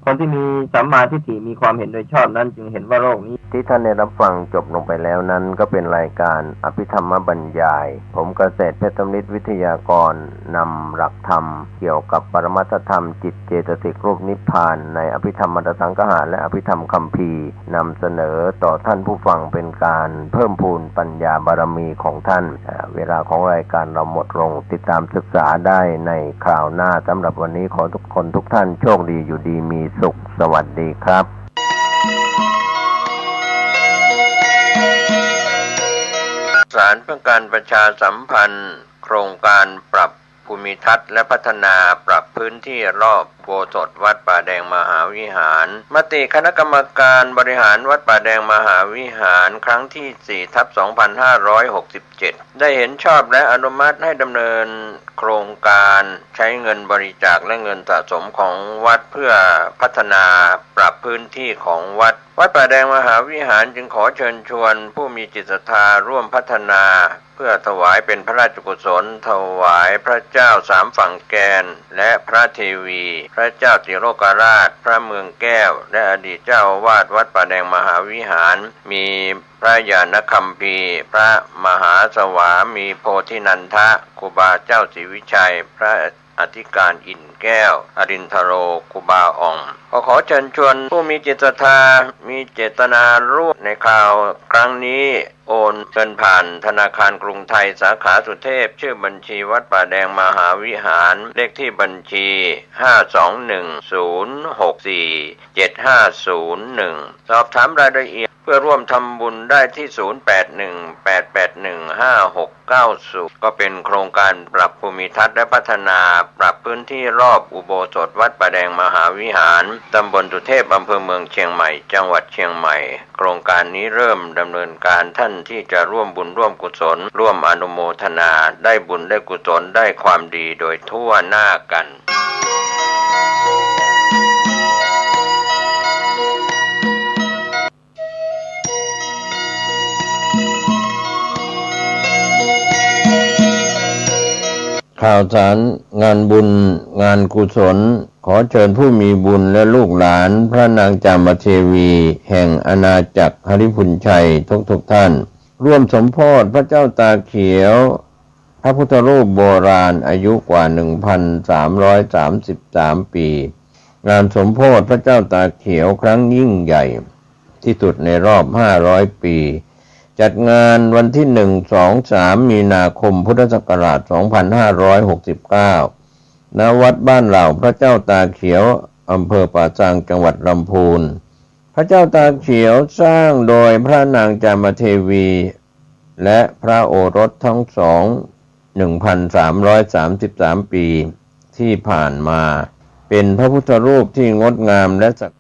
คนที่มีสัมมาทิฏฐิมีความเห็นโดยชอบนั้นจึงเห็นว่าโลกนี้ที่ท่านได้รับฟังจบลงไปแล้วนั้นก็เป็นรายการอภิธรรมบรรยายผมเกษตรเพชรธรรมฤทธิ์วิทยากรนำหลักธรรมเกี่ยวกับปรมัตถธรรมจิตเจตสิกรูปนิพพานในอภิธรรมมัตสังฆหาและอภิธรรมคัมภีร์นำเสนอต่อท่านผู้ฟังเป็นการเพิ่มพูนปัญญาบารมีของท่านเวลาของรายการเราหมดลงติดตามศึกษาได้ในคราวหน้าสำหรับวันนี้ขอทุกคนทุกท่านโชคดีอยู่ดีมีสุขสวัสดีครับสารเพื่อการประชาสัมพันธ์โครงการปรับภูมิทัศน์และพัฒนาปรับพื้นที่รอบโบสถ์วัดป่าแดงมหาวิหารมติคณะกรรมการบริหารวัดป่าแดงมหาวิหารครั้งที่ 4/2567 ได้เห็นชอบและอนุมัติให้ดำเนินโครงการใช้เงินบริจาคและเงินสะสมของวัดเพื่อพัฒนาปรับพื้นที่ของวัดป่าแดงมหาวิหารจึงขอเชิญชวนผู้มีจิตศรัทธาร่วมพัฒนาเพื่อถวายเป็นพระราชกุศลถวายพระเจ้าสามฝั่งแกนและพระเทวีพระเจ้าติโลกราชพระเมืองแก้วและอดีตเจ้าอาวาสวัดป่าแดงมหาวิหารมีพระญาณคัมภีร์พระมหาสวามีโพธินันทะครูบาเจ้าศรีวิชัยพระอธิการอินแก้วอรินทโรครูบาอ่องขอเชิญชวนผู้มีจิตศรัทธามีเจตนาร่วมในคราวครั้งนี้โอนเงินผ่านธนาคารกรุงไทยสาขาสุเทพชื่อบัญชีวัดป่าแดงมหาวิหารเลขที่บัญชี 521-064-7501 สอบถามรายละเอียดเพื่อร่วมทำบุญได้ที่ 0818815690 ก็เป็นโครงการปรับภูมิทัศน์และพัฒนาปรับพื้นที่รอบอุโบสถวัดป่าแดงมหาวิหารตำบลสุเทพอำเภอเมืองเชียงใหม่จังหวัดเชียงใหม่โครงการนี้เริ่มดำเนินการท่านที่จะร่วมบุญร่วมกุศลร่วมอนุโมทนาได้บุญได้กุศลได้ความดีโดยทั่วหน้ากันข่าวสารงานบุญงานกุศลขอเชิญผู้มีบุญและลูกหลานพระนางจามเทวีแห่งอาณาจักรหฤพุนชัยทุกท่านร่วมสมโภชพระเจ้าตาเขียวพระพุทธรูปโบราณอายุกว่า 1,333 ปีงานสมโภชพระเจ้าตาเขียวครั้งยิ่งใหญ่ ที่สุดในรอบ500 ปีจัดงานวันที่1 2 3มีนาคมพุทธศักราช2569ณวัดบ้านเหล่าพระเจ้าตาเขียวอำเภอป่าซางจังหวัดลำพูนพระเจ้าตาเขียวสร้างโดยพระนางจามเทวีและพระโอรสทั้งสอง 1,333 ปีที่ผ่านมาเป็นพระพุทธรูปที่งดงามและศักดิ์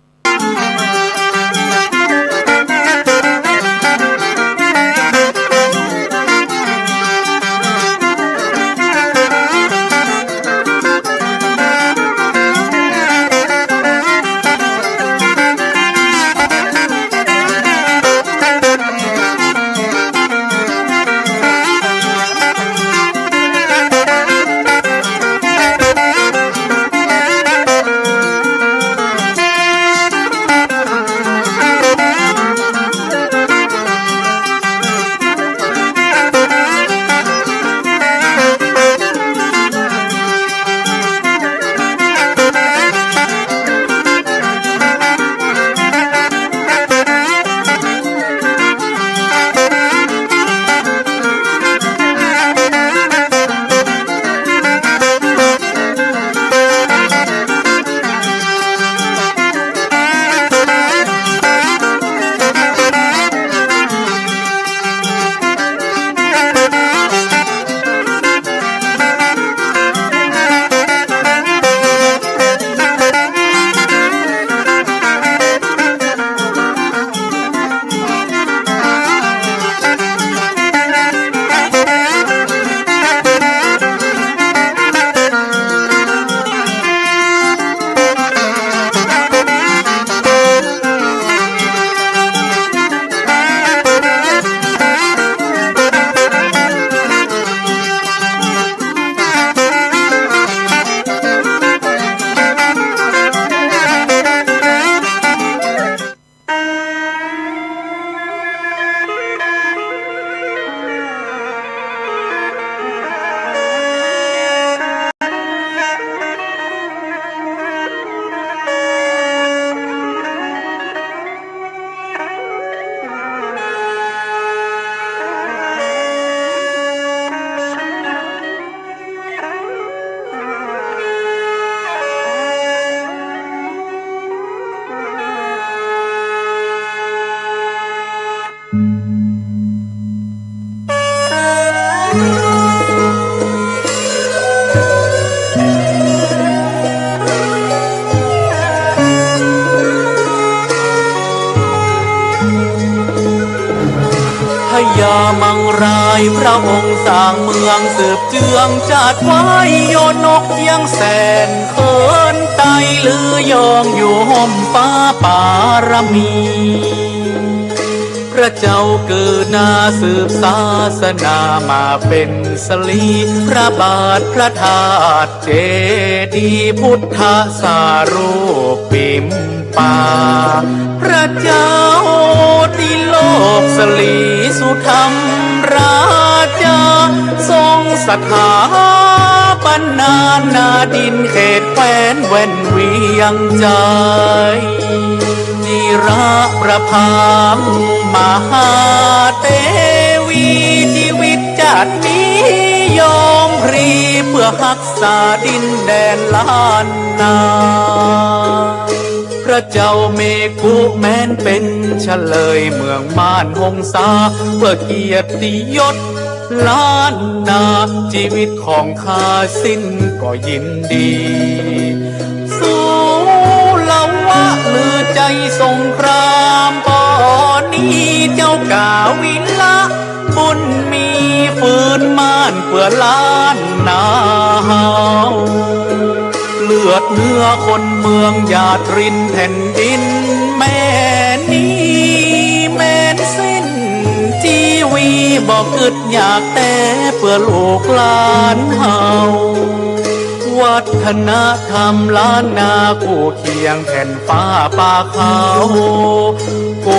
พญามังรายพระองค์สร้างเมืองสืบเจืองชาติไว้โยนกเยียงแสนเขินไตลือยองอยู่ห่มฟ้าป่ารมี พระเจ้าเกิดนาสืบศาสนามาเป็นสลีพระบาทพระธาตุเจดีย์พุทธสารูปปิมปาพระเจ้าที่โลกสลีสุธรรมราชาทรงสถาปนานาดินเขตแคว้นแว่นเวียงใจนิราประภามหาเทวีชีวิตชาตินี้ยอมพรีเพื่อรักษาดินแดนล้านนาพระเจ้าเมกุแม้นเป็นเฉลยเมืองม่านหงสาเพื่อเกียรติยศล้านนาชีวิตของข้าสิ้นก็ยินดีสู้ละวะลือใจสงครามปอนี้เจ้ากาวิละบุญมีฝืนม่านเพื่อล้านนาเลือดเนื้อคนเมืองหยาดรินแผ่นดินแม่นี้แม่นสิ้นชีวีบอกอึดอยากแต่เพื่อลูกหลานเฮา วัฒนธรรมล้านนาคู่เคียงแผ่นฟ้าป่าเขาโก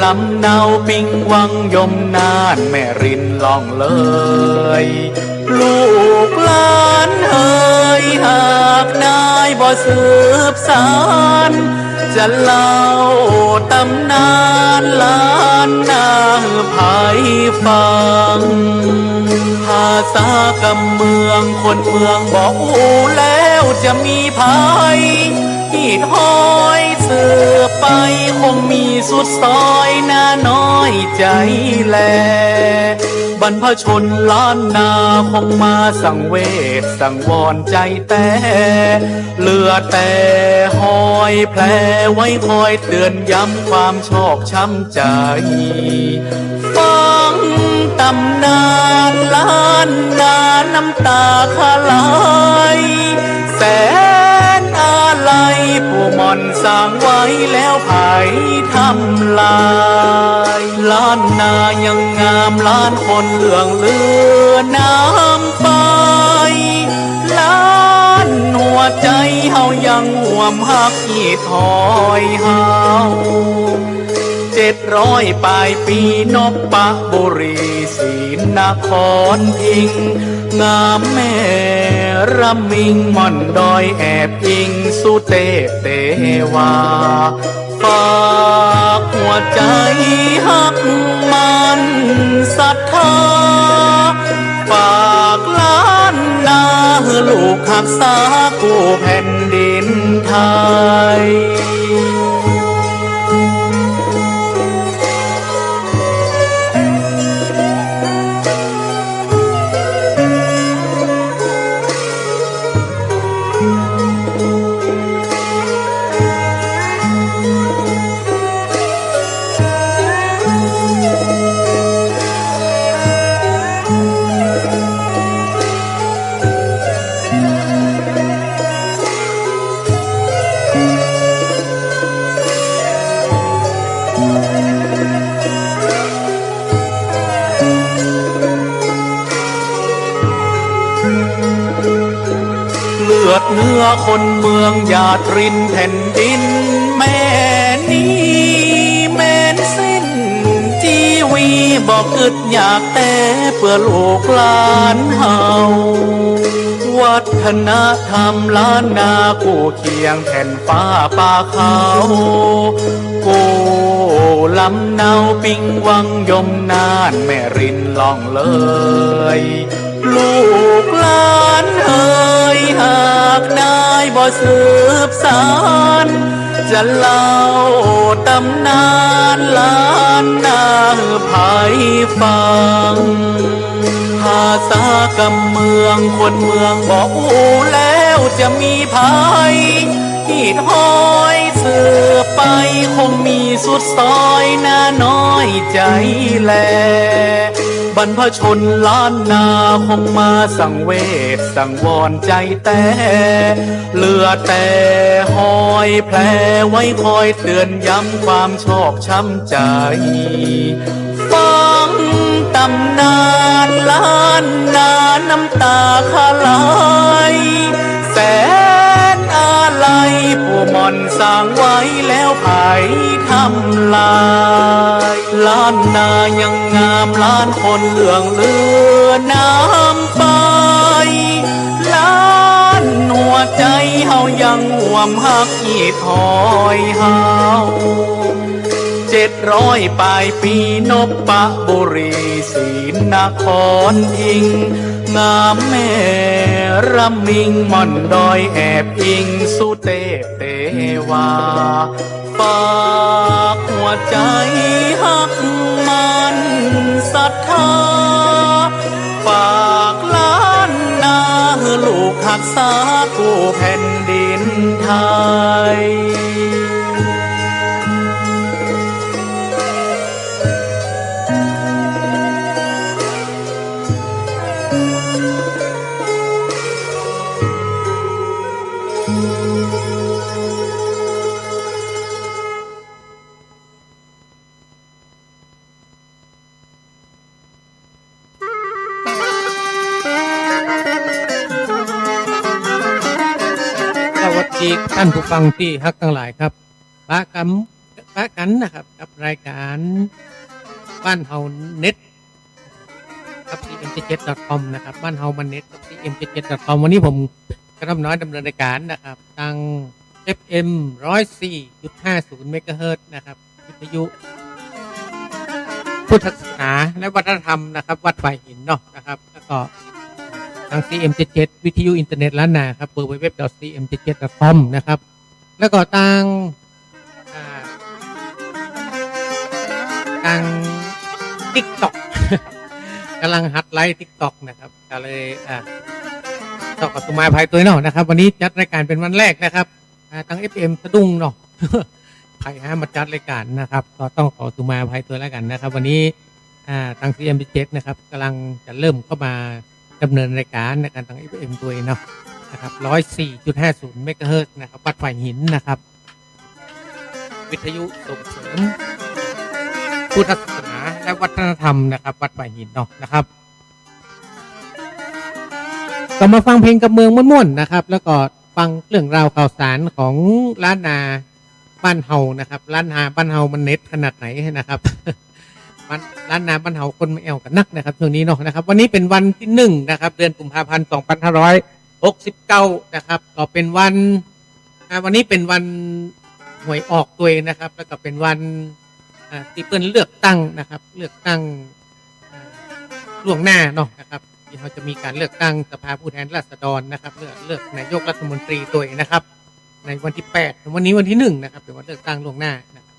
ลำเนาปิงวังยมนานแม่รินล่องเลยลูกหลานเฮยหากนายบ่สืบสานจะเล่าตำนานล้านนาไผฟังภาษากำเมืองคนเมืองบอกแล้วจะมีภัยหีดห้อยเสือไปคงมีสุดซอยหน้าน้อยใจแลบรรพชนล้านนาคงมาสังเวชสังวรใจแต่เหลือแต่หอยแผลไว้คอยเตือนย้ำความชอกช้ำใจฟังตำนานล้านนาน้ำตาคลายแสนอะไรผู้มอนสร้างไว้แล้วไผทำลายล้านนายังงามล้านคนเหลืองเลือน้ำไปล้านหัวใจเฮายังห่วมหักอีถอยเฮา700 ปลายปีนพปะบุรีศรีนครพิงงามแม่รำมิงม่อนดอยแอบอิงสุเตเตวาฝากหัวใจหักมันศรัทธาฝากล้านนาลูกหักษากู้แผ่นดินไทยเนื้อคนเมืองหยาดรินแผ่นดินแม่นี้แม่นสิ้นจีวีบอกกึดอยากแต่เพื่อลูกหลานเฮาวัฒนธรรมล้านนาคู่เคียงแผ่นฟ้าป่าเขาโกลำเนาปิงวังยมนานแม่รินล่องเลยลูกหลานเฮยหากนายบ่สืบสานจะเล่าตำนานล้านนาไผฟังภาษากำเมืองคนเมืองบอกแล้วจะมีภัยหีดห้อยเสือไปคงมีสุดซอยหน้าน้อยใจแลบรรพชนล้านนาคงมาสังเวชสังวรใจแต่เหลือแต่หอยแผลไว้คอยเตือนย้ำความชอกช้ำใจฟังตำนานล้านนาน้ำตาคลายแสนอะไรผู้มอนสร้างไว้แล้วไผทำลายล้านนายังงามล้านคนเหลืองเลือน้ำไปล้านหัวใจเฮายังห่วมหักอีถอยเฮา700 ปลายปีนพปะบุรีศรีนครพิงงามแม่รำมิงม่อนดอยแอบอิงสุเตเตวาฝากหัวใจหักมันศรัทธาฝากล้านนาลูกหักษากู้แผ่นดินไทย ดีท่านผู้ฟังที่ฮักทั้งหลายครับป้ากันนะครับกับรายการบ้านเฮาเน็ตกับ cm77.com นะครับบ้านเฮามันเน็ตกับ cm77.com วันนี้ผมกระทำน้อยดำเนินรายการนะครับทาง FM 104.50 เมกะเฮิรตซ์นะครับวิทยุพุทธศาสนาและวัฒนธรรมนะครับวัดฝ่ายหินเนาะนะครับแล้วก็ทาง CM77 วิทยุอินเทอร์เน็ตล้านนาครับ www.cm77.com นะครับแล้วก็ทาง TikTok กำลังหัดไลฟ์ TikTok นะครับก็เลยต่อกับสุมาภัยตัวเนาะนะครับวันนี้จัดรายการเป็นวันแรกนะครับทาง FM สะดุ้งเนาะ ไผ่มาจัดรายการนะครับก็ต้องขอสุมาภัยตัวแล้วกันนะครับวันนี้ทาง CM77 นะครับกำลังจะเริ่มเข้ามาดำเนินรายการในการทาง FM ตัวเนาะนะครับ 104.50 เมกะเฮิรตซ์นะครับวัดฝ่ายหินนะครับวิทยุส่งเสริมพุทธศาสนาและวัฒนธรรมนะครับวัดฝ่ายหินเนาะนะครับก็มาฟังเพลงกับเมืองม่วนๆนะครับแล้วก็ฟังเรื่องราวข่าวสารของล้านนาบ้านเฮานะครับล้านนาบ้านเฮามันเน็ตขนาดไหนนะครับ ล้านนาบ้านเฮาคนไม่แอวกันนักนะครับช่วงนี้เนาะนะครับวันนี้เป็นวันที่1นะครับเดือนกุมภาพันธ์ 2569นะครับก็เป็นวันนี้เป็นวันหวยออกตัวนะครับแล้วก็เป็นวันที่เปิ้นเลือกตั้งนะครับเลือกตั้งล่วงหน้าเนาะนะครับที่เขาจะมีการเลือกตั้งสภาผู้แทนราษฎรนะครับเลือกนายกรัฐมนตรีตัวนะครับในวันที่8วันนี้วันที่1นะครับเป็นวันเลือกตั้งล่วงหน้านะครับ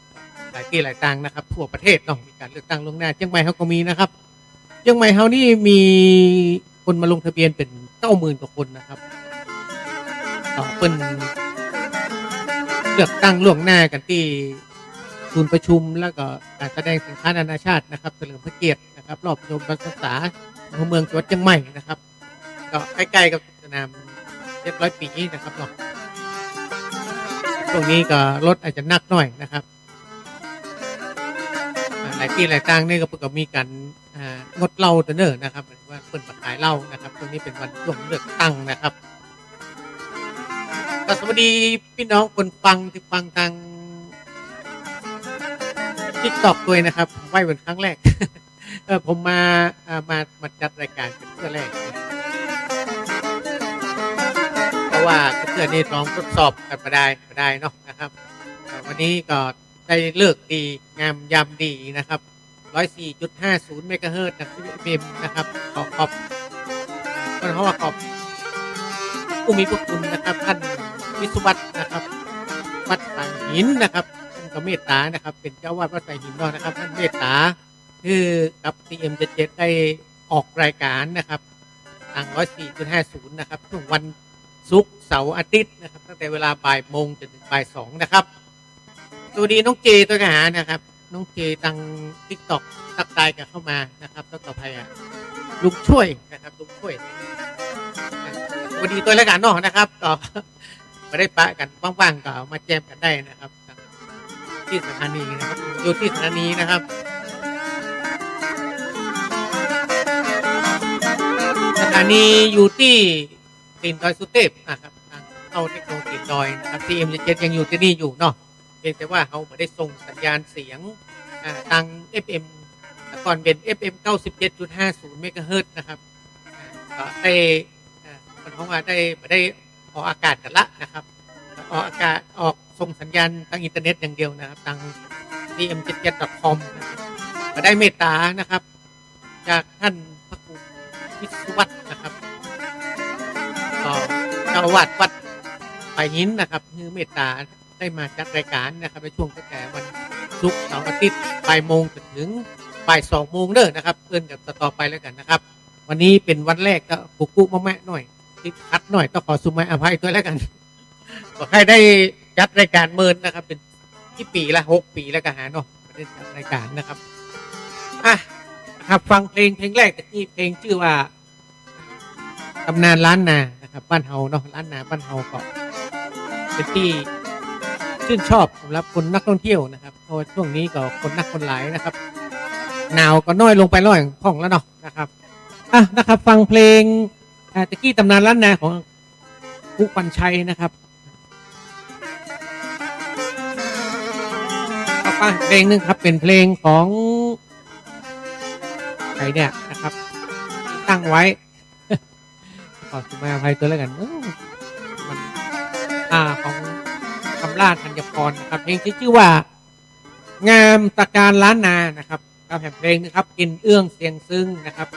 หลายที่หลายต่างนะครับทั่วประเทศเนาะมีการเลือกตั้งล่วงหน้าเชียงใหม่เขาก็มีนะครับเชียงใหม่เขานี่มีคนมาลงทะเบียนเป็น 90,000 กว่าคนนะครับเปิ้นเลือกตั้งล่วงหน้ากันที่ศูนย์ประชุมแล้วก็การแสดงสินค้านานาชาตินะครับเฉลิมพระเกียรตินะครับรอบชมการศึกษาของเมืองจังหวัดเชียงใหม่นะครับก็ใกล้ๆกับสนาม700 ปีนะครับเนาะตรงนี้ก็รถอาจจะหนักหน่อยนะครับหลายที่หลายต่างนี่ก็มีการงดเหล้าเนอนะครับว่าเปิดขายเหล้านะครับตรงนี้เป็นวันช่วงเลือกตั้งนะครับก็สวัสดีพี่น้องคนฟังที่ฟังทาง TikTok ด้วยนะครับผมไหว้เป็นครั้งแรก ผมมาจัดรายการเป็นเพื่อแรกเพราะว่าเพื่อนนี่ลองทดสอบกันมาได้เนาะนะครับวันนี้ก็ได้เลิกดีงามยามดีนะครับ 104.50 เมกะเฮิรตซ์นะครับนะครับขอบผู้มีพระคุณนะครับท่านวิศวัตรนะครับวัดฝ่ายหินนะครับท่านก็เมตตานะครับเป็นเจ้าวาดวัดฝ่ายหินนะครับท่านเมตตาคือกับ CM77 ได้ออกรายการนะครับทาง 104.50 นะครับช่วงวันศุกร์เสาร์อาทิตย์นะครับตั้งแต่เวลาบ่ายโมงจนถึงบ่าย2นะครับสวัสดีน้องเจตัวกหานะครับน้องเจทาง TikTok ทักทายกันเข้ามานะครับแล้วต่อไปลุงช่วยนะครับลุงช่วยสวัสดีตัวรายการนอกนะครับก็มาได้ปะกันว่างๆก็มาแจมกันได้นะครับที่สถานีนะครับอยู่ที่สถานีนะครับสถานีอยู่ที่ตีนดอยสุเทพนะครับทางเข้าเทคโนโลยีตีนดอยนะครับ CM77 ยังอยู่ที่นี่อยู่เนาะเพียงแต่ว่าเขาไม่ได้ส่งสัญญาณเสียงทาง FM ก่อนเป็น FM 97.50 เมกะเฮิรตซ์นะครับก็ได้มันเพราะว่าได้ออกอากาศกันละนะครับออกอากาศออกส่งสัญญาณทางอินเทอร์เน็ตอย่างเดียวนะครับทาง cm77.com นะครับก็ได้เมตตานะครับจากท่านพระครูวิศวัตรนะครับเจ้าอาวาสวัดฝ่ายหินนะครับคือเมตตาได้มาจัดรายการนะครับในช่วงตั้งแต่วันศุกร์เสาร์อาทิตย์บ่ายโมงถึงบ่าย2 โมงเด้อนะครับเพื่อนกับต่อไปแล้วกันนะครับวันนี้เป็นวันแรกก็กุ๊กๆมาแม่หน่อยติดขัดหน่อยต้องขอสุมาอภัยด้วยแล้วกันขอให้ได้จัดรายการเมินนะครับเป็นที่ปีละ6 ปีแล้วกันหาเนาะได้จัดรายการนะครับครับฟังเพลงแรกแต่ที่เพลงชื่อว่าตำนานล้านนานะครับบ้านเฮาเนาะล้านนาบ้านเฮาก็เป็นที่ชื่นชอบสำหรับคนนักท่องเที่ยวนะครับเพราะช่วงนี้ก็คนนักคนหลายนะครับหนาวก็น้อยลงไปร้อยพ่องแล้วเนาะนะครับนะครับฟังเพลงตะกี้ตำนานล้านนาของผู้ปัญชัยนะครับ ฟังเพลงนึงครับเป็นเพลงของใครเนี่ยนะครับตั้งไว้ขอสุมาภัยตัวแล้วกันมันของคำล่าธัญพรนะครับเพลงที่ชื่อว่างามตะการล้านนานะครับกับแผ่นเพลงนะครับกินเอื้องเสียงซึ้งนะครับ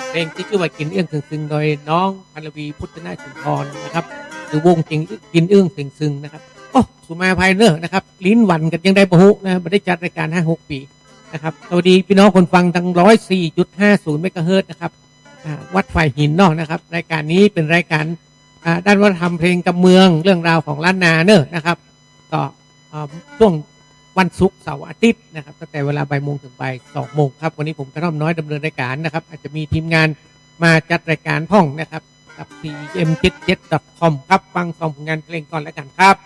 เพลงที่ชื่อว่ากินเอื้องเสียงซึ้งโดยน้องพันลวีพุทธนาชุมพรนะครับหรือวงกินเอื้องเสียงซึ้งนะครับโอ้สุมาภัยเนอะนะครับลิ้นหวันกันยังได้ประหุนะไม่ได้จัดรายการ5-6 ปีนะครับสวัสดีพี่น้องคนฟังทั้ง 104.50 เมกะเฮิรตซ์นะครับวัดฝ่ายหินนอกนะครับรายการนี้เป็นรายการด้านวัฒนธรรมเพลงกับเมืองเรื่องราวของล้านนาเนอะนะครับก็ช่วงวันศุกร์เสาร์อาทิตย์นะครับตั้งแต่เวลา 13:00 ถึง 14:00 ครับวันนี้ผมกระท่อมน้อยดำเนินรายการนะครับอาจจะมีทีมงานมาจัดรายการพ่องนะครับกับ tm77.com ครับฟังสองผลงานเพลงก่อนแล้วกันครับ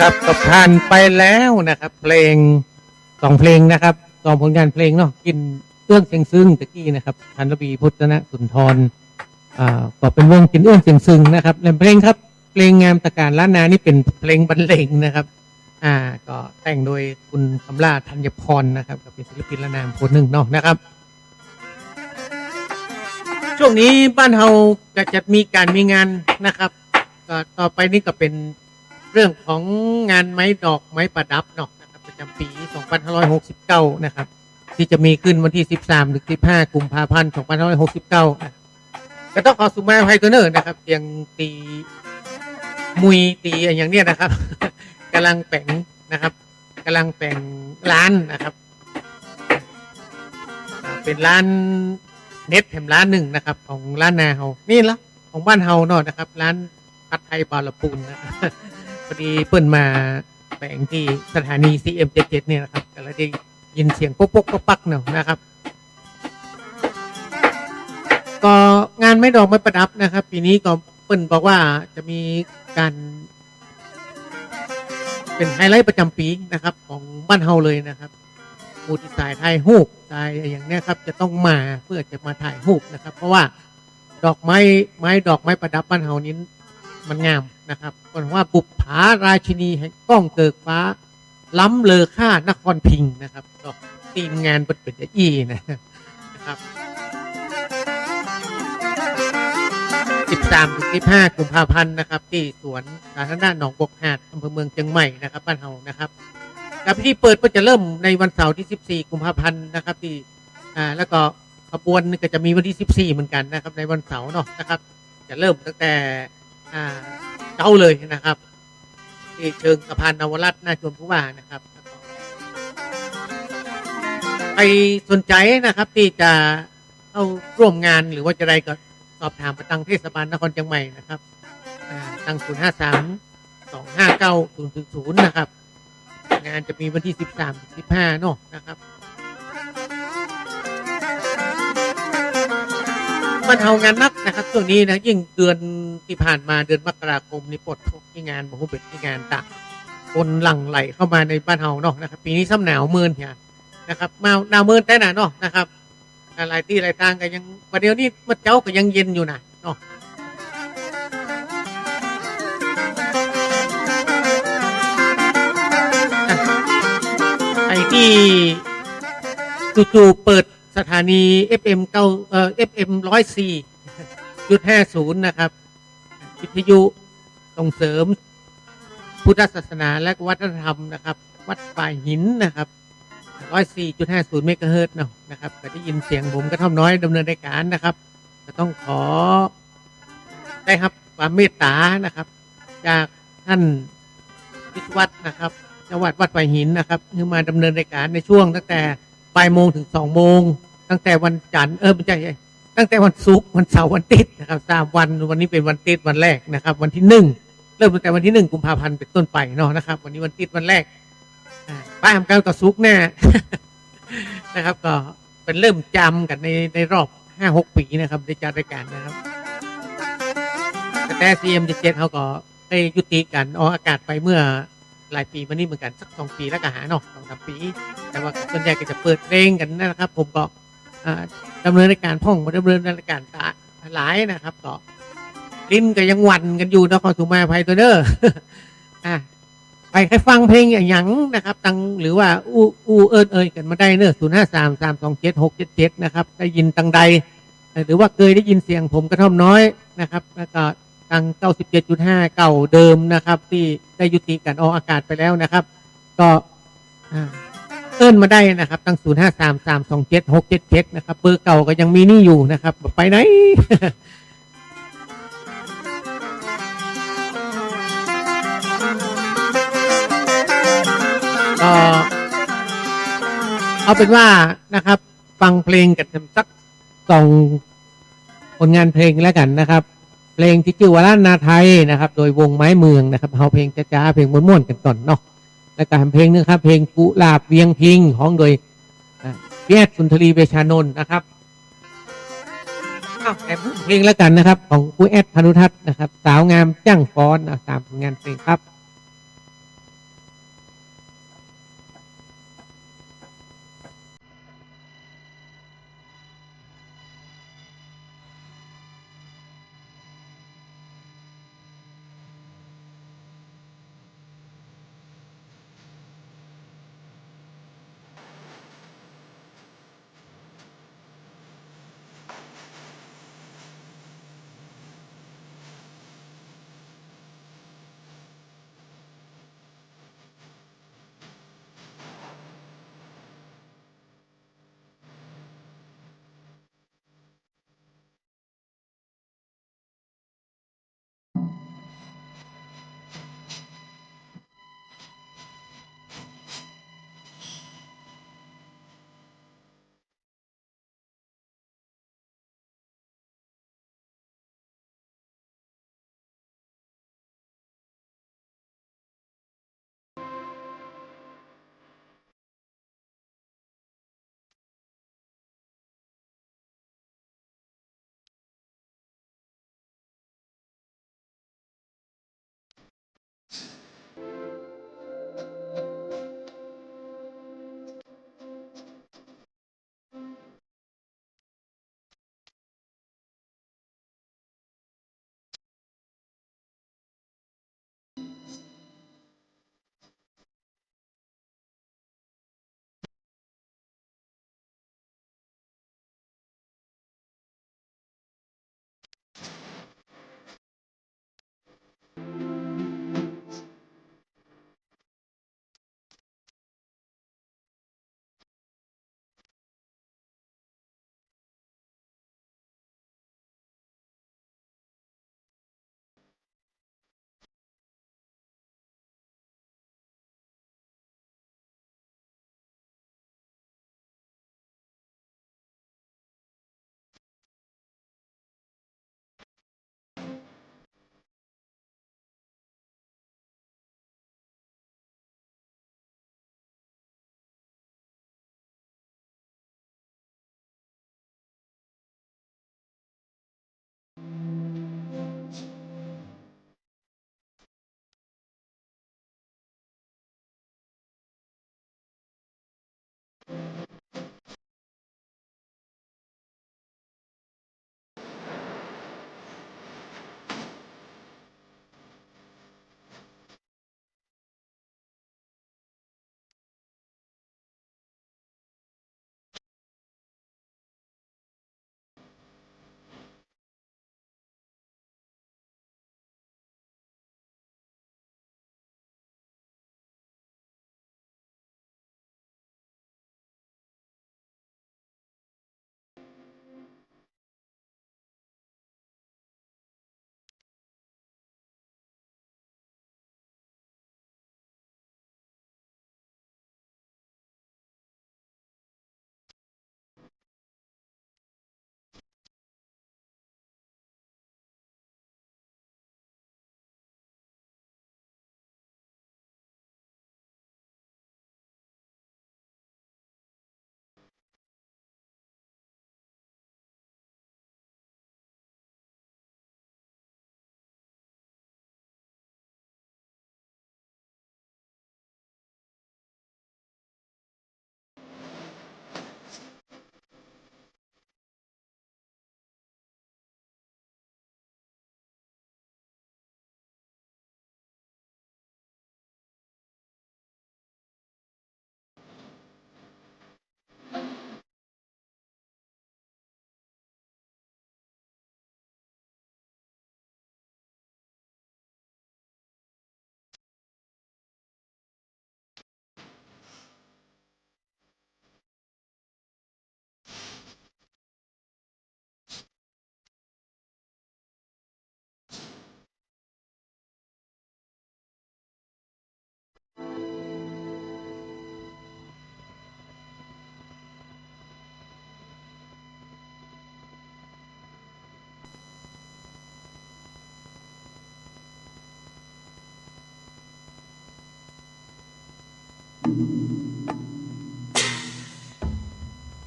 ครับก็ผ่านไปแล้วนะครับเพลง2 เพลงนะครับ2 ผลงานเพลงเนาะกินเอื้องเสียงซึ้งตะกี้นะครับพันระบีพุทธนะสุนทรก็เป็นวงกินเอื้องเสียงซึ้งนะครับและเพลงครับเพลงงามตะการล้านนานี่เป็นเพลงบรรเลงนะครับก็แต่งโดยคุณคำลาธัญพรนะครับก็เป็นศิลปินละนามคนหนึ่งเนาะนะครับช่วงนี้บ้านเฮาก็จะมีงานนะครับก็ต่อไปนี่ก็เป็นเรื่องของงานไม้ดอกไม้ประดับเนาะนะครับประจำปี 2569 นะครับที่จะมีขึ้นวันที่ 13 ถึง 15 กุมภาพันธ์ 2569 นะก็ต้องขอสุมาภัยตัวเนอร์นะครับเสียงตีมุยตีอย่างเนี้ยนะครับ กำลังแป่งนะครับกำลังแป่งร้านนะครับเป็นร้านเน็ตแถมร้านหนึ่งนะครับของร้านนาเฮานี่ละของบ้านเฮาเนาะนะครับร้านผัดไทยบาลปูนนะ พอดีเปิ้นมาแป่งที่สถานี CM77 เนี่ยนะครับก็เลยได้ยินเสียงป๊กป๊กปักเนาะนะครับก็งานไม้ดอกไม้ประดับนะครับปีนี้ก็เปิ้นบอกว่าจะมีการเป็นไฮไลท์ประจำปีนะครับของบ้านเฮาเลยนะครับมูที่สายถ่ายรูปสายอย่างเนี้ยครับจะต้องมาเพื่อจะมาถ่ายรูปนะครับเพราะว่าดอกไม้ดอกไม้ประดับบ้านเฮานี้มันงามนะครับเพราะว่าบุปผาราชินีแห่งก้องเกิกฟ้าล้ำเลอค่านครพิงค์นะครับดอกทีมงานเป็นอีนะครับ 13 ถึง 15 กุมภาพันธ์นะครับที่สวนสาธารณะหนองบกหาดอำเภอเมืองเชียงใหม่นะครับบ้านเฮานะครับการพิธีเปิดก็จะเริ่มในวันเสาร์ที่ 14 กุมภาพันธ์นะครับที่แล้วก็ขบวนก็จะมีวันที่ 14 เหมือนกันนะครับในวันเสาร์เนาะนะครับจะเริ่มตั้งแต่เช้าเลยนะครับที่เชิงสะพานนวรัตน์หน้าจวนผู้ว่านะครับใครสนใจนะครับที่จะเข้าร่วมงานหรือว่าจะได้ก็สอบถามไปทางเทศบาลนครเชียงใหม่นะครับทาง 053-259-000 นะครับงานจะมีวันที่ 13-15 เนาะนะครับมันเฮางานนักนะครับช่วงนี้นะยิ่งเดือนที่ผ่านมาเดือนมกราคมนี่ปลดทุกที่งานบ่ฮู้เป็นที่งานต่างคนหลั่งไหลเข้ามาในบ้านเฮาเนาะนะครับปีนี้ซ้ำหนาวเมินเนี่ยนะครับมาหนาวเมินแต่น่ะเนาะนะครับหลายที่หลายทางก็ยังประเดี๋ยวนี้มันเจ้าก็ยังเย็นอยู่นะเนาะไอ้ที่จู่ๆเปิดสถานี FM 104.50 นะครับวิทยุส่งเสริมพุทธศาสนาและวัฒนธรรมนะครับวัดป่าหินนะครับ104.50 เมกะเฮิรตซ์เนาะนะครับก็ได้ยินเสียงผมกระท่อมน้อยดำเนินรายการนะครับก็ต้องขอได้ครับความเมตตานะครับจากท่านวิศวัตรนะครับจังหวัดวัดป่าหินนะครับที่มาดำเนินรายการในช่วงตั้งแต่บ่ายโมงถึง2 โมงตั้งแต่วันจันทร์ไม่ใช่ตั้งแต่วันศุกร์วันเสาร์วันอาทิตย์นะครับ3 วันวันนี้เป็นวันอาทิตย์วันแรกนะครับวันที่1เริ่มตั้งแต่วันที่1 กุมภาพันธ์เป็นต้นไปเนาะนะครับวันนี้วันอาทิตย์วันแรกป้าทำการต่อซุกแน่ นะครับก็เป็นเริ่มจำกันในรอบ 5-6 ปีนะครับในจัดรายการนะครับแต่ CM77 เขาก็ได้ยุติการออกอากาศไปเมื่อหลายปีมานี้เหมือนกันสัก2 ปีแล้วก็หาเนาะ2-3 ปีแต่ว่าส่วนใหญ่ก็จะเปิดเพลงกันนะครับผมก็ดำเนินรายการพ่องมาดำเนินรายการตาหลายนะครับก็ลิ้นก็ยังหวั่นกันอยู่นะขอสุมาภัยตัวเด้อ ไปใครฟังเพลงอย่างนะครับตังหรือว่าเอิญกันมาได้เนอะ053-327-677นะครับได้ยินตังใดหรือว่าเคยได้ยินเสียงผมกระท่อมน้อยนะครับแล้วก็ตัง 97.5 เก่าเดิมนะครับที่ได้ยุติการออกอากาศไปแล้วนะครับก็เอิญมาได้นะครับตัง 053-327-677นะครับเบอร์เก่าก็ยังมีนี่อยู่นะครับไปไหน เอาเป็นว่านะครับฟังเพลงกันสัก2 ผลงานเพลงแล้วกันนะครับเพลงที่ชื่อว่าล้านนาไทยนะครับโดยวงไม้เมืองนะครับเอาเพลงจ้าๆเพลงม่วนๆกันก่อนเนาะแล้วก็เพลงนึงครับเพลงกุหลาบเวียงพิงของโดยพี่แอดสุนทรีเวชานนท์นะครับแต่เพลงแล้วกันนะครับของผู้แอดพานุทัศน์นะครับสาวงามจ้างฟ้อนตามผลงานเพลงครับ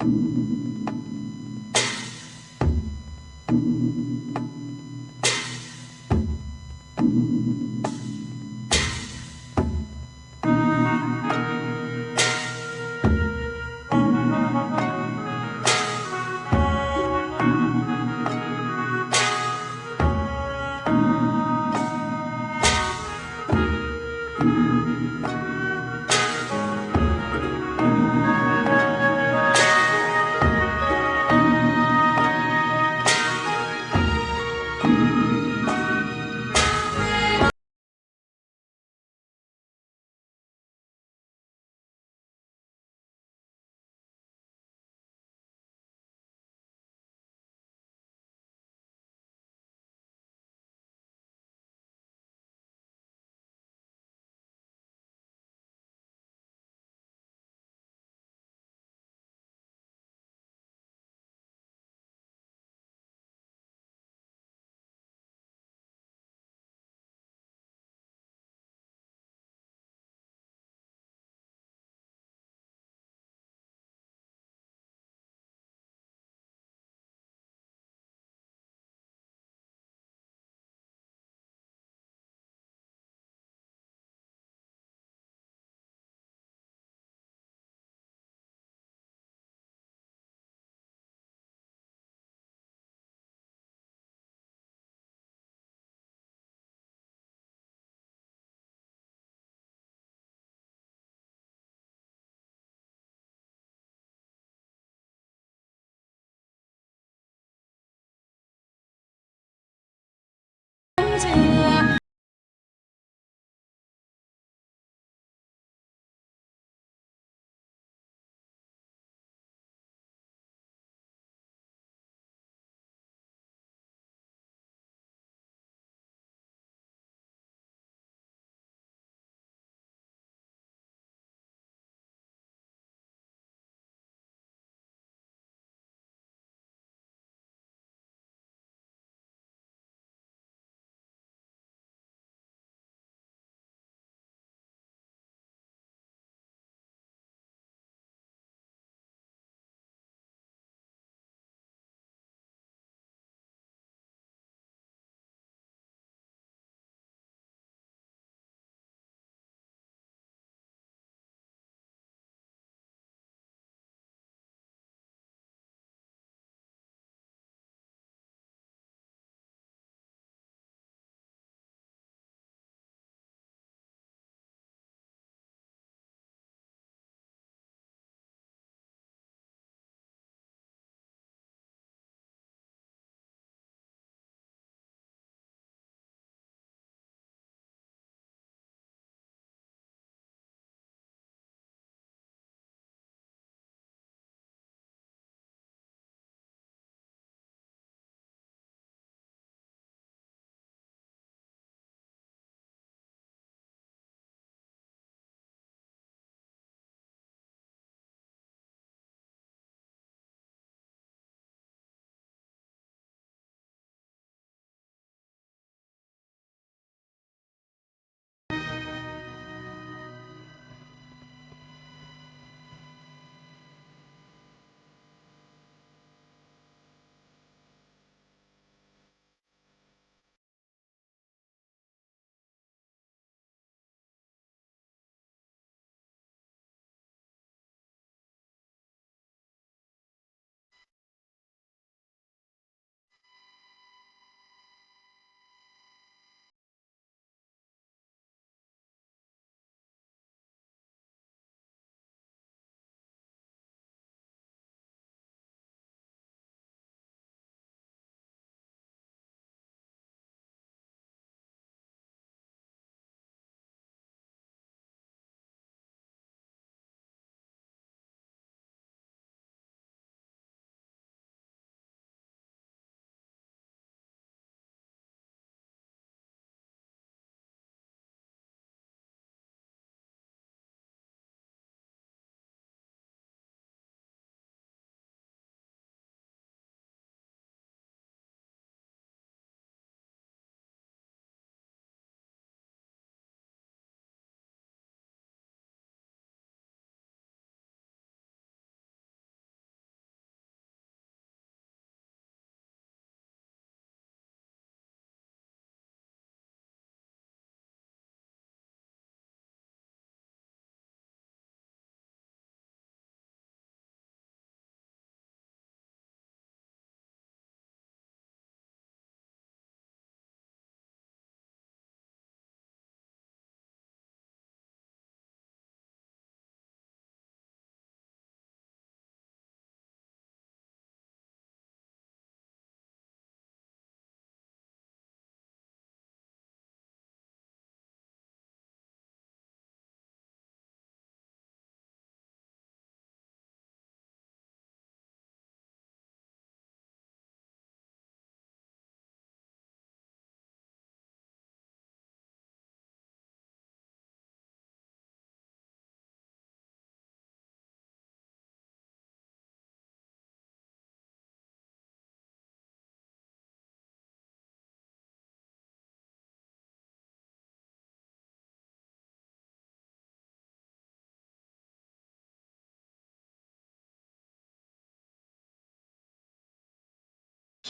เ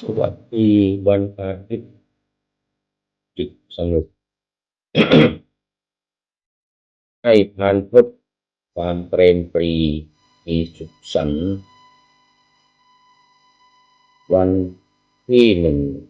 สวัสดีวันอาทิตย์จิตสงบ ให้ผ่านพบความเปรมปรีมีสุขสันต์วันที่1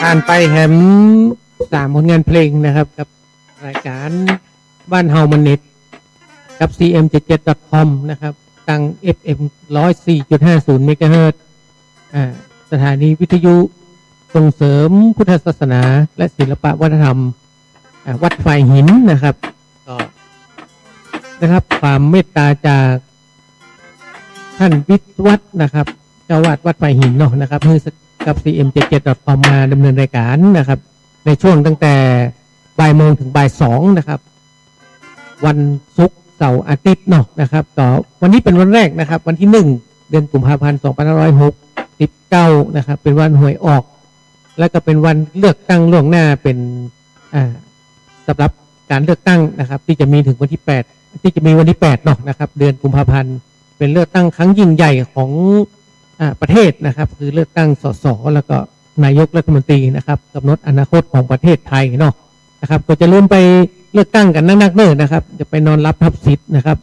ผ่านไปแฮม3 ผลงานเพลงนะครับกับรายการบ้านเฮามันเน็ตกับ cm77.com นะครับตั้ง FM 104.50 เมกะเฮิรตซ์สถานีวิทยุส่งเสริมพุทธศาสนาและศิลปวัฒนธรรมวัดฝ่ายหินนะครับก็ได้รับความเมตตาจากท่านวิทย์วัฒน์นะครับเจ้าวาดวัดฝ่ายหินเนาะนะครับกับ cm77.com มาดำเนินรายการนะครับในช่วงตั้งแต่บ่ายโมงถึงบ่าย2นะครับวันศุกร์เสาร์อาทิตย์เนาะนะครับก็วันนี้เป็นวันแรกนะครับวันที่1เดือนกุมภาพันธ์2569นะครับเป็นวันหวยออกแล้วก็เป็นวันเลือกตั้งล่วงหน้าเป็นสำหรับการเลือกตั้งนะครับที่จะมีถึงวันที่8ที่จะมีวันที่8เนาะนะครับเดือนกุมภาพันธ์เป็นเลือกตั้งครั้งยิ่งใหญ่ของประเทศนะครับคือเลือกตั้งสสแล้วก็นายกรัฐมนตรีนะครับกำหนดอนาคตของประเทศไทยเนาะนะครับก็จะเริ่มไปเลือกตั้งกันนักๆเนิ่นนะครับจะไปนอนรับทับสิทธิ์นะครับ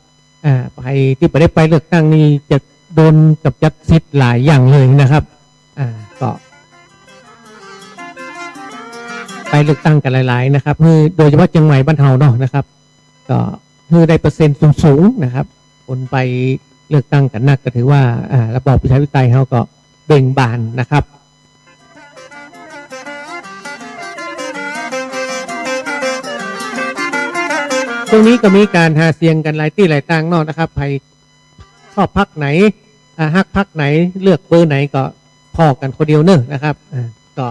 ไปที่ไปได้ไปเลือกตั้งนี่จะโดนกับจัดสิทธิ์หลายอย่างเลยนะครับก็ไปเลือกตั้งกันหลายๆนะครับโดยเฉพาะเชียงใหม่บ้านเฮาเนาะนะครับก็ได้เปอร์เซ็นต์สูงๆนะครับคนไปเลือกตั้งกันนักก็ถือว่าระบอบประชาธิปไตยเขาก็เบ่งบานนะครับตรงนี้ก็มีการหาเสียงกันหลายที่หลายต่างเนาะนะครับใครชอบพรรคไหนฮักพรรคไหนเลือกเบอร์ไหนก็พอกันคนเดียวเนอะนะครับก็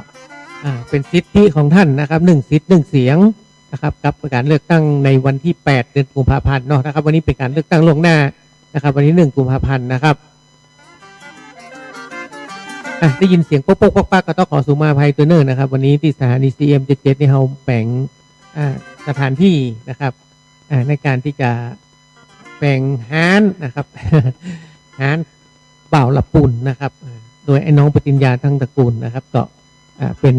เป็นสิทธิของท่านนะครับ1 สิทธิ์ 1 เสียงนะครับกับการเลือกตั้งในวันที่8เดือนกุมภาพันธ์เนาะนะครับวันนี้เป็นการเลือกตั้งล่วงหน้านะครับวันนี้1 กุมภาพันธ์นะครับได้ยินเสียงป๊กๆปักๆก็ต้องขอสุมาภัยตัวเนิ่นนะครับวันนี้ที่สถานี cm77 นี่เราแบ่งสถานที่นะครับในการที่จะแบ่งฮ้านนะครับฮ้านบ่าวละปุ่นนะครับโดยไอ้น้องปฏิญญาทั้งตระกูลนะครับก็เป็น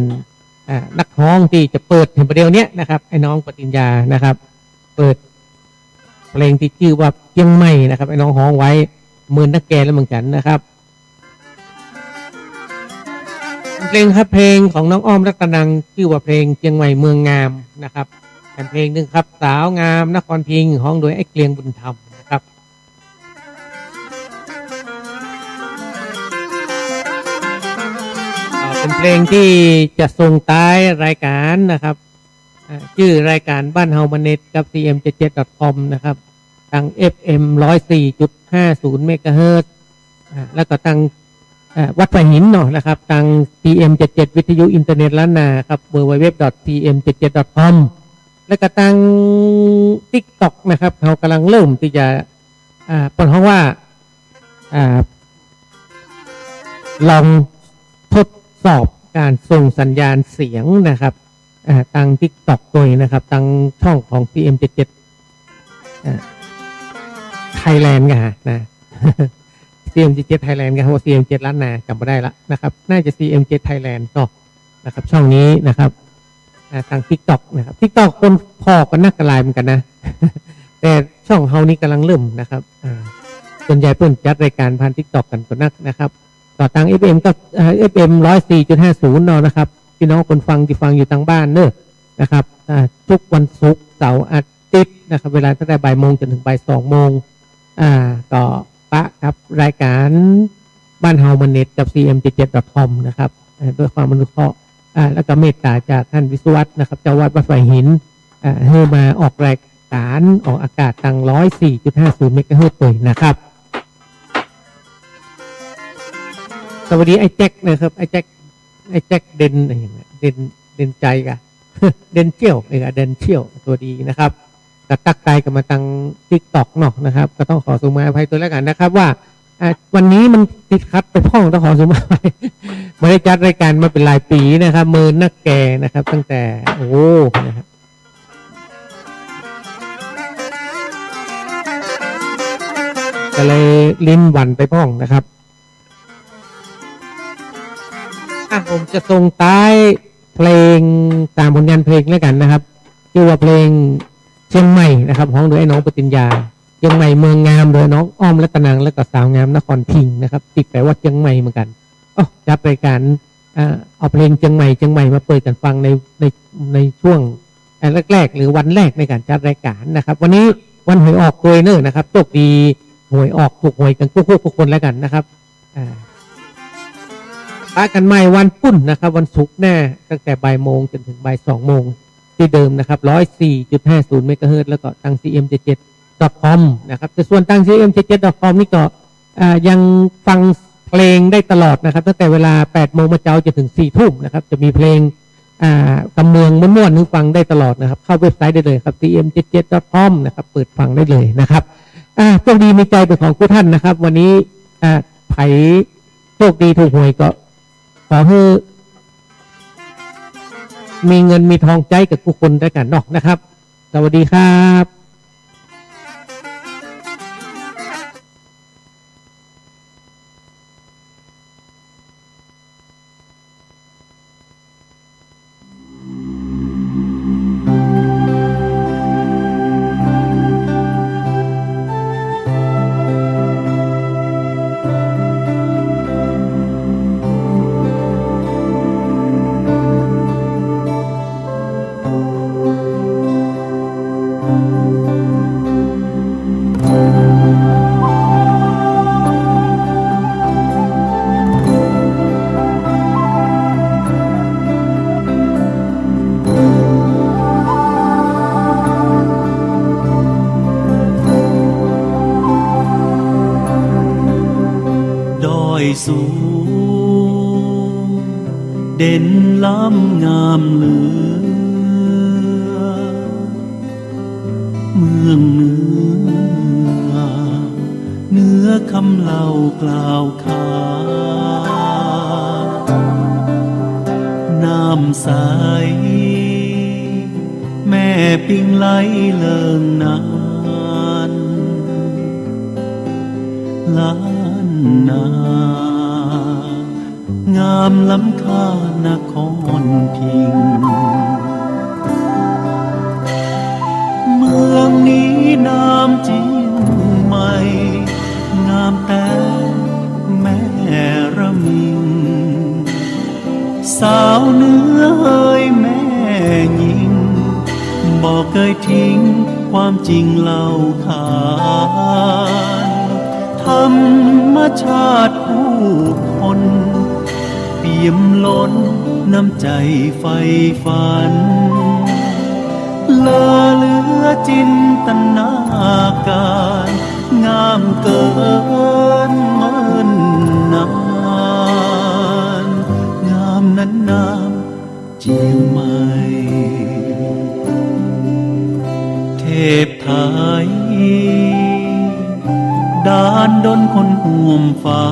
นักร้องที่จะเปิดในประเดี๋ยวนี้นะครับไอ้น้องปฏิญญานะครับเปิดเพลงที่ชื่อว่าเชียงใหม่นะครับไอ้น้องฮ้องไว้เมือนนักแกและเมืองฉันนะครับเพลงครับเพลงของน้องอ้อมรัตนังชื่อว่าเพลงเชียงใหม่เมืองงามนะครับเพลงหนึ่งครับสาวงามนครพิงค์ฮ้องโดยไอ้เกลียงบุญธรรมนะครับเป็นเพลงที่จะส่งท้ายรายการนะครับชื่อรายการบ้านเฮามันเน็ตกับ cm77.com นะครับทาง FM 104.50 เมกะเฮิรตซ์แล้วก็ทางวัดฝ่ายหินเนาะนะครับทาง cm77 วิทยุอินเทอร์เน็ตล้านนาครับ www.cm77.com แล้วก็ทาง TikTok นะครับเขากำลังเริ่มที่จะเปิดห้องว่าลองทดสอบ การส่งสัญญาณเสียงนะครับทาง TikTok ตัวนี้นะครับทางช่องของ CM77 Thailand กันนะ CM77 Thailand กันเพราะ CM7 ล้านนาจำไม่ได้ละนะครับน่าจะ CM7 Thailand ก็นะครับช่องนี้นะครับทาง TikTok นะครับ TikTok คนพอกันนักกระลายเหมือนกันนะ แต่ช่องเฮานี้กำลังเริ่มนะครับส่วนใหญ่เพิ่นจัดรายการผ่าน TikTok กันก็นักนะครับต่อทาง FM ก็FM 104.50 เนาะนะครับพี่น้องคนฟังที่ฟังอยู่ทางบ้านเนอะนะครับทุกวันศุกร์เสาร์อาทิตย์นะครับเวลาตั้งแต่บ่ายโมงจนถึงบ่าย2 โมงก็ปะครับรายการบ้านเฮามันเน็ตกับ cm77.com นะครับด้วยความอนุเคราะห์แล้วก็เมตตาจากท่านวิศวัตรนะครับเจ้าวัดวัดไฟหินให้มาออกรายการออกอากาศทาง 104.50 เมกะเฮิรตซ์เลยนะครับสวัสดีไอ้แจ็คนะครับไอ้แจ็คเด่นอะไรอย่างเงี้ยเด่นใจกะ เด่นเชี่ยวเด่นเชี่ยวตัวดีนะครับกระตักไกลกันมาทาง TikTok เนาะนะครับก็ต้องขอสมาอภัยตัวแล้วกันนะครับว่าวันนี้มันติดขัดไปพ่องต้องขอสมาอภัยไม่ได้จัดรายการมาเป็นหลายปีนะครับมือนักแก่นะครับตั้งแต่นะครับก็เลยลิ้นหวันไปพ่องนะครับผมจะส่งท้ายเพลงตามผลงานเพลงแล้วกันนะครับชื่อว่าเพลงเชียงใหม่นะครับร้องโดยน้องปฏิญญาเชียงใหม่เมืองงามโดยน้องอ้อมรัตนังและก็สาวงามนครพิงค์นะครับติดแปลว่าเชียงใหม่เหมือนกันจัดรายการเอาเพลงเชียงใหม่มาเปิดกันฟังในช่วงแรกๆหรือวันแรกในการจัดรายการนะครับวันนี้วันหวยออกโดยเนอนะครับโชคดีหวยออกถูกหวยกันทุกคนแล้วกันนะครับปะกันใหม่วันปุ้นนะครับวันศุกร์แน่ตั้งแต่บ่ายโมงจนถึงบ่าย2 โมงที่เดิมนะครับ 104.50 เมกะเฮิรตซ์แล้วก็ทาง cm77.com นะครับแต่ส่วนทาง cm77.com นี่ก็ยังฟังเพลงได้ตลอดนะครับตั้งแต่เวลา 8 โมงมาเจ้าจนถึง 4 ทุ่มนะครับจะมีเพลงกำเมืองม่วนๆนึกฟังได้ตลอดนะครับเข้าเว็บไซต์ได้เลยครับ cm77.com นะครับเปิดฟังได้เลยนะครับโชคดีมีใจเป็นของผู้ท่านนะครับวันนี้ไผโชคดีถูกหวยก็ขอให้มีเงินมีทองใจกับทุกคนด้วยกันเนาะนะครับสวัสดีครับสูงเด่นล้ำงามเหลือเมืองเหนือคำเล่ากล่าวขานน้ำใสแม่ปิงไหลเลิงนานล้านนางามล้ำค่านครพิงค์เมืองนี้น้ำจริงไหมงามแต่แม่ระมิงสาวเนื้อเอ่ยแม่หญิงบอกเคยทิ้งความจริงเล่าขานธรรมชาติผู้คนเปี่ยมล้นน้ำใจไฟฝันเลอเหลือจินตนาการงามเกินเมินนานงามนั้นน้ำเจียงใหม่เทพไทยดานดนคนห่วมฟ้า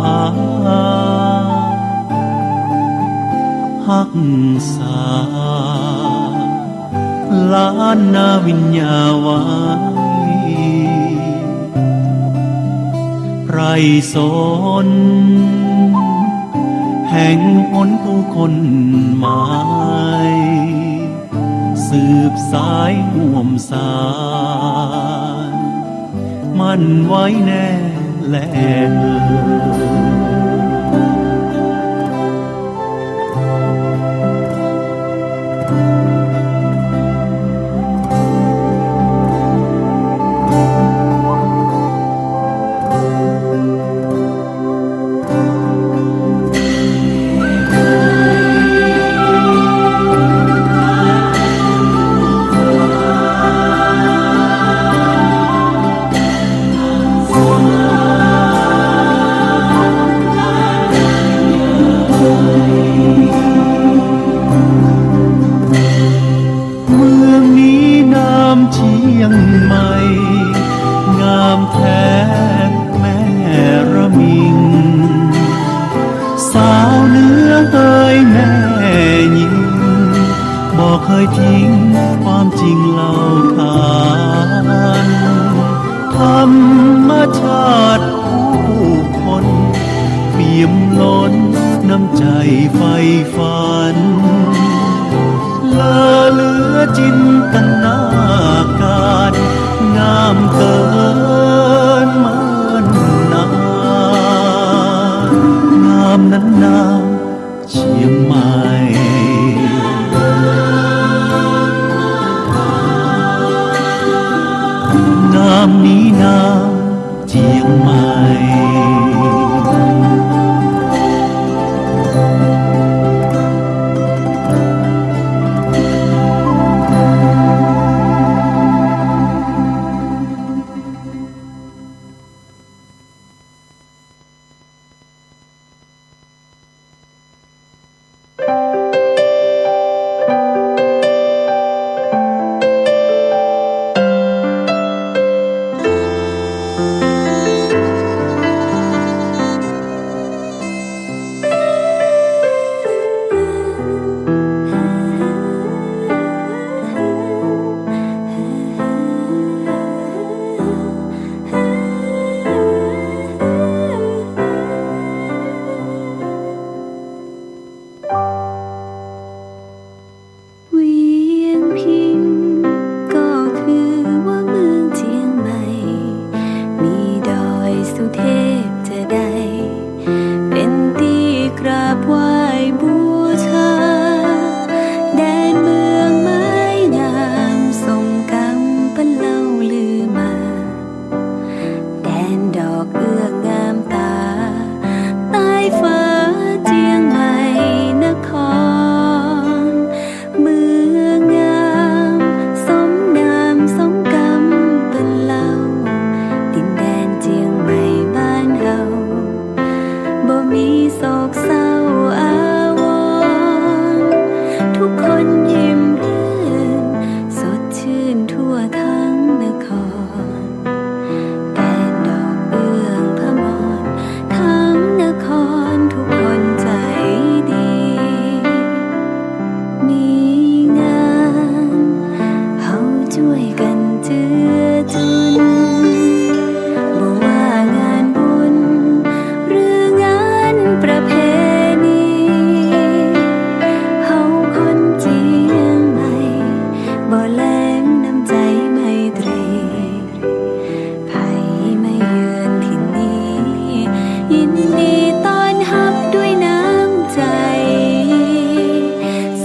พักษาล้านนาวิญญาไว้ไรสนแห่งหนผู้คนหมายสืบสายห่วมสายมันไว้แน่แลเคยทิ้งความจริงเล่าขานธรรมชาติผู้คนเปี่ยมล้นน้ำใจไฟฝันเลอเหลือจินตนาการงามเกินมันนางามนั้นนาเชียงใหม่งามนี้นาเจียงใหม่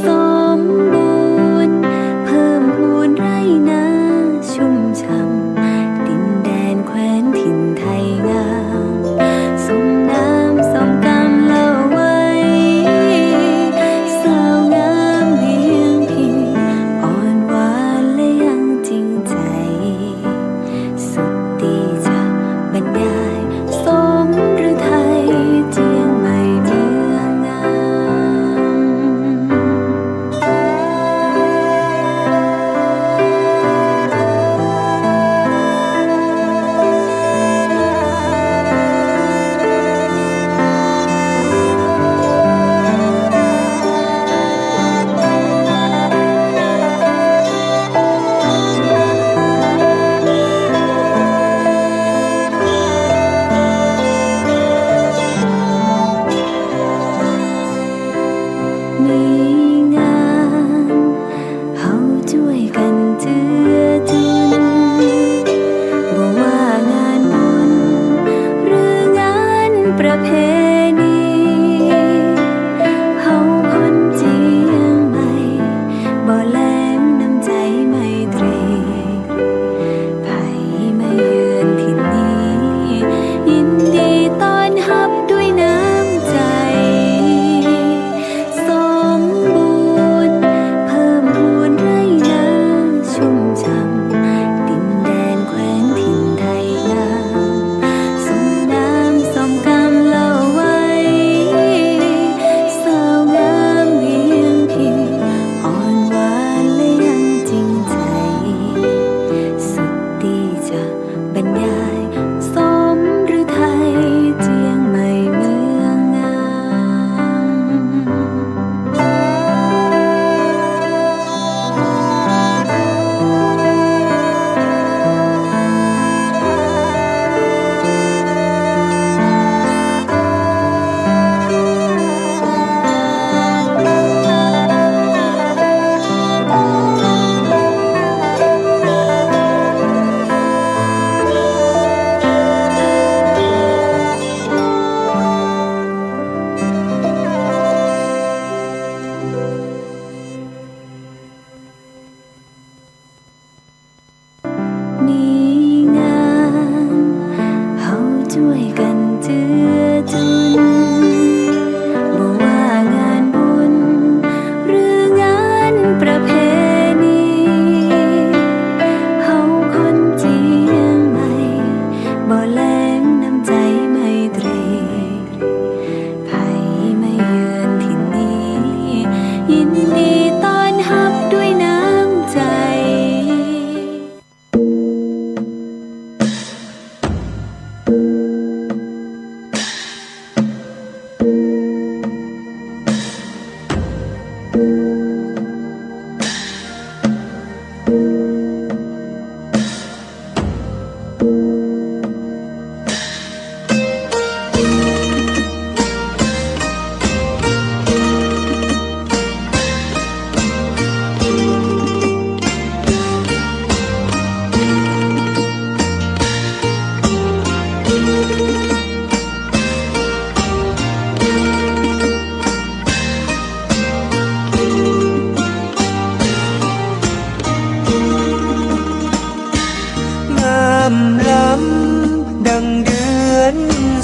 สมบูรณ์เพิ่มพูนไรนา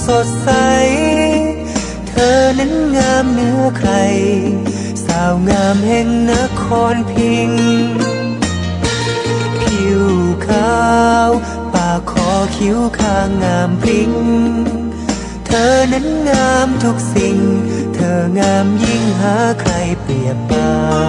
สดใสเธอนั้นงามเหนือใครสาวงามแห่งนครพิงค์ผิวขาวปากคอคิ้วข้างงามพริ้งเธอนั้นงามทุกสิ่งเธองามยิ่งหาใครเปรียบปาน